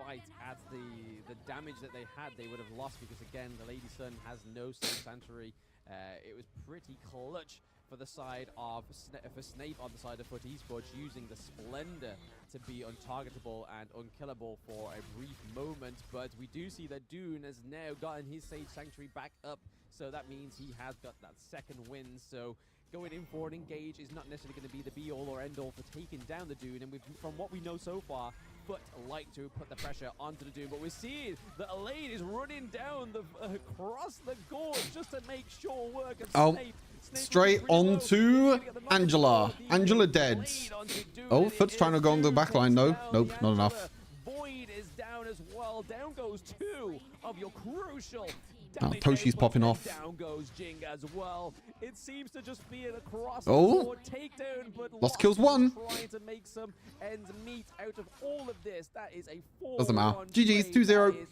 fight at the damage that they had, they would have lost because, again, the Lady Sun has no Sage Sanctuary. It was pretty clutch for the side of Snape on the side of Foot Esports, using the Splendor to be untargetable and unkillable for a brief moment. But we do see that Dune has now gotten his Sage Sanctuary back up, so that means he has got that second win. So going in for an engage is not necessarily going to be the be-all or end-all for taking down the Dune. And from what we know so far, Foot like to put the pressure onto the Dune, but we're seeing that Elaine is running down across the gorge just to make sure work. And Snape straight on to Angela. Angela dead. Oh, Foot's trying to go on the back line. No, nope, not enough. Void is down as well. Down goes 2 of your crucial. Toshi's popping off. Down goes Jing as well. It seems to just be an across the board takedown, but Lost kills 1. Trying to make some ends meet out of all of this. That is a 4. Doesn't matter. GG's 2-0.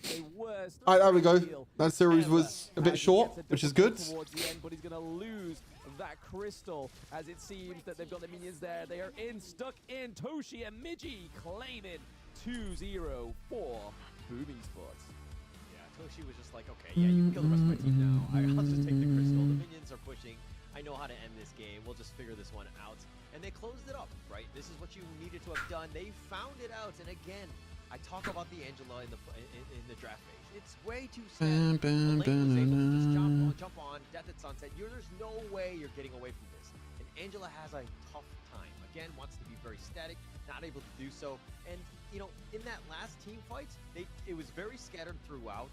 Alright, there we go. That series was a bit short, which is good. Towards the end, but he's going to lose that crystal as it seems that they've got the minions there. They are stuck in. Toshi and Miji claiming 2-0 for Boom Esports. Toshi was just like, okay, yeah, you can kill the rest of my team now. I'll just take the crystal. The minions are pushing. I know how to end this game. We'll just figure this one out. And they closed it up, right? This is what you needed to have done. They found it out. And again, I talk about the Angela in the draft phase. It's way too sad. Elaine was able to just jump on Death at Sunset. There's no way you're getting away from this. And Angela has a tough time. Again, wants to be very static, not able to do so. And, you know, in that last team fight, it was very scattered throughout.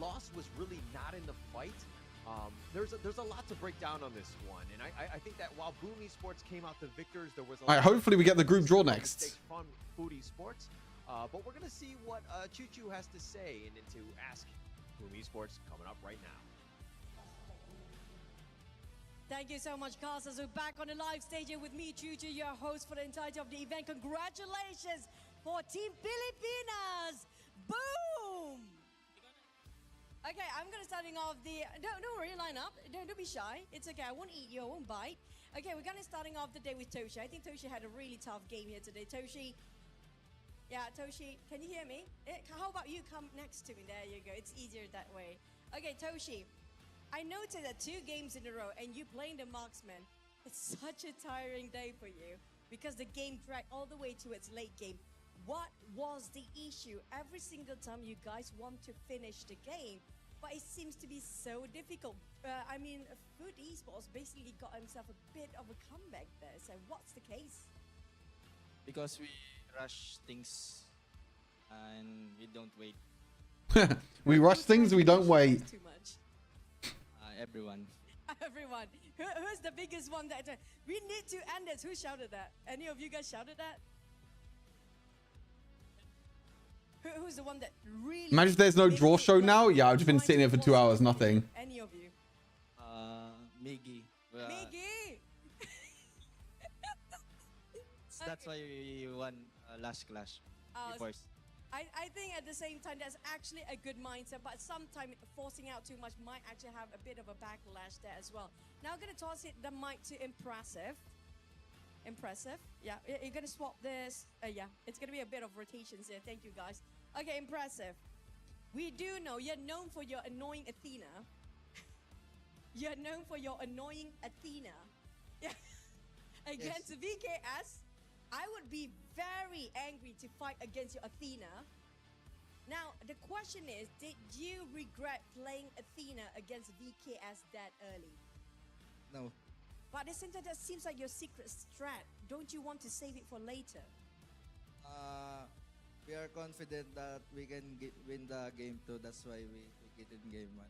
Lost was really not in the fight. There's a lot to break down on this one, and I think that while Boom Esports came out the victors, there was a lot hopefully we get the group draw next. From Food Esports, but we're gonna see what Choo Choo has to say and to ask Boom Esports coming up right now. Thank you so much, Carlos. We're back on the live stage here with me, Choo Choo, your host for the entirety of the event. Congratulations for Team Filipinas! Boom! Okay, I'm gonna starting off the. Don't worry, line up. Don't be shy. It's okay. I won't eat you. I won't bite. Okay, we're gonna starting off the day with Toshi. I think Toshi had a really tough game here today. Toshi. Yeah, Toshi, can you hear me? How about you come next to me? There you go. It's easier that way. Okay, Toshi. I noted that 2 games in a row, and you playing the marksman. It's such a tiring day for you because the game dragged all the way to its late game. what was the issue? Every single time you guys want to finish the game, but it seems to be so difficult. I mean, Food Esports basically got himself a bit of a comeback there. So what's the case? Because we rush things and we don't wait. We rush things, we don't wait. Too much. Everyone. Everyone. Who's the biggest one that... we need to end this. Who shouted that? Any of you guys shouted that? Who's the one that really... Imagine if there's no draw show now. Yeah, I've just been sitting here for 2 hours, nothing. Any of you? Miggy. Miggy! That's why we won last clash. First. I think at the same time that's actually a good mindset, but sometimes forcing out too much might actually have a bit of a backlash there as well. Now I'm gonna toss it the mic to Impressive. Impressive, yeah. You're gonna swap this. Yeah, it's gonna be a bit of rotations here. Thank you guys. Okay, Impressive. We do know you're known for your annoying Athena. You're known for your annoying Athena. Yeah. Against VKS. I would be very angry to fight against your Athena. Now, the question is, did you regret playing Athena against VKS that early? No. But at the same time, that seems like your secret strat. Don't you want to save it for later? We are confident that we can win the game 2. That's why we take it in game 1.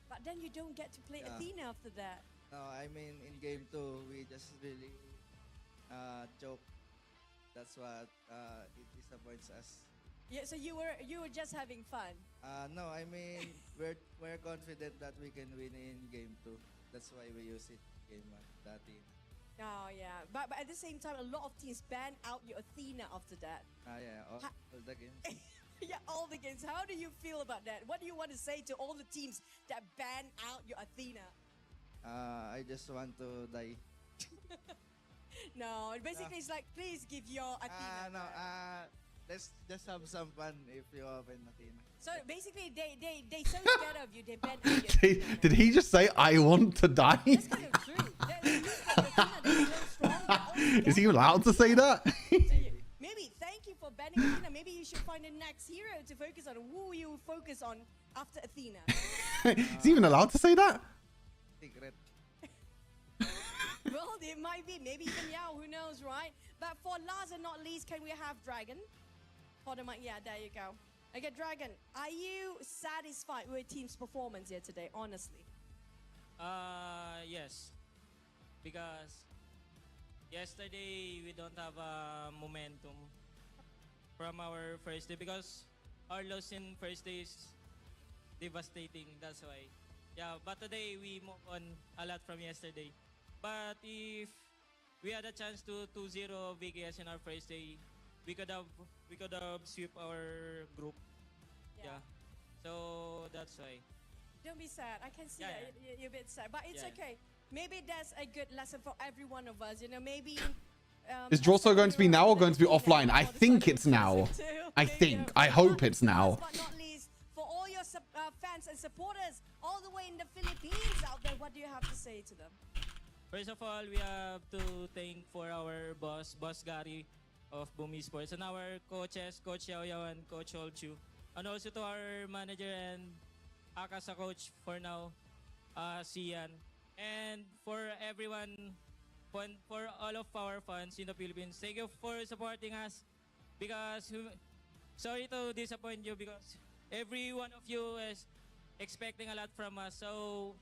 But then you don't get to play Athena after that. No, I mean in game 2, we just really choke. That's what it disappoints us. Yeah, so you were just having fun. No, I mean we're confident that we can win in game 2. That's why we use it game 1. That team. Oh yeah, but at the same time, a lot of teams ban out your Athena after that. Yeah, all the games. Yeah, all the games. How do you feel about that? What do you want to say to all the teams that ban out your Athena? I just want to die. No, basically it's like, please give your Athena. No, let's just have some fun if you have an Athena. So basically, they so scared of you, they ban out your Athena. Did he just say, I want to die? That's kind of true. Is he allowed to say that? Maybe thank you for banning Athena. Maybe you should find a next hero to focus on. Who you focus on after Athena? Is he even allowed to say that? Secret. Well, it might be. Maybe even Yao. Who knows, right? But for last and not least, can we have Dragon? For the mic. Yeah, there you go. Okay, Dragon. Are you satisfied with team's performance here today? Honestly. Yes. Because yesterday we don't have a momentum from our first day because our loss in first day is devastating. That's why. Yeah, but today we move on a lot from yesterday. But if we had a chance to 2-0 VKS in our first day, we could have swept our group. Yeah. So that's why. Don't be sad. I can see that you're a bit sad, but it's okay. Maybe that's a good lesson for every one of us. You know, maybe. Is draw show going to be now or going to be offline? I think it's now. I think. I hope it's now. Last but not least, for all your fans and supporters all the way in the Philippines out there, what do you have to say to them? First of all, we have to thank for our boss Gary of Boom Esports, and our coaches, Coach Yao Yao and Coach Olchu, and also to our manager and Akasa coach for now, Sian. And for everyone, for all of our fans in the Philippines, thank you for supporting us. Because sorry to disappoint you, because every one of you is expecting a lot from us. So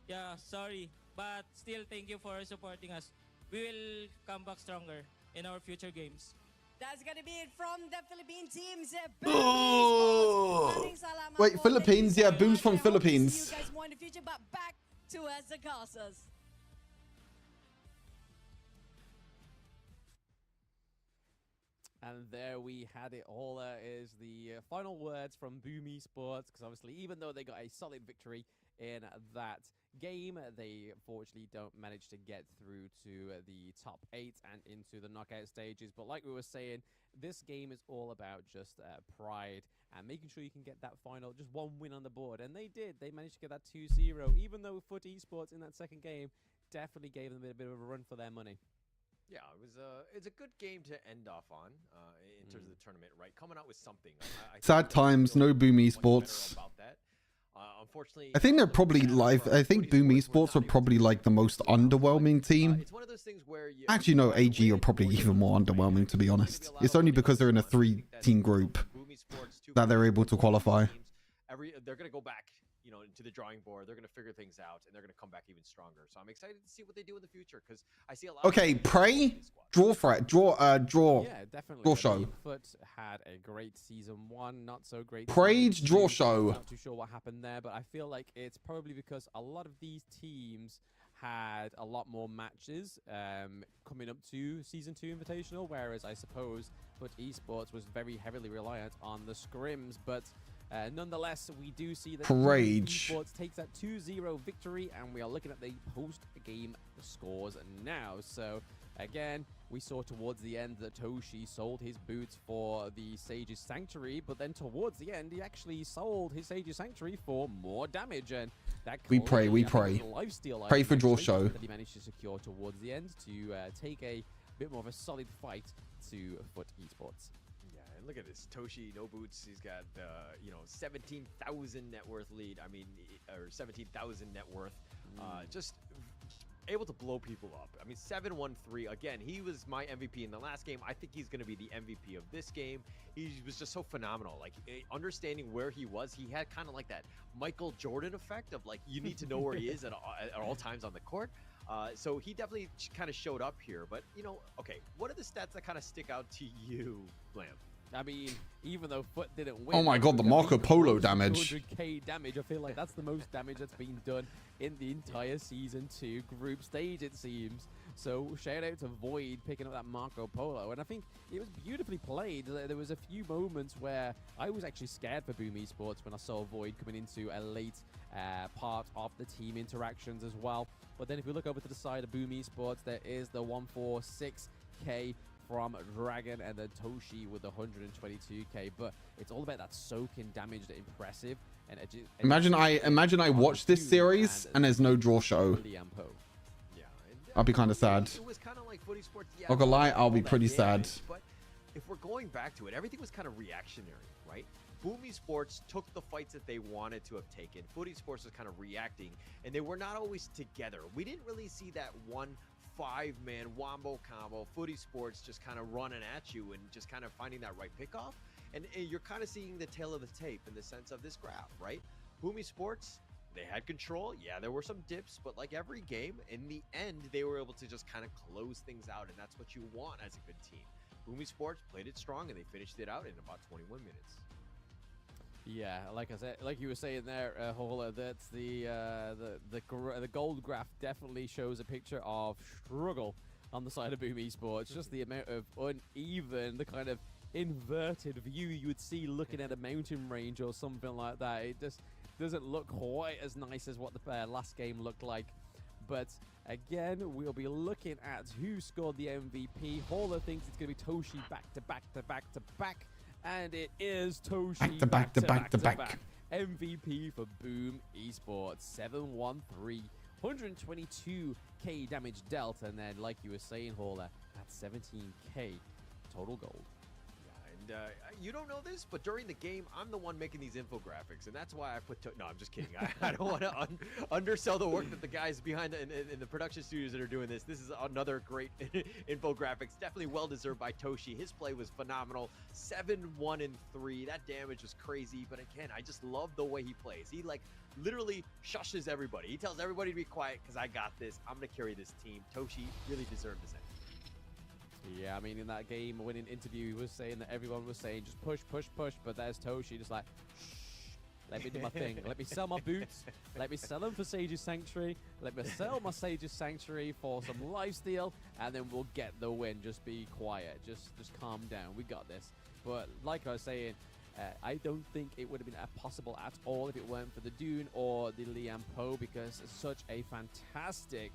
yeah, sorry, but still thank you for supporting us. We will come back stronger in our future games. That's gonna be it from the Philippine teams. Oh. Wait, Philippines? Yeah, Boom's from Philippines. See you guys more in the future, but back to us, the Casas. And there we had it all. Is the final words from Boom Esports, because obviously, even though they got a solid victory in that game, they unfortunately don't manage to get through to the top 8 and into the knockout stages. But like we were saying, this game is all about just pride and making sure you can get that final, just one win on the board. And they did. They managed to get that 2-0, even though Foot Esports in that second game definitely gave them a bit of a run for their money. Yeah, it's a good game to end off on in terms of the tournament, right? Coming out with something. I Sad times, no Boom Esports. Unfortunately, I think they're probably live. I think Boom Esports are probably like the most underwhelming team. it's one of those things where you Actually, no, AG are probably even more underwhelming, to be honest. It's only because they're in a 3-team group that they're able to qualify. They're gonna go back, you know, to the drawing board. They're gonna figure things out, and they're gonna come back even stronger. So I'm excited to see what they do in the future because I see a lot. Okay, Prey, draw threat, draw. Yeah, definitely. Draw show. Foot had a great season 1, not so great. Prey's draw show. Not too sure what happened there, but I feel like it's probably because a lot of these teams had a lot more matches coming up to Season 2 Invitational, whereas I suppose Foot Esports was very heavily reliant on the scrims, but nonetheless, we do see that Rage Esports takes that 2-0 victory, and we are looking at the post-game scores now. So, again, we saw towards the end that Toshi sold his boots for the Sage's Sanctuary, but then towards the end, he actually sold his Sage's Sanctuary for more damage, and that we pray. Pray for draw show. That he managed to secure towards the end to take a bit more of a solid fight to Foot Esports. Look at this. Toshi, no boots. He's got, 17,000 net worth lead. I mean, or 17,000 net worth. Just able to blow people up. I mean, 7-1-3. Again, he was my MVP in the last game. I think he's going to be the MVP of this game. He was just so phenomenal. Like, understanding where he was, he had kind of like that Michael Jordan effect of, like, you need to know where he is at all times on the court. So he definitely kind of showed up here. But, you know, okay, what are the stats that kind of stick out to you, Blam? I mean, even though Foot didn't win. Oh my god, the Marco Polo damage. 200k damage. I feel like that's the most damage that's been done in the entire Season 2 group stage, it seems. So, shout out to Void picking up that Marco Polo. And I think it was beautifully played. There was a few moments where I was actually scared for Boom Esports when I saw Void coming into a late part of the team interactions as well. But then if we look over to the side of Boom Esports, there is the 146k from Dragon and then Toshi with 122k, but it's all about that soaking damage, that impressive. And imagine I watch this series and there's no draw show. I'll be kind of sad. It was kind of like Foot Esports. Yeah, Not gonna lie, I'll be pretty sad. But if we're going back to it, everything was kind of reactionary, right? Boom Esports took the fights that they wanted to have taken. Foot Esports was kind of reacting, and they were not always together. We didn't really see that one 5-man wombo combo, Foot Esports just kind of running at you and just kind of finding that right pickoff. And you're kind of seeing the tail of the tape in the sense of this graph, right? Boom Esports, they had control. Yeah, there were some dips, but like every game, in the end, they were able to just kind of close things out, and that's what you want as a good team. Boom Esports played it strong, and they finished it out in about 21 minutes. Yeah, like I said, like you were saying there, Hola, that's the gold graph definitely shows a picture of struggle on the side of Boom Esports. Just the amount of uneven, the kind of inverted view you would see looking at a mountain range or something like that. It just doesn't look quite as nice as what the last game looked like. But again, we'll be looking at who scored the MVP. Hola thinks it's going to be Toshi back to back to back to back. And it is Toshi back to back. MVP for Boom Esports. 7-1-3. 122k damage dealt. And then, like you were saying, Hola, that's 17k total gold. And you don't know this, but during the game, I'm the one making these infographics, and that's why I put. No, I'm just kidding. I don't want to undersell the work that the guys behind in the production studios that are doing this. This is another great infographics. Definitely well deserved by Toshi. His play was phenomenal. 7-1-3. That damage was crazy, but again, I just love the way he plays. He like literally shushes everybody. He tells everybody to be quiet because I got this. I'm gonna carry this team. Toshi really deserved this. Yeah, I mean, in that game-winning interview, he was saying that everyone was saying, just push, push, push, but there's Toshi just like, shh, let me do my thing. Let me sell my boots. Let me sell them for Sage's Sanctuary. Let me sell my Sage's Sanctuary for some lifesteal, and then we'll get the win. Just be quiet. Just calm down. We got this. But like I was saying, I don't think it would have been possible at all if it weren't for the Dune or the Liam Poe, because it's such a fantastic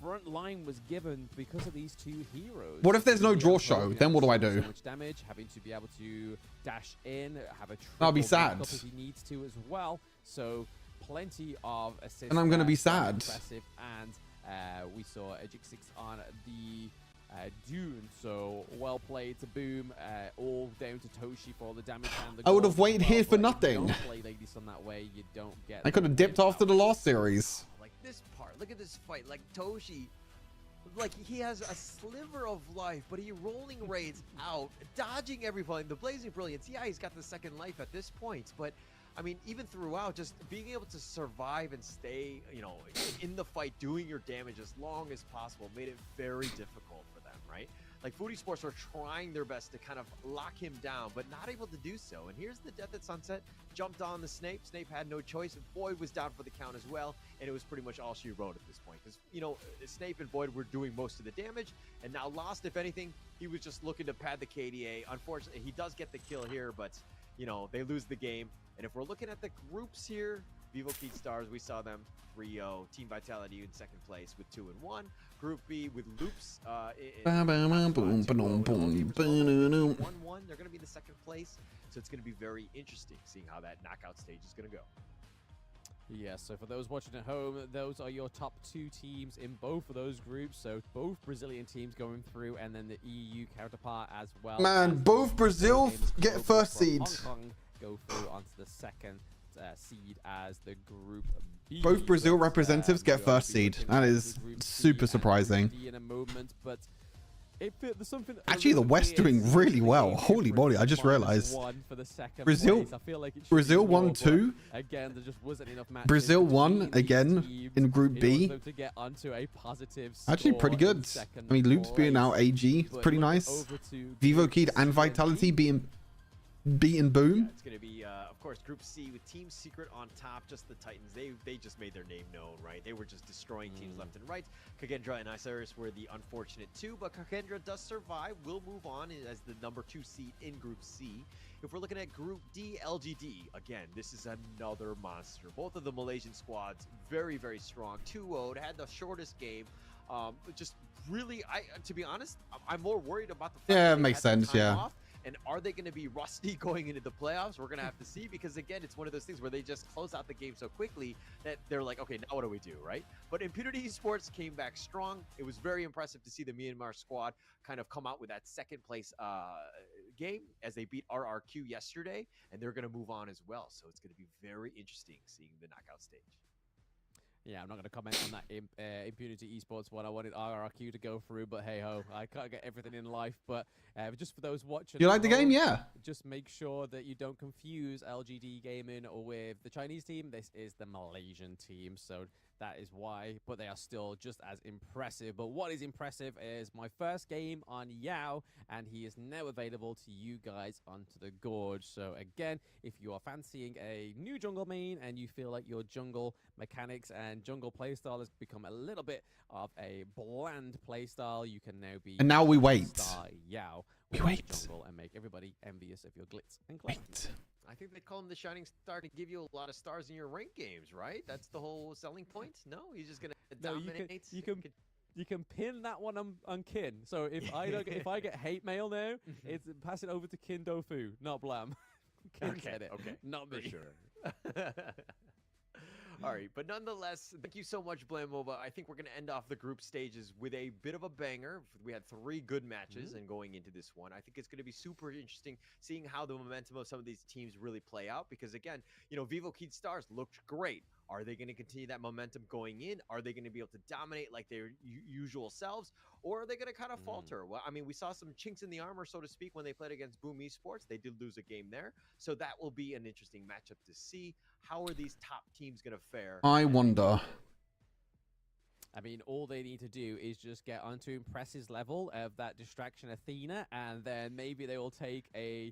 front line was given because of these two heroes. What if there's no draw show? Then what do I do? So much damage, having to be able to dash in, have a I'll be sad if he needs to as well. So plenty of assists. And I'm gonna be sad. Impressive, and We saw a Jig6 on the Dune, so well played to Boom, all down to Toshi for all the damage and the I would have gold waited as well, here for but if you nothing. don't play Lady Sun that way, you don't get I could have dipped after the last series. Like this part, look at this fight. Like Toshi, like he has a sliver of life, but he rolling raids out, dodging everyone. The Blazing Brilliance, yeah, he's got the second life at this point, but I mean, even throughout, just being able to survive and stay, you know, in the fight, doing your damage as long as possible, made it very difficult for them, right? Like Foodie Sports are trying their best to kind of lock him down, but not able to do so. And here's the Death at Sunset, jumped on the Snape. Snape had no choice. Void was down for the count as well, and it was pretty much all she wrote at this point. Because, you know, Snape and Void were doing most of the damage, and now Lost, if anything, he was just looking to pad the KDA. Unfortunately, he does get the kill here, but, you know, they lose the game. And if we're looking at the groups here, Vivo Keat Stars, we saw them 3-0. Team Vitality in second place with 2-1. Group B with Loops 1-1. They're going to be in the second place. So it's going to be very interesting seeing how that knockout stage is going to go. Yeah, so for those watching at home, those are your top two teams in both of those groups. So both Brazilian teams going through, and then the EU counterpart as well. Man, both Brazil get first seed. Hong Kong go through onto the second seed as the Group B. Both Brazil representatives get first seed. That is super surprising. In a moment, but there's something Actually, the West doing really well. Holy moly, I just realized. Brazil won 2. Again, there just wasn't enough matches. Brazil won again in Group B. To get onto a positive Actually, pretty good. I mean, Loops being out AG, it's pretty nice. Vivo Keat and Vitality being Boom. It's going to be, of course, Group C with Team Secret on top. Just the Titans. They just made their name known, right? They were just destroying teams left and right. Kagendra and Osiris were the unfortunate two, but Kagendra does survive. Will move on as the number 2 seed in Group C. If we're looking at Group D, LGD, again, this is another monster. Both of the Malaysian squads, very, very strong. 2-0'd, had the shortest game. Just really, to be honest, I'm more worried about the fact Yeah, that it makes sense, yeah. off. And are they going to be rusty going into the playoffs? We're going to have to see, because again, it's one of those things where they just close out the game so quickly that they're like, okay, now what do we do, right? But Impunity Esports came back strong. It was very impressive to see the Myanmar squad kind of come out with that second place game as they beat RRQ yesterday, and they're going to move on as well. So it's going to be very interesting seeing the knockout stage. Yeah, I'm not going to comment on that Impunity Esports one. I wanted RRQ to go through, but hey-ho, I can't get everything in life. But just for those watching... You like the game? Yeah. Just make sure that you don't confuse LGD Gaming with the Chinese team. This is the Malaysian team, so that is why. But they are still just as impressive. But what is impressive is my first game on Yao, and he is now available to you guys onto the Gorge. So again, if you are fancying a new jungle main and you feel like your jungle mechanics and jungle playstyle has become a little bit of a bland playstyle, you can now be... And now we wait. Yao We wait. Jungle and make everybody envious of your glitz and glamour. I think they call him the Shining Star to give you a lot of stars in your rank games, right? That's the whole selling point? No? He's just going to dominate? You can pin that one on Kin. So if I get hate mail now, it's pass it over to Kin Dofu, not Blam. Kin said it. Okay. Not me. For sure. All right, but nonetheless, thank you so much, Blamova. I think we're going to end off the group stages with a bit of a banger. We had 3 good matches, and going into this one, I think it's going to be super interesting seeing how the momentum of some of these teams really play out. Because again, you know, Vivo Keat Stars looked great. Are they going to continue that momentum going in? Are they going to be able to dominate like their usual selves? Or are they going to kind of falter? Well, I mean, we saw some chinks in the armor, so to speak, when they played against Boom Esports. They did lose a game there. So that will be an interesting matchup to see. How are these top teams going to fare? I wonder. I mean, all they need to do is just get onto Impress's level of that distraction Athena, and then maybe they will take a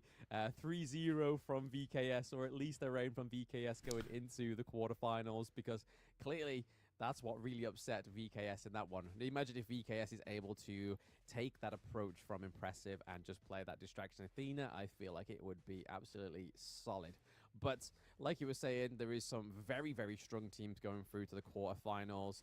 3-0 from VKS, or at least a round from VKS going into the quarterfinals, because clearly that's what really upset VKS in that one. Imagine if VKS is able to take that approach from Impressive and just play that distraction Athena. I feel like it would be absolutely solid. But like you were saying, there is some very, very strong teams going through to the quarterfinals.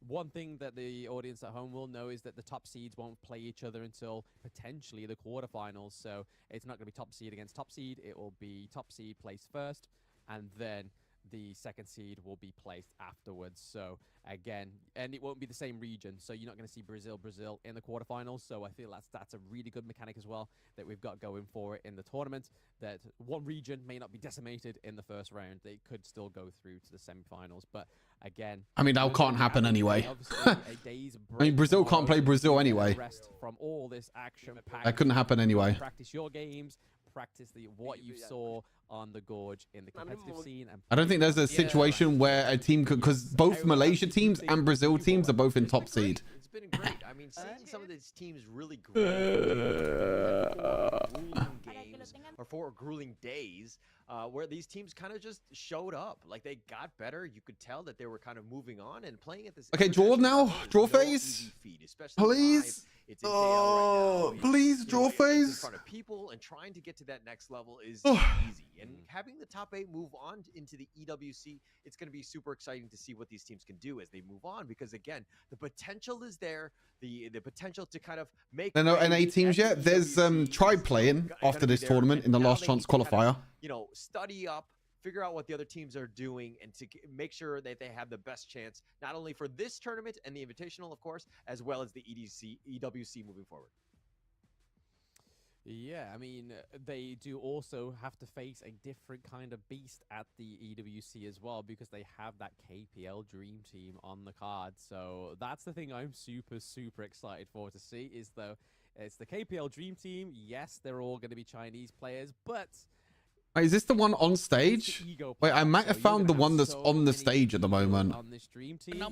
One thing that the audience at home will know is that the top seeds won't play each other until potentially the quarterfinals. So it's not going to be top seed against top seed. It will be top seed placed first, and then the second seed will be placed afterwards. So again, and it won't be the same region, so you're not going to see Brazil in the quarterfinals. So I feel that's a really good mechanic as well that we've got going for it in the tournament, that one region may not be decimated in the first round. They could still go through to the semifinals. But again, I mean, that can't happen anyway. I mean, Brazil can't play Brazil anyway. Rest from all this action. That couldn't happen anyway. Practice your games, practice what you saw on the Gorge in the competitive scene. And I don't think there's a situation where a team could, because both Malaysia teams and Brazil teams are both in top seed. It's been great. I mean, seeing some of these teams really great games or 4 grueling days, where these teams kind of just showed up. Like, they got better. You could tell that they were kind of moving on and playing at this. Okay, draw now. Draw phase. Please. Oh, please, draw phase. In front of people and trying to get to that next level is easy. And having the top 8 move on into the EWC, it's going to be super exciting to see what these teams can do as they move on. Because again, the potential is there. The potential to kind of make. No NA teams yet. There's Tribe playing after this tournament in the last chance qualifier. Study up, figure out what the other teams are doing, and to make sure that they have the best chance, not only for this tournament and the Invitational, of course, as well as the EWC moving forward. Yeah, I mean, they do also have to face a different kind of beast at the EWC as well, because they have that KPL Dream Team on the card. So that's the thing I'm super excited for to see, is though it's the KPL Dream Team. Yes, they're all going to be Chinese players, but Wait, is this the one on stage? Wait, I might have found the one that's on the stage at the moment. On this Dream Team,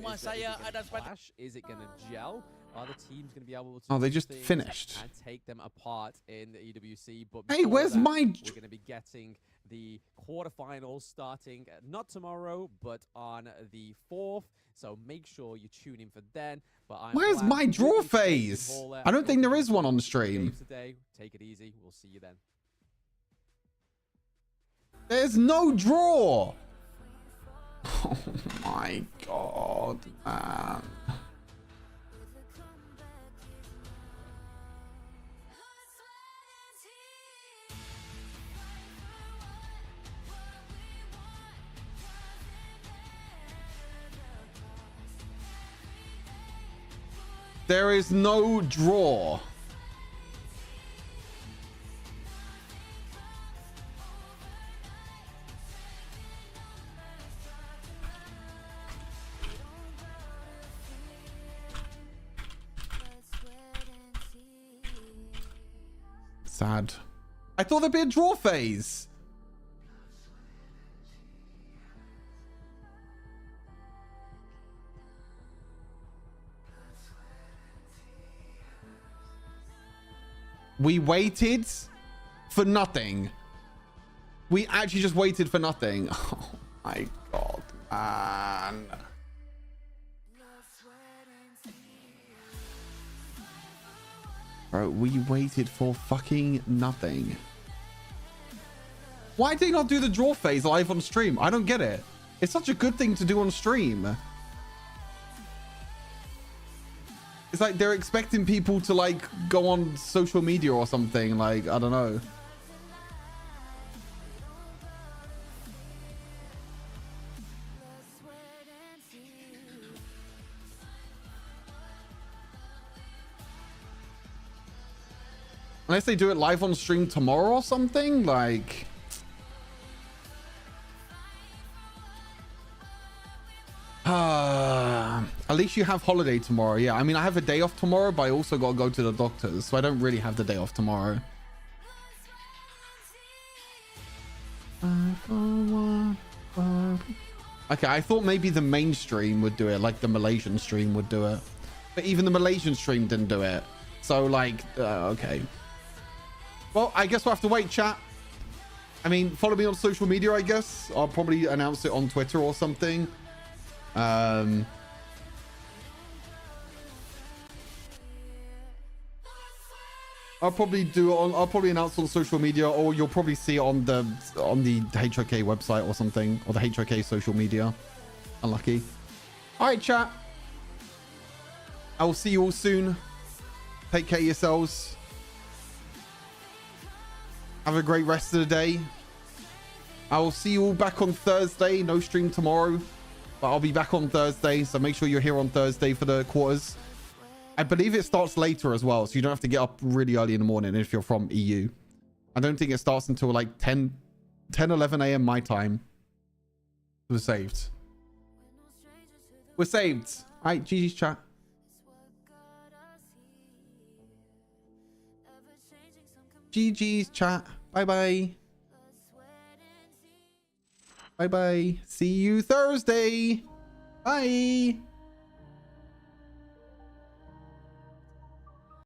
is it going to gel? Are the teams going to be able to? Oh, they just finished. And take them apart in the EWC. But hey, where's that, my? We're going to be getting the quarterfinals starting not tomorrow, but on the 4th. So make sure you tune in for then. But Where's my draw phase? I don't think there is one on the stream. Today, take it easy. We'll see you then. There's no draw. Oh my god, man. There is no draw. Sad. I thought there'd be a draw phase. We waited for nothing. We actually just waited for nothing. Oh my god, man. Bro, we waited for fucking nothing. Why did they not do the draw phase live on stream? I don't get it. It's such a good thing to do on stream. It's like they're expecting people to like go on social media or something. Like, I don't know. Unless they do it live on stream tomorrow or something, like... at least you have holiday tomorrow. Yeah, I mean, I have a day off tomorrow, but I also got to go to the doctors, so I don't really have the day off tomorrow. Okay, I thought maybe the main stream would do it, like the Malaysian stream would do it. But even the Malaysian stream didn't do it. So, like, okay. Well, I guess we'll have to wait, chat. I mean, follow me on social media, I guess. I'll probably announce it on Twitter or something. I'll probably do it on. I'll probably announce on social media, or you'll probably see it on the HOK website or something, or the HOK social media. Unlucky. All right, chat. I will see you all soon. Take care of yourselves. Have a great rest of the day. I'll see you all back on Thursday. No stream tomorrow, but I'll be back on Thursday. So make sure you're here on Thursday for the quarters. I believe it starts later as well, so you don't have to get up really early in the morning if you're from EU. I don't think it starts until like 10, 11 a.m. my time. We're saved. We're saved. All right, GG's chat. GG's chat. Bye-bye. Bye-bye. See you Thursday. Bye.